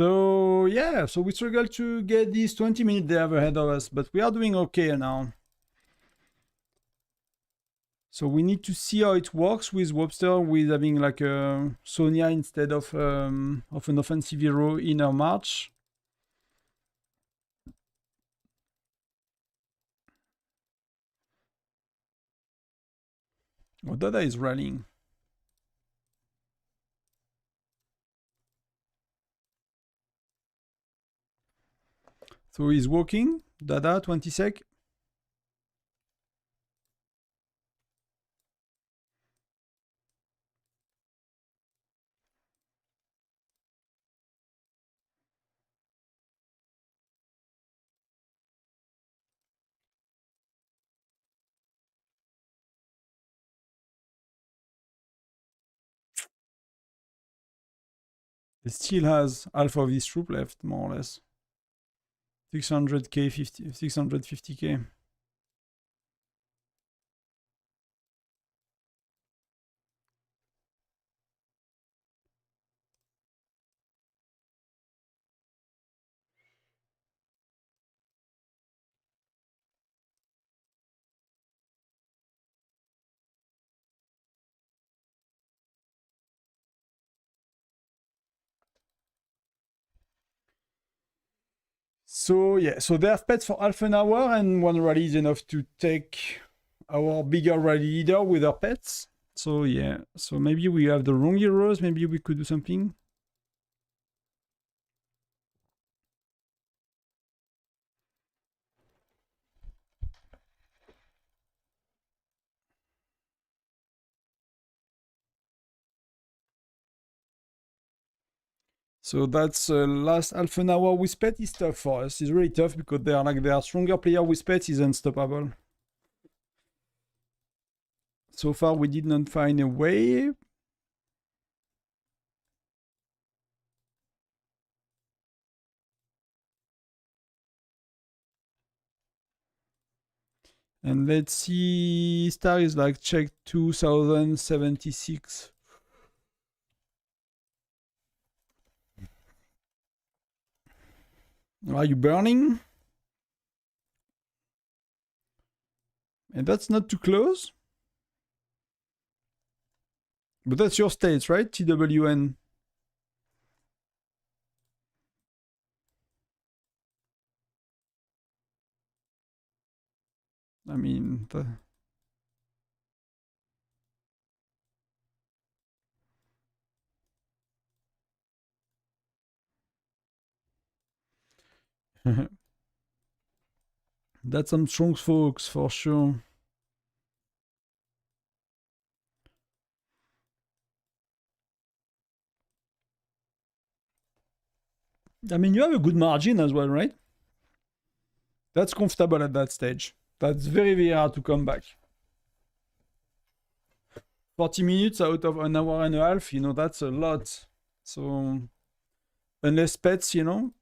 So yeah, so we struggle to get these 20 minutes they have ahead of us, but we are doing okay now. So we need to see how it works with Webster, with having like a Sonia instead of an offensive hero in her march. Oh, Dada is rallying. So he's walking. Dada, 20 sec. He still has half of his troop left, more or less. 600k, 650k. So yeah, so they have pets for half an hour, and one rally is enough to take our bigger rally leader with our pets. So yeah, so maybe we have the wrong heroes, maybe we could do something. So that's last half an hour with pet is tough for us. It's really tough because they are stronger player with pets is unstoppable. So far we did not find a way. And let's see, star is like check 2076. Are you burning? And that's not too close. But that's your states, right? TWN. I mean, that's some strong folks for sure. I mean, you have a good margin as well, right? That's comfortable at that stage. That's very, very hard to come back. 40 minutes out of an hour and a half, you know, that's a lot. So, unless pets, you know.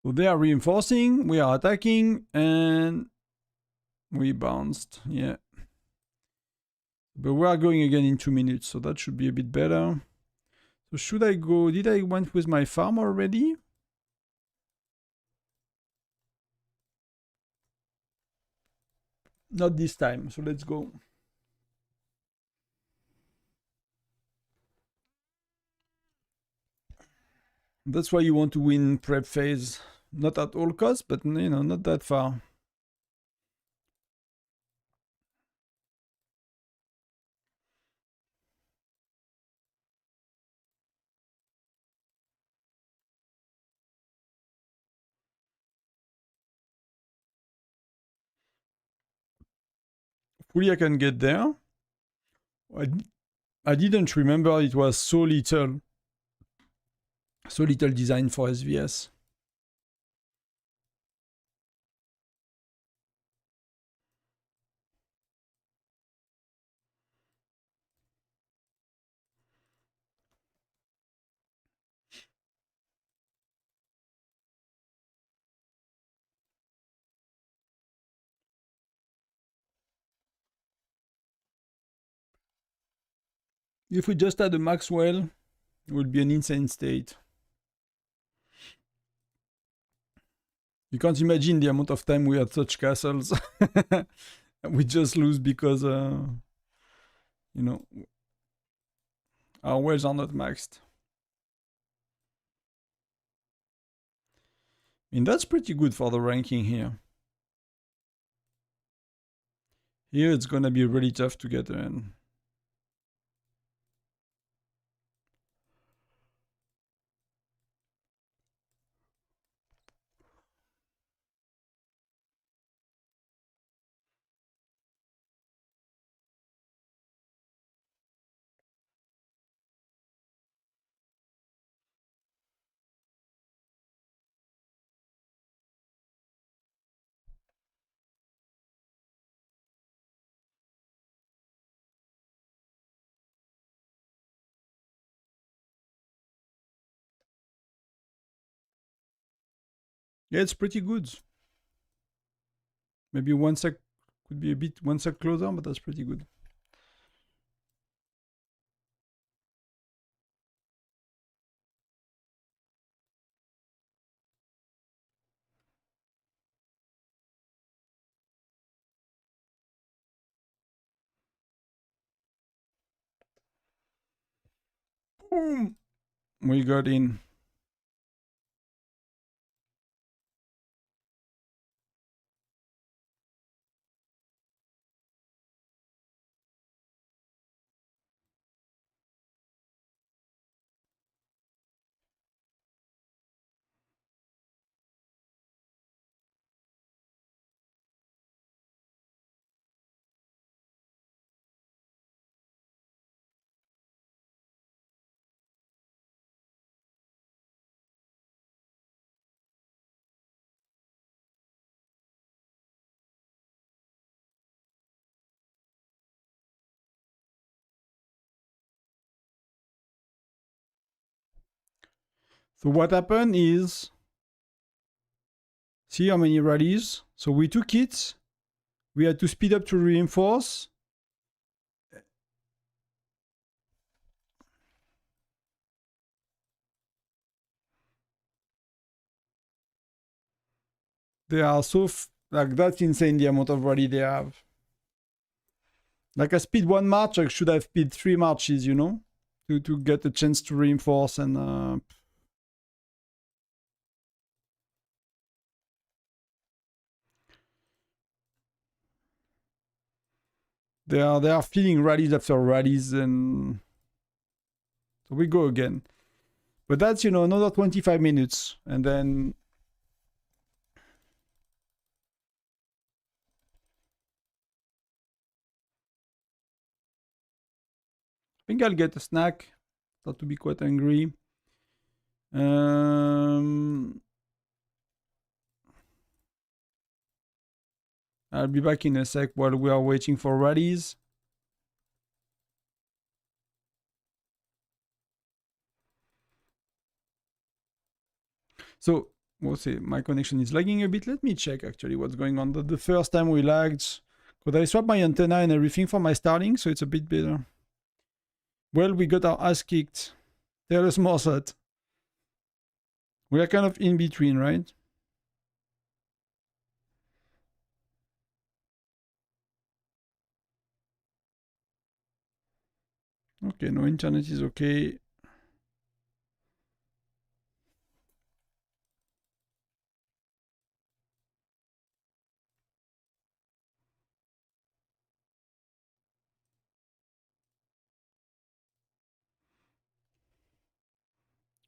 So they are reinforcing, we are attacking, and we bounced. Yeah. But we are going again in 2 minutes, so that should be a bit better. So should I go? Did I went with my farm already? Not this time, so let's go. That's why you want to win prep phase. Not at all costs, but you know, not that far. Hopefully I can get there. I didn't remember it was so little design for SVS. If we just had a Maxwell, it would be an insane state. You can't imagine the amount of time we had such castles. We just lose because, you know, our wells are not maxed. I mean, that's pretty good for the ranking here. Here it's gonna be really tough to get in. Yeah, it's pretty good. Maybe one sec could be a bit one sec closer, but that's pretty good. Boom! We got in. So what happened is, see how many rallies? So we took it. We had to speed up to reinforce. They are so like that's insane the amount of rally they have. Like I speed one march, I should have speed 3 marches, you know, to get a chance to reinforce and. They are feeling rallies after rallies, and so we go again. But that's, you know, another 25 minutes, and then I think I'll get a snack. Start to be quite angry. I'll be back in a sec while we are waiting for rallies. So, we'll see, my connection is lagging a bit. Let me check actually what's going on. The first time we lagged, because I swapped my antenna and everything for my Starlink, so it's a bit better. Well, we got our ass kicked. Tell us more, Sat. We are kind of in between, right? Okay, no, internet is okay.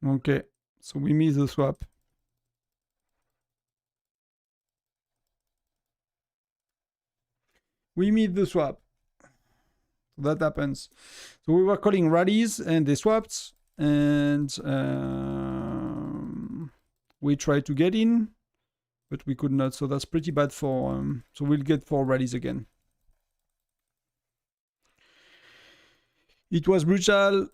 Okay, so we missed the swap. We missed the swap. So that happens. So we were calling rallies and they swapped, and we tried to get in, but we could not. So that's pretty bad for. So we'll get 4 rallies again. It was brutal.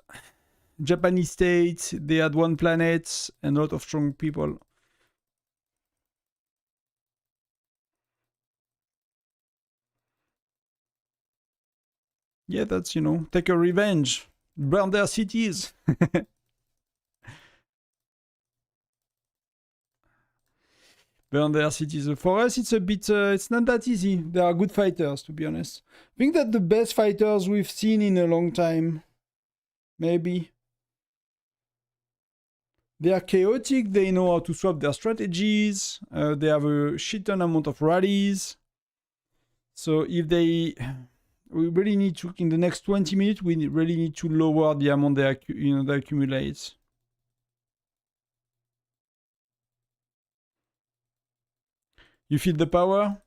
Japanese state, they had 1 planet and a lot of strong people. Yeah, that's, you know, take a revenge. Burn their cities. Burn their cities. For us, it's a bit, it's not that easy. They are good fighters, to be honest. I think that the best fighters we've seen in a long time. Maybe. They are chaotic, they know how to swap their strategies, they have a shit ton amount of rallies. So if they... We really need to, in the next 20 minutes, we really need to lower the amount they accumulate. You feel the power?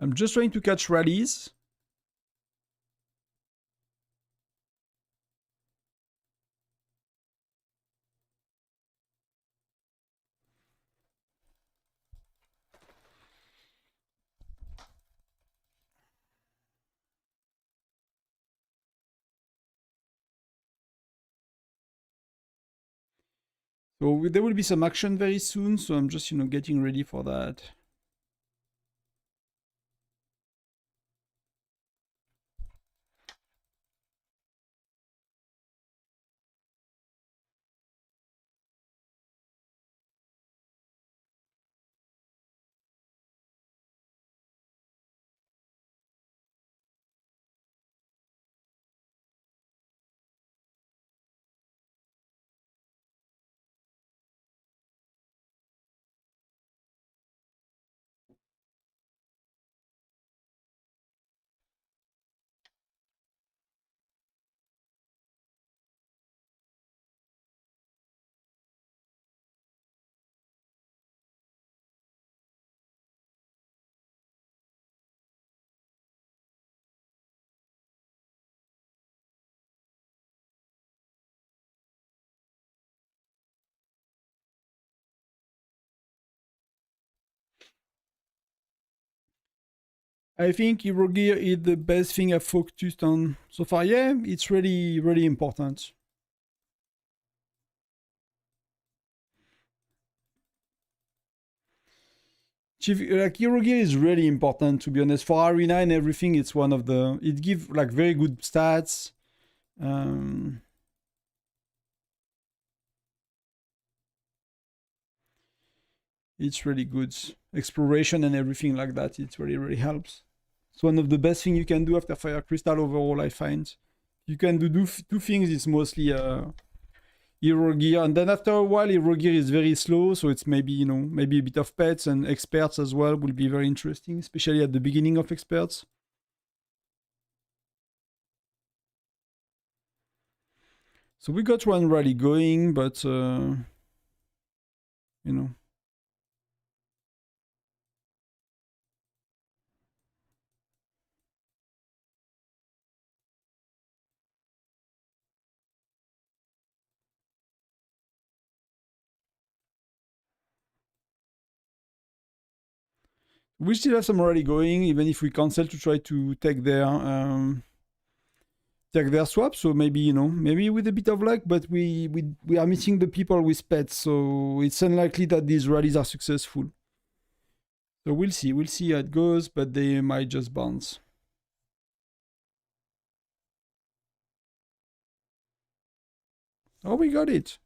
I'm just trying to catch rallies. So there will be some action very soon, so I'm just, getting ready for that. I think Hero Gear is the best thing I've focused on so far. Yeah, it's really, really important. Like Hero Gear is really important, to be honest. For Arena and everything, it's one of the. It gives like very good stats. It's really good. Exploration and everything like that. It really, really helps. It's one of the best things you can do after Fire Crystal overall, I find. You can do two things. It's mostly Hero Gear, and then after a while, Hero Gear is very slow, so it's maybe, maybe a bit of pets and experts as well will be very interesting, especially at the beginning of experts. So we got one rally going, but you know. We still have some rally going, even if we cancel to try to take their swap. So maybe, maybe with a bit of luck, but we are missing the people with pets, so it's unlikely that these rallies are successful. So we'll see how it goes, but they might just bounce. Oh, we got it.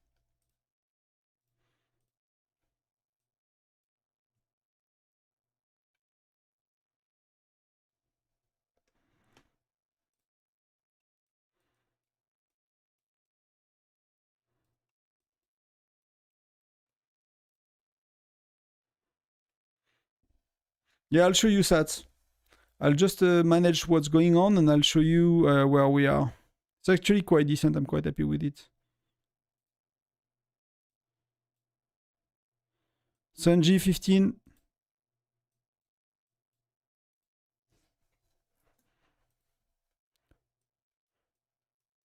Yeah, I'll show you sats. I'll just manage what's going on and I'll show you where we are. It's actually quite decent. I'm quite happy with it. Sanji 15.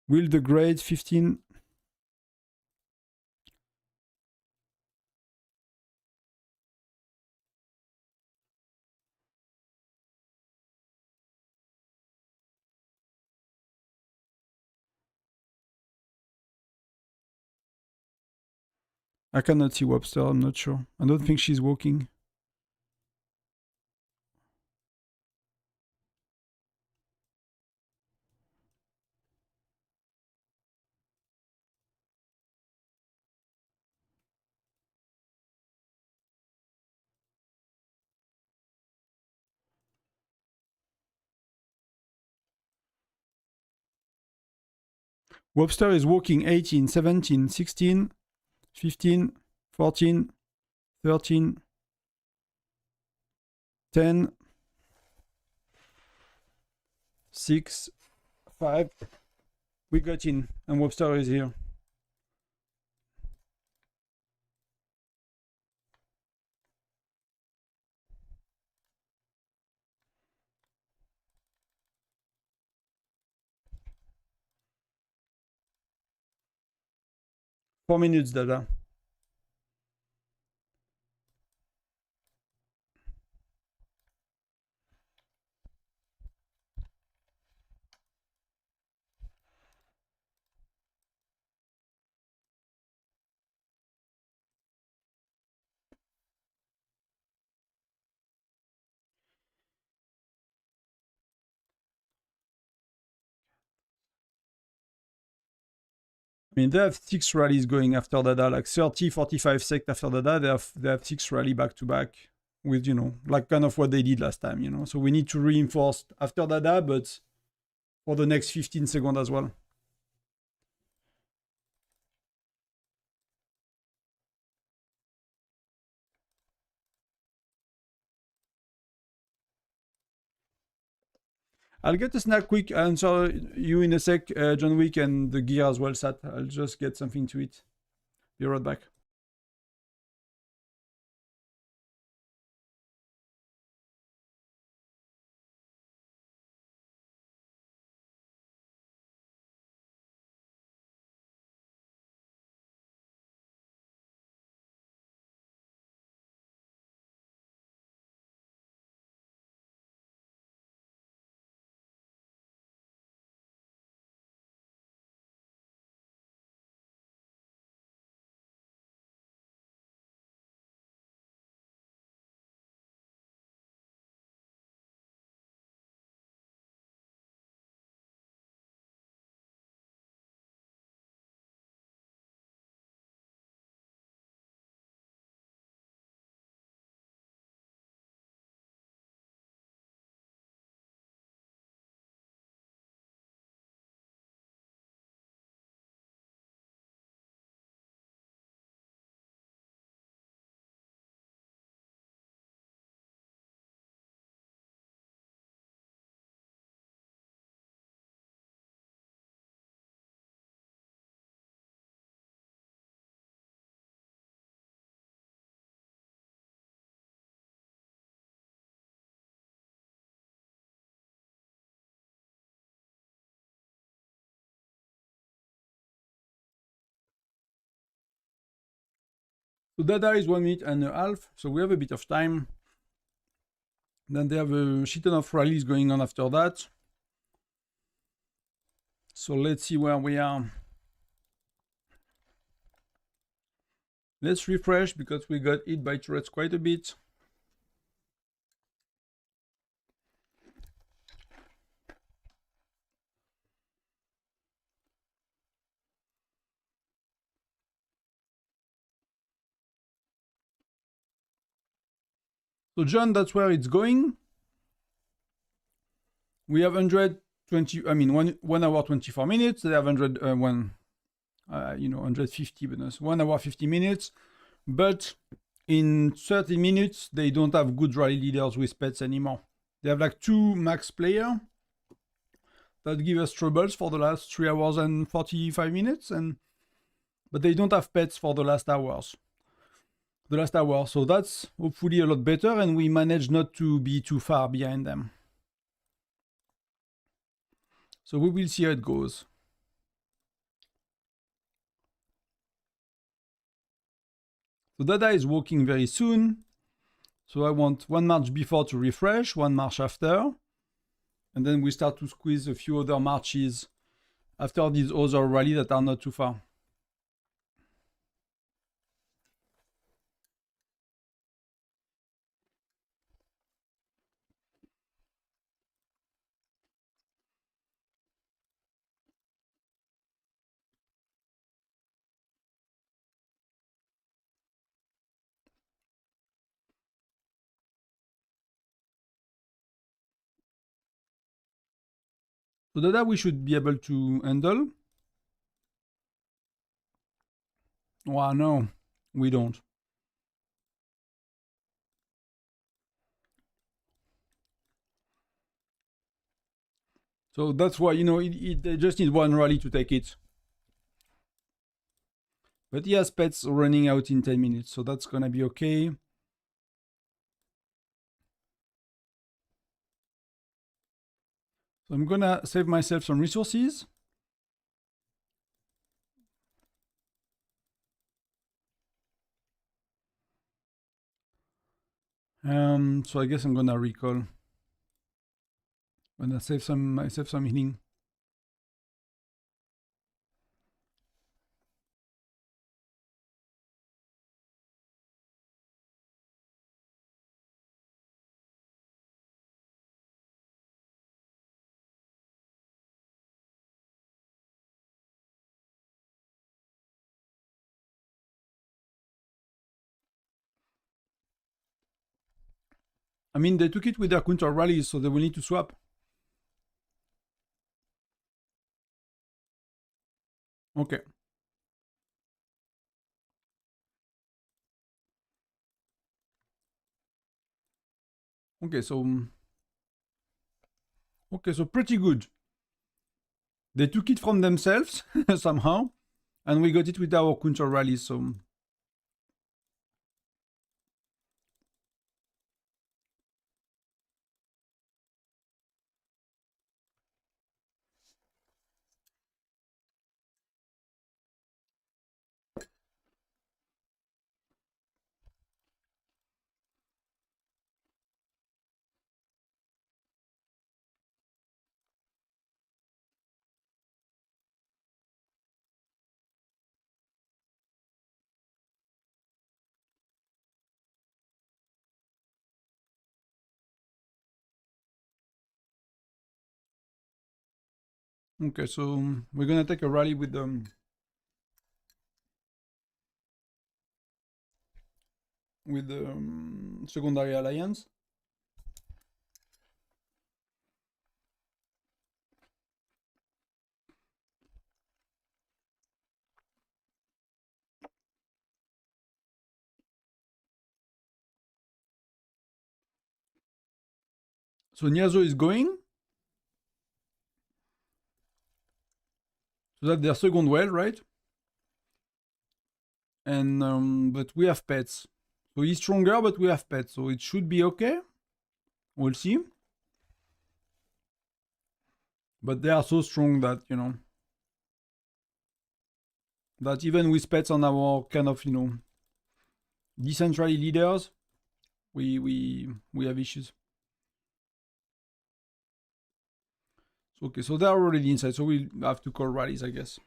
Will the Great 15. I cannot see Webster, I'm not sure. I don't think she's walking. Webster is walking 18, 17, 16, 15, 14, 13, 10, 6, 5. We got in, and Webster is here. Four minutes, Dada. I mean, they have 6 rallies going after Dada, like 30, 45 sec after Dada. They have 6 rally back to back with, you know, like kind of what they did last time, you know. So we need to reinforce after Dada, but for the next 15 seconds as well. I'll get a snack quick. I'll answer you in a sec, John Wick, and the gear as well, Sat. I'll just get something to eat. Be right back. So Dada is 1 minute and a half, so we have a bit of time. Then they have a shit ton of rallies going on after that. So let's see where we are. Let's refresh because we got hit by turrets quite a bit. So John, that's where it's going. We have 120, I mean, 1 hour 24 minutes. They have 150, but 1 hour 50 minutes. But in 30 minutes, they don't have good rally leaders with pets anymore. They have like 2 max player that give us troubles for the last 3 hours and 45 minutes, but they don't have pets for the last hours. So that's hopefully a lot better, and we manage not to be too far behind them. So we will see how it goes. So Dada is walking very soon. So I want 1 march before to refresh, 1 march after. And then we start to squeeze a few other marches after these other rally that are not too far. So Dada we should be able to handle. Well, no, we don't. So that's why, you know, they just need 1 rally to take it. But he has pets running out in 10 minutes, so that's gonna be okay. So I'm gonna save myself some resources. So I guess I'm gonna recall. I'm gonna save some healing. I mean, they took it with their counter rallies, so they will need to swap. Okay. Okay, so pretty good. They took it from themselves somehow, and we got it with our counter rallies. So okay, so we're gonna take a rally with the secondary alliance. So Niazo is going. So that's their second well, right? And but we have pets. So he's stronger, but we have pets. So it should be okay. We'll see. But they are so strong that, you know, that even with pets on our kind of, you know, decent rally leaders, we have issues. So, okay, so they're already inside, so we'll have to call rallies, I guess.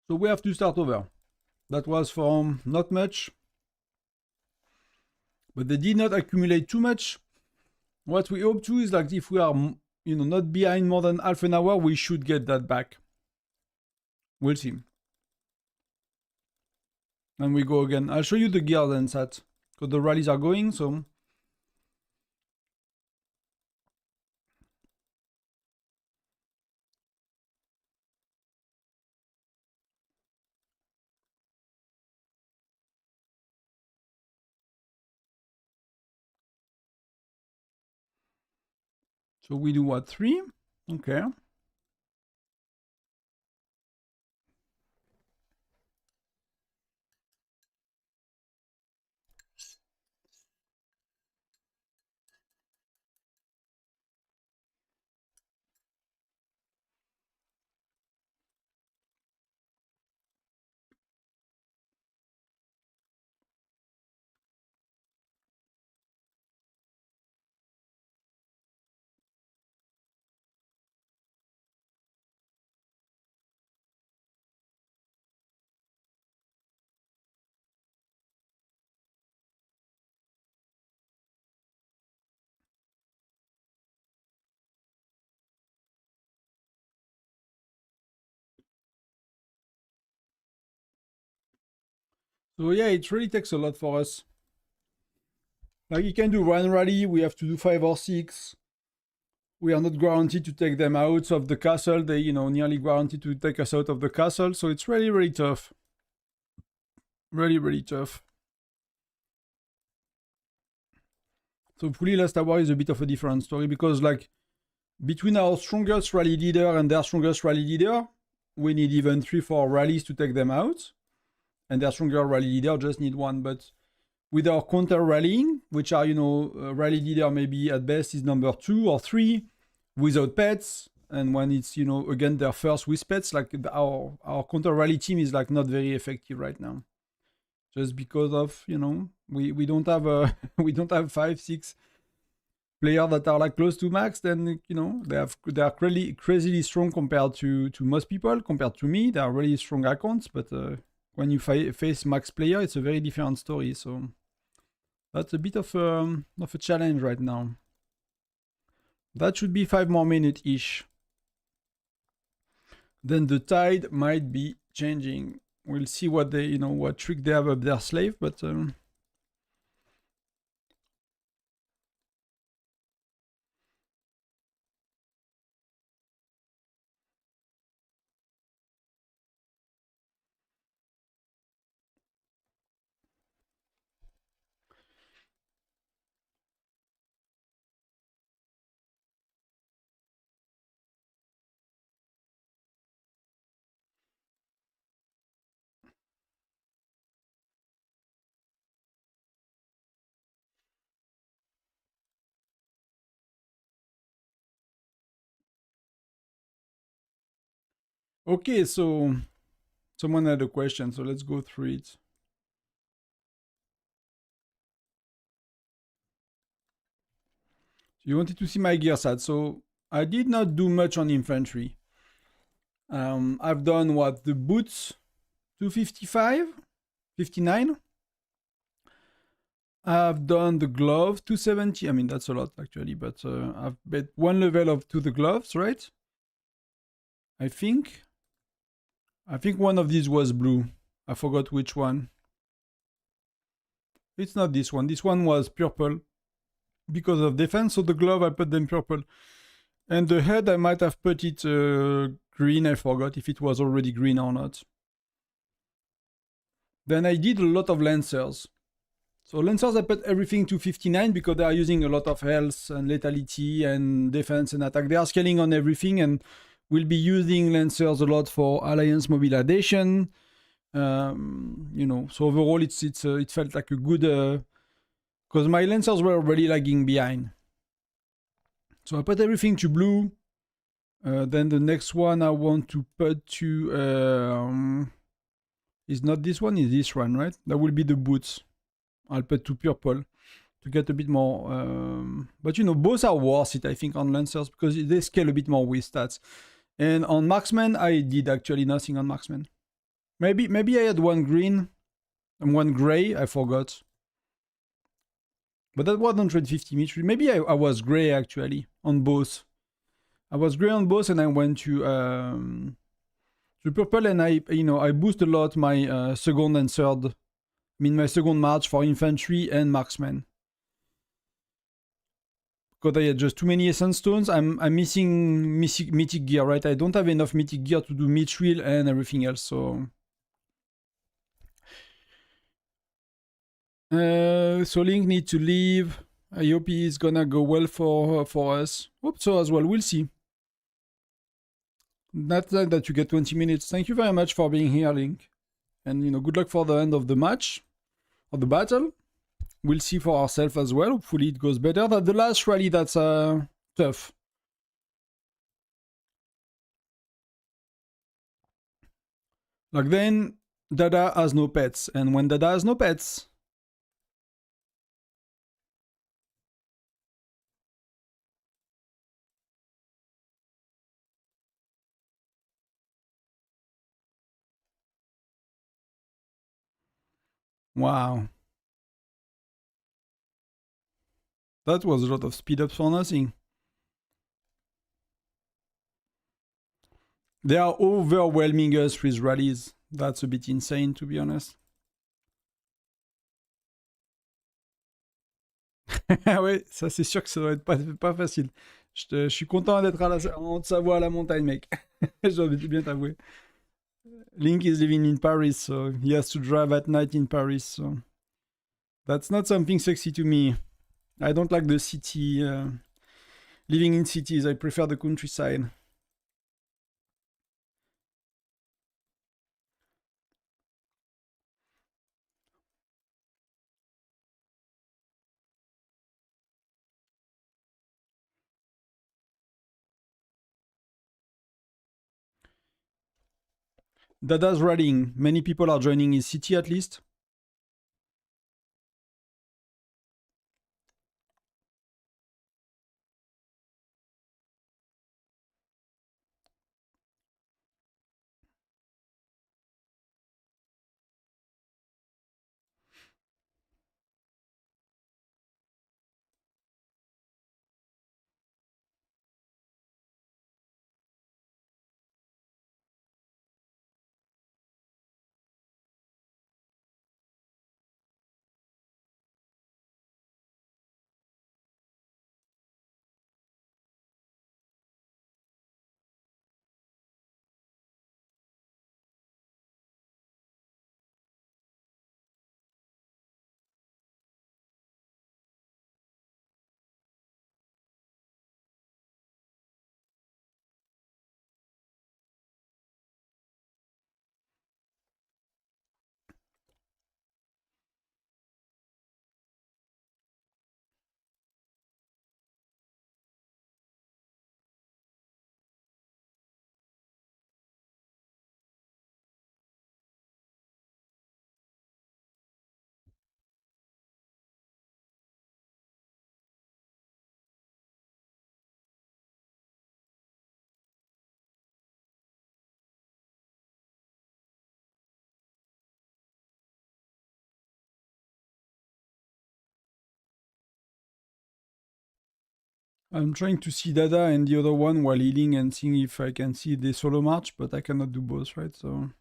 So we have to start over. That was from not much, but they did not accumulate too much. What we hope to is like if we are, you know, not behind more than half an hour, we should get that back. We'll see. And we go again. I'll show you the gear then, Sat. Because the rallies are going, so. So we do what? 3? Okay. So yeah, it really takes a lot for us. Like you can do one rally, we have to do 5 or 6. We are not guaranteed to take them out of the castle. They, you know, nearly guaranteed to take us out of the castle. So it's really, really tough. Really, really tough. So Fully Last Hour is a bit of a different story because like between our strongest rally leader and their strongest rally leader, we need even 3-4 rallies to take them out. And their stronger rally leader just need 1. But with our counter rallying, which are, you know, rally leader maybe at best is number 2 or 3 without pets. And when it's, you know, again, their first with pets, like our counter rally team is like not very effective right now. Just because of, you know, we don't have we don't have 5, 6 players that are like close to max, then you know they are really crazily strong compared to most people. Compared to me, they are really strong accounts, but when you face max player, it's a very different story. So that's a bit of a challenge right now. That should be 5 more minutes ish. Then the tide might be changing. We'll see what they, what trick they have up their slave, but okay, so someone had a question, so let's go through it. You wanted to see my gear set, so I did not do much on infantry. I've done what? The boots 255, 59. I've done the glove 270. I mean, that's a lot actually, but I've bet 1 level up to the gloves, right? I think one of these was blue. I forgot which one. It's not this one. This one was purple because of defense. So the glove, I put them purple. And the head, I might have put it green. I forgot if it was already green or not. Then I did a lot of lancers. So lancers, I put everything to 59 because they are using a lot of health and lethality and defense and attack. They are scaling on everything, and we'll be using lancers a lot for alliance mobilization. So overall it felt like a good because my lancers were already lagging behind. So I put everything to blue. Then the next one I want to put to is not this one, is this one, right? That will be the boots. I'll put to purple to get a bit more. But both are worth it, I think, on lancers because they scale a bit more with stats. And on marksman, I did actually nothing on marksman. Maybe I had 1 green and 1 gray. I forgot. But that was 150 meters. Maybe I was gray actually on both. I was gray on both, and I went to purple, and I boost a lot my second and third. I mean my second march for infantry and marksman. Because I had just too many essence stones. I'm missing mythic gear, right? I don't have enough mythic gear to do mithril and everything else, so. So Link need to leave. I hope he's gonna go well for us. Hope so as well. We'll see. Not that you get 20 minutes. Thank you very much for being here, Link. And good luck for the end of the match, or the battle. We'll see for ourselves as well. Hopefully it goes better. That the last rally, that's tough. Like then, Dada has no pets, and when Dada has no pets. Wow. That was a lot of speed ups for nothing. They are overwhelming us with rallies. That's a bit insane, to be honest. Ouais, ça c'est sûr que ça doit être pas facile. Je suis content d'être en Haute-Savoie à la montagne, mec. J'ai envie de bien t'avouer. Link is living in Paris, so he has to drive at night in Paris. So that's not something sexy to me. I don't like the city. Living in cities, I prefer the countryside. Dada's rallying. Many people are joining his city at least. I'm trying to see Dada and the other one while healing and seeing if I can see the solo march, but I cannot do both, right? So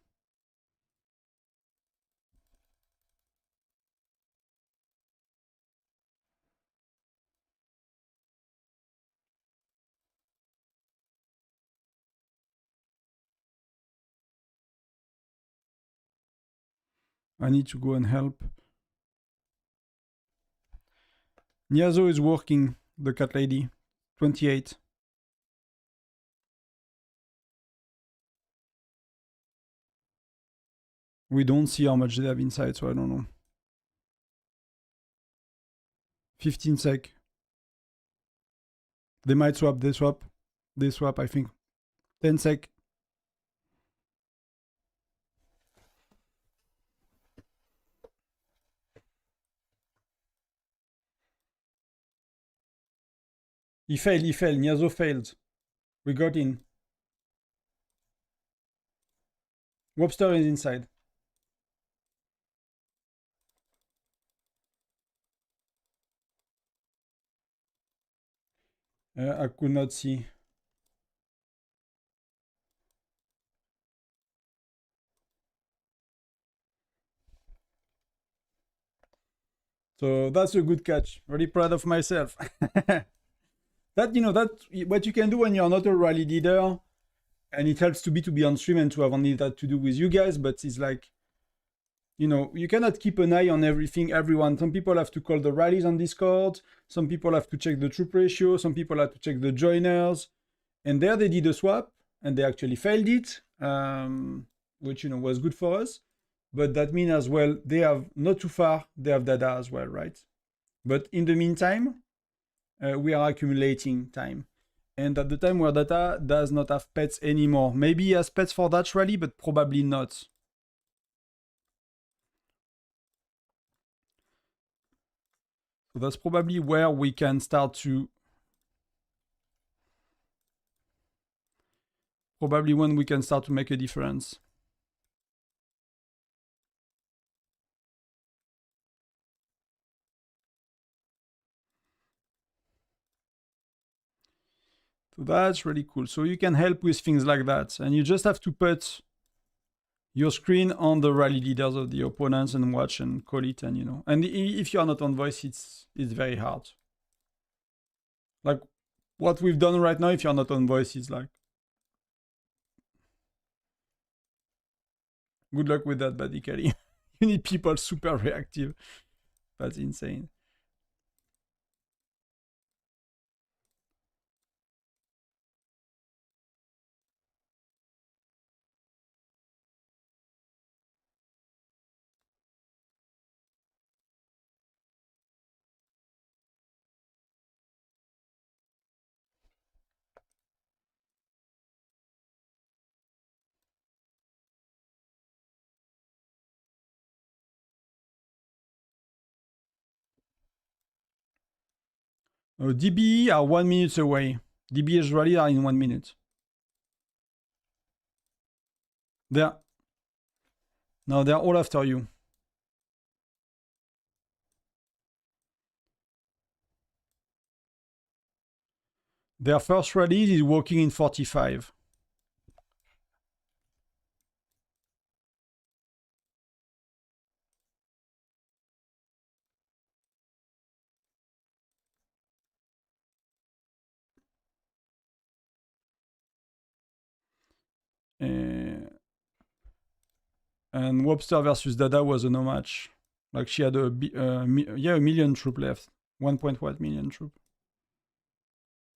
I need to go and help. Niazo is working, the cat lady. 28. We don't see how much they have inside, so I don't know. 15 sec. They might swap, they swap. They swap, I think. 10 sec. He failed. Niazo failed. We got in. Webster is inside. I could not see. So that's a good catch. Really proud of myself. That, you know, that's what you can do when you're not a rally leader, and it helps to be on stream and to have only that to do with you guys, but it's like, you know, you cannot keep an eye on everyone. Some people have to call the rallies on Discord, some people have to check the troop ratio, some people have to check the joiners, and there they did a swap, and they actually failed it, which, you know, was good for us, but that means as well, they have, not too far, they have data as well, right? But in the meantime, we are accumulating time. And at the time where data does not have pets anymore. Maybe he has pets for that rally, but probably not. So that's probably where we can start to... Probably when we can start to make a difference. So that's really cool. So you can help with things like that. And you just have to put your screen on the rally leaders of the opponents and watch and call it, and, you know. And if you are not on voice, it's very hard. Like what we've done right now, if you're not on voice, is like... Good luck with that, Buddy Kelly. You need people super reactive. That's insane. DBE are 1 minute away. DBE's rally are in 1 minute. They're... No, they're all after you. Their first rally is walking in 45. And Webster versus Dada was a no match. Like she had a million troop left. 1.1 million troop.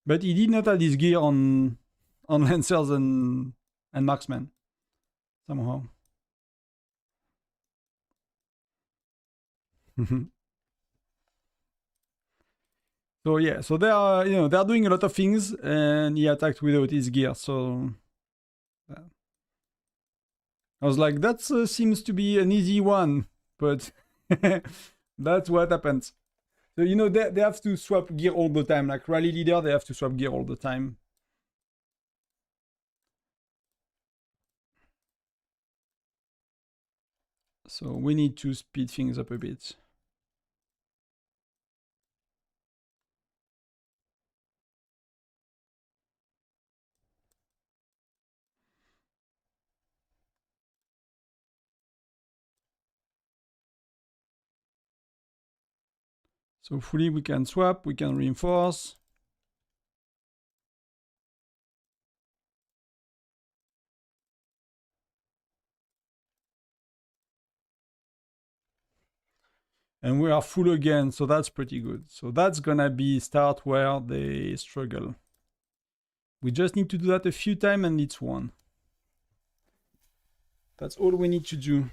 But he did not have his gear on Lancers and Marksmen. Somehow. So yeah, so they are, you know, they're doing a lot of things, and he attacked without his gear. So I was like, that seems to be an easy one, but that's what happens. So, you know, they have to swap gear all the time. Like rally leader, they have to swap gear all the time. So we need to speed things up a bit. So hopefully we can swap, we can reinforce. And we are full again, so that's pretty good. So that's gonna be start where they struggle. We just need to do that a few times and it's won. That's all we need to do.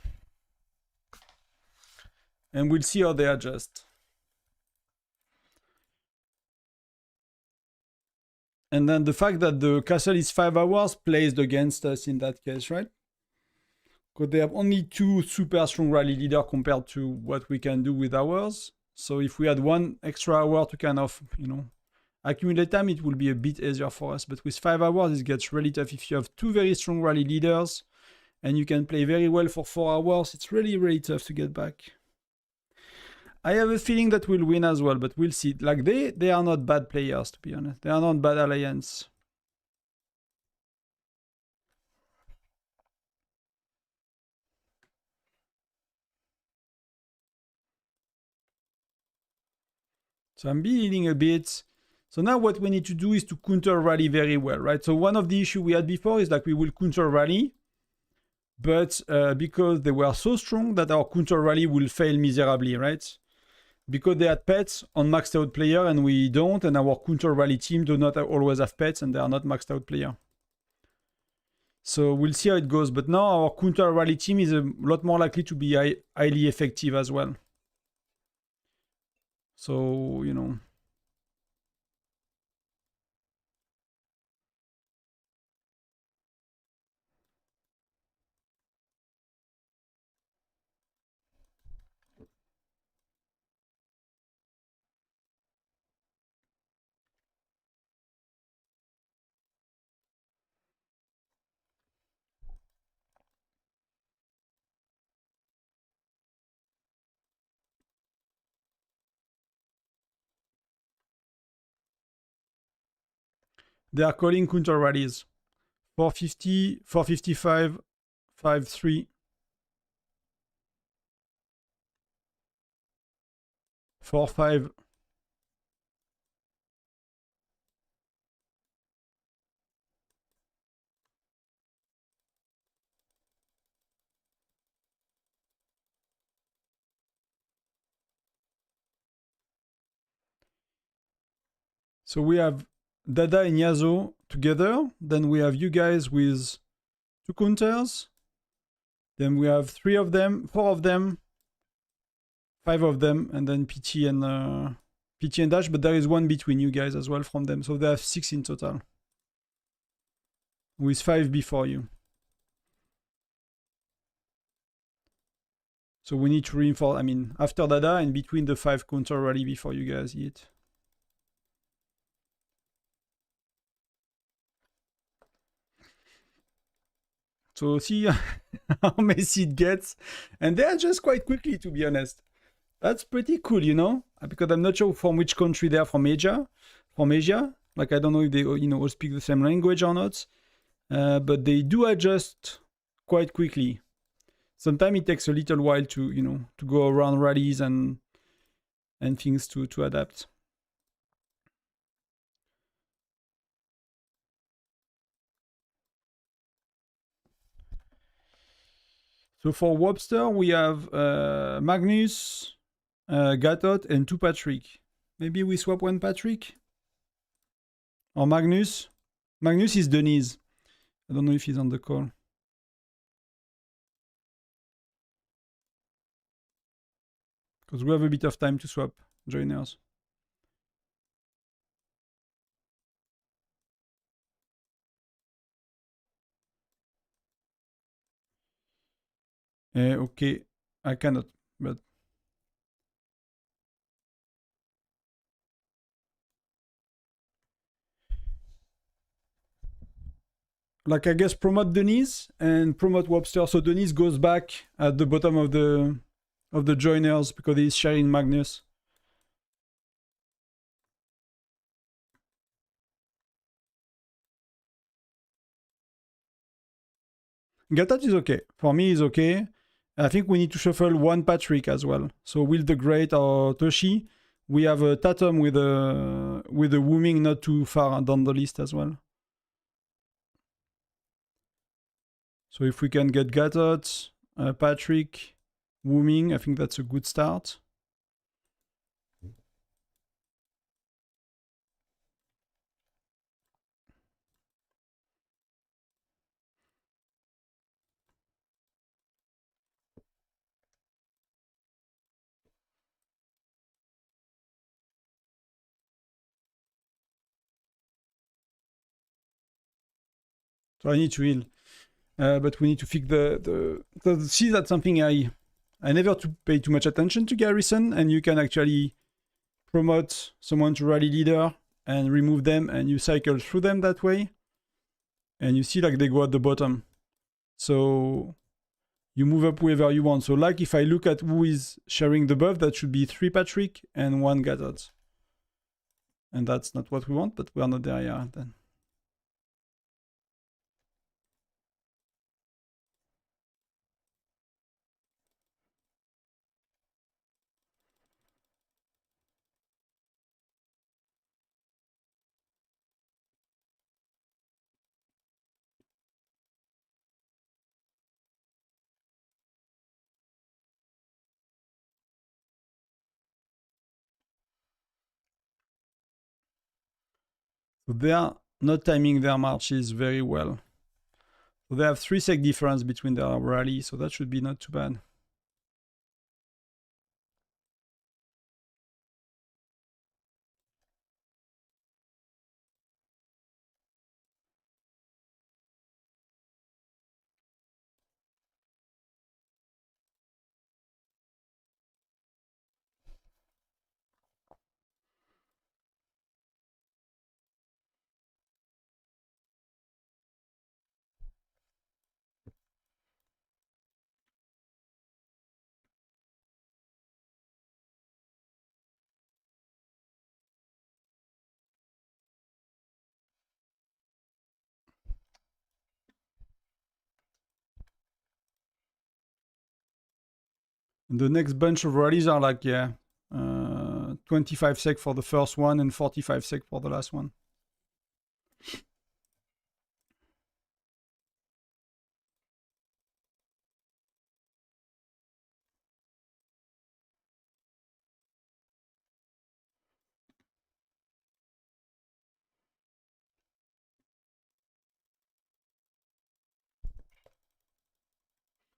And we'll see how they adjust. And then the fact that the castle is 5 hours plays against us in that case, right? Because they have only 2 super strong rally leaders compared to what we can do with ours. So if we had 1 extra hour to kind of, accumulate time, it will be a bit easier for us. But with 5 hours, it gets really tough. If you have 2 very strong rally leaders and you can play very well for 4 hours, it's really, really tough to get back. I have a feeling that we'll win as well, but we'll see. Like, they are not bad players, to be honest. They are not bad alliance. So I'm bleeding a bit. So now what we need to do is to counter rally very well, right? So one of the issues we had before is like we will counter rally, but because they were so strong that our counter rally will fail miserably, right? Because they had pets on maxed out player and we don't, and our counter rally team do not always have pets and they are not maxed out player. So we'll see how it goes. But now our counter rally team is a lot more likely to be highly effective as well. So, they are calling counter rallies. 450, 455, 53, 45. So we have Dada and Yazo together. Then we have you guys with 2 counters. Then we have 3 of them, 4 of them, 5 of them, and then PT and Dash. But there is 1 between you guys as well from them. So they have 6 in total, with 5 before you. So we need to reinforce, after Dada and between the 5 counter rally before you guys hit. So see how messy it gets. And they adjust quite quickly, to be honest. That's pretty cool, Because I'm not sure from which country they are from Asia. Like, I don't know if they, all speak the same language or not. But they do adjust quite quickly. Sometimes it takes a little while to, to go around rallies and things to adapt. So for Webster, we have Magnus, Gatot, and 2 Patrick. Maybe we swap 1 Patrick? Or Magnus? Magnus is Denise. I don't know if he's on the call. Because we have a bit of time to swap joiners. Okay, I cannot, but... Like, I guess promote Denise and promote Webster. So Denise goes back at the bottom of the joiners because he's sharing Magnus. Gatat is okay. For me, is okay. I think we need to shuffle 1 Patrick as well. So Will the Great or Toshi We have a Tatum with a Wooming not too far down the list as well. So if we can get Gatot, Patrick, Wooming, I think that's a good start. So I need to heal. But we need to fix see, that's something I never pay too much attention to Garrison, and you can actually promote someone to rally leader and remove them, and you cycle through them that way. And you see like they go at the bottom. So you move up wherever you want. So like if I look at who is sharing the buff, that should be 3 Patrick and 1 Gatot. And that's not what we want, but we are not there yet then. So they are not timing their marches very well. So they have 3 sec difference between their rally, so that should be not too bad. And the next bunch of rallies are like, 25 sec for the first one and 45 sec for the last one.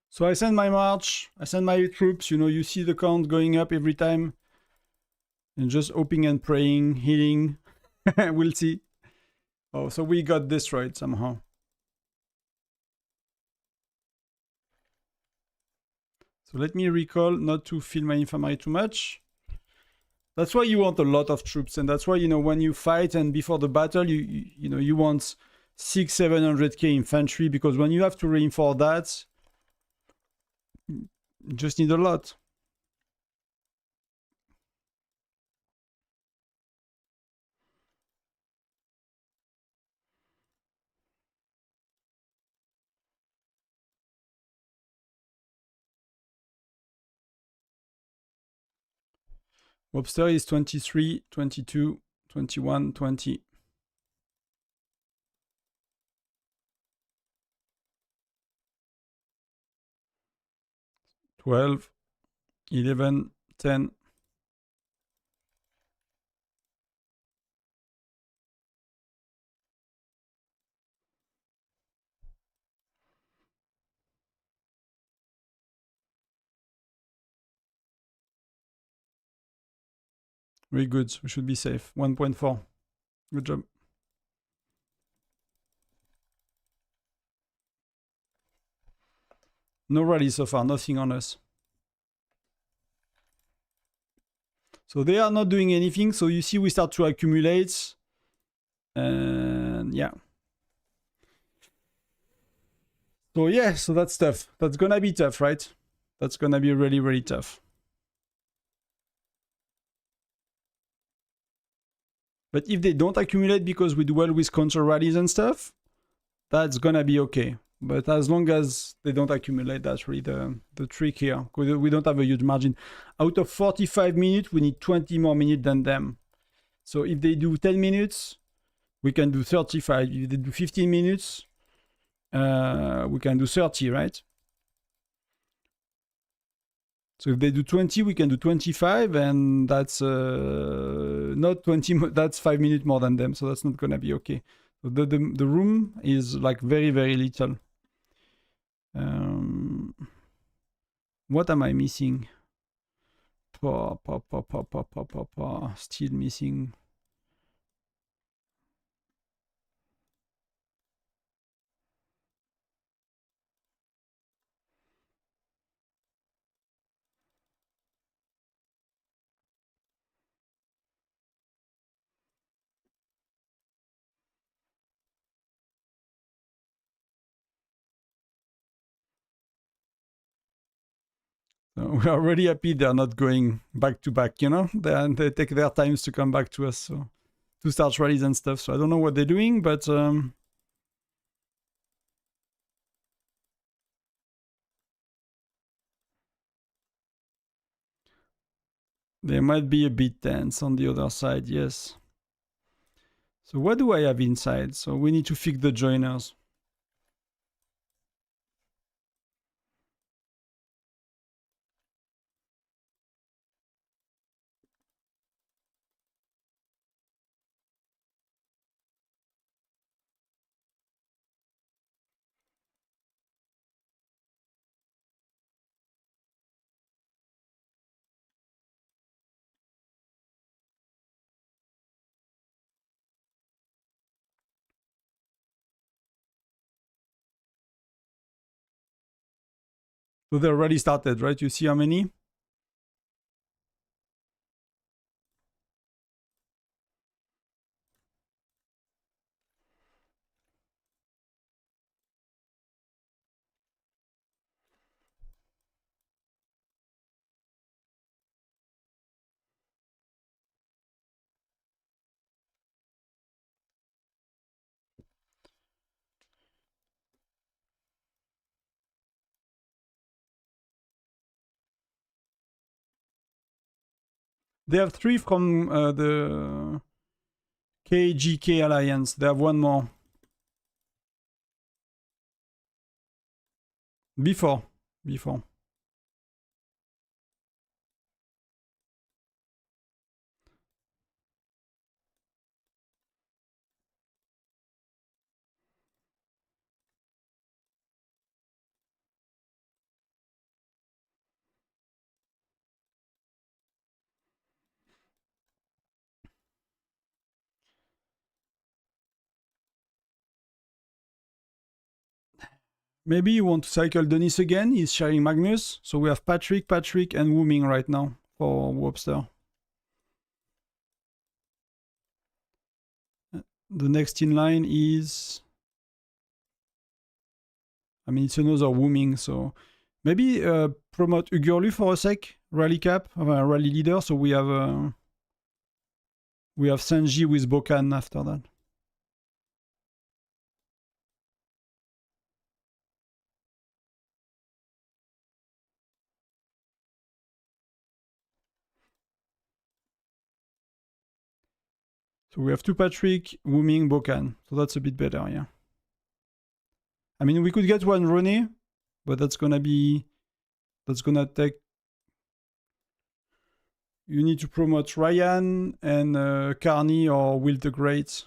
So I send my march, I send my troops, you know, you see the count going up every time. And just hoping and praying, healing. We'll see. Oh, so we got destroyed somehow. So let me recall not to fill my infirmary too much. That's why you want a lot of troops, and that's why, you know, when you fight and before the battle, you know, you want 600-700k infantry, because when you have to reinforce that, you just need a lot. Webster is 23, 22, 21, 20. 12, 11, 10. Very good. We should be safe. 1.4. Good job. No rally so far. Nothing on us. So they are not doing anything. So you see we start to accumulate. And yeah. So yeah, so that's tough. That's gonna be tough, right? That's gonna be really, really tough. But if they don't accumulate because we do well with counter rallies and stuff, that's gonna be okay. But as long as they don't accumulate, that's really the trick here. Because we don't have a huge margin. Out of 45 minutes, we need 20 more minutes than them. So if they do 10 minutes, we can do 35. If they do 15 minutes, we can do 30, right? So if they do 20, we can do 25, and that's not 20, that's 5 minutes more than them, so that's not gonna be okay. So the room is like very, very little. What am I missing? Still missing. We are really happy they're not going back to back, you know? They take their times to come back to us, so to start rallies and stuff. So I don't know what they're doing, but they might be a bit tense on the other side, yes. So what do I have inside? So we need to fix the joiners. So they already started, right? You see how many? They have 3 from the KGK Alliance. They have 1 more. Before. Maybe you want to cycle Denis again. He's sharing Magnus. So we have Patrick, and Wooming right now for Wobster. The next in line is... I mean, it's another Wooming, so... Maybe promote Ugurlu for a sec. Rally cap, rally leader. So we have Sanji with Bokan after that. So we have 2 Patrick, Wooming, Bokan. So that's a bit better, yeah. I mean, we could get 1 Rene, but that's gonna take... You need to promote Ryan and Carney or Will the Great.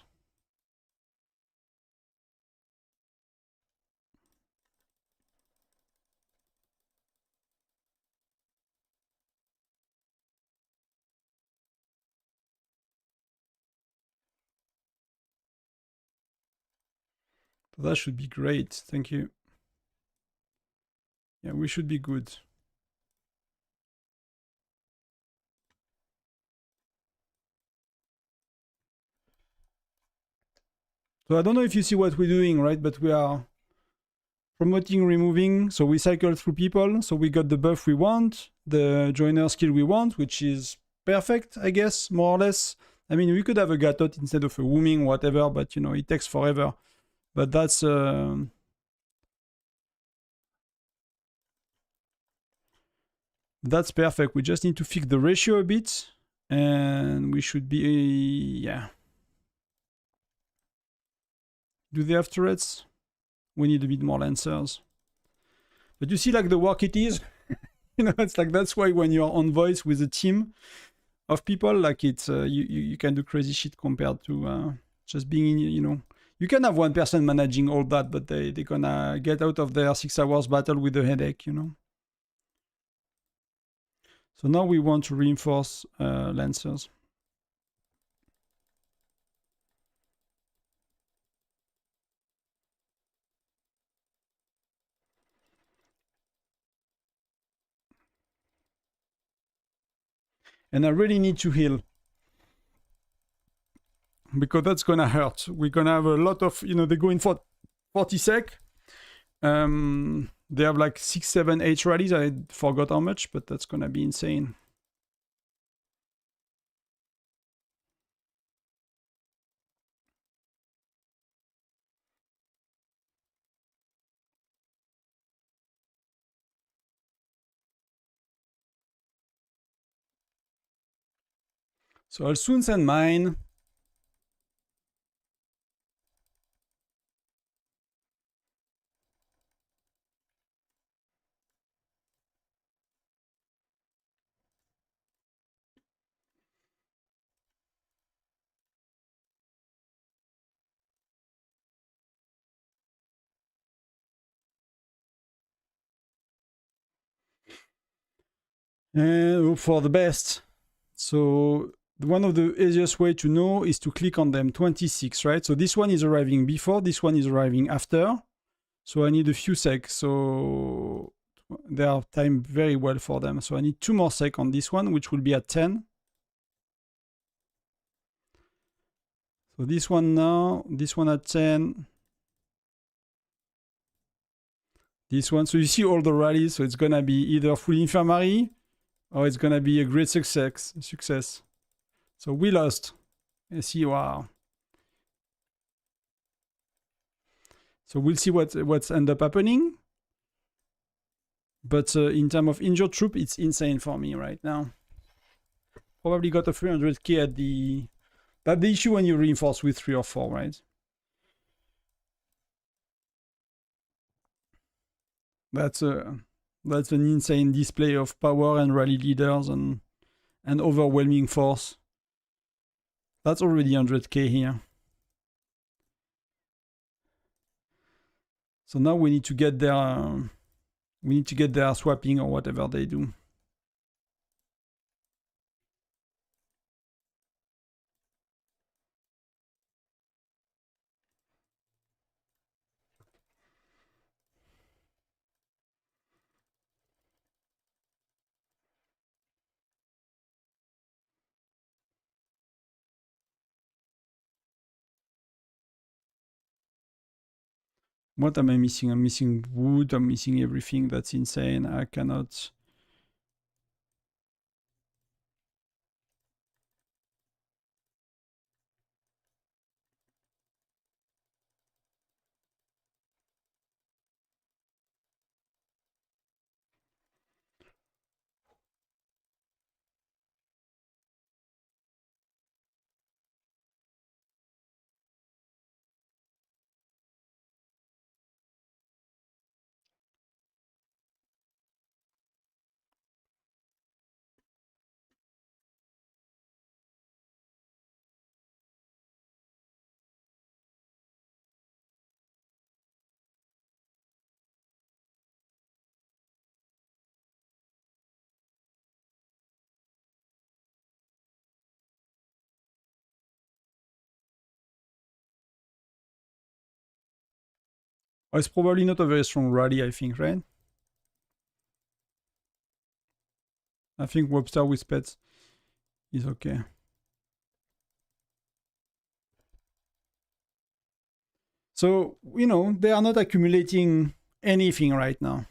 So that should be great. Thank you. Yeah, we should be good. So I don't know if you see what we're doing, right? But we are promoting, removing. So we cycle through people. So we got the buff we want, the joiner skill we want, which is perfect, I guess, more or less. I mean, we could have a Gatot instead of a Wooming, whatever, but, you know, it takes forever. But that's... That's perfect. We just need to fix the ratio a bit, and we should be, yeah. Do they have turrets? We need a bit more lancers. But you see, like, the work it is. You know, it's like, that's why when you're on voice with a team of people, like, it's you can do crazy shit compared to just being in, you know. You can have one person managing all that, but they're gonna get out of their 6 hours battle with a headache, you know. So now we want to reinforce lancers. And I really need to heal, because that's gonna hurt. We're gonna have a lot of, you know, they go in for 40 sec. They have like 6, 7, 8 rallies. I forgot how much, but that's gonna be insane. So I'll soon send mine. And hope for the best. So one of the easiest way to know is to click on them. 26, right? So this one is arriving before, this one is arriving after. So I need a few secs. So they are timed very well for them. So I need 2 more sec on this one, which will be at 10. So this one now, this one at 10. This one, so you see all the rallies. So it's gonna be either full infirmary, or it's gonna be a great success. So we lost. I see, wow. So we'll see what's end up happening. But in terms of injured troop, it's insane for me right now. Probably got a 300k at the... That's the issue when you reinforce with 3 or 4, right? That's an insane display of power and rally leaders and overwhelming force. That's already 100k here. So now we need to get their swapping or whatever they do. What am I missing? I'm missing wood, I'm missing everything. That's insane. I cannot... Oh, it's probably not a very strong rally, I think, right? I think Webster with pets is okay. So, you know, they are not accumulating anything right now.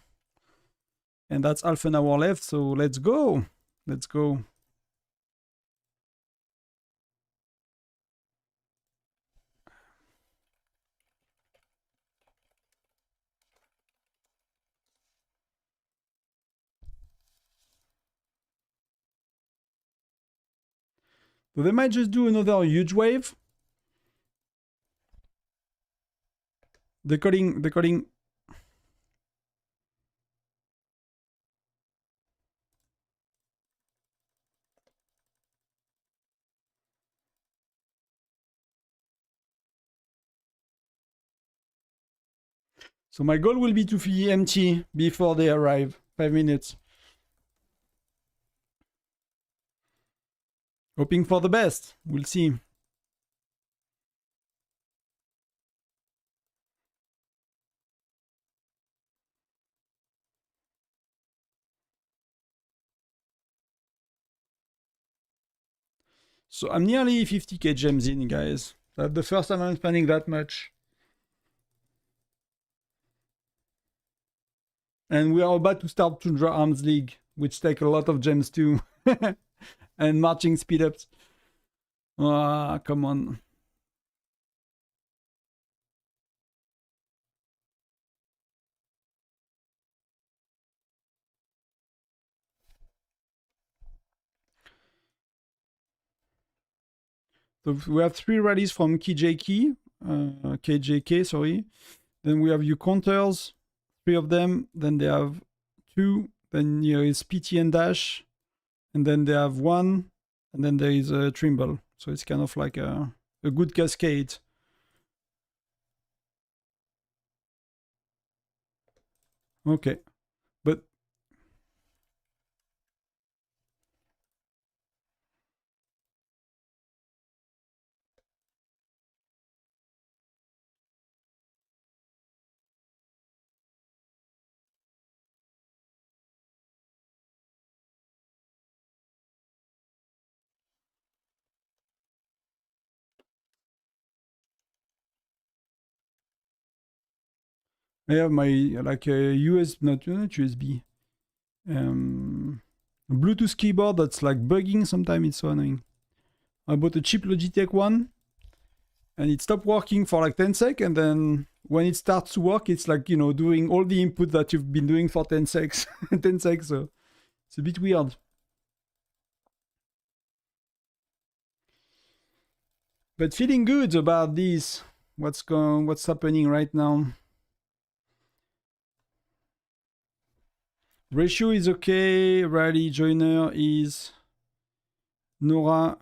And that's half an hour left, so let's go. Let's go. So they might just do another huge wave. They're calling. So my goal will be to be empty before they arrive. 5 minutes. Hoping for the best. We'll see. So I'm nearly 50k gems in, guys. That's the first time I'm spending that much. And we are about to start Tundra Arms League, which take a lot of gems too. And marching speed ups. Ah, come on. So we have 3 rallies from KJK, sorry. Then we have you counters, 3 of them. Then they have 2. Then here is PT and Dash. And then they have 1. And then there is a Trimble. So it's kind of like a good cascade. Okay. But I have my like not USB, Bluetooth keyboard that's like bugging. Sometimes it's so annoying. I bought a cheap Logitech one, and it stopped working for like 10 seconds, and then when it starts to work, it's like, you know, doing all the input that you've been doing for 10 seconds. 10 seconds, so it's a bit weird. But feeling good about this. What's happening right now? Ratio is okay. Rally joiner is Nora.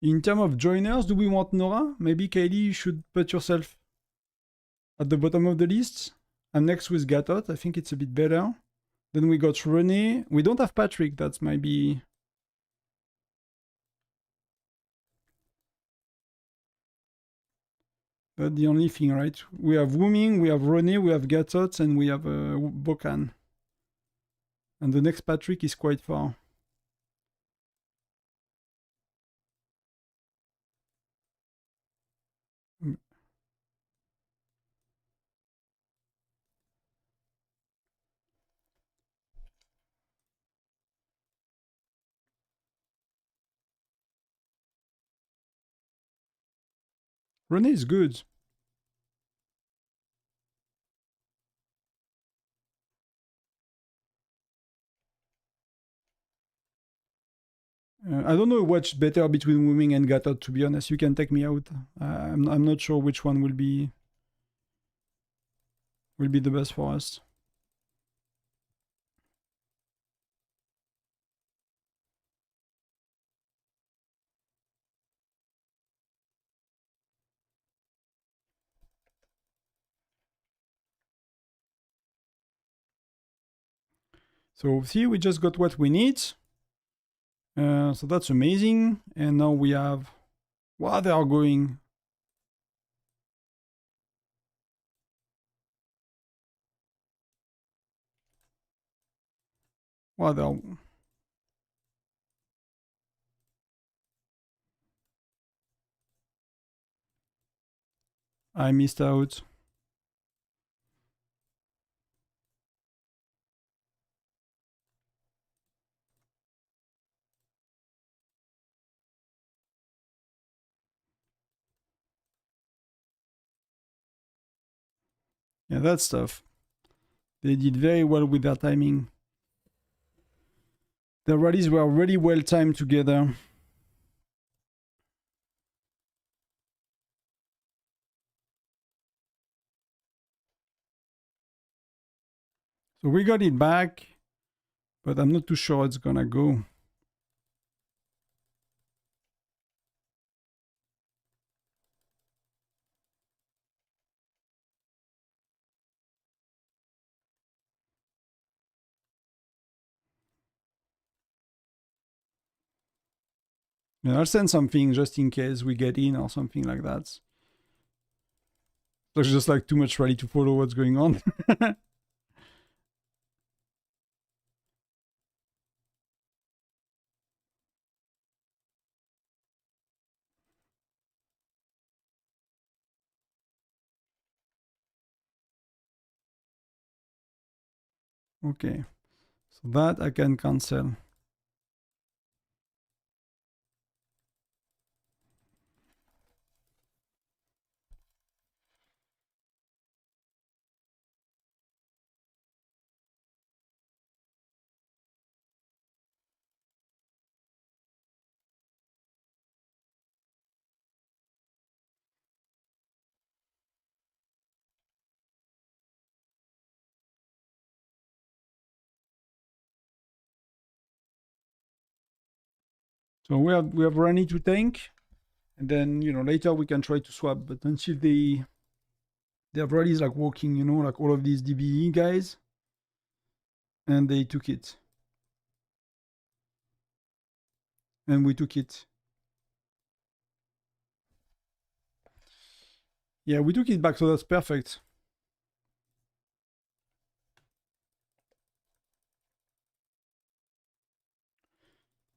In terms of joiners, do we want Nora? Maybe Kylie, you should put yourself at the bottom of the list. I'm next with Gatot. I think it's a bit better. Then we got René. We don't have Patrick. That's maybe... That's the only thing, right? We have Wuming, we have René, we have Gatot, and we have Bokan. And the next Patrick is quite far. René is good. I don't know what's better between Wuming and Gatot, to be honest. You can take me out. I'm not sure which one will be the best for us. So see, we just got what we need. So that's amazing. And now we have, wow, they are going. Wow, they are. I missed out. Yeah, that's tough. They did very well with their timing. The rallies were really well timed together. So we got it back, but I'm not too sure how it's gonna go. Yeah, I'll send something just in case we get in or something like that. There's just like too much rally to follow what's going on. Okay, so that I can cancel. So we have Rani to tank, and then later we can try to swap. But until they have rallies like walking, like all of these DBE guys, and they took it, and we took it. Yeah, we took it back, so that's perfect.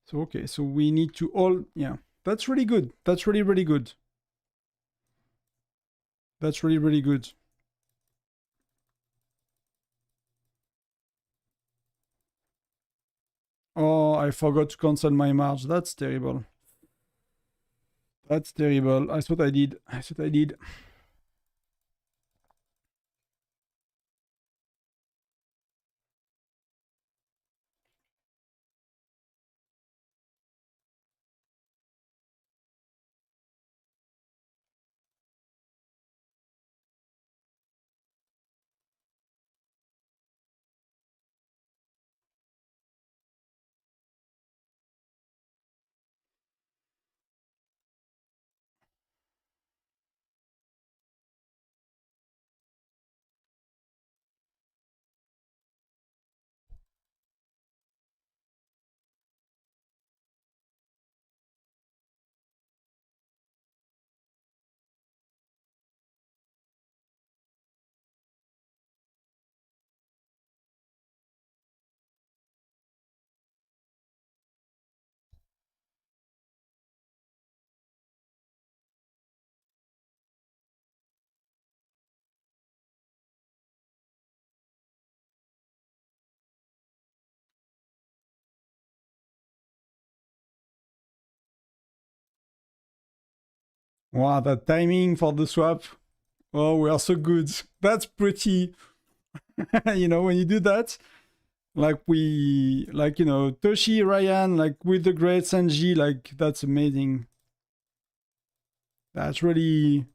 So okay, so we need to all, yeah, that's really good. That's really, really good. That's really, really good. Oh, I forgot to cancel my march. That's terrible. That's terrible. I thought I did. I thought I did. Wow, that timing for the swap. Oh, we are so good. That's pretty, when you do that, like Toshi, Ryan, like with the great Sanji, like that's amazing. That's really,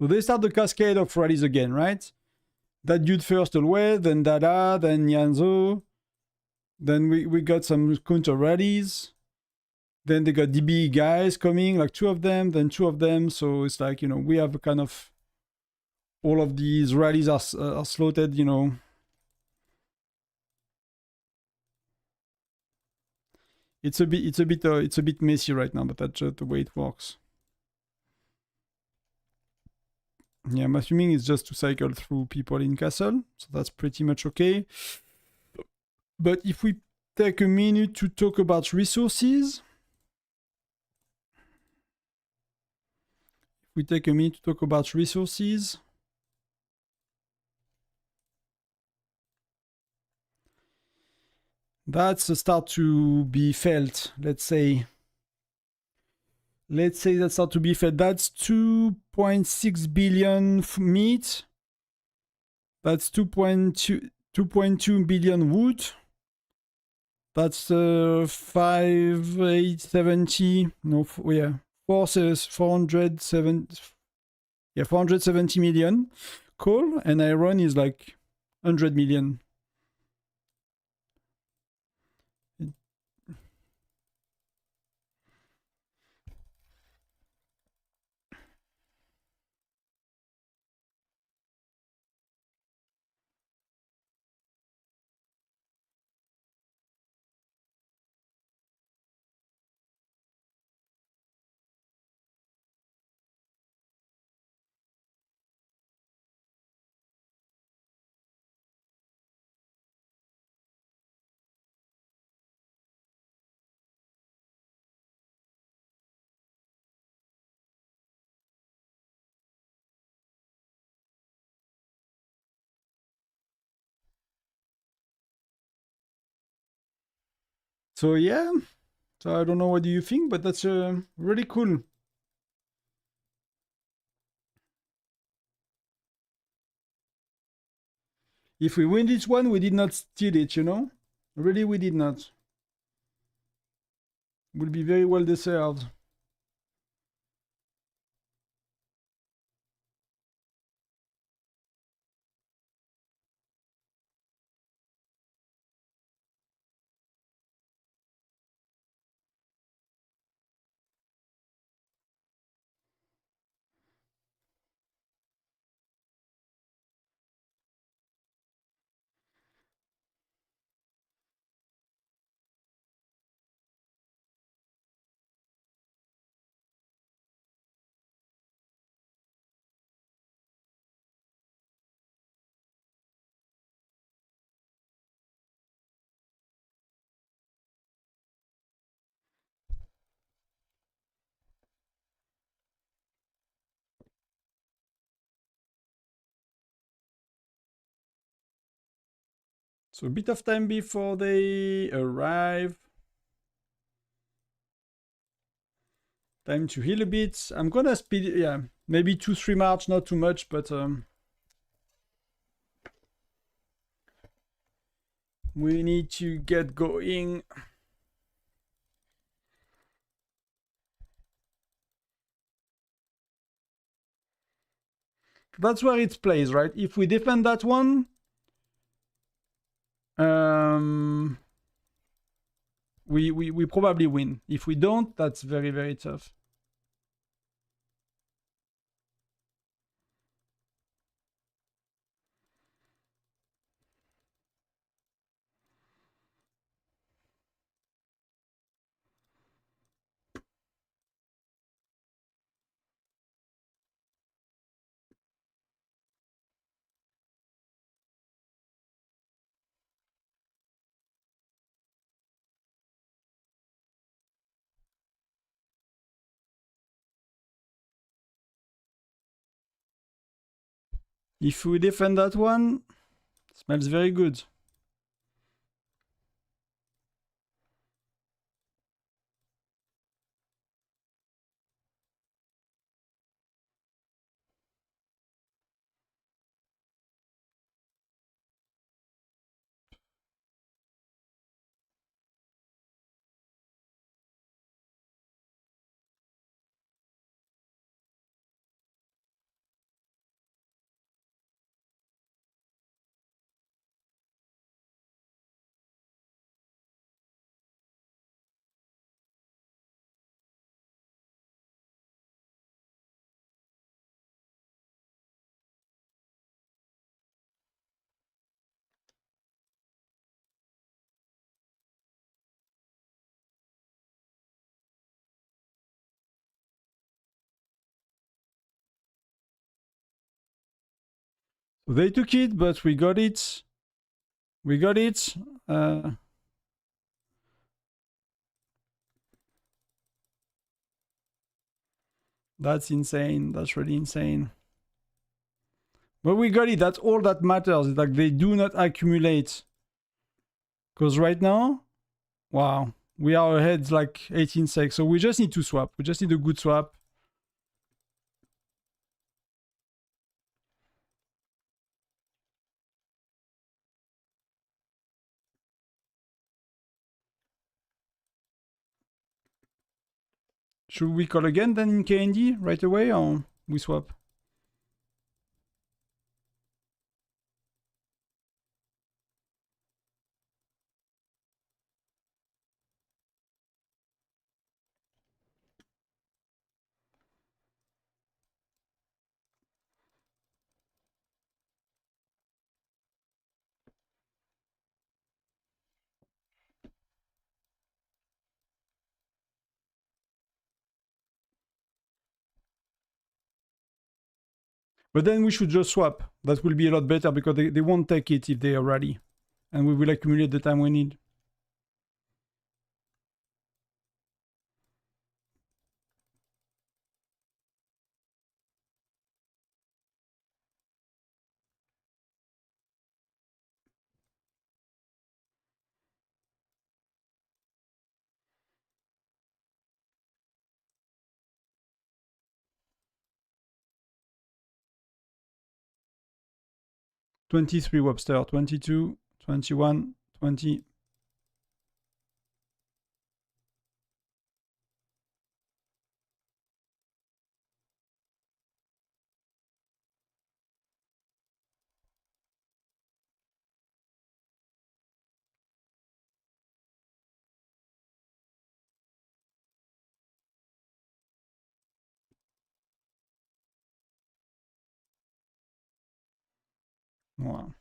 So they start the cascade of rallies again, right? That dude first always, then Dada, then Nyanzo. Then we got some counter rallies. Then they got DB guys coming, like two of them, then two of them. So it's like, you know, we have a kind of all of these rallies are slotted, you know. It's a bit messy right now, but that's just the way it works. Yeah, I'm assuming it's just to cycle through people in castle, so that's pretty much okay. But if we take a minute to talk about resources, that's a start to be felt, let's say. Let's say that start to be felt. That's 2.6 billion meat. That's 2.2 billion wood. That's 570. No, yeah, 470 million. Coal and iron is like 100 million. So yeah, so I don't know what do you think, but that's really cool. If we win this one, we did not steal it, you know? Really, we did not. Will be very well deserved. So a bit of time before they arrive. Time to heal a bit. I'm gonna speed, yeah, maybe 2-3 march, not too much, but we need to get going. That's where it plays, right? If we defend that one, we probably win. If we don't, that's very, very tough. If we defend that one, it smells very good. So they took it, but we got it. We got it. That's insane. That's really insane. But we got it. That's all that matters. It's like they do not accumulate. Because right now, wow, we are ahead like 18 seconds. So we just need to swap. We just need a good swap. Should we call again then in KND right away or we swap? But then we should just swap. That will be a lot better because they won't take it if they are ready. And we will accumulate the time we need. $23 Webster, 22, 21, 20. Wow.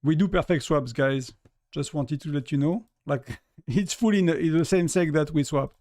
We do perfect swaps, guys. Just wanted to let you know. Like, it's full in the same sec that we swap.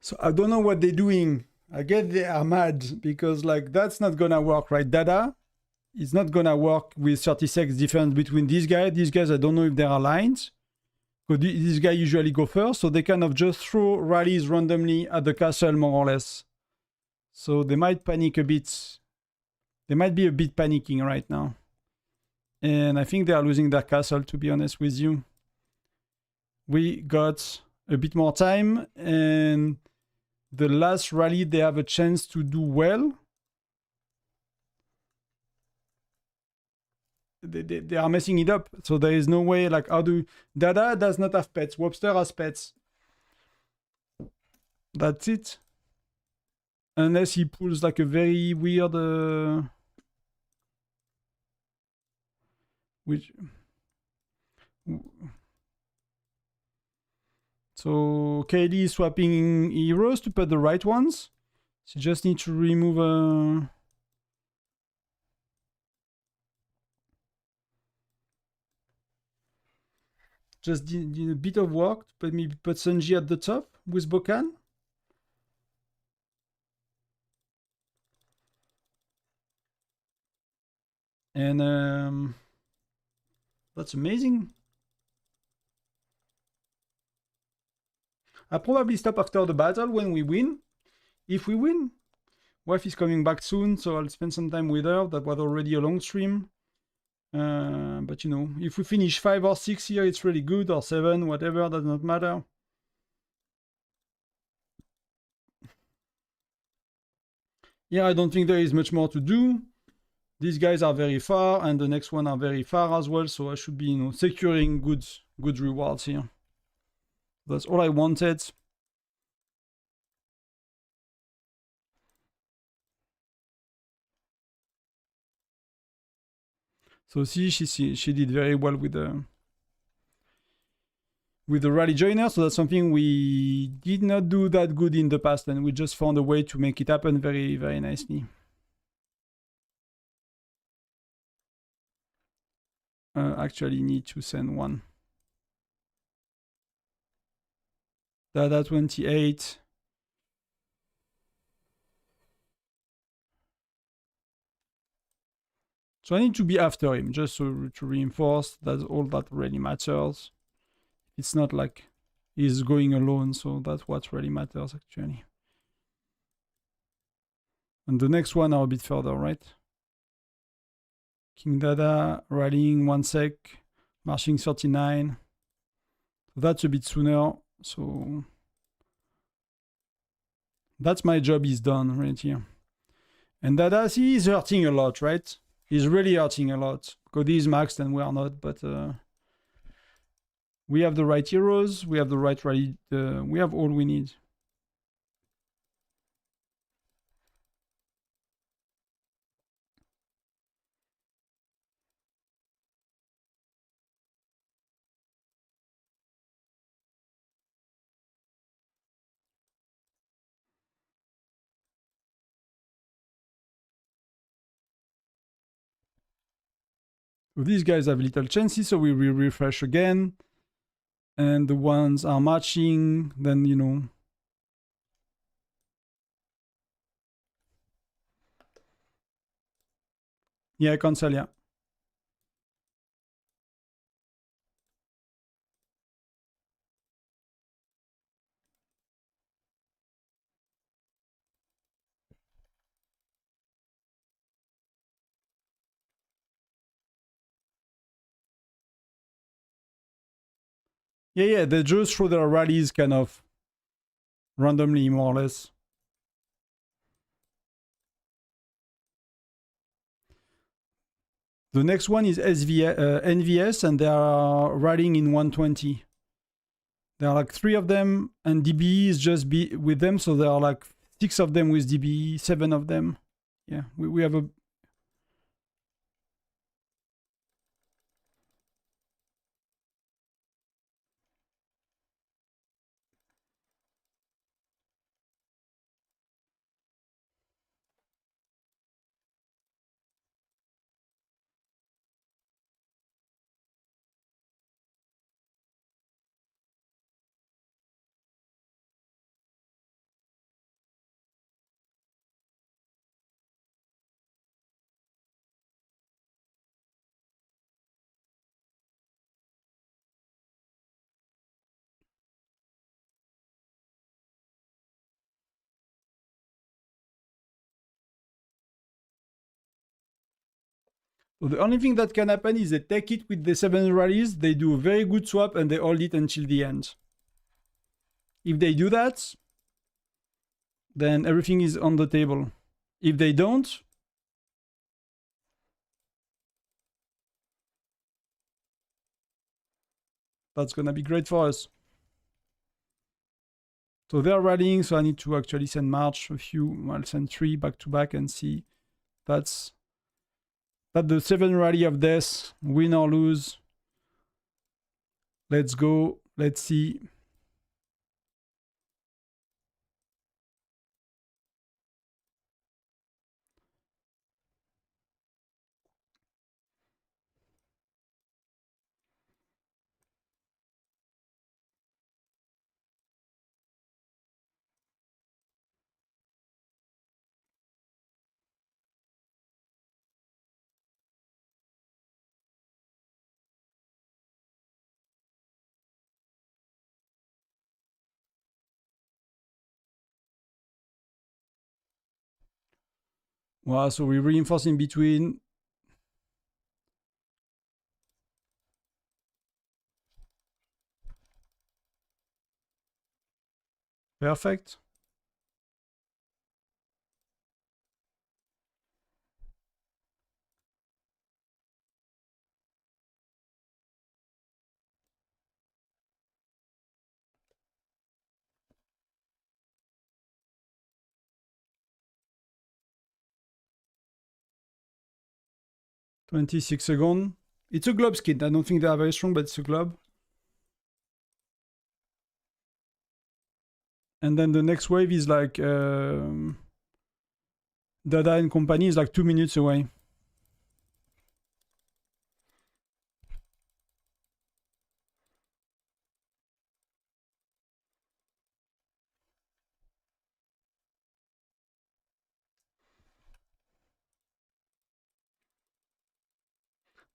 So I don't know what they're doing. I guess they are mad because like that's not gonna work, right? Data is not gonna work with 36 difference between these guys. These guys, I don't know if they're aligned. Because these guys usually go first, so they kind of just throw rallies randomly at the castle, more or less. So they might panic a bit. They might be a bit panicking right now. And I think they are losing their castle, to be honest with you. We got a bit more time, and the last rally they have a chance to do well. They are messing it up, so there is no way. Like, how do Dada does not have pets? Webster has pets. That's it. Unless he pulls like a very weird, which. So Kaylee is swapping heroes to put the right ones. She just needs to remove just did a bit of work to put Sunji at the top with Bokan. And that's amazing. I'll probably stop after the battle when we win. If we win, wife is coming back soon, so I'll spend some time with her. That was already a long stream. But you know, if we finish 5 or 6 here, it's really good, or 7, whatever, does not matter. Yeah, I don't think there is much more to do. These guys are very far, and the next one are very far as well, so I should be, you know, securing good rewards here. That's all I wanted. So see, she did very well with the rally joiner. So that's something we did not do that good in the past, and we just found a way to make it happen very, very nicely. Actually need to send one. Dada 28. So I need to be after him just to reinforce that all that really matters. It's not like he's going alone, so that's what really matters actually. And the next one are a bit further, right? King Dada, rallying 1 sec, marching 39. That's a bit sooner, so that's my job is done right here. And Dada, see, he's hurting a lot, right? He's really hurting a lot. Cody is maxed and we are not, but we have the right heroes, we have the right rally, we have all we need. So these guys have little chances, so we refresh again. And the ones are matching, then, you know. Yeah, cancel, yeah. Yeah, they just throw their rallies kind of randomly, more or less. The next one is NVS, and they are rallying in 120. There are like 3 of them, and DBE is just with them, so there are like 6 of them with DBE, 7 of them. Yeah, we have a... So the only thing that can happen is they take it with the 7 rallies, they do a very good swap, and they hold it until the end. If they do that, then everything is on the table. If they don't, that's gonna be great for us. So they're rallying, so I need to actually send March a few. I'll send 3 back to back and see. That's the 7 rally of death, win or lose. Let's go. Let's see. Wow, so we reinforce in between. Perfect. 26 seconds. It's a globe skin. I don't think they are very strong, but it's a globe. And then the next wave is like Dada and company is like 2 minutes away.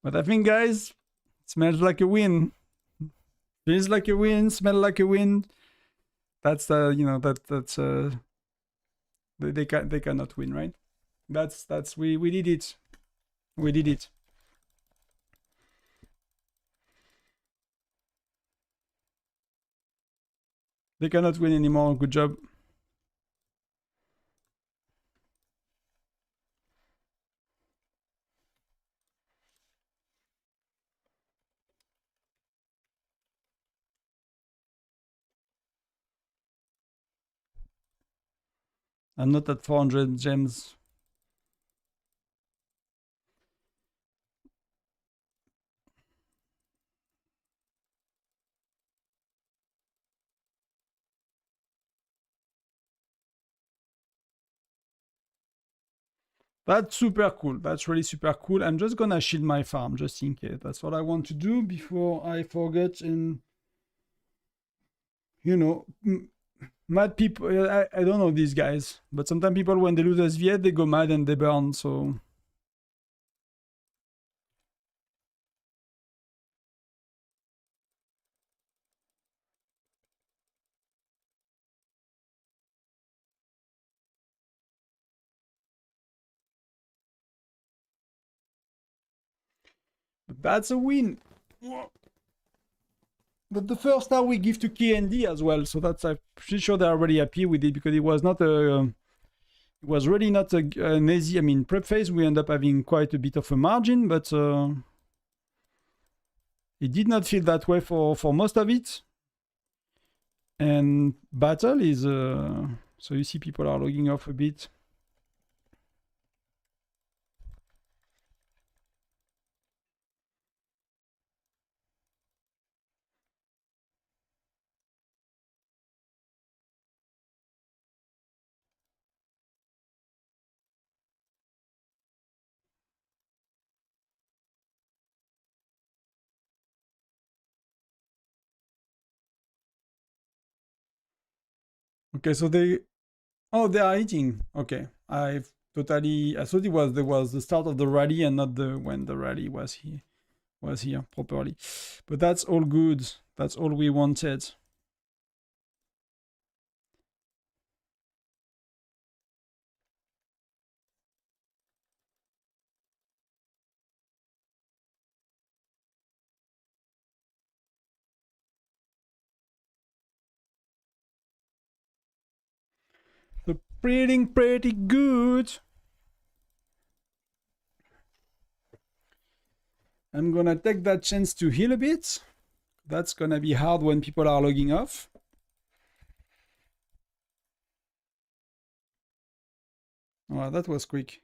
But I think, guys, it smells like a win. Feels like a win. Smell like a win. That's you know, that's they cannot win, right? That's we did it. We did it. They cannot win anymore. Good job. I'm not at 400 gems. That's super cool. That's really super cool. I'm just gonna shield my farm just in case. That's what I want to do before I forget. And you know, mad people. I don't know these guys, but sometimes people, when they lose SVS, they go mad and they burn. So that's a win. But the first star we give to KND as well, so that's, I'm pretty sure they're already happy with it, because it was not a, it was really not an easy. I mean, prep phase we end up having quite a bit of a margin, but it did not feel that way for most of it. And battle is so you see people are logging off a bit. Okay, so they, oh, they are eating. Okay, I thought it was the start of the rally and not the when the rally was here properly. But that's all good. That's all we wanted. So pretty good. I'm gonna take that chance to heal a bit. That's gonna be hard when people are logging off. Oh, that was quick.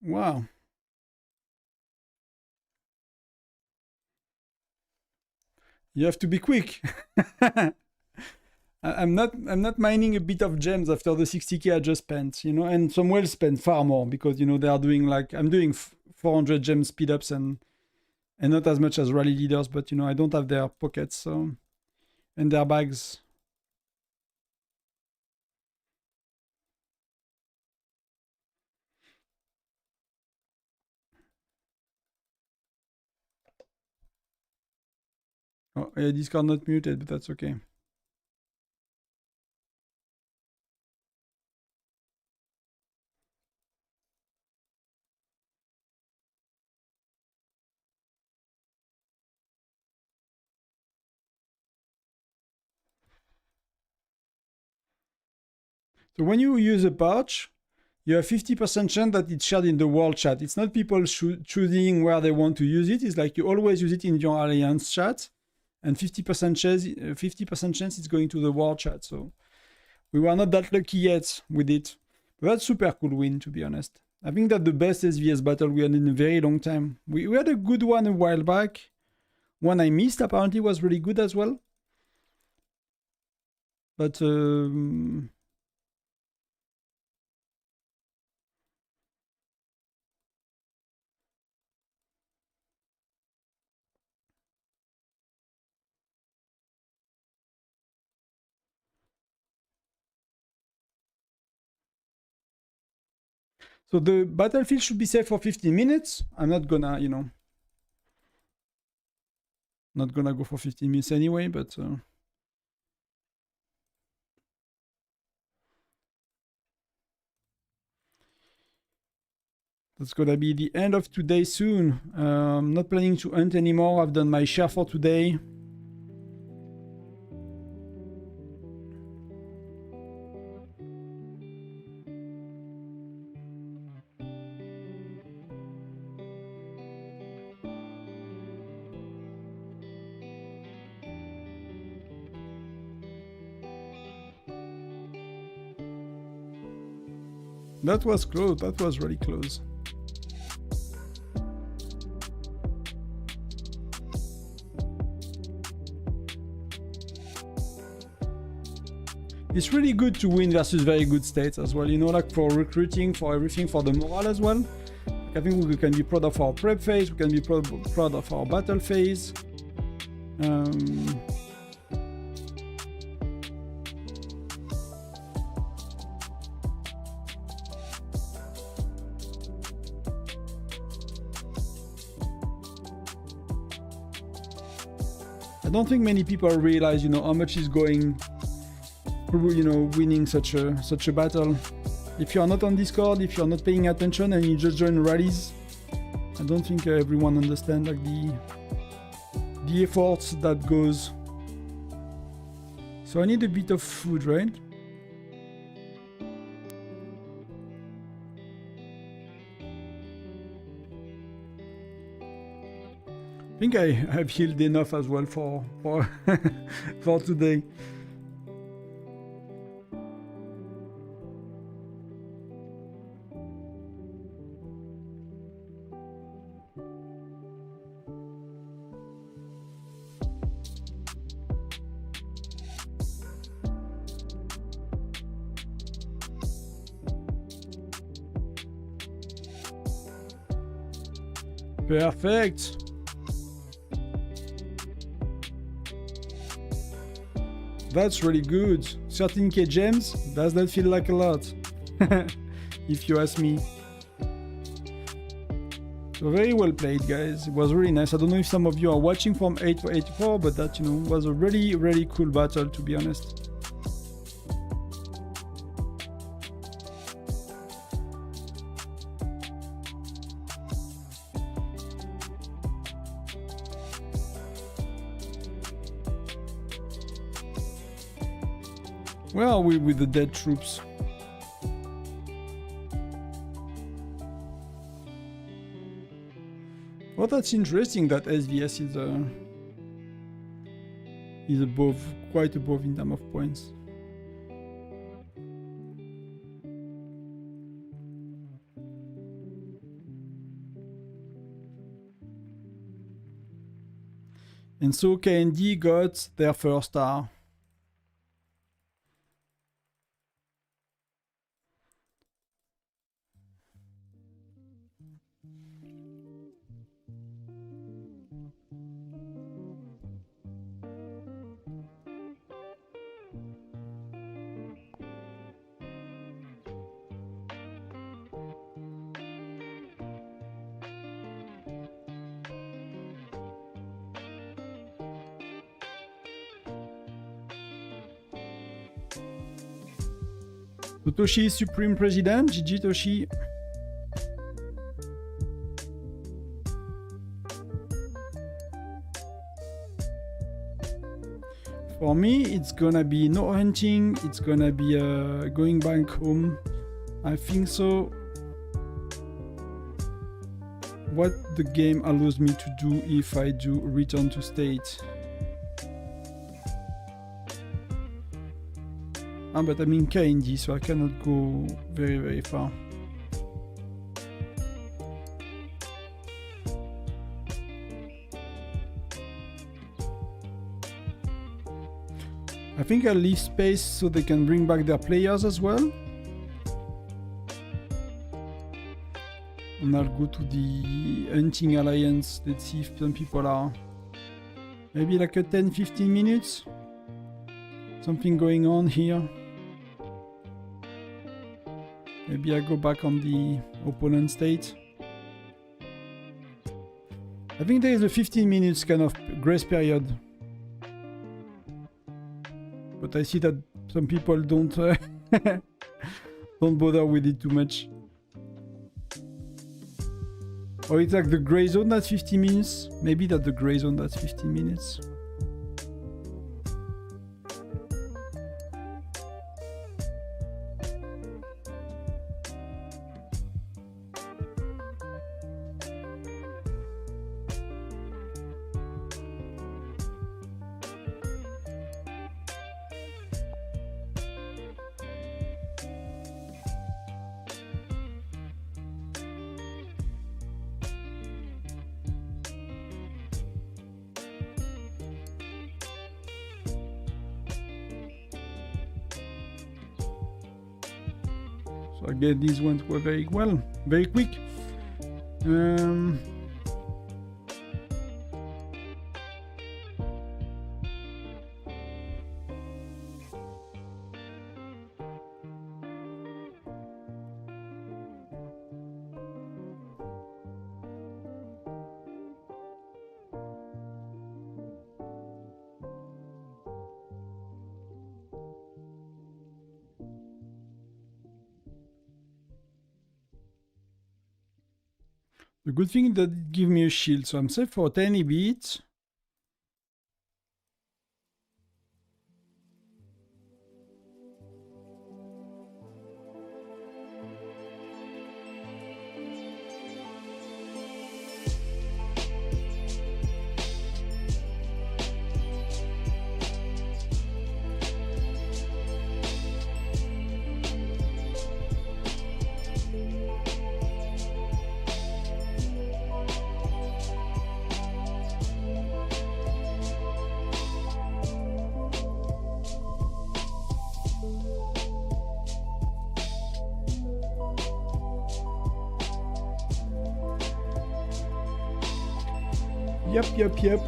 Wow. You have to be quick. I'm not mining a bit of gems after the 60k I just spent, you know, and some well spent far more, because you know they are doing, like, I'm doing 400 gem speed ups and not as much as rally leaders, but you know I don't have their pockets, so, and their bags. Oh yeah, Discord not muted, but that's okay. So when you use a pouch, you have 50% chance that it's shared in the world chat. It's not people choosing where they want to use it. It's like you always use it in your alliance chat, and 50% chance it's going to the world chat. So we were not that lucky yet with it. That's super cool win, to be honest. I think that the best SVS battle we had in a very long time. We had a good one a while back. One I missed apparently was really good as well. But so the battlefield should be safe for 15 minutes. I'm not gonna, you know, not gonna go for 15 minutes anyway, but that's gonna be the end of today soon. I'm not planning to hunt anymore. I've done my share for today. That was close. That was really close. It's really good to win versus very good states as well, you know, like for recruiting, for everything, for the morale as well. I think we can be proud of our prep phase, we can be proud of our battle phase. I don't think many people realize, you know, how much is going through, you know, winning such a battle. If you are not on Discord, if you are not paying attention and you just join rallies, I don't think everyone understands like the efforts that goes. So I need a bit of food, right? I think I have healed enough as well for for today. Perfect. That's really good. 13k gems, does that feel like a lot? If you ask me. So very well played, guys. It was really nice. I don't know if some of you are watching from 884, but that, you know, was a really, really cool battle, to be honest. Where are we with the dead troops? Well, that's interesting that SVS is above, quite above in terms of points. And so KND got their first star. Toshi is Supreme President. GG Toshi. For me, it's gonna be no hunting. It's gonna be going back home. I think so. What the game allows me to do if I do return to state. Ah, but I'm in KND, so I cannot go very far. I think I'll leave space so they can bring back their players as well. And I'll go to the Hunting Alliance. Let's see if some people are... Maybe like a 10-15 minutes. Something going on here. Maybe I go back on the opponent state. I think there is a 15 minutes kind of grace period. But I see that some people don't don't bother with it too much. Or it's like the gray zone that's 50 minutes. Maybe that the gray zone that's 15 minutes. So again, these ones were very well, very quick. The good thing is that it gives me a shield, so I'm safe for a tiny bit. Yep.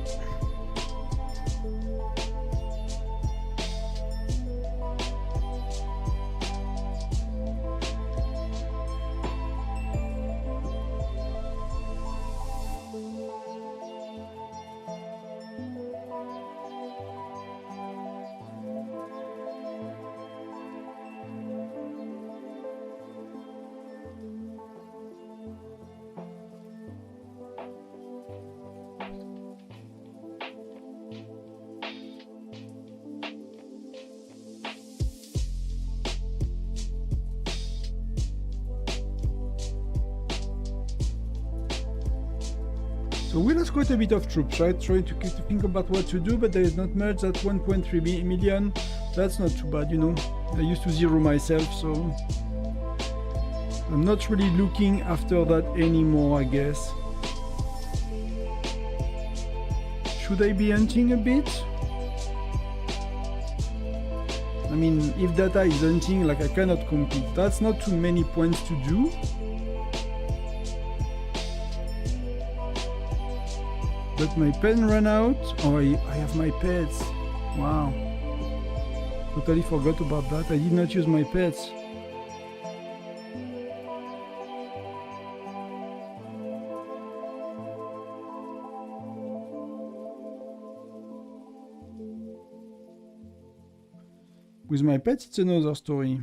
So we lost quite a bit of troops, right? Trying to think about what to do, but there is not much. That's 1.3 million. That's not too bad, you know. I used to zero myself, so I'm not really looking after that anymore, I guess. Should I be hunting a bit? I mean, if data is hunting, like I cannot compete. That's not too many points to do. But my pen ran out. Oh, I have my pets. Wow. Totally forgot about that. I did not use my pets. With my pets, it's another story.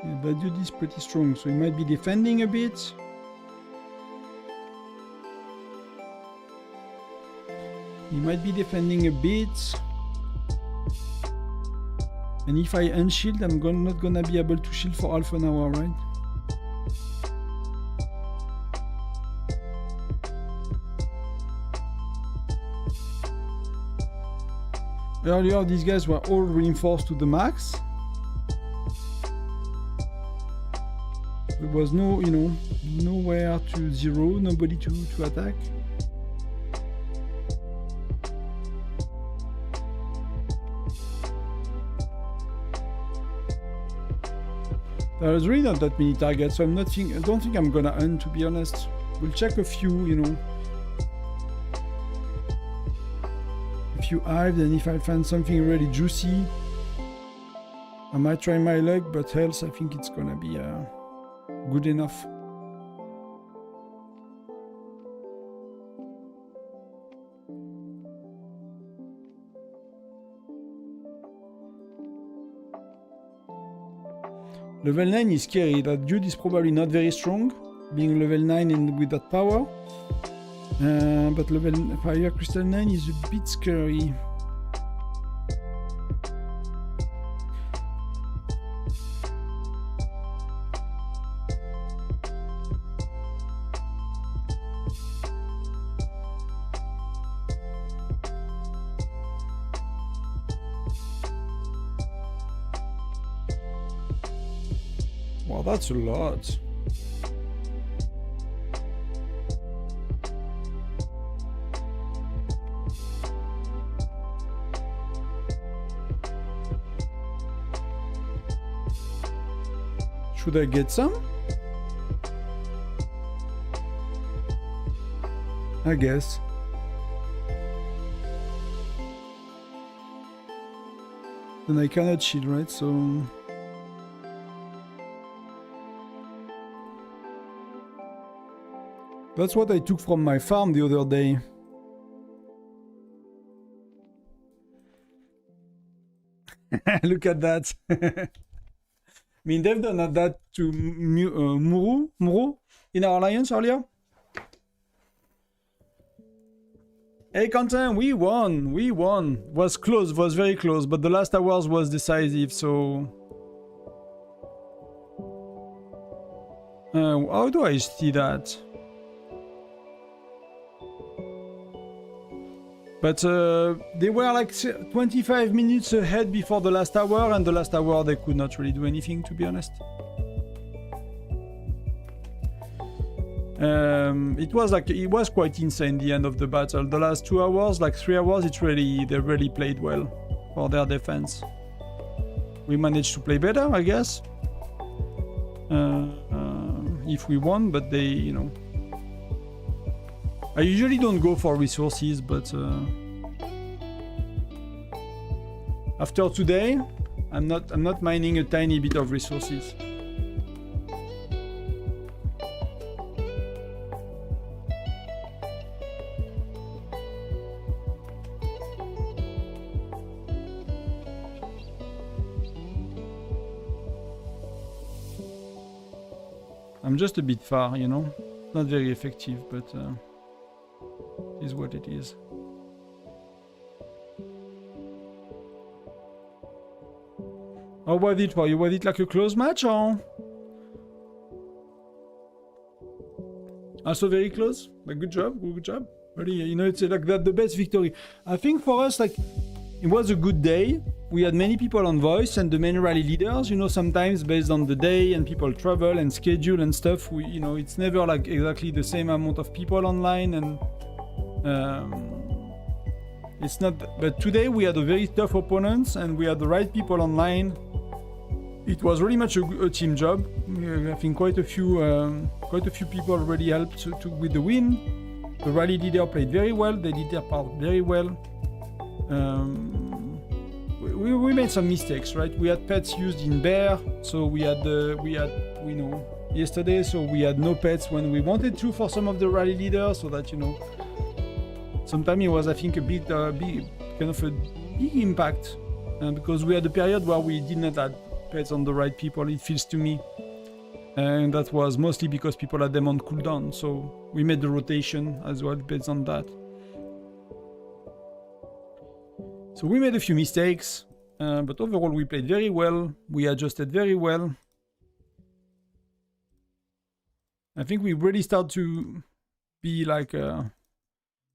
Yeah, that dude is pretty strong, so he might be defending a bit. He might be defending a bit. And if I unshield, I'm not gonna be able to shield for half an hour, right? Earlier, these guys were all reinforced to the max. There was no, you know, nowhere to zero, nobody to attack. There's really not that many targets, so I don't think I'm gonna hunt, to be honest. We'll check a few, you know. A few hives, and if I find something really juicy, I might try my luck, but else I think it's gonna be good enough. Level 9 is scary. That dude is probably not very strong, being level 9 and with that power. But level Fire Crystal 9 is a bit scary. Wow, that's a lot. Should I get some? I guess. Then I cannot shield, right? So... That's what I took from my farm the other day. Look at that. I mean, they've done that to Muru in our alliance earlier. Hey, Quentin, we won. We won. Was close, was very close, but the last hours was decisive, so... how do I see that? But they were like 25 minutes ahead before the last hour, and the last hour they could not really do anything, to be honest. It was quite insane, the end of the battle. The last 2 hours, like 3 hours, they really played well for their defense. We managed to play better, I guess. If we won, but they, you know... I usually don't go for resources, but after today, I'm not mining a tiny bit of resources. I'm just a bit far, you know. Not very effective, but is what it is. How was it for you? Was it like a close match or also very close? Like, good job, good job. Really, you know, it's like that the best victory. I think for us, like, it was a good day. We had many people on voice and the main rally leaders. You know, sometimes based on the day and people travel and schedule and stuff. We, you know, it's never like exactly the same amount of people online and. It's not, but today we had a very tough opponents and we had the right people online. It was really much a team job. I think quite a few people really helped with the win. The rally leader played very well. They did their part very well. We made some mistakes, right? We had pets used in bear, so we had you know, yesterday, so we had no pets when we wanted to for some of the rally leaders, so that, you know. Sometimes it was, I think, a bit big, kind of a big impact, because we had a period where we did not have pets on the right people, it feels to me. And that was mostly because people had them on cooldown, so we made the rotation as well based on that. So we made a few mistakes, but overall we played very well. We adjusted very well. I think we really start to be like, I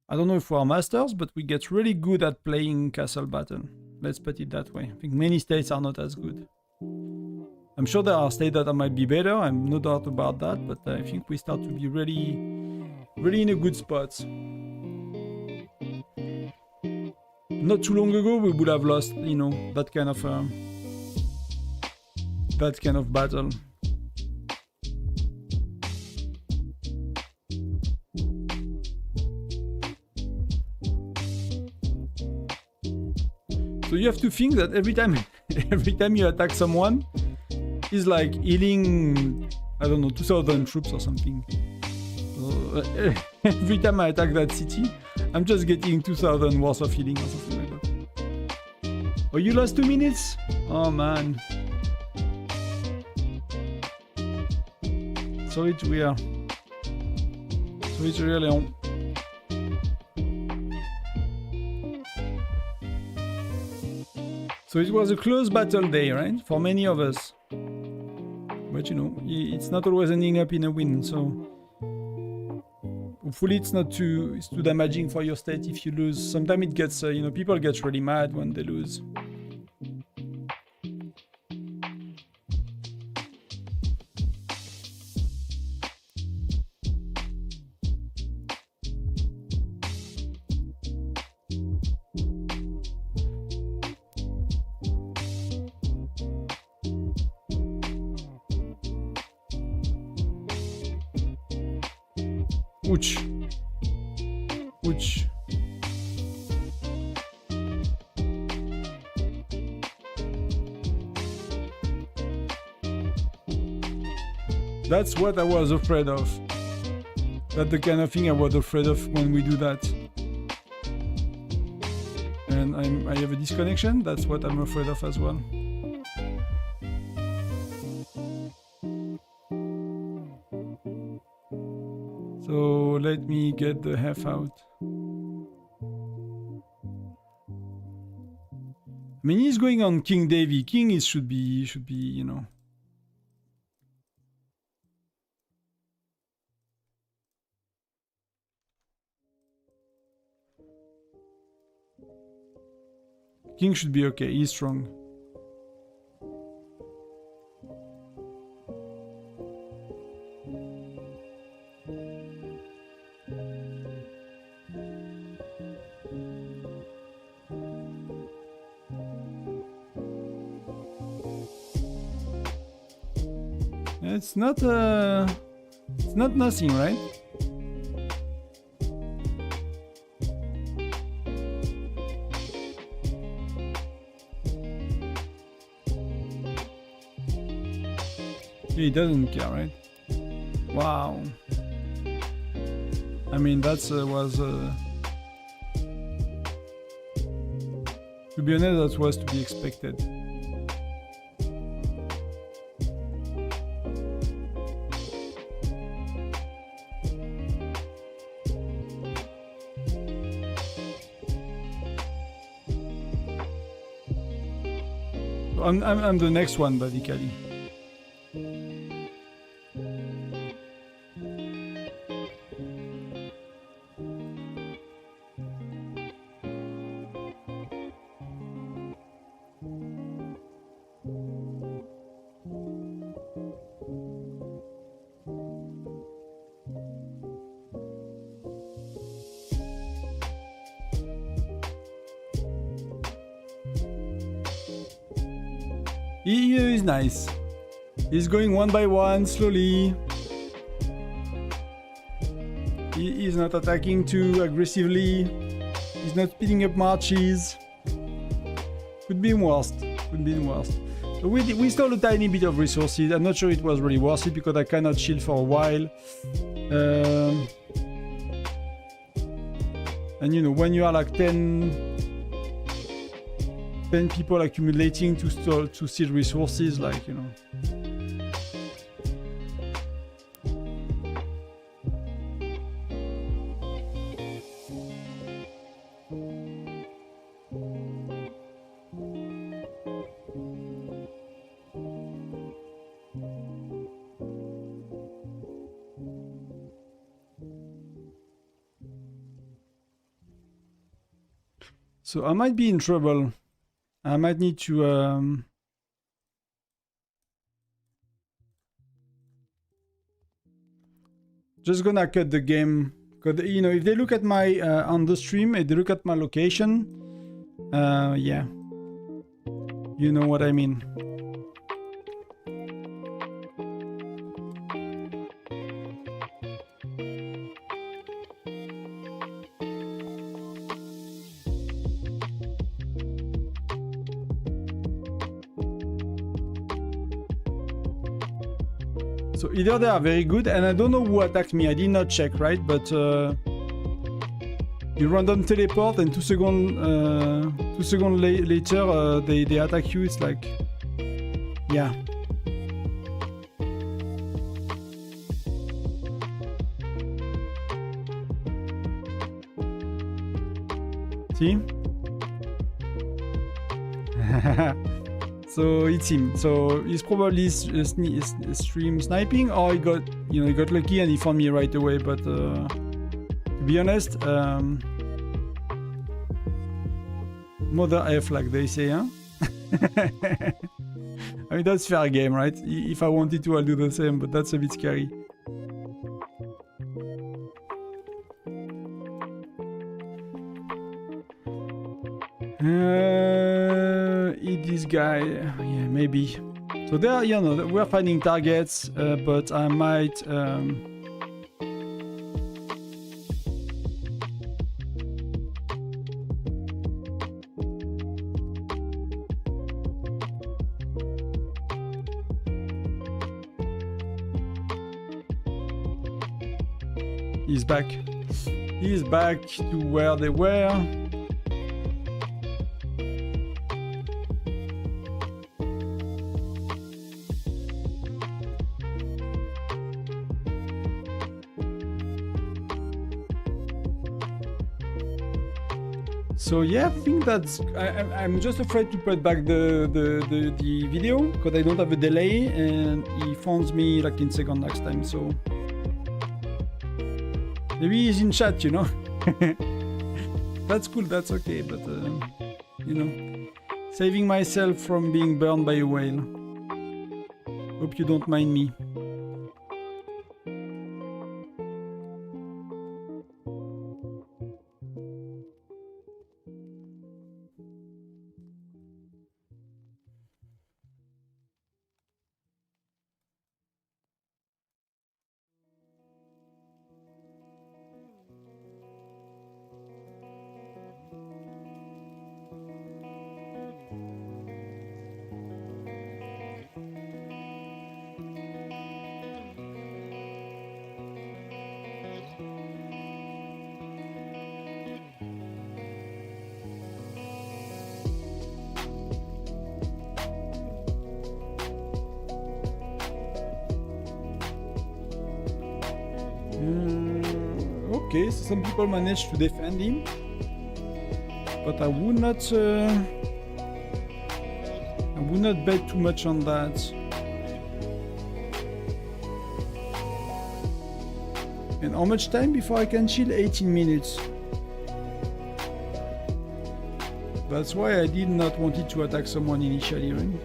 don't know if we're masters, but we get really good at playing castle battle. Let's put it that way. I think many states are not as good. I'm sure there are states that might be better, I'm no doubt about that, but I think we start to be really in a good spot. Not too long ago, we would have lost, you know, that kind of battle. So you have to think that every time you attack someone, is like healing, I don't know, 2,000 troops or something. So, every time I attack that city, I'm just getting 2,000 worth of healing or something like that. Oh, you lost 2 minutes? Oh man. Sorry to hear. Sorry to hear, Leon. So it was a close battle day, right? For many of us. But you know, it's not always ending up in a win, so hopefully it's not too damaging for your state if you lose. Sometimes it gets, you know, people get really mad when they lose. Ouch. Ouch. That's what I was afraid of. That's the kind of thing I was afraid of when we do that. And I have a disconnection. That's what I'm afraid of as well. So let me get the half out. I mean, he's going on King Davy. King is should be, you know. King should be okay. He's strong. It's not nothing, right? He doesn't care, right? Wow. I mean, that's was to be honest, that was to be expected. I'm the next one, basically. He is nice. He's going one by one, slowly. He is not attacking too aggressively. He's not speeding up marches. Could be worse. Could be worse. So we stole a tiny bit of resources. I'm not sure it was really worth it because I cannot shield for a while. And you know, when you are like 10 people accumulating to steal resources, like, you know. So I might be in trouble. I might need to just gonna cut the game. Cause you know, if they look at my on the stream, if they look at my location, yeah, you know what I mean. So either they are very good, and I don't know who attacked me. I did not check, right? But you random teleport, and 2 seconds, later they attack you. It's like, yeah. See? So it's him. So he's probably stream sniping, or he got, you know, he got lucky and he found me right away. But to be honest, mother F, like they say, huh? I mean, that's fair game, right? If I wanted to, I'll do the same, but that's a bit scary. Eat this guy, yeah, maybe. So there, you know, we're finding targets, but I might. He's back. He's back to where they were. So yeah, I think that's. I'm just afraid to put back the video because I don't have a delay, and he phones me like in second next time. So maybe he's in chat, you know. That's cool. That's okay. But you know, saving myself from being burned by a whale. Hope you don't mind me. Okay, so some people managed to defend him, but I would not bet too much on that. And how much time before I can chill? 18 minutes. That's why I did not want to attack someone initially, right?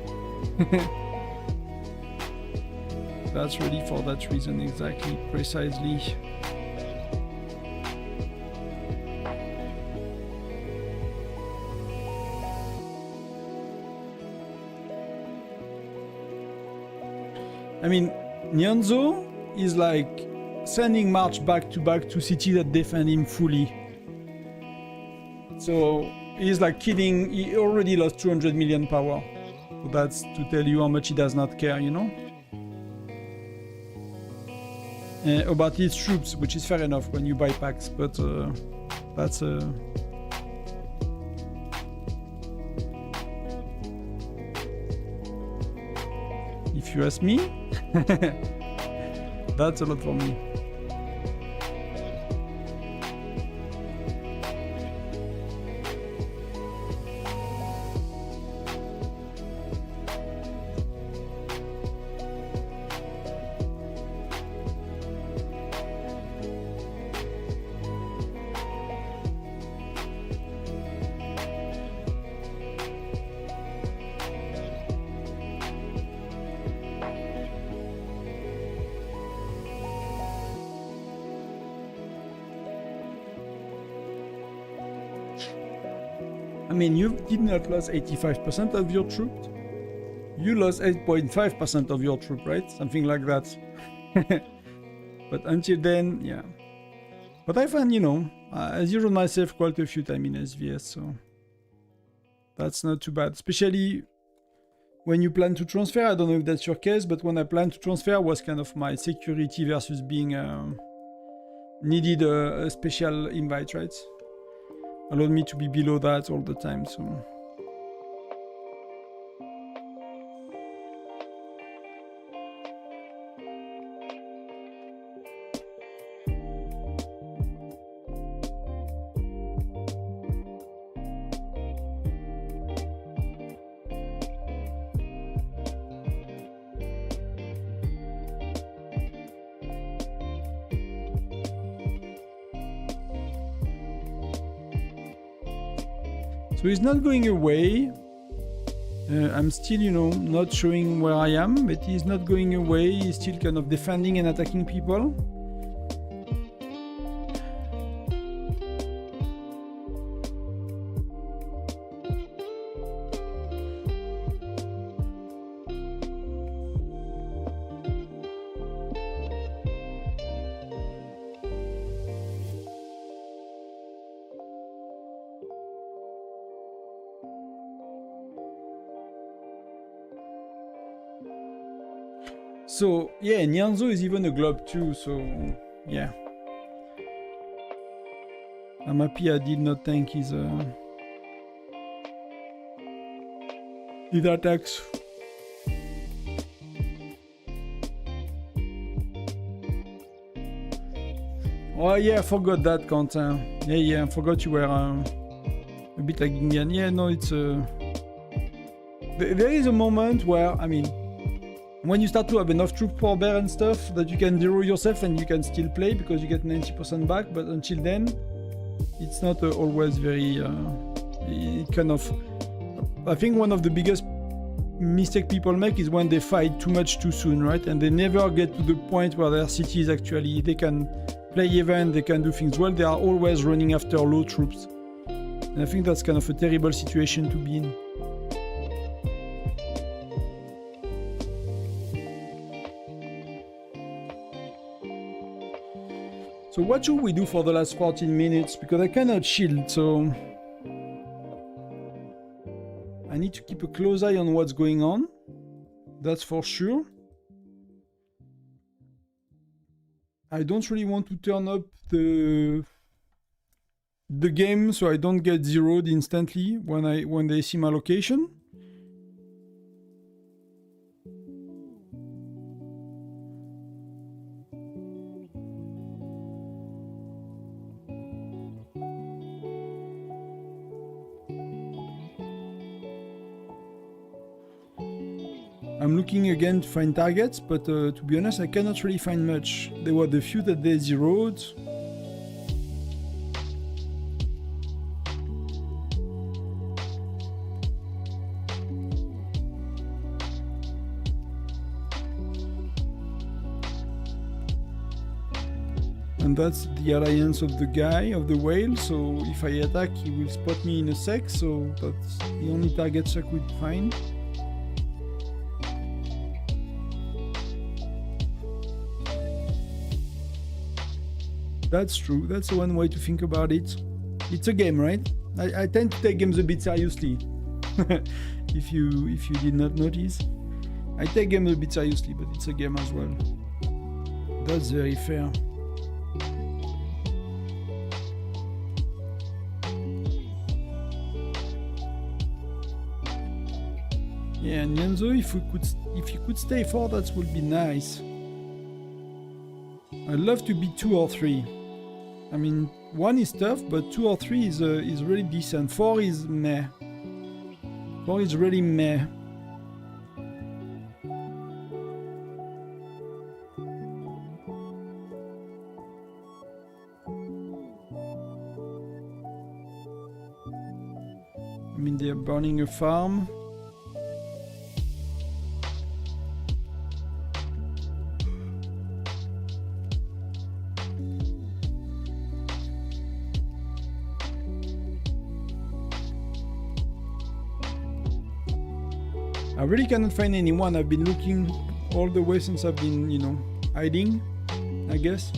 That's really for that reason, exactly, precisely. I mean, Nyanzo is like sending March back to city that defend him fully. So he's like kidding, he already lost 200 million power. So that's to tell you how much he does not care, you know? About his troops, which is fair enough when you buy packs, but that's if you ask me, that's a lot for me. I mean, you did not lose 85% of your troops. You lost 8.5% of your troop, right? Something like that. But until then, yeah. But I find, you know, I zeroed myself quite a few times in SVS, so that's not too bad. Especially when you plan to transfer. I don't know if that's your case, but when I plan to transfer was kind of my security versus being needed a special invite, right? Allowed me to be below that all the time, so... So he's not going away. I'm still, you know, not showing where I am, but he's not going away. He's still kind of defending and attacking people. So, yeah, Nyanzo is even a globe too, so, yeah. I'm happy I did not tank his attacks. Oh yeah, I forgot that, Quentin. Yeah, I forgot you were a bit lagging behind. Yeah, no, it's... There is a moment where, I mean... When you start to have enough troop power bear and stuff that you can zero yourself and you can still play because you get 90% back, but until then, it's not always very... it kind of... I think one of the biggest mistake people make is when they fight too much too soon, right? And they never get to the point where their city is actually... They can play event, they can do things well, they are always running after low troops. And I think that's kind of a terrible situation to be in. So what should we do for the last 14 minutes? Because I cannot shield, so... I need to keep a close eye on what's going on. That's for sure. I don't really want to turn up the game so I don't get zeroed instantly when they see my location. I'm looking again to find targets, but to be honest, I cannot really find much. There were the few that they zeroed. And that's the alliance of the guy, of the whale, so if I attack, he will spot me in a sec, so that's the only targets I could find. That's true, that's one way to think about it. It's a game, right? I tend to take games a bit seriously. if you did not notice. I take games a bit seriously, but it's a game as well. That's very fair. Yeah, and Nyanzo, if you could stay 4, that would be nice. I'd love to be 2 or 3. I mean, 1 is tough, but 2 or 3 is really decent. 4 is meh. 4 is really meh. I mean, they're burning a farm. I really cannot find anyone. I've been looking all the way since I've been, you know, hiding, I guess.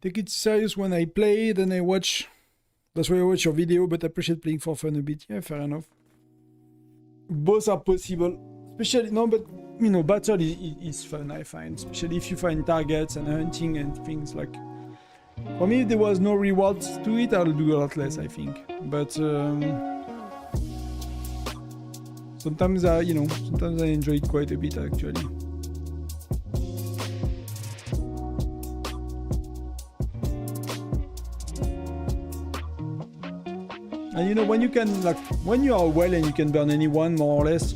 Take it serious when I play, then I watch. That's why I watch your video, but I appreciate playing for fun a bit. Yeah, fair enough. Both are possible. Especially, no, but, you know, battle is fun, I find. Especially if you find targets and hunting and things like... For me, if there was no rewards to it, I'll do a lot less, I think. But, sometimes I enjoy it quite a bit, actually. And you know, when you can, like, when you are well and you can burn anyone, more or less,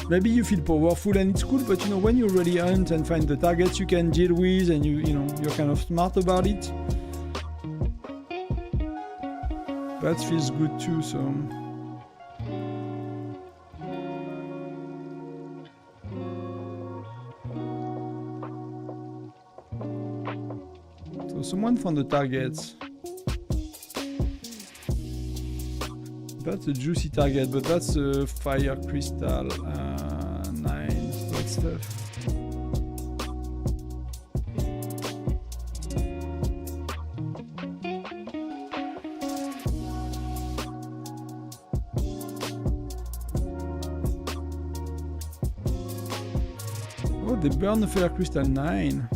maybe you feel powerful and it's cool, but you know, when you really hunt and find the targets you can deal with and you know, you're kind of smart about it, that feels good too, so... So someone found the targets. That's a juicy target, but that's a fire crystal. 9, that stuff. Oh, they burn the fire crystal 9.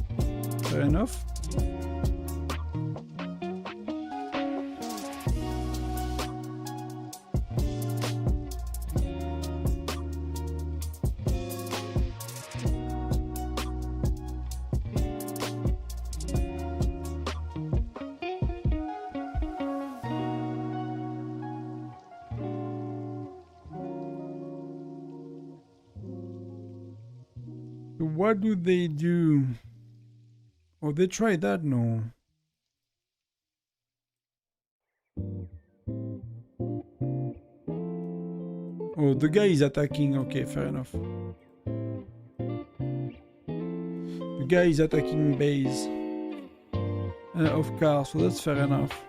Fair enough. What do they do? Oh, they tried that? No. Oh, the guy is attacking. Okay, fair enough. The guy is attacking base of cars, so that's fair enough.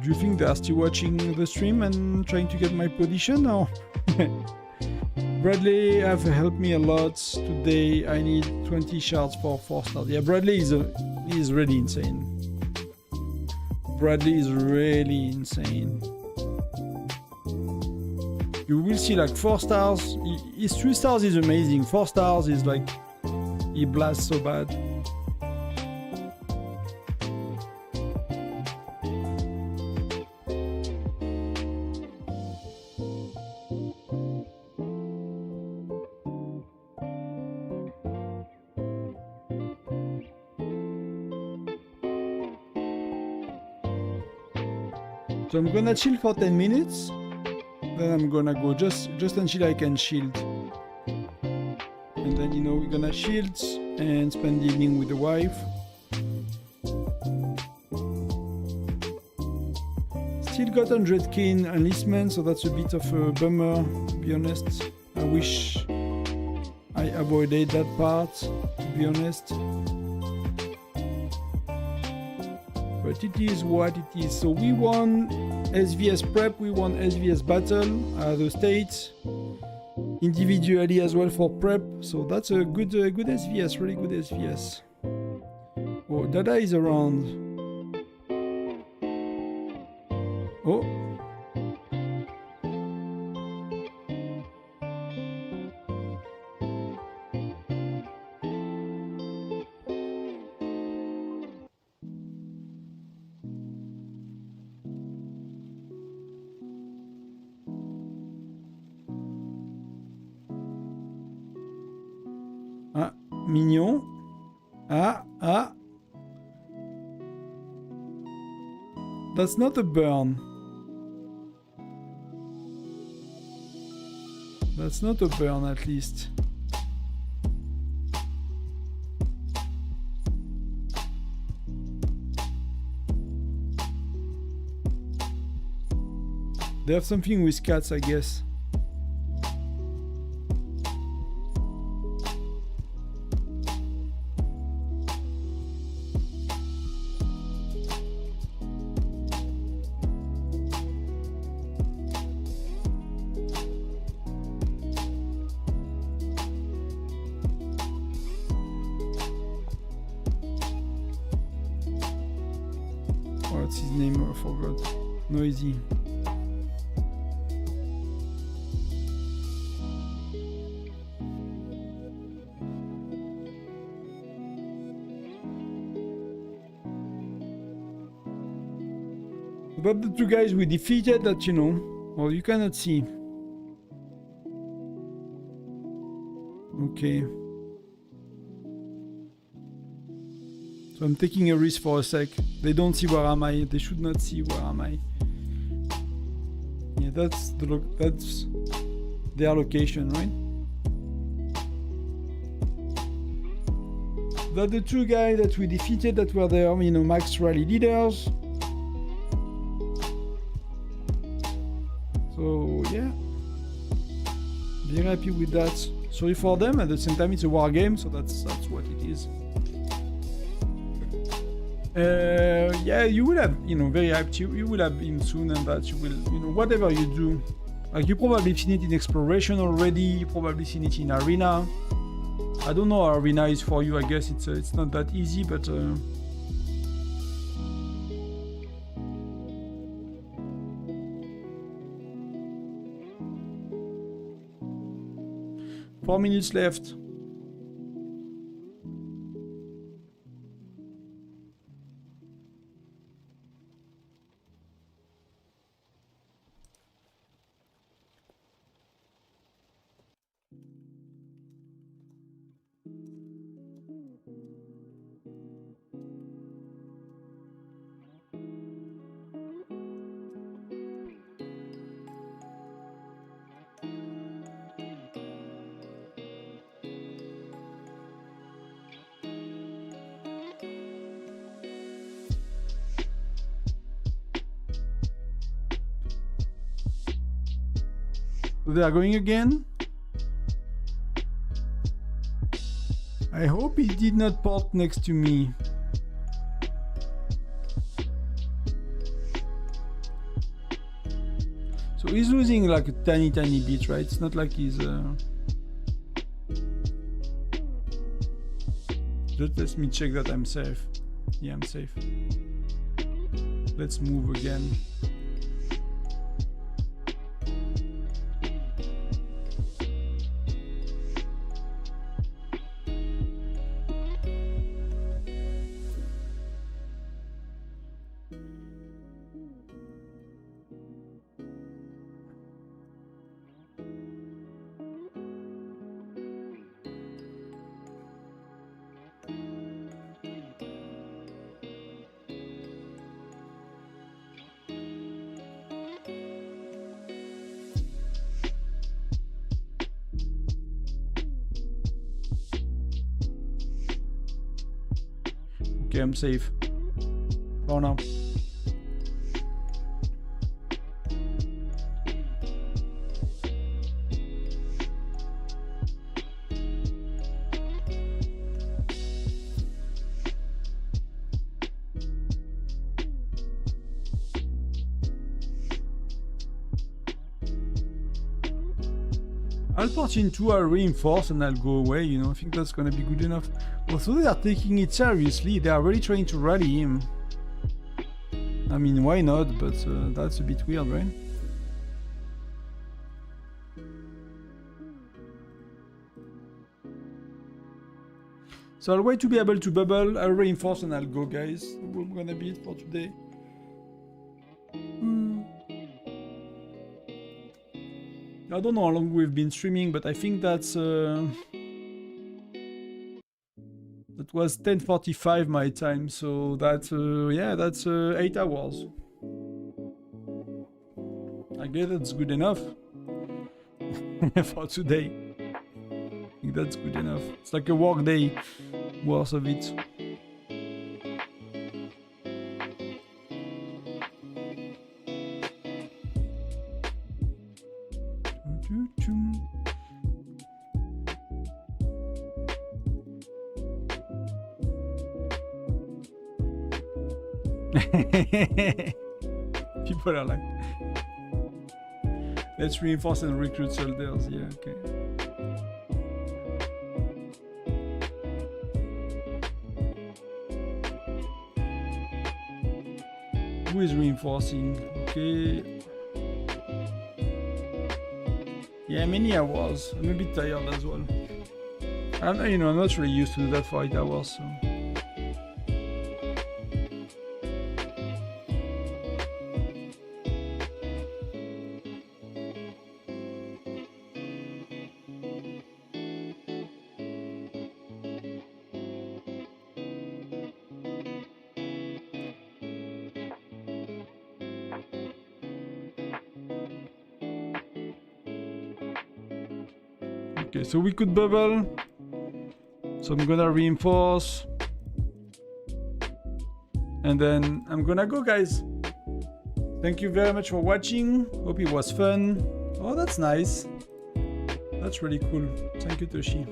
Do you think they are still watching the stream and trying to get my position, or? Bradley have helped me a lot today. I need 20 shards for 4 stars. Yeah, Bradley is really insane. Bradley is really insane. You will see like 4 stars. His 3 stars is amazing. 4 stars is like, he blasts so bad. So I'm gonna chill for 10 minutes, then I'm gonna go just until I can shield. And then, you know, we're gonna shield and spend the evening with the wife. Still got 100k in enlistment, so that's a bit of a bummer, to be honest. I wish I avoided that part, to be honest. But it is what it is. So we won SVS Prep, we won SVS Battle, the states, individually as well for Prep. So that's a good SVS, really good SVS. Oh, Dada is around. Oh. mignon. Ah, ah. That's not a burn. That's not a burn, at least. They have something with cats, I guess. What's his name? I forgot. Noisy. But the two guys we defeated that, you know, well, you cannot see. Okay. So I'm taking a risk for a sec. They don't see where am I. They should not see where am I. Yeah, that's their location, right? That the two guys that we defeated that were there, you know, max rally leaders. So yeah, very happy with that. Sorry for them. At the same time, it's a war game, so that's what it is. Yeah, you will have, you know, very hyped. You will have him soon, and that you will, you know, whatever you do. Like you probably seen it in exploration already. You probably seen it in arena. I don't know how arena is for you. I guess it's not that easy, but. 4 minutes left. They are going again. I hope he did not port next to me. So he's losing like a tiny bit, right? It's not like he's... Just let me check that I'm safe. Yeah, I'm safe. Let's move again. Okay, I'm safe. Oh no. I'll port into, I'll reinforce, and I'll go away, you know. I think that's gonna be good enough. Also, they are taking it seriously. They are really trying to rally him. I mean, why not? But that's a bit weird, right? So I'll wait to be able to bubble, I'll reinforce, and I'll go, guys. We're gonna be it for today. I don't know how long we've been streaming, but I think that's was 10:45 my time, so that's yeah, that's 8 hours. I guess that's good enough for today. I think that's good enough. It's like a work day worth of it. People are like, let's reinforce and recruit soldiers. Yeah, okay. Who is reinforcing? Okay. Yeah, many hours. I'm a bit tired as well. I'm not really used to that for 8 hours, so. Okay, so we could bubble. So I'm gonna reinforce. And then I'm gonna go, guys. Thank you very much for watching. Hope it was fun. Oh, that's nice. That's really cool. Thank you, Toshi.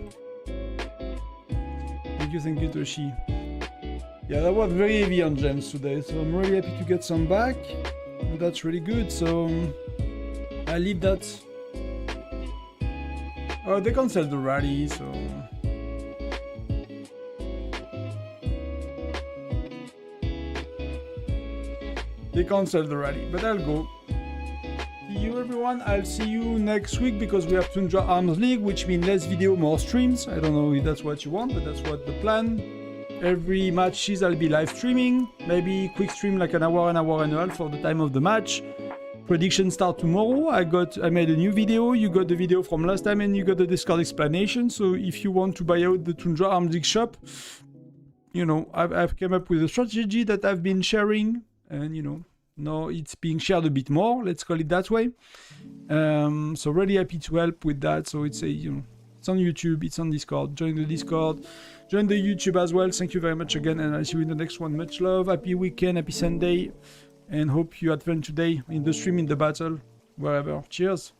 Thank you, Toshi. Yeah, that was very heavy on gems today, so I'm really happy to get some back. And that's really good, so I leave that. Oh, they canceled the rally, so... They canceled the rally, but I'll go. See you everyone, I'll see you next week because we have Tundra Arms League, which means less video, more streams. I don't know if that's what you want, but that's what the plan. Every matches I'll be live streaming, maybe quick stream like an hour and a half for the time of the match. Prediction start tomorrow. I made a new video. You got the video from last time and you got the Discord explanation. So if you want to buy out the Tundra Arms League shop, you know, I've come up with a strategy that I've been sharing, and you know, now it's being shared a bit more. Let's call it that way. So really happy to help with that. So it's it's on YouTube, it's on Discord. Join the Discord, join the YouTube as well. Thank you very much again, and I'll see you in the next one. Much love, happy weekend, happy Sunday. And hope you had fun today in the stream, in the battle, wherever. Cheers!